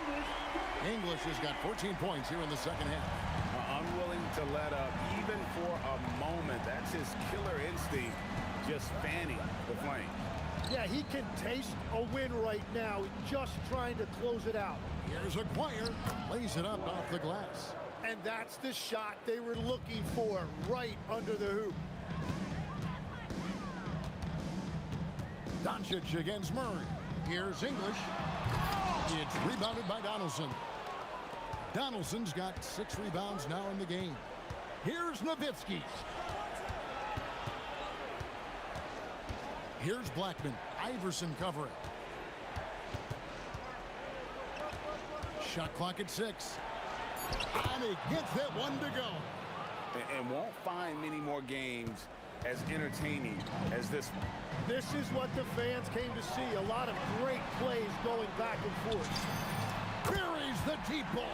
English has got 14 points here in the second half. Unwilling to let up even for a moment. That's his killer instinct, just fanning the flame. Yeah, he can taste a win right now, just trying to close it out. Here's Aguirre. Lays it up off the glass. And that's the shot they were looking for, right under the hoop. Doncic against Murray. Here's English. It's rebounded by Donaldson. Donaldson's got 6 rebounds now in the game. Here's Nowitzki. Here's Blackman. Iverson covering. Shot clock at 6. And he gets that one to go. And won't find many more games as entertaining as this one. This is what the fans came to see. A lot of great plays going back and forth. Buries the deep ball.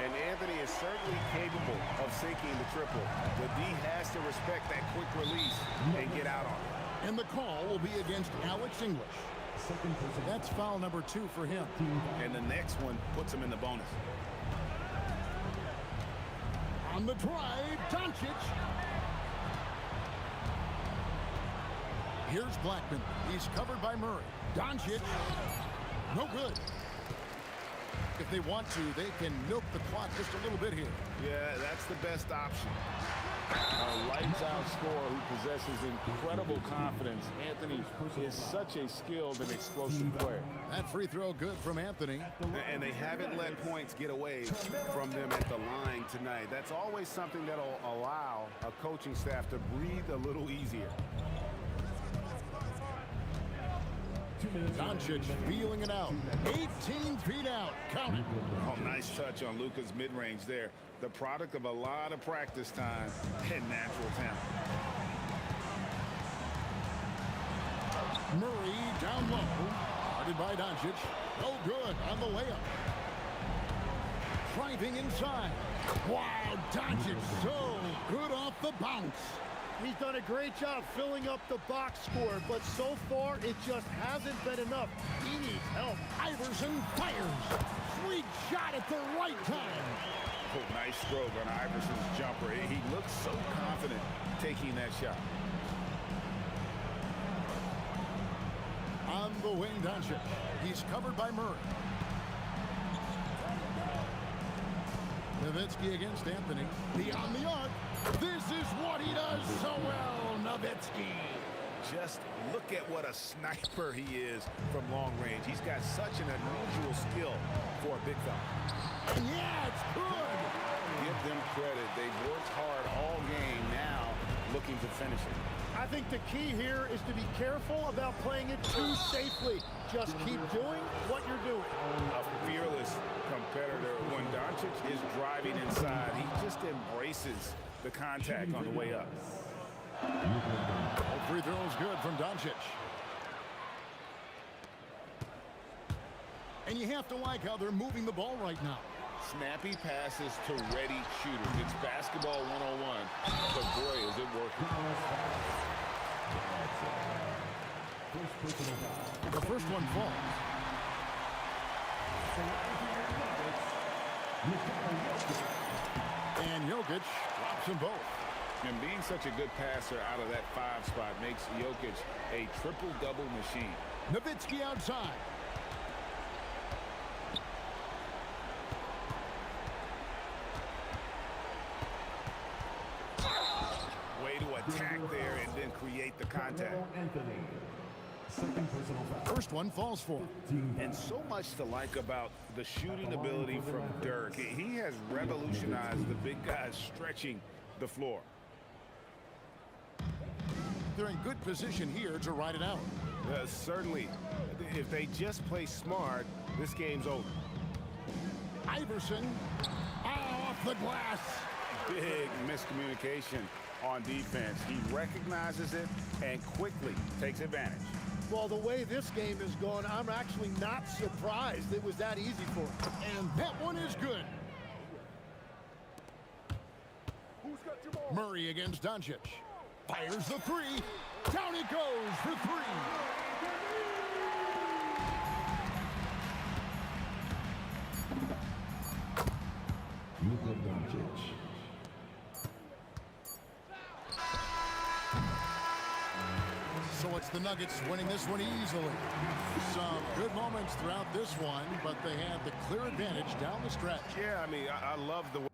And Anthony is certainly capable of sinking the triple. The D has to respect that quick release and get out on it. And the call will be against Alex English. That's foul number 2 for him. And the next one puts him in the bonus. On the drive, Doncic. Here's Blackman. He's covered by Murray. Doncic. No good. If they want to, they can milk the clock just a little bit here. Yeah, that's the best option. A lights-out scorer who possesses incredible confidence. Anthony is such a skilled and explosive player. That free throw good from Anthony. And they haven't let points get away from them at the line tonight. That's always something that'll allow a coaching staff to breathe a little easier. Doncic feeling it out. 18 feet out. Count it. Oh, nice touch on Luka's mid-range there. The product of a lot of practice time and natural talent. Murray down low. Guarded by Doncic. No good on the layup. Driving inside. Wow, Doncic so good off the bounce. He's done a great job filling up the box score, but so far it just hasn't been enough. He needs help. Iverson fires. Sweet shot at the right time. Oh, nice stroke on Iverson's jumper. He looks so confident taking that shot. On the wing, Doncic. He's covered by Murray. Nowitzki against Anthony. Beyond the arc. This is what he does so well, Nowitzki. Just look at what a sniper he is from long range. He's got such an unusual skill for a big fella. And yeah, it's good. Give them credit. They've worked hard all game, now looking to finish it. I think the key here is to be careful about playing it too safely. Just keep doing what you're doing. A fearless competitor. When Doncic is driving inside, he just embraces the contact on the way up. Free throw is good from Doncic. And you have to like how they're moving the ball right now. Snappy passes to ready shooters. It's basketball 101, but boy, is it working. The first one falls. And Jokic drops them both. And being such a good passer out of that 5 spot makes Jokic a triple-double machine. Nowitzki outside. Way to attack there and then create the contact. First one falls for him. And so much to like about the shooting ability from Dirk. He has revolutionized the big guys stretching the floor. They're in good position here to ride it out. Certainly. If they just play smart, this game's over. Iverson off the glass. Big miscommunication on defense. He recognizes it and quickly takes advantage. Well, the way this game is going, I'm actually not surprised it was that easy for him. And that one is good. Murray against Doncic. Fires the three. Down it goes for 3. Luka Doncic. So it's the Nuggets winning this one easily. Some good moments throughout this one, but they had the clear advantage down the stretch. Yeah, I mean, I love the way.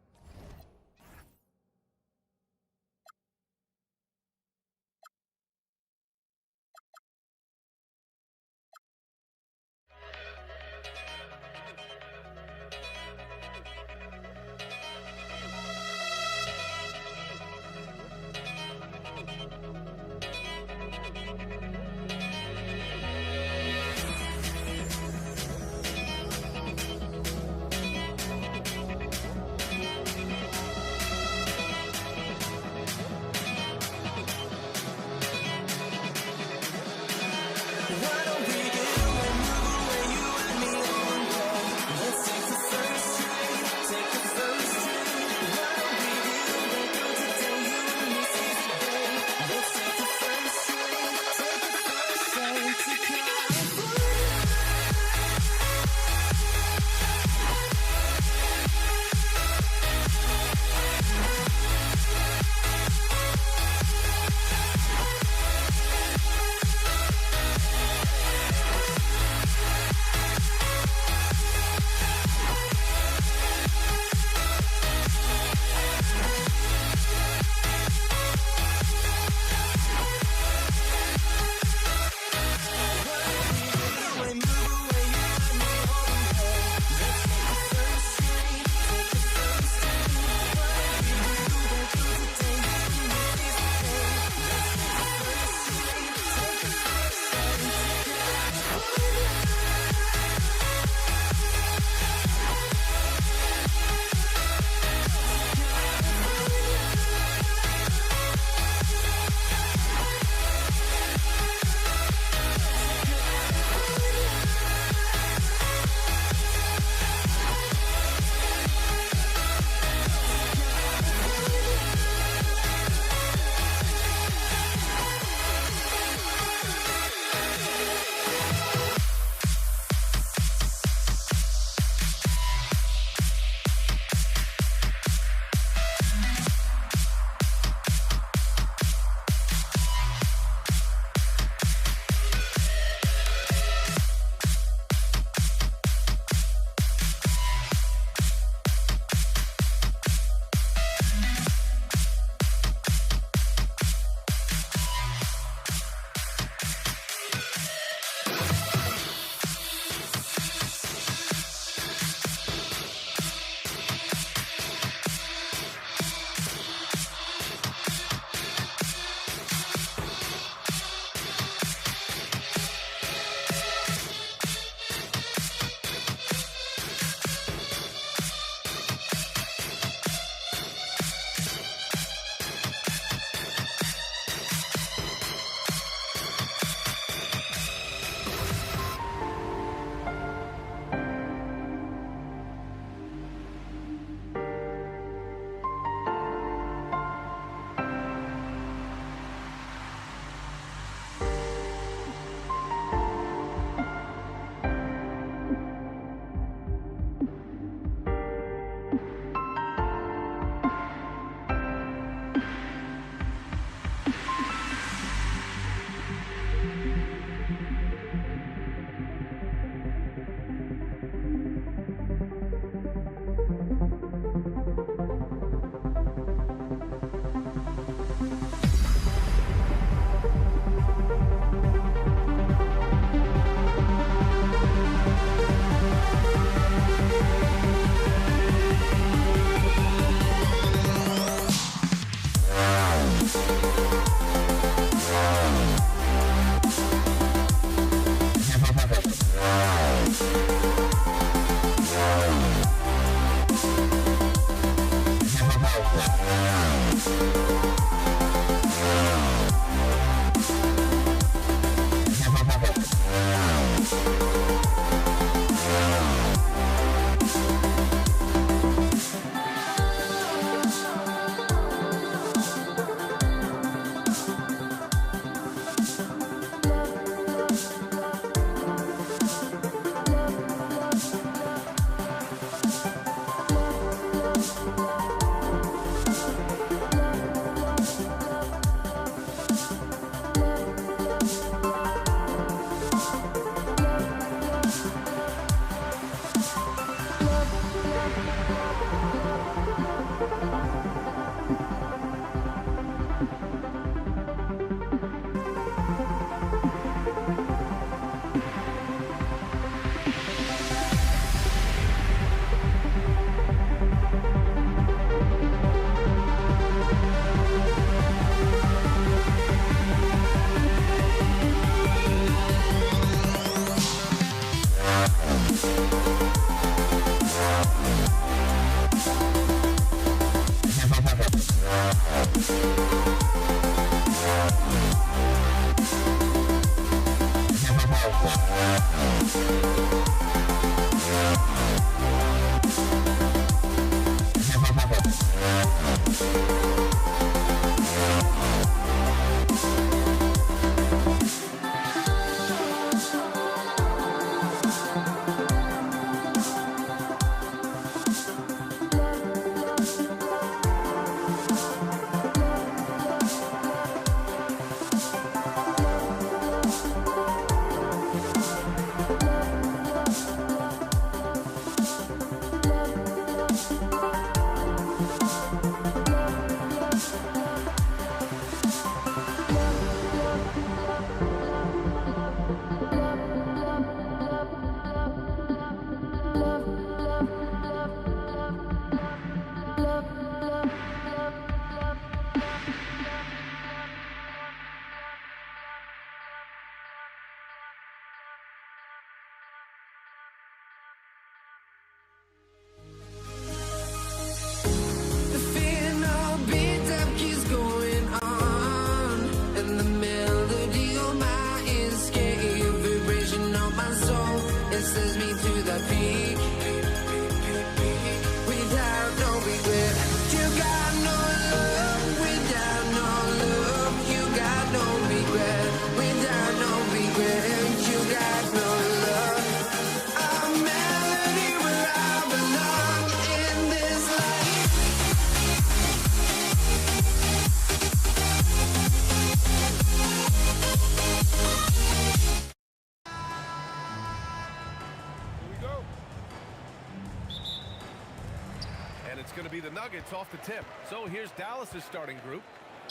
It's going to be the Nuggets off the tip. So here's Dallas's starting group.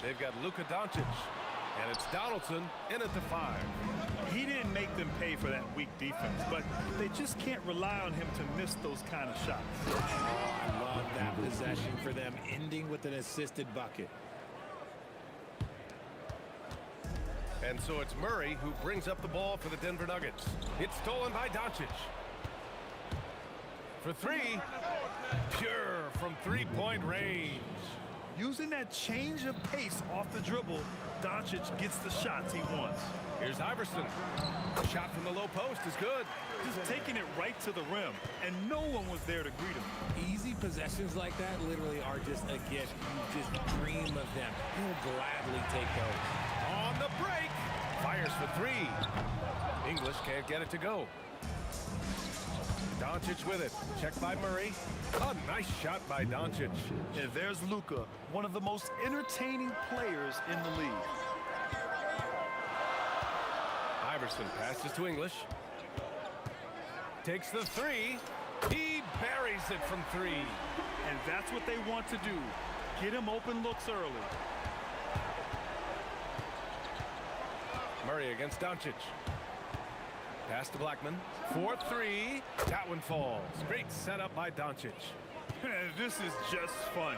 They've got Luka Doncic, and it's Donaldson in at the 5. He didn't make them pay for that weak defense, but they just can't rely on him to miss those kind of shots. Oh, I love that possession for them, ending with an assisted bucket. And so it's Murray who brings up the ball for the Denver Nuggets. It's stolen by Doncic. For 3, pure from three-point range. Using that change of pace off the dribble, Doncic gets the shots he wants. Here's Iverson. The shot from the low post is good. Just taking it right to the rim, and no one was there to greet him. Easy possessions like that literally are just a gift. You just dream of them. He'll gladly take those. On the break, fires for 3. English can't get it to go. Doncic with it. Checked by Murray. A nice shot by Doncic. And there's Luka, one of the most entertaining players in the league. Iverson passes to English. Takes the 3. He buries it from 3. And that's what they want to do. Get him open looks early. Murray against Doncic. Pass to Blackman. 4-3. That one falls. Great setup by Doncic. This is just fun.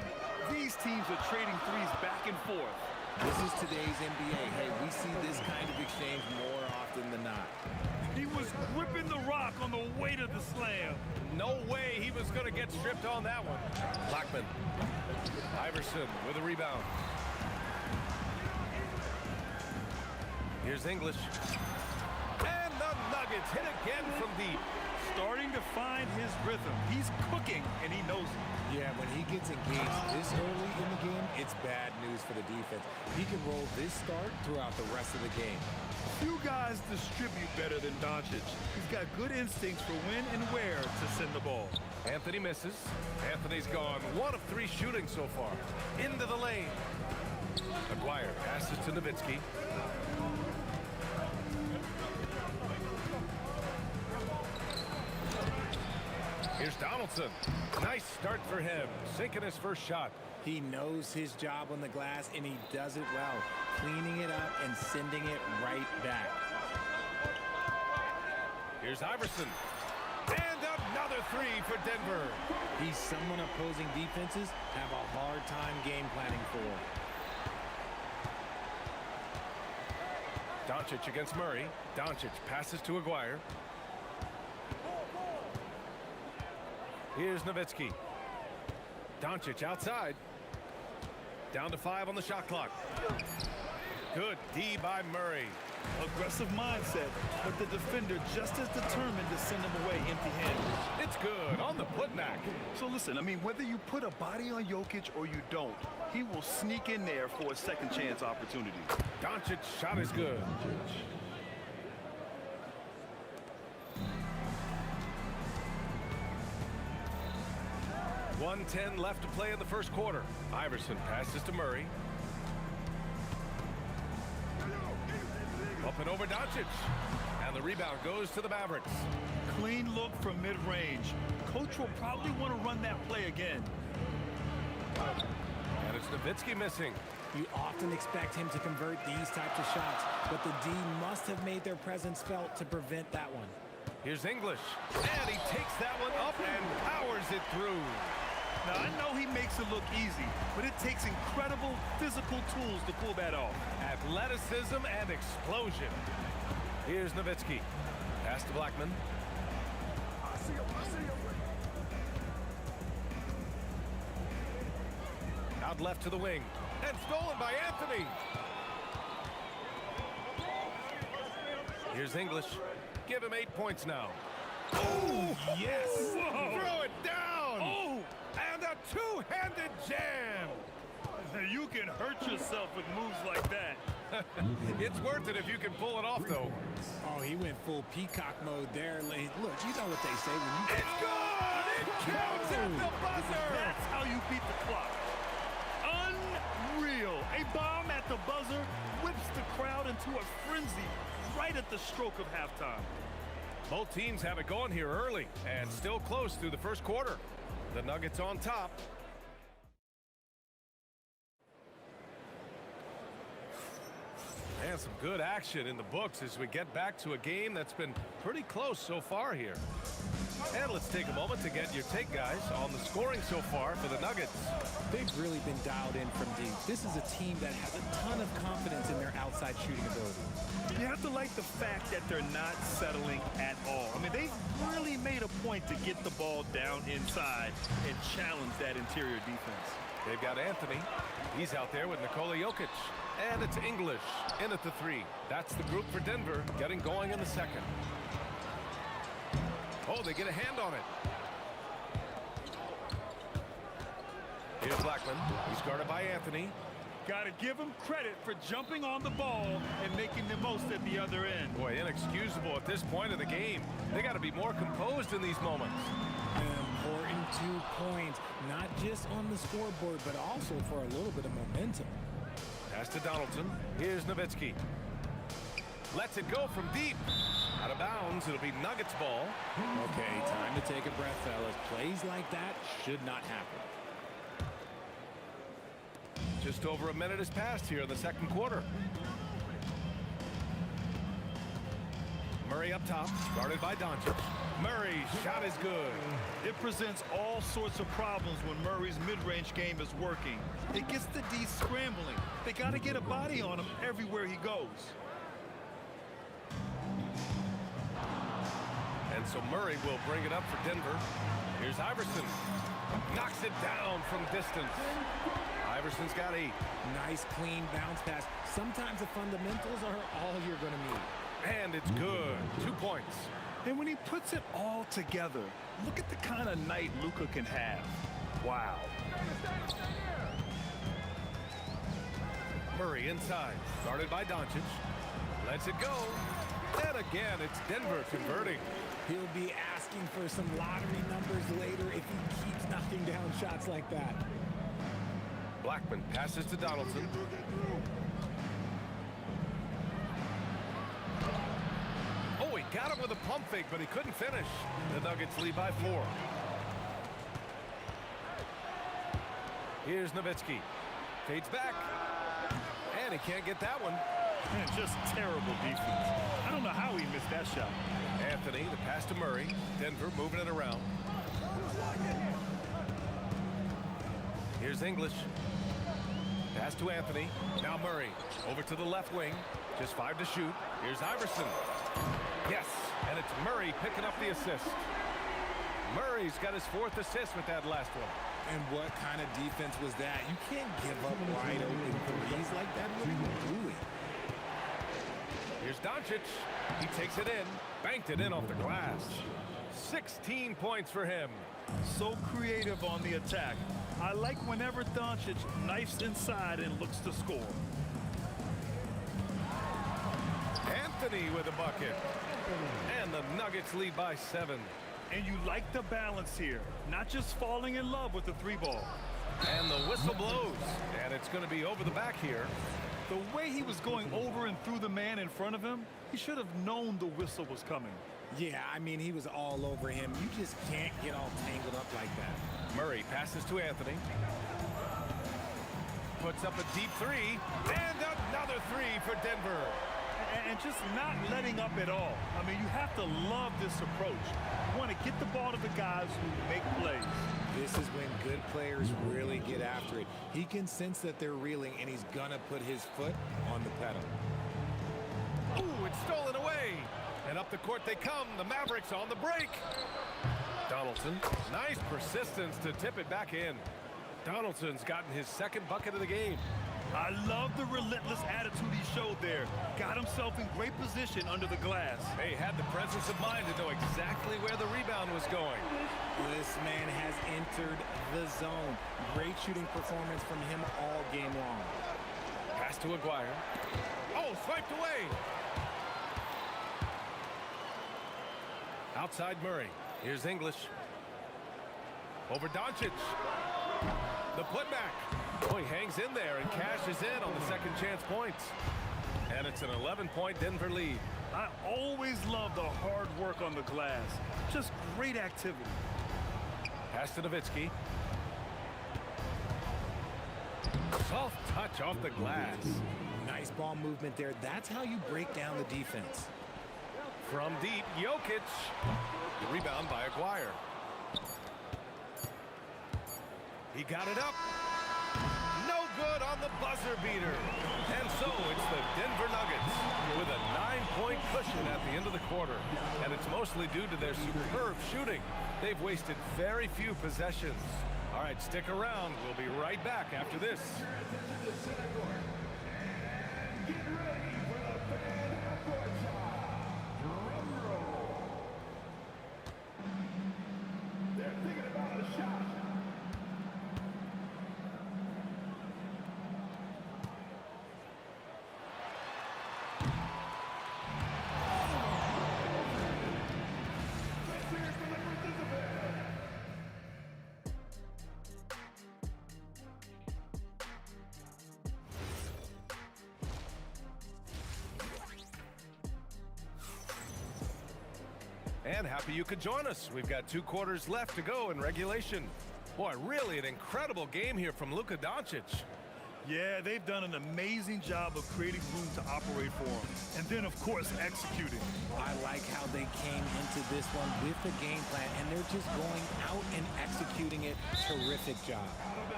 These teams are trading threes back and forth. This is today's NBA. Hey, we see this kind of exchange more often than not. He was gripping the rock on the way to the slam. No way he was going to get stripped on that one. Blackman. Iverson with a rebound. Here's English. And the Nuggets hit again from deep. Starting to find his rhythm. He's cooking, and he knows it. Yeah, when he gets engaged this early in the game, it's bad news for the defense. He can roll this start throughout the rest of the game. Few guys distribute better than Doncic. He's got good instincts for when and where to send the ball. Anthony misses. Anthony's gone 1 of 3 shooting so far. Into the lane. McGuire passes to Nowitzki. Here's Donaldson. Nice start for him. Sinking his first shot. He knows his job on the glass, and he does it well, cleaning it up and sending it right back. Here's Iverson. And another three for Denver. He's someone opposing defenses have a hard time game planning for. Doncic against Murray. Doncic passes to Aguirre. Here's Nowitzki. Doncic outside. Down to 5 on the shot clock. Good D by Murray. Aggressive mindset, but the defender just as determined to send him away empty-handed. It's good on the putback. So listen, I mean, whether you put a body on Jokic or you don't, he will sneak in there for a second chance opportunity. Doncic's shot is good. 1:10 left to play in the first quarter. Iverson passes to Murray. Up and over Doncic. And the rebound goes to the Mavericks. Clean look from mid-range. Coach will probably want to run that play again. And it's Nowitzki missing. You often expect him to convert these types of shots, but the D must have made their presence felt to prevent that one. Here's English. And he takes that one up and powers it through. Now, I know he makes it look easy, but it takes incredible physical tools to pull that off. Athleticism and explosion. Here's Nowitzki. Pass to Blackman. Out left to the wing. And stolen by Anthony. Here's English. Give him 8 points now. Oh, yes. Whoa. Throw it down. Oh. And a two-handed jam. You can hurt yourself with moves like that. It's worth it if you can pull it off, though. Oh, he went full peacock mode there. Look, you know what they say when you... It's good! It counts at the buzzer! That's how you beat the clock. Unreal. A bomb at the buzzer whips the crowd into a frenzy right at the stroke of halftime. Both teams have it going here early and still close through the first quarter. The Nuggets on top. And some good action in the books as we get back to a game that's been pretty close so far here. And let's take a moment to get your take, guys, on the scoring so far for the Nuggets. They've really been dialed in from deep. This is a team that has a ton of confidence in their outside shooting ability. You have to like the fact that they're not settling at all. I mean, they've really made a point to get the ball down inside and challenge that interior defense. They've got Anthony. He's out there with Nikola Jokic. And it's English in at the 3. That's the group for Denver getting going in the second. Oh, they get a hand on it. Here's Blackman. He's guarded by Anthony. Got to give him credit for jumping on the ball and making the most at the other end. Boy, inexcusable at this point of the game. They got to be more composed in these moments. An important 2 points, not just on the scoreboard, but also for a little bit of momentum. Pass to Donaldson. Here's Nowitzki. Lets it go from deep. Out of bounds. It'll be Nuggets ball. Okay, time to take a breath, fellas. Plays like that should not happen. Just over a minute has passed here in the second quarter. Murray up top, guarded by Doncic. Murray's shot is good. It presents all sorts of problems when Murray's mid-range game is working. It gets the D scrambling. They got to get a body on him everywhere he goes. And so Murray will bring it up for Denver. Here's Iverson. Knocks it down from distance. Iverson's got 8. Nice, clean bounce pass. Sometimes the fundamentals are all you're going to need. And it's good. 2 points. And when he puts it all together, look at the kind of night Luka can have. Wow. Murray inside, guarded by Doncic. Lets it go. And again, it's Denver converting. He'll be asking for some lottery numbers later if he keeps knocking down shots like that. Blackman passes to Donaldson. Oh, he got him with a pump fake, but he couldn't finish. The Nuggets lead by 4. Here's Nowitzki. Fades back. And he can't get that one. Man, just terrible defense. I don't know how he missed that shot. Anthony, the pass to Murray. Denver moving it around. Here's English. Pass to Anthony. Now Murray. Over to the left wing. Just 5 to shoot. Here's Iverson. Yes, and it's Murray picking up the assist. Murray's got his 4th assist with that last one. And what kind of defense was that? You can't give up wide open threes like that. What are you doing? Here's Doncic. He takes it in. Banked it in off the glass. 16 points for him. So creative on the attack. I like whenever Doncic knifes inside and looks to score. Anthony with a bucket. And the Nuggets lead by 7. And you like the balance here. Not just falling in love with the 3-ball. And the whistle blows. And it's going to be over the back here. The way he was going over and through the man in front of him, he should have known the whistle was coming. Yeah, I mean, he was all over him. You just can't get all tangled up like that. Murray passes to Anthony. Puts up a deep 3. And another 3 for Denver. And just not letting up at all. I mean, you have to love this approach. You want to get the ball to the guys who make plays. This is when good players really get after it. He can sense that they're reeling, and he's going to put his foot on the pedal. Ooh, it's stolen away. And up the court they come. The Mavericks on the break. Donaldson, nice persistence to tip it back in. Donaldson's gotten his 2nd bucket of the game. I love the relentless attitude he showed there. Got himself in great position under the glass. He had the presence of mind to know exactly where the rebound was going. This man has entered the zone. Great shooting performance from him all game long. Pass to Aguirre. Oh, swiped away. Outside Murray. Here's English. Over Doncic. The putback. Oh, he hangs in there and cashes in on the 2nd chance points. And it's an 11-point Denver lead. I always love the hard work on the glass. Just great activity. Pass to Nowitzki. Soft touch off the glass. Nice ball movement there. That's how you break down the defense. From deep, Jokic. The rebound by Aguirre. He got it up. No good on the buzzer beater. And so it's the Denver Nuggets with a 9-point cushion at the end of the quarter. And it's mostly due to their superb shooting. They've wasted very few possessions. All right, stick around. We'll be right back after this. Get ready for the fan half-court shot. Drum roll. They're thinking about a shot. And happy you could join us. We've got 2 quarters left to go in regulation. Boy, really an incredible game here from Luka Doncic. Yeah, they've done an amazing job of creating room to operate for him. And then, of course, executing. I like how they came into this one with the game plan, and they're just going out and executing it. Terrific job.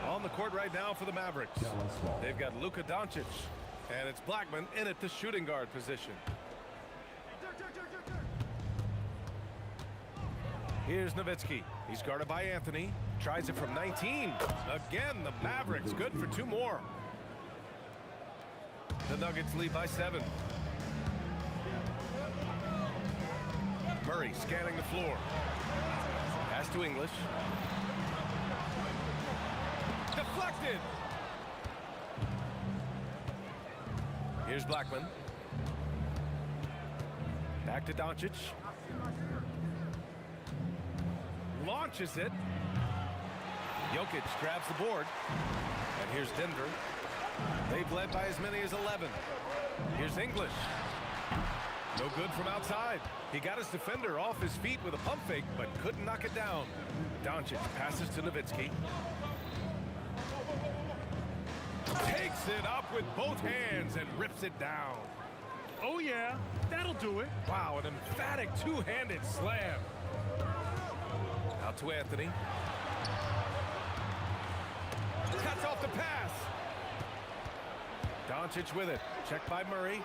On the court right now for the Mavericks. They've got Luka Doncic, and it's Blackman in at the shooting guard position. Here's Nowitzki. He's guarded by Anthony. Tries it from 19. Again, the Mavericks good for 2 more. The Nuggets lead by 7. Murray scanning the floor. Pass to English. Deflected. Here's Blackman. Back to Doncic. Launches it. Jokic grabs the board. And here's Denver. They've led by as many as 11. Here's English. No good from outside. He got his defender off his feet with a pump fake, but couldn't knock it down. Doncic passes to Nowitzki. Takes it up with both hands and rips it down. Oh, yeah, that'll do it. Wow, an emphatic two-handed slam. Out to Anthony. Cuts off the pass. Doncic with it. Checked by Murray.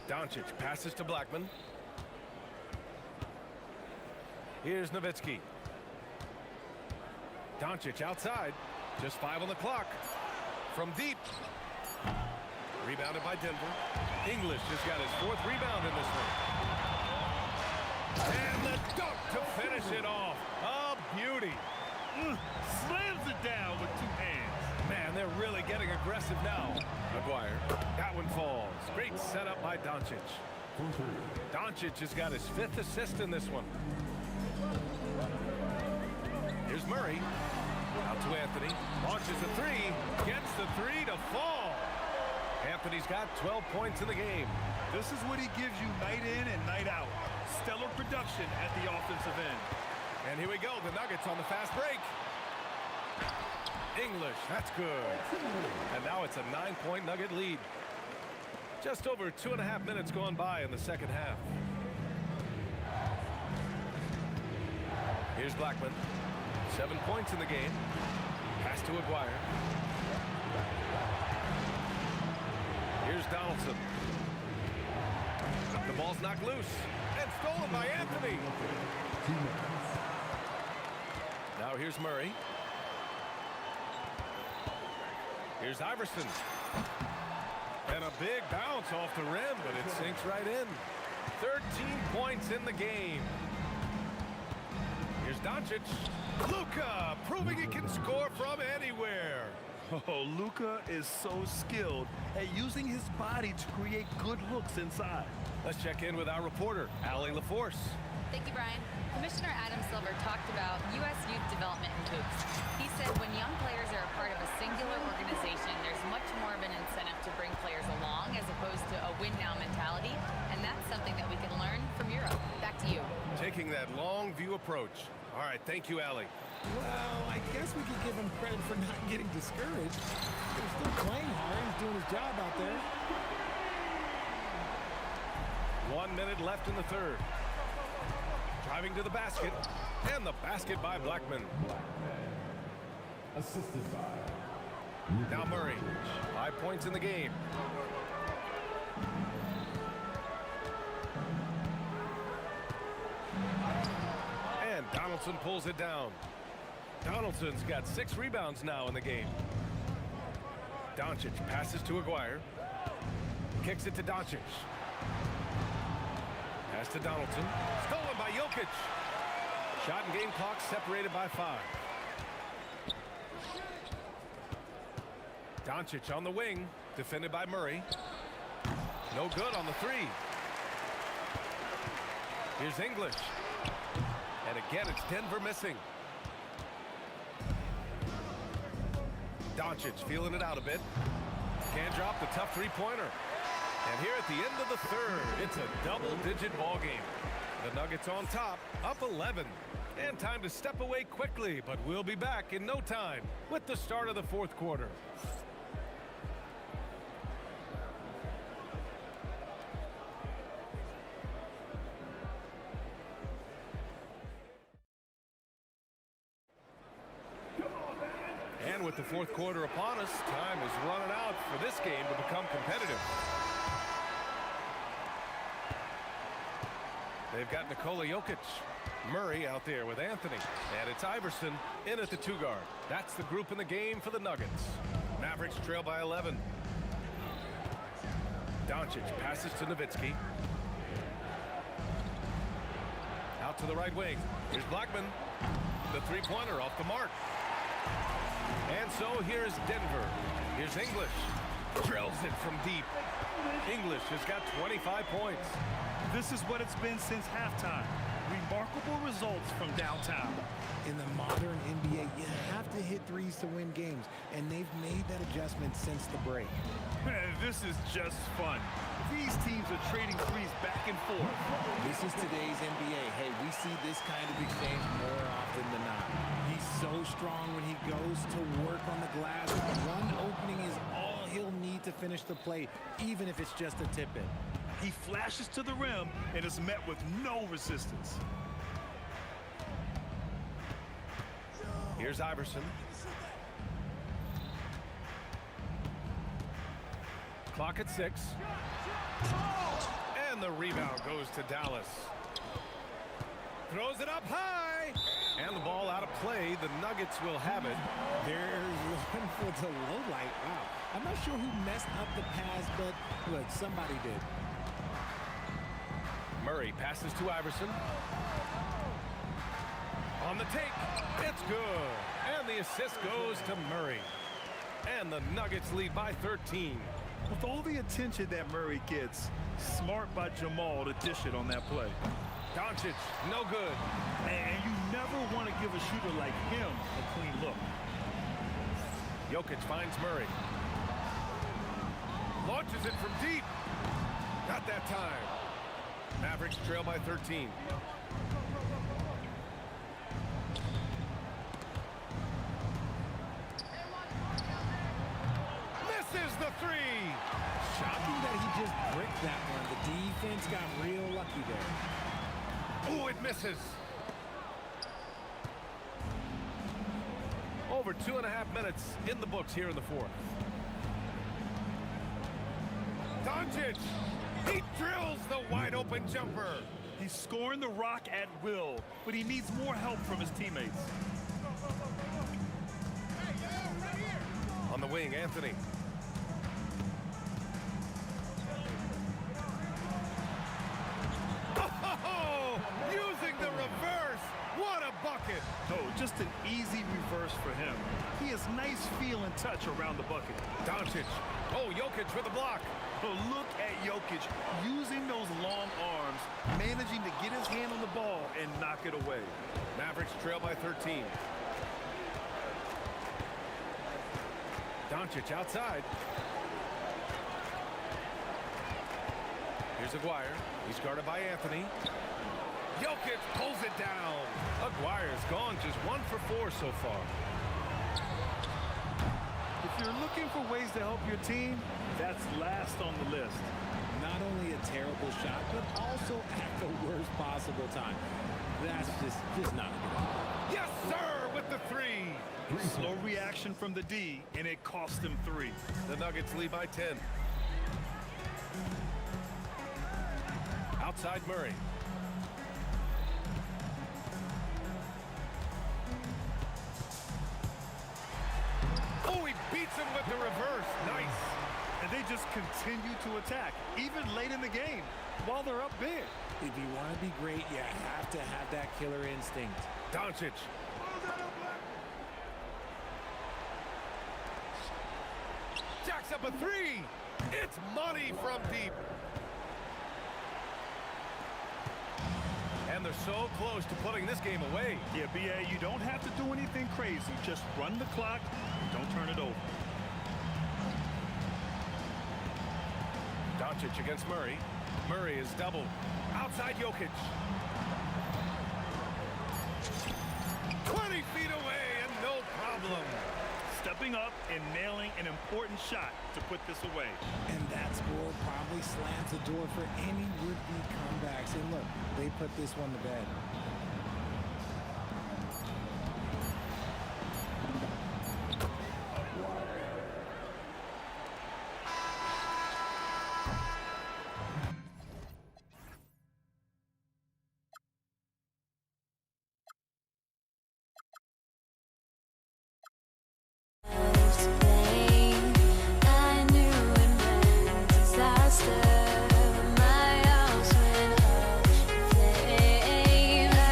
Doncic passes to Blackman. Here's Nowitzki. Doncic outside. Just 5 on the clock. From deep. Rebounded by Denver. English has got his 4th rebound in this one. And the dunk to finish it off. A beauty. Slams it down with 2 hands. Man, they're really getting aggressive now. McGuire. That one falls. Great setup by Doncic. Doncic has got his 5th assist in this one. Here's Murray. Out to Anthony. Launches a 3. Gets the 3 to fall. Anthony's got 12 points in the game. This is what he gives you night in and night out. Stellar production at the offensive end. And here we go. The Nuggets on the fast break. English, that's good. And now it's a 9-point Nugget lead. Just over 2.5 minutes gone by in the second half. Here's Blackman. 7 points in the game. Pass to Aguirre. Here's Donaldson. The ball's knocked loose and stolen by Anthony. Now here's Murray. Here's Iverson. And a big bounce off the rim, but it sinks right in. 13 points in the game. Here's Doncic. Luka proving he can score from anywhere. Oh, Luka is so skilled at using his body to create good looks inside. Let's check in with our reporter, Allie LaForce. Thank you, Brian. Commissioner Adam Silver talked about U.S. youth development in hoops. He said when young players are a part of a singular organization, there's much more of an incentive to bring players along as opposed to a win-now mentality, and that's something that we can learn from Europe. Back to you. Taking that long view approach. All right, thank you, Allie. Well, I guess we could give him credit for not getting discouraged. He's still playing hard. He's doing his job out there. 1 minute left in the third. Driving to the basket. And the basket by Blackman. Assisted by Now Murray. 5 points in the game. And Donaldson pulls it down. Donaldson's got 6 rebounds now in the game. Doncic passes to Aguirre. Kicks it to Doncic. Pass to Donaldson. Stolen by Jokic. Shot and game clock separated by 5. Doncic on the wing. Defended by Murray. No good on the 3. Here's English. And again, it's Denver missing. Doncic feeling it out a bit. Can't drop the tough 3-pointer. And here at the end of the third, it's a double-digit ball game. The Nuggets on top, up 11. And time to step away quickly, but we'll be back in no time with the start of the fourth quarter. And with the fourth quarter upon us, time is running out for this game to become competitive. They've got Nikola Jokic. Murray out there with Anthony. And it's Iverson in at the 2 guard. That's the group in the game for the Nuggets. Mavericks trail by 11. Doncic passes to Nowitzki. Out to the right wing. Here's Blackman. The 3-pointer off the mark. And so here's Denver. Here's English. Drills it from deep. English has got 25 points. This is what it's been since halftime. Remarkable results from downtown. In the modern NBA, you have to hit threes to win games, and they've made that adjustment since the break. This is just fun. These teams are trading threes back and forth. This is today's NBA. Hey, we see this kind of exchange more often than not. He's so strong when he goes to work on the glass. One opening is all he'll need to finish the play, even if it's just a tip-in. He flashes to the rim and is met with no resistance. Here's Iverson. Clock at 6. And the rebound goes to Dallas. Throws it up high. And the ball out of play. The Nuggets will have it. There's one for the low light. Wow. I'm not sure who messed up the pass, but look, somebody did. Murray passes to Iverson. On the take. It's good. And the assist goes to Murray. And the Nuggets lead by 13. With all the attention that Murray gets, smart by Jamal to dish it on that play. Doncic, no good. And you never want to give a shooter like him a clean look. Jokic finds Murray. Launches it from deep. Not that time. Mavericks trail by 13. Misses the three. Shocking that he just bricked that one. The defense got real lucky there. Oh, it misses. Over 2.5 minutes in the books here in the fourth. Doncic, he drills the wide open jumper. He's scoring the rock at will, but he needs more help from his teammates. On the wing, Anthony. Oh, using the reverse. What a bucket. Oh, just an easy reverse for him. He has nice feel and touch around the bucket. Doncic. Oh, Jokic with a block. Oh, look at Jokic using those long arms, managing to get his hand on the ball and knock it away. Mavericks trail by 13. Doncic outside. Here's Aguirre. He's guarded by Anthony. Jokic pulls it down. Aguirre's gone just 1 for 4 so far. If you're looking for ways to help your team, that's last on the list. Not only a terrible shot, but also at the worst possible time. That's just not good. Yes, sir, with the three. Slow reaction from the D, and it cost him 3. The Nuggets lead by 10. Outside Murray. Oh, he beats him with the reverse. Nice. And they just continue to attack, even late in the game, while they're up big. If you want to be great, you have to have that killer instinct. Doncic. Jacks up a 3. It's money from deep. And they're so close to putting this game away. Yeah, B.A., you don't have to do anything crazy. Just run the clock. Don't turn it over. Doncic against Murray. Murray is doubled. Outside Jokic. 20 feet away and no problem. Stepping up and nailing an important shot to put this away. And that score probably slams the door for any would-be comebacks. And look, they put this one to bed. My house went up in flames.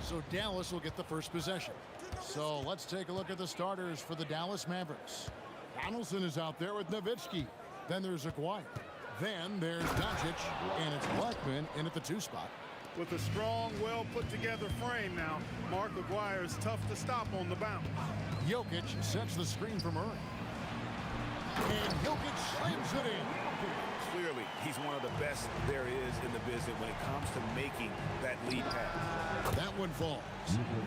So Dallas will get the first possession. So let's take a look at the starters for the Dallas Mavericks. Donaldson is out there with Nowitzki. Then there's Aguirre. Then there's Doncic, and it's Blackman in at the 2 spot. With a strong, well-put-together frame now, Mark Aguirre is tough to stop on the bounce. Jokic sets the screen for Murray. And Jokic slams it in. Clearly, he's one of the best there is in the business when it comes to making that lead pass. That one falls.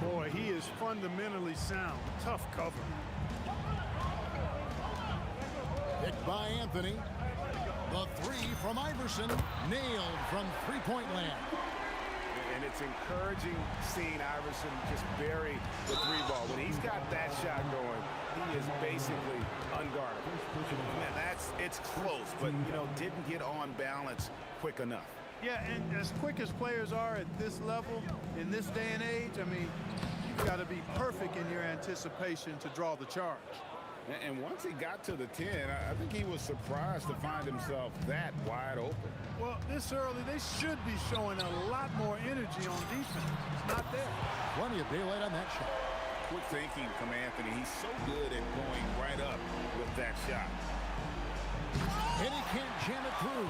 Boy, he is fundamentally sound. Tough cover. Picked by Anthony. The 3 from Iverson. Nailed from three-point land. And it's encouraging seeing Iverson just bury the 3-ball. When he's got that shot going, he is basically unguardable. Man, it's close, but, you know, didn't get on balance quick enough. Yeah, and as quick as players are at this level, in this day and age, I mean, you've got to be perfect in your anticipation to draw the charge. And once he got to the 10, I think he was surprised to find himself that wide open. Well, this early, they should be showing a lot more energy on defense. It's not there. Plenty of daylight on that shot. Quick thinking from Anthony. He's so good at going right up with that shot. And he can't jam it through.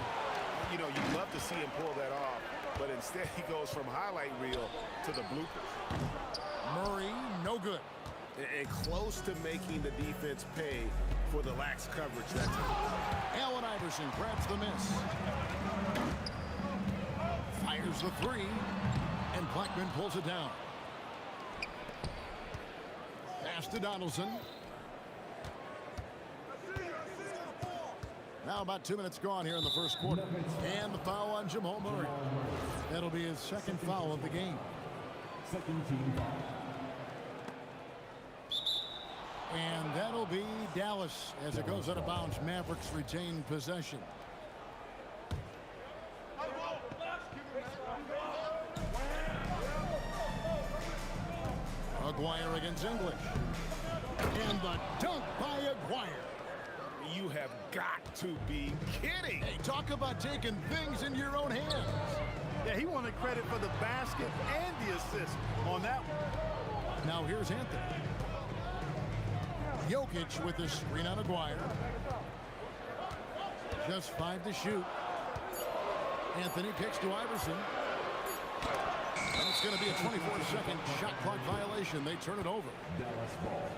You know, you'd love to see him pull that off, but instead he goes from highlight reel to the bloopers. Murray, no good. And close to making the defense pay for the lax coverage. That's it. Allen Iverson grabs the miss. Fires the 3. And Blackman pulls it down. Pass to Donaldson. Now about 2 minutes gone here in the first quarter. And the foul on Jamal Murray. That'll be his second foul of the game. Second team foul. And that'll be Dallas as it goes out of bounds. Mavericks retain possession. Aguirre against English. And the dunk by Aguirre. You have got to be kidding. Hey, talk about taking things in your own hands. Yeah, he wanted credit for the basket and the assist on that one. Now here's Anthony. Jokic with the screen on Aguirre. Just 5 to shoot. Anthony kicks to Iverson. And it's going to be a 24-second shot clock violation. They turn it over. Dallas ball.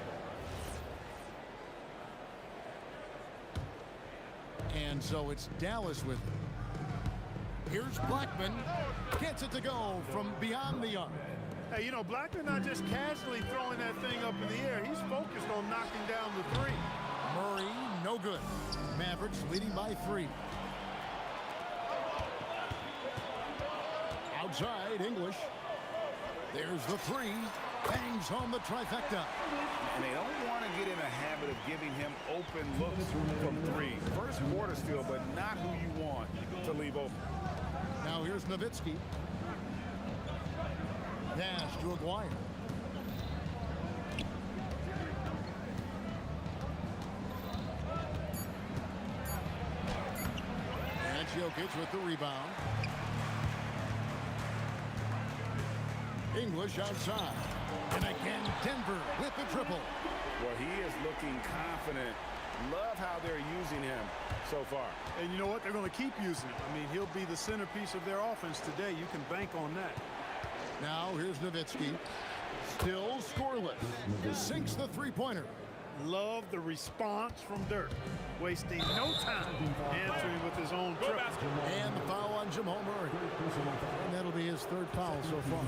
And so it's Dallas with it. Here's Blackman. Gets it to go from beyond the arc. Hey, you know, Blackman not just casually throwing that thing up in the air. He's focused on knocking down the 3. Murray, no good. Mavericks leading by 3. Outside, English. There's the 3. Bangs home the trifecta. And they don't want to get in a habit of giving him open looks from 3. First quarter still, but not who you want to leave open. Now here's Nowitzki. Dash to Aguirre. And Jokic with the rebound. English outside. And again, Denver with the triple. Well, he is looking confident. Love how they're using him so far. And you know what? They're going to keep using him. I mean, he'll be the centerpiece of their offense today. You can bank on that. Now here's Nowitzki. Still scoreless. Sinks the 3-pointer. Love the response from Dirk. Wasting no time answering with his own triple. And the foul on Jamal Murray. And that'll be his 3rd foul so far.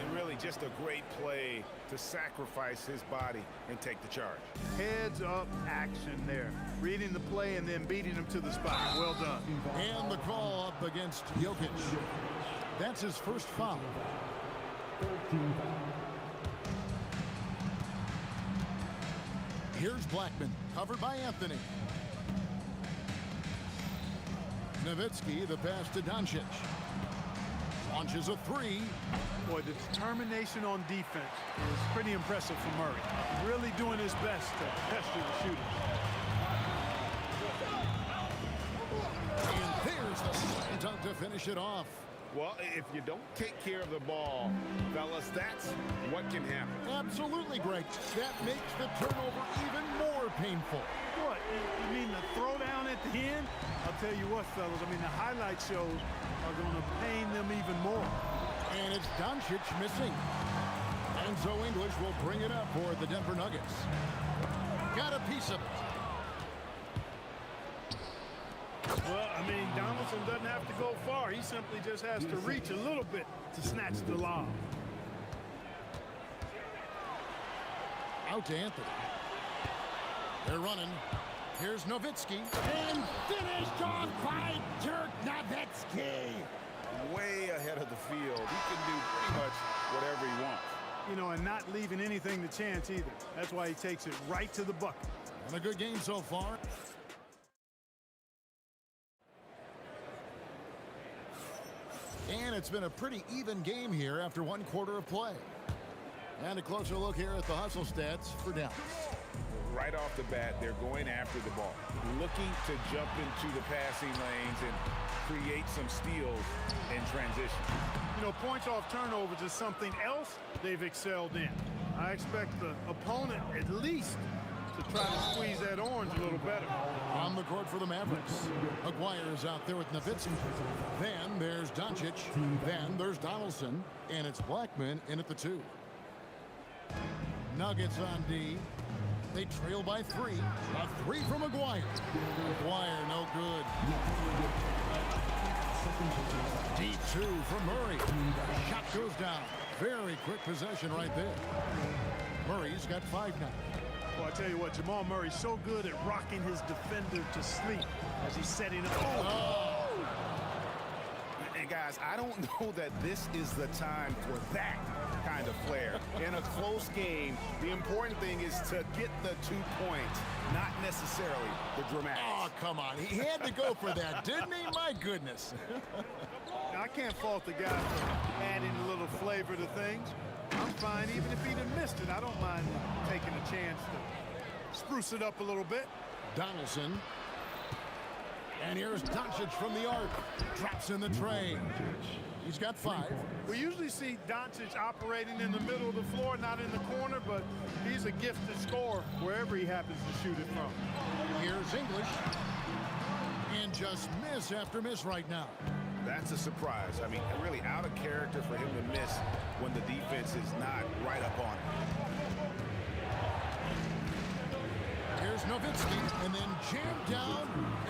And really just a great play to sacrifice his body and take the charge. Heads up action there. Reading the play and then beating him to the spot. Well done. And the call up against Jokic. That's his 1st foul. Here's Blackman, covered by Anthony. Nowitzki, the pass to Doncic. Launches a 3. Boy, the determination on defense is pretty impressive for Murray. Really doing his best to pester the shooter. And there's the slam dunk to finish it off. Well, if you don't take care of the ball, fellas, that's what can happen. Absolutely, Greg. That makes the turnover even more painful. What? You mean the throwdown at the end? I'll tell you what, fellas. I mean, the highlight shows are going to pain them even more. And it's Doncic missing. And so English will bring it up for the Denver Nuggets. Got a piece of it. Well, I mean, Donaldson doesn't have to go far. He simply just has to reach a little bit to snatch the lob. Out to Anthony. They're running. Here's Nowitzki. And finished off by Dirk Nowitzki. Way ahead of the field. He can do pretty much whatever he wants. You know, and not leaving anything to chance either. That's why he takes it right to the bucket. And a good game so far. And it's been a pretty even game here after 1 quarter of play. And a closer look here at the hustle stats for Dallas. Right off the bat, they're going after the ball, looking to jump into the passing lanes and create some steals in transition. You know, points off turnovers is something else they've excelled in. I expect the opponent at least to try to squeeze that orange a little better. On the court for the Mavericks. Aguirre is out there with Nowitzki. Then there's Doncic. Then there's Donaldson. And it's Blackman in at the 2. Nuggets on D. They trail by 3. A 3 from Aguirre. Aguirre, no good. Deep 2 from Murray. Shot goes down. Very quick possession right there. Murray's got 5 now. Well, I tell you what, Jamal Murray's so good at rocking his defender to sleep as he's setting up. Oh! And guys, I don't know that this is the time for that kind of flair. In a close game, the important thing is to get the 2 points, not necessarily the dramatics. Oh, come on. He had to go for that, didn't he? My goodness. Now, I can't fault the guy for adding a little flavor to things. I'm fine even if he'd have missed it. I don't mind taking a chance to spruce it up a little bit. Donaldson. And here's Doncic from the arc. Drops in the tray. He's got 5. We usually see Doncic operating in the middle of the floor, not in the corner, but he's a gifted scorer wherever he happens to shoot it from. Here's English. And just miss after miss right now. That's a surprise. I mean, really out of character for him to miss when the defense is not right up on him. Here's Nowitzki, and then jammed down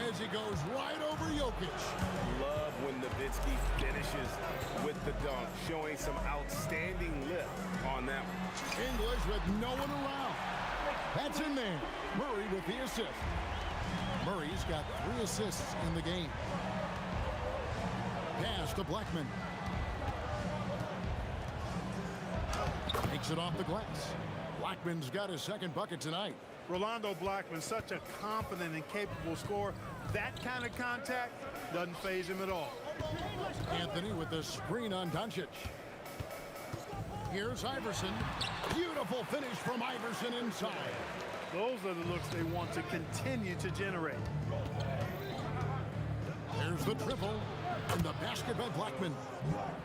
as he goes right over Jokic. Love when Nowitzki finishes with the dunk, showing some outstanding lift on that one. English with no one around. That's in there. Murray with the assist. Murray's got 3 assists in the game. Pass to Blackman. Takes it off the glass. Blackman's got his 2nd bucket tonight. Rolando Blackman, such a confident and capable scorer. That kind of contact doesn't faze him at all. Anthony with the screen on Doncic. Here's Iverson. Beautiful finish from Iverson inside. Those are the looks they want to continue to generate. There's the triple. And the basket by Blackman.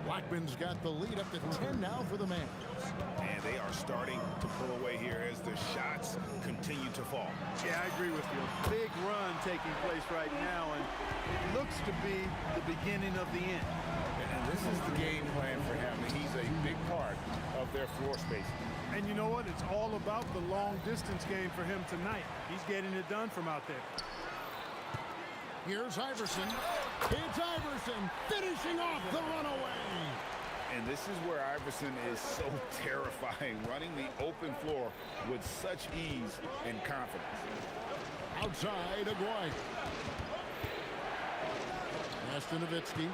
Blackman's got the lead up to 10 now for the Mavs. And they are starting to pull away here as the shots continue to fall. Yeah, I agree with you. Big run taking place right now, and it looks to be the beginning of the end. And this is the game plan for him. He's a big part of their floor space. And you know what? It's all about the long distance game for him tonight. He's getting it done from out there. Here's Iverson. It's Iverson finishing off the runaway. And this is where Iverson is so terrifying, running the open floor with such ease and confidence. Outside, Aguirre. Pass to Nowitzki.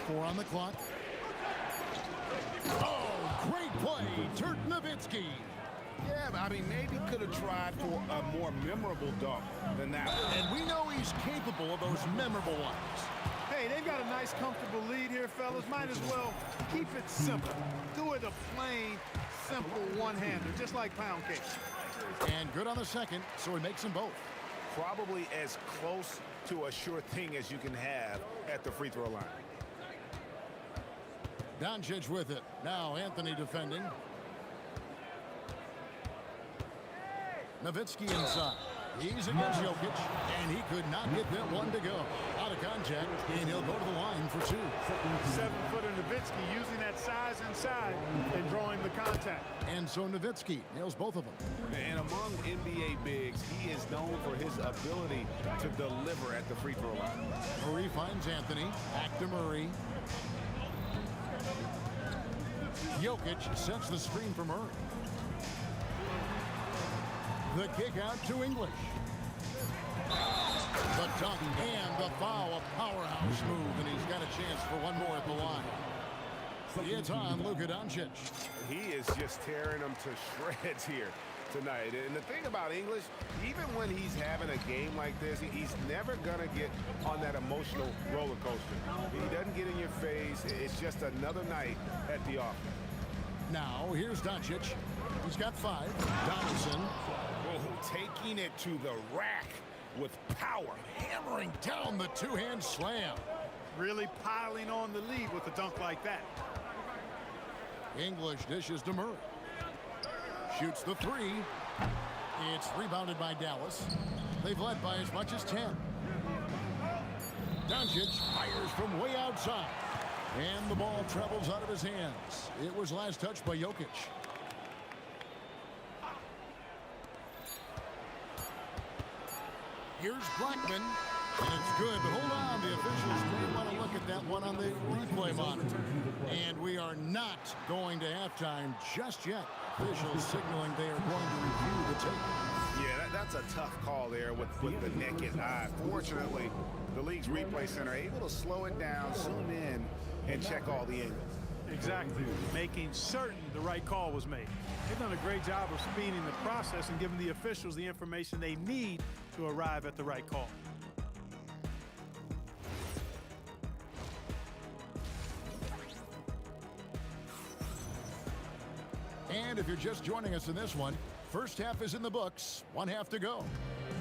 4 on the clock. Oh, great play, Dirk Nowitzki. Yeah, I mean, maybe could have tried for a more memorable dunk than that one. And we know he's capable of those memorable ones. Hey, they've got a nice, comfortable lead here, fellas. Might as well keep it simple. Do it a plain, simple one-hander, just like pound cake. And good on the second, so he makes them both. probably as close to a sure thing as you can have at the free throw line. Doncic with it. Now Anthony defending. Nowitzki inside. He's against Jokic, and he could not get that one to go. Out of contact, and he'll go to the line for two. 7-footer Nowitzki using that size inside and drawing the contact. And so Nowitzki nails both of them. And among NBA bigs, he is known for his ability to deliver at the free throw line. Murray finds Anthony. Back to Murray. Jokic sets the screen for Murray. The kick out to English. The dunk and the foul, a powerhouse move, and he's got a chance for one more at the line. It's on Luka Doncic. He is just tearing them to shreds here tonight. And the thing about English, even when he's having a game like this, he's never going to get on that emotional roller coaster. He doesn't get in your face. It's just another night at the office. Now, here's Doncic. He's got 5. Donaldson. Taking it to the rack with power. Hammering down the two-hand slam. Really piling on the lead with a dunk like that. English dishes to Murray. Shoots the 3. It's rebounded by Dallas. They've led by as much as 10. Doncic fires from way outside. And the ball travels out of his hands. It was last touched by Jokic. Here's Blackman. And it's good, but hold on. The officials may want to look at that one on the replay monitor. And we are not going to halftime just yet. Officials signaling they are going to review the tape. Yeah, that's a tough call there with the naked eye. Fortunately, the league's replay center able to slow it down, zoom in, and check all the angles. Exactly. Making certain the right call was made. They've done a great job of speeding the process and giving the officials the information they need to arrive at the right call. And if you're just joining us in this one, first half is in the books. 1 half to go.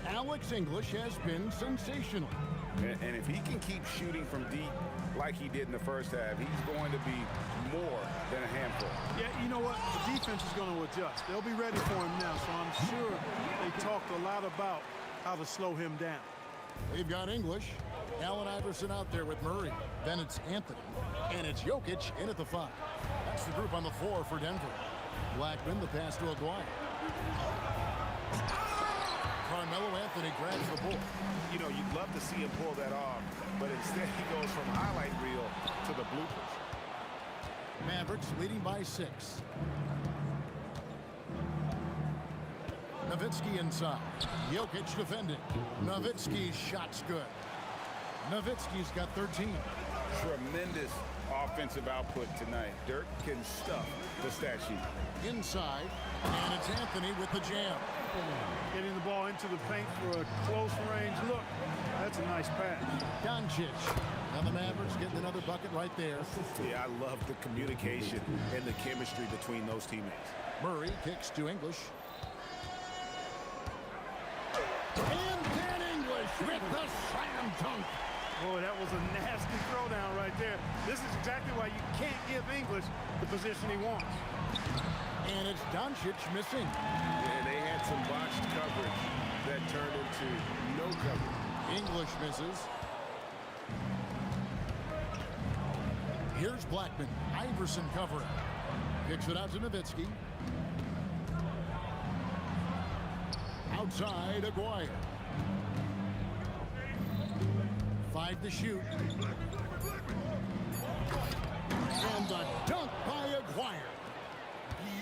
Alex English has been sensational. And if he can keep shooting from deep like he did in the first half, he's going to be more than a handful. Yeah, you know what? The defense is going to adjust. They'll be ready for him now, so I'm sure they talked a lot about how to slow him down. We've got English. Allen Iverson out there with Murray. Then it's Anthony. And it's Jokic in at the 5. That's the group on the floor for Denver. Blackman, the pass to Aguirre. Carmelo Anthony grabs the ball. You know, you'd love to see him pull that off, but instead he goes from highlight reel to the bloopers. Mavericks leading by 6. Nowitzki inside. Jokic defending. Nowitzki's shot's good. Nowitzki's got 13. Tremendous offensive output tonight. Dirk can stuff the stat sheet. Inside, and it's Anthony with the jam. Getting the ball into the paint for a close range look. That's a nice pass. Doncic. Now the Mavericks getting another bucket right there. Yeah, I love the communication and the chemistry between those teammates. Murray kicks to English. And then English with the slam dunk. Boy, that was a nasty throwdown right there. This is exactly why you can't give English the position he wants. And it's Doncic missing. And they had some botched coverage that turned into no coverage. English misses. Here's Blackman. Iverson covering. Kicks it out to Nowitzki. Outside, Aguirre. 5 to shoot. And the dunk by Aguirre.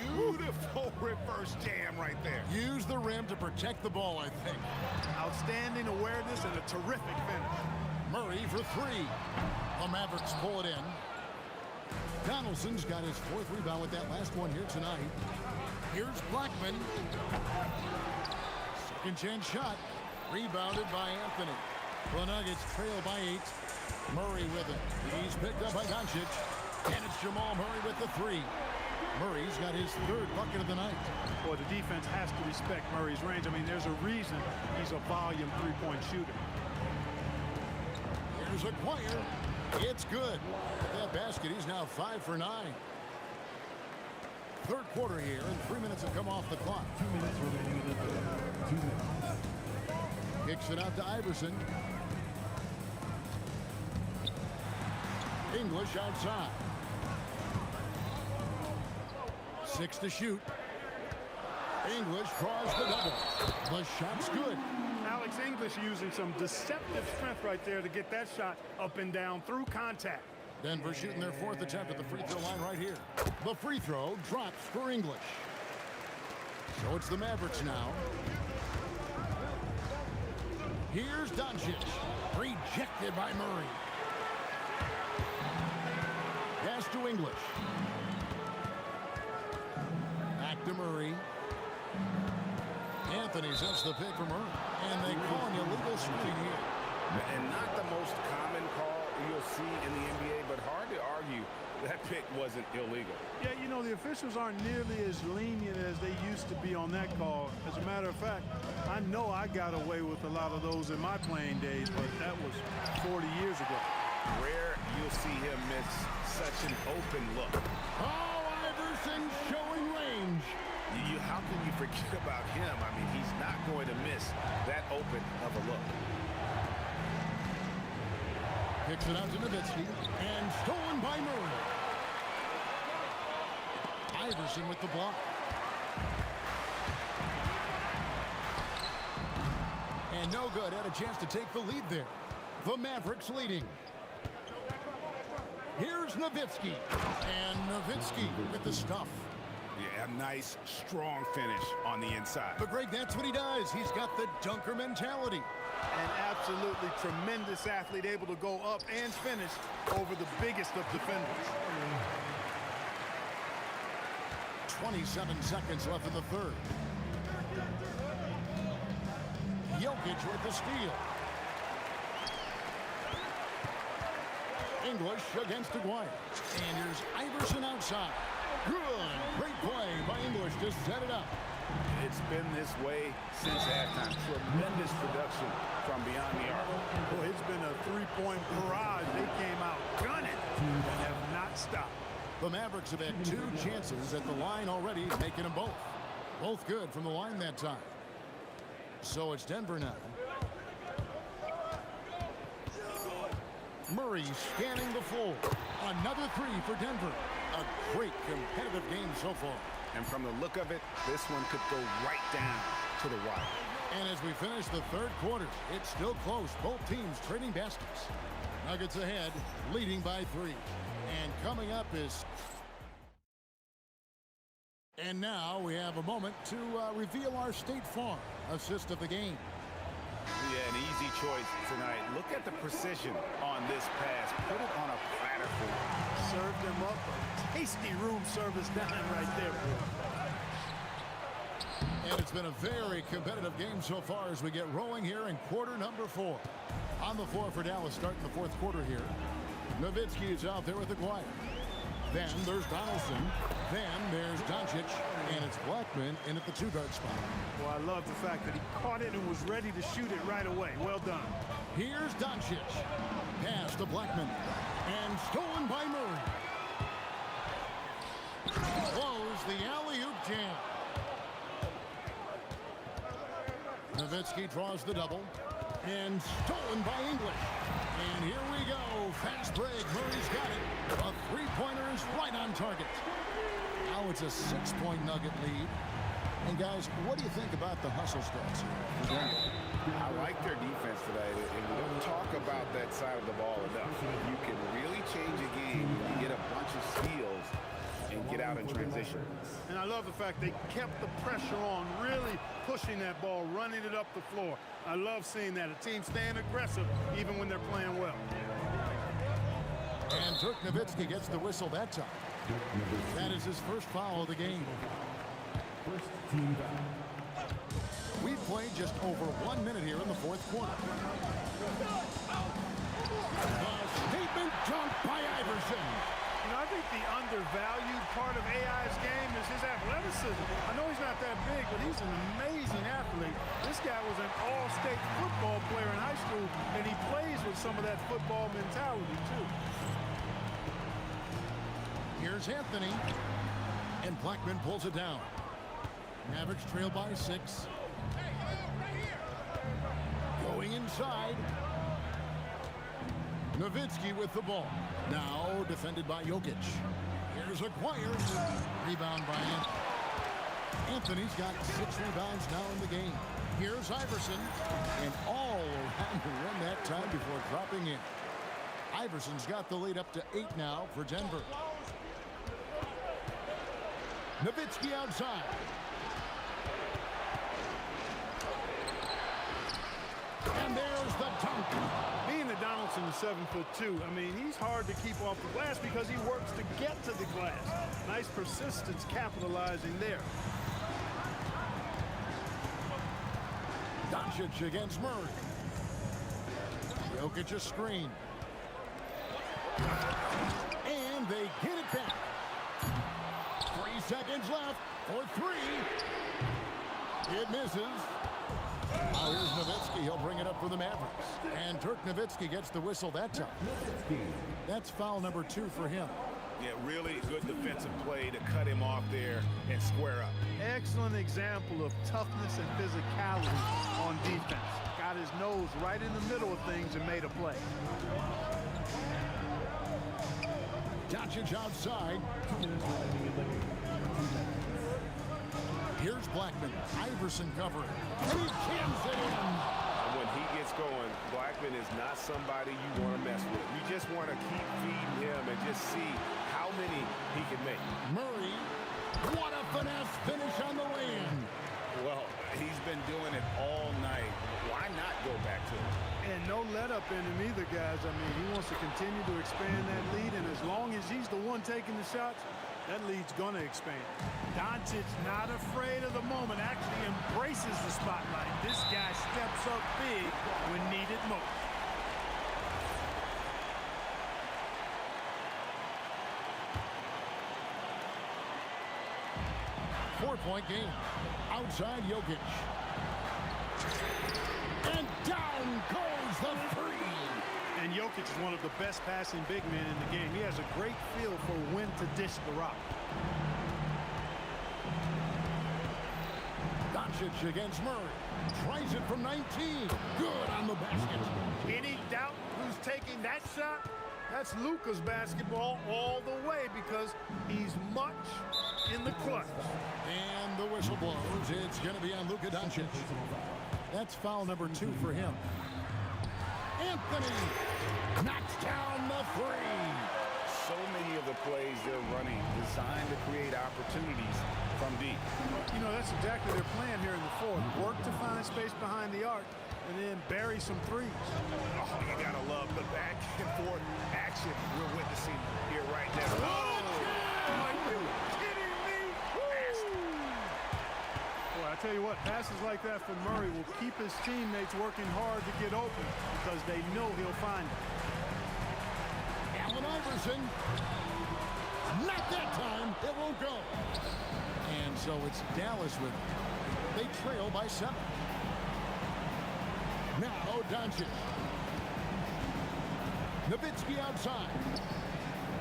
Beautiful reverse jam right there. Use the rim to protect the ball, I think. Outstanding awareness and a terrific finish. Murray for 3. The Mavericks pull it in. Donaldson's got his 4th rebound with that last one here tonight. Here's Blackman. Second chance shot. Rebounded by Anthony. The Nuggets trail by 8. Murray with it. He's picked up by Doncic. And it's Jamal Murray with the 3. Murray's got his third bucket of the night. Boy, the defense has to respect Murray's range. I mean, there's a reason he's a volume three-point shooter. Here's Aguirre. It's good. With that basket, he's now 5 for 9. Third quarter here, and 3 minutes have come off the clock. 2 minutes remaining in the third. 2 minutes. Kicks it out to Iverson. English outside. 6 to shoot. English draws the double. The shot's good. Alex English using some deceptive strength right there to get that shot up and down through contact. Denver shooting their fourth attempt at the free throw line right here. The free throw drops for English. So it's the Mavericks now. Here's Doncic. Rejected by Murray. Pass to English. Back to Murray. Anthony sets the pick for Murray. And they call an illegal swing here. And not the most common call you'll see in the NBA, but hard to argue that pick wasn't illegal. Yeah, you know, the officials aren't nearly as lenient as they used to be on that call. As a matter of fact, I know I got away with a lot of those in my playing days, but that was 40 years ago. Rare you'll see him miss such an open look. Oh, Iverson showing range. How can you forget about him? I mean, he's not going to miss that open of a look. Kicks it out to Nowitzki, and stolen by Murray. Iverson with the block. And no good. Had a chance to take the lead there. The Mavericks leading. Here's Nowitzki. And Nowitzki with the stuff. Yeah, a nice, strong finish on the inside. But Greg, that's what he does. He's got the dunker mentality. An absolutely tremendous athlete, able to go up and finish over the biggest of defenders. 27 seconds left in the third. Jokic with the steal. English against Aguirre. And here's Iverson outside. Good. Great play by English to set it up. It's been this way since halftime. Tremendous production from beyond the arc. Boy, it's been a three-point barrage. They came out gunning and have not stopped. The Mavericks have had 2 chances at the line already, making them both. Both good from the line that time. So it's Denver now. Murray scanning the floor. Another 3 for Denver. A great competitive game so far. And from the look of it, this one could go right down to the wire. And as we finish the third quarter, it's still close. Both teams trading baskets. Nuggets ahead, leading by 3. And coming up is... And now we have a moment to reveal our State Farm assist of the game. Yeah, an easy choice tonight. Look at the precision on this pass. Put it on a platter for him. Served them up a tasty room service dime right there. And it's been a very competitive game so far as we get rolling here in quarter number 4. On the floor for Dallas starting the fourth quarter here. Nowitzki is out there with Aguirre. Then there's Donaldson. Then there's Doncic. And it's Blackman in at the 2-guard spot. Well, I love the fact that he caught it and was ready to shoot it right away. Well done. Here's Doncic. Pass to Blackman. And stolen by Murray. Close the alley-oop jam. Nowitzki draws the double. And stolen by English. And here we go. Fast break. Murray's got it. A three-pointer is right on target. Now it's a 6-point Nugget lead. And guys, what do you think about the hustle stats here? I like their defense today, and we don't talk about that side of the ball enough. You can really change a game when you get a bunch of steals and get out in transition. And I love the fact they kept the pressure on, really pushing that ball, running it up the floor. I love seeing that. A team staying aggressive even when they're playing well. And Dirk Nowitzki gets the whistle that time. That is his first foul of the game. First team foul. We've played just over 1 minute here in the fourth quarter. The statement dunk by Iverson. You know, I think the undervalued part of AI's game is his athleticism. I know he's not that big, but he's an amazing athlete. This guy was an all-state football player in high school, and he plays with some of that football mentality, too. Here's Anthony, and Blackman pulls it down. Mavericks trail by 6. Going inside. Nowitzki with the ball. Now defended by Jokic. Here's Acquired. Rebound by Anthony. Anthony's got 6 rebounds now in the game. Here's Iverson. And all around the rim that time before dropping in. Iverson's got the lead up to 8 now for Denver. Nowitzki outside. And there's the dunk. Being that Donaldson is 7'2", I mean, he's hard to keep off the glass because he works to get to the glass. Nice persistence capitalizing there. Doncic against Murray. Jokic a screen. And they get it back. 3 seconds left for 3. It misses. Now here's Nowitzki. He'll bring it up for the Mavericks. And Dirk Nowitzki gets the whistle that time. That's foul number 2 for him. Yeah, really good defensive play to cut him off there and square up. Excellent example of toughness and physicality on defense. Got his nose right in the middle of things and made a play. Doncic outside. Here's Blackman. Iverson covering. And he jams it in. When he gets going, Blackman is not somebody you want to mess with. You just want to keep feeding him and just see how many he can make. Murray, what a finesse finish on the lay-in. Well, he's been doing it all night. Why not go back to him? And no let up in him either, guys. I mean, he wants to continue to expand that lead, and as long as he's the one taking the shots, that lead's going to expand. Doncic not afraid of the moment, actually embraces the spotlight. This guy steps up big when needed most. Four-point game. Outside Jokic. And down goes the 3. And Jokic is one of the best passing big men in the game. He has a great feel for when to dish the rock. Doncic against Murray. Tries it from 19. Good on the basket. Any doubt who's taking that shot? That's Luka's basketball all the way because he's much in the clutch. And the whistle blows. It's going to be on Luka Doncic. That's foul number 2 for him. Anthony knocks down the 3. So many of the plays they're running designed to create opportunities from deep. You know, that's exactly their plan here in the fourth. Work to find space behind the arc and then bury some threes. Oh, you gotta love the back and forth action we're witnessing here right now. Oh, are you kidding me? Boy, I tell you what, passes like that from Murray will keep his teammates working hard to get open because they know he'll find it. Allen Iverson. Not that time. It won't go. And so it's Dallas with it. They trail by 7. Now Doncic. Nowitzki outside.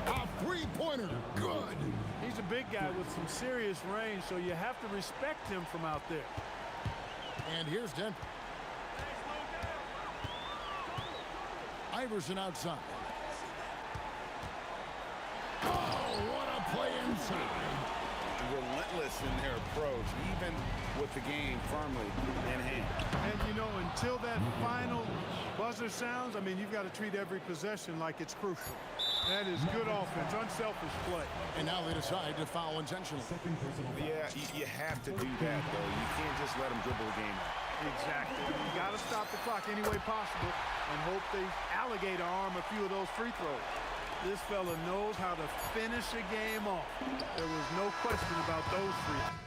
A 3-pointer. Good. He's a big guy with some serious range, so you have to respect him from out there. And here's Denver. Iverson outside. Oh, what a play inside. Relentless in their approach, even with the game firmly in hand. And, you know, until that final buzzer sounds, I mean, you've got to treat every possession like it's crucial. That is good offense, unselfish play. And now they decide to foul intentionally. Yeah, you have to do that, though. You can't just let them dribble the game out. Exactly. You got to stop the clock any way possible and hope they alligator arm a few of those free throws. This fella knows how to finish a game off. There was no question about those free throws.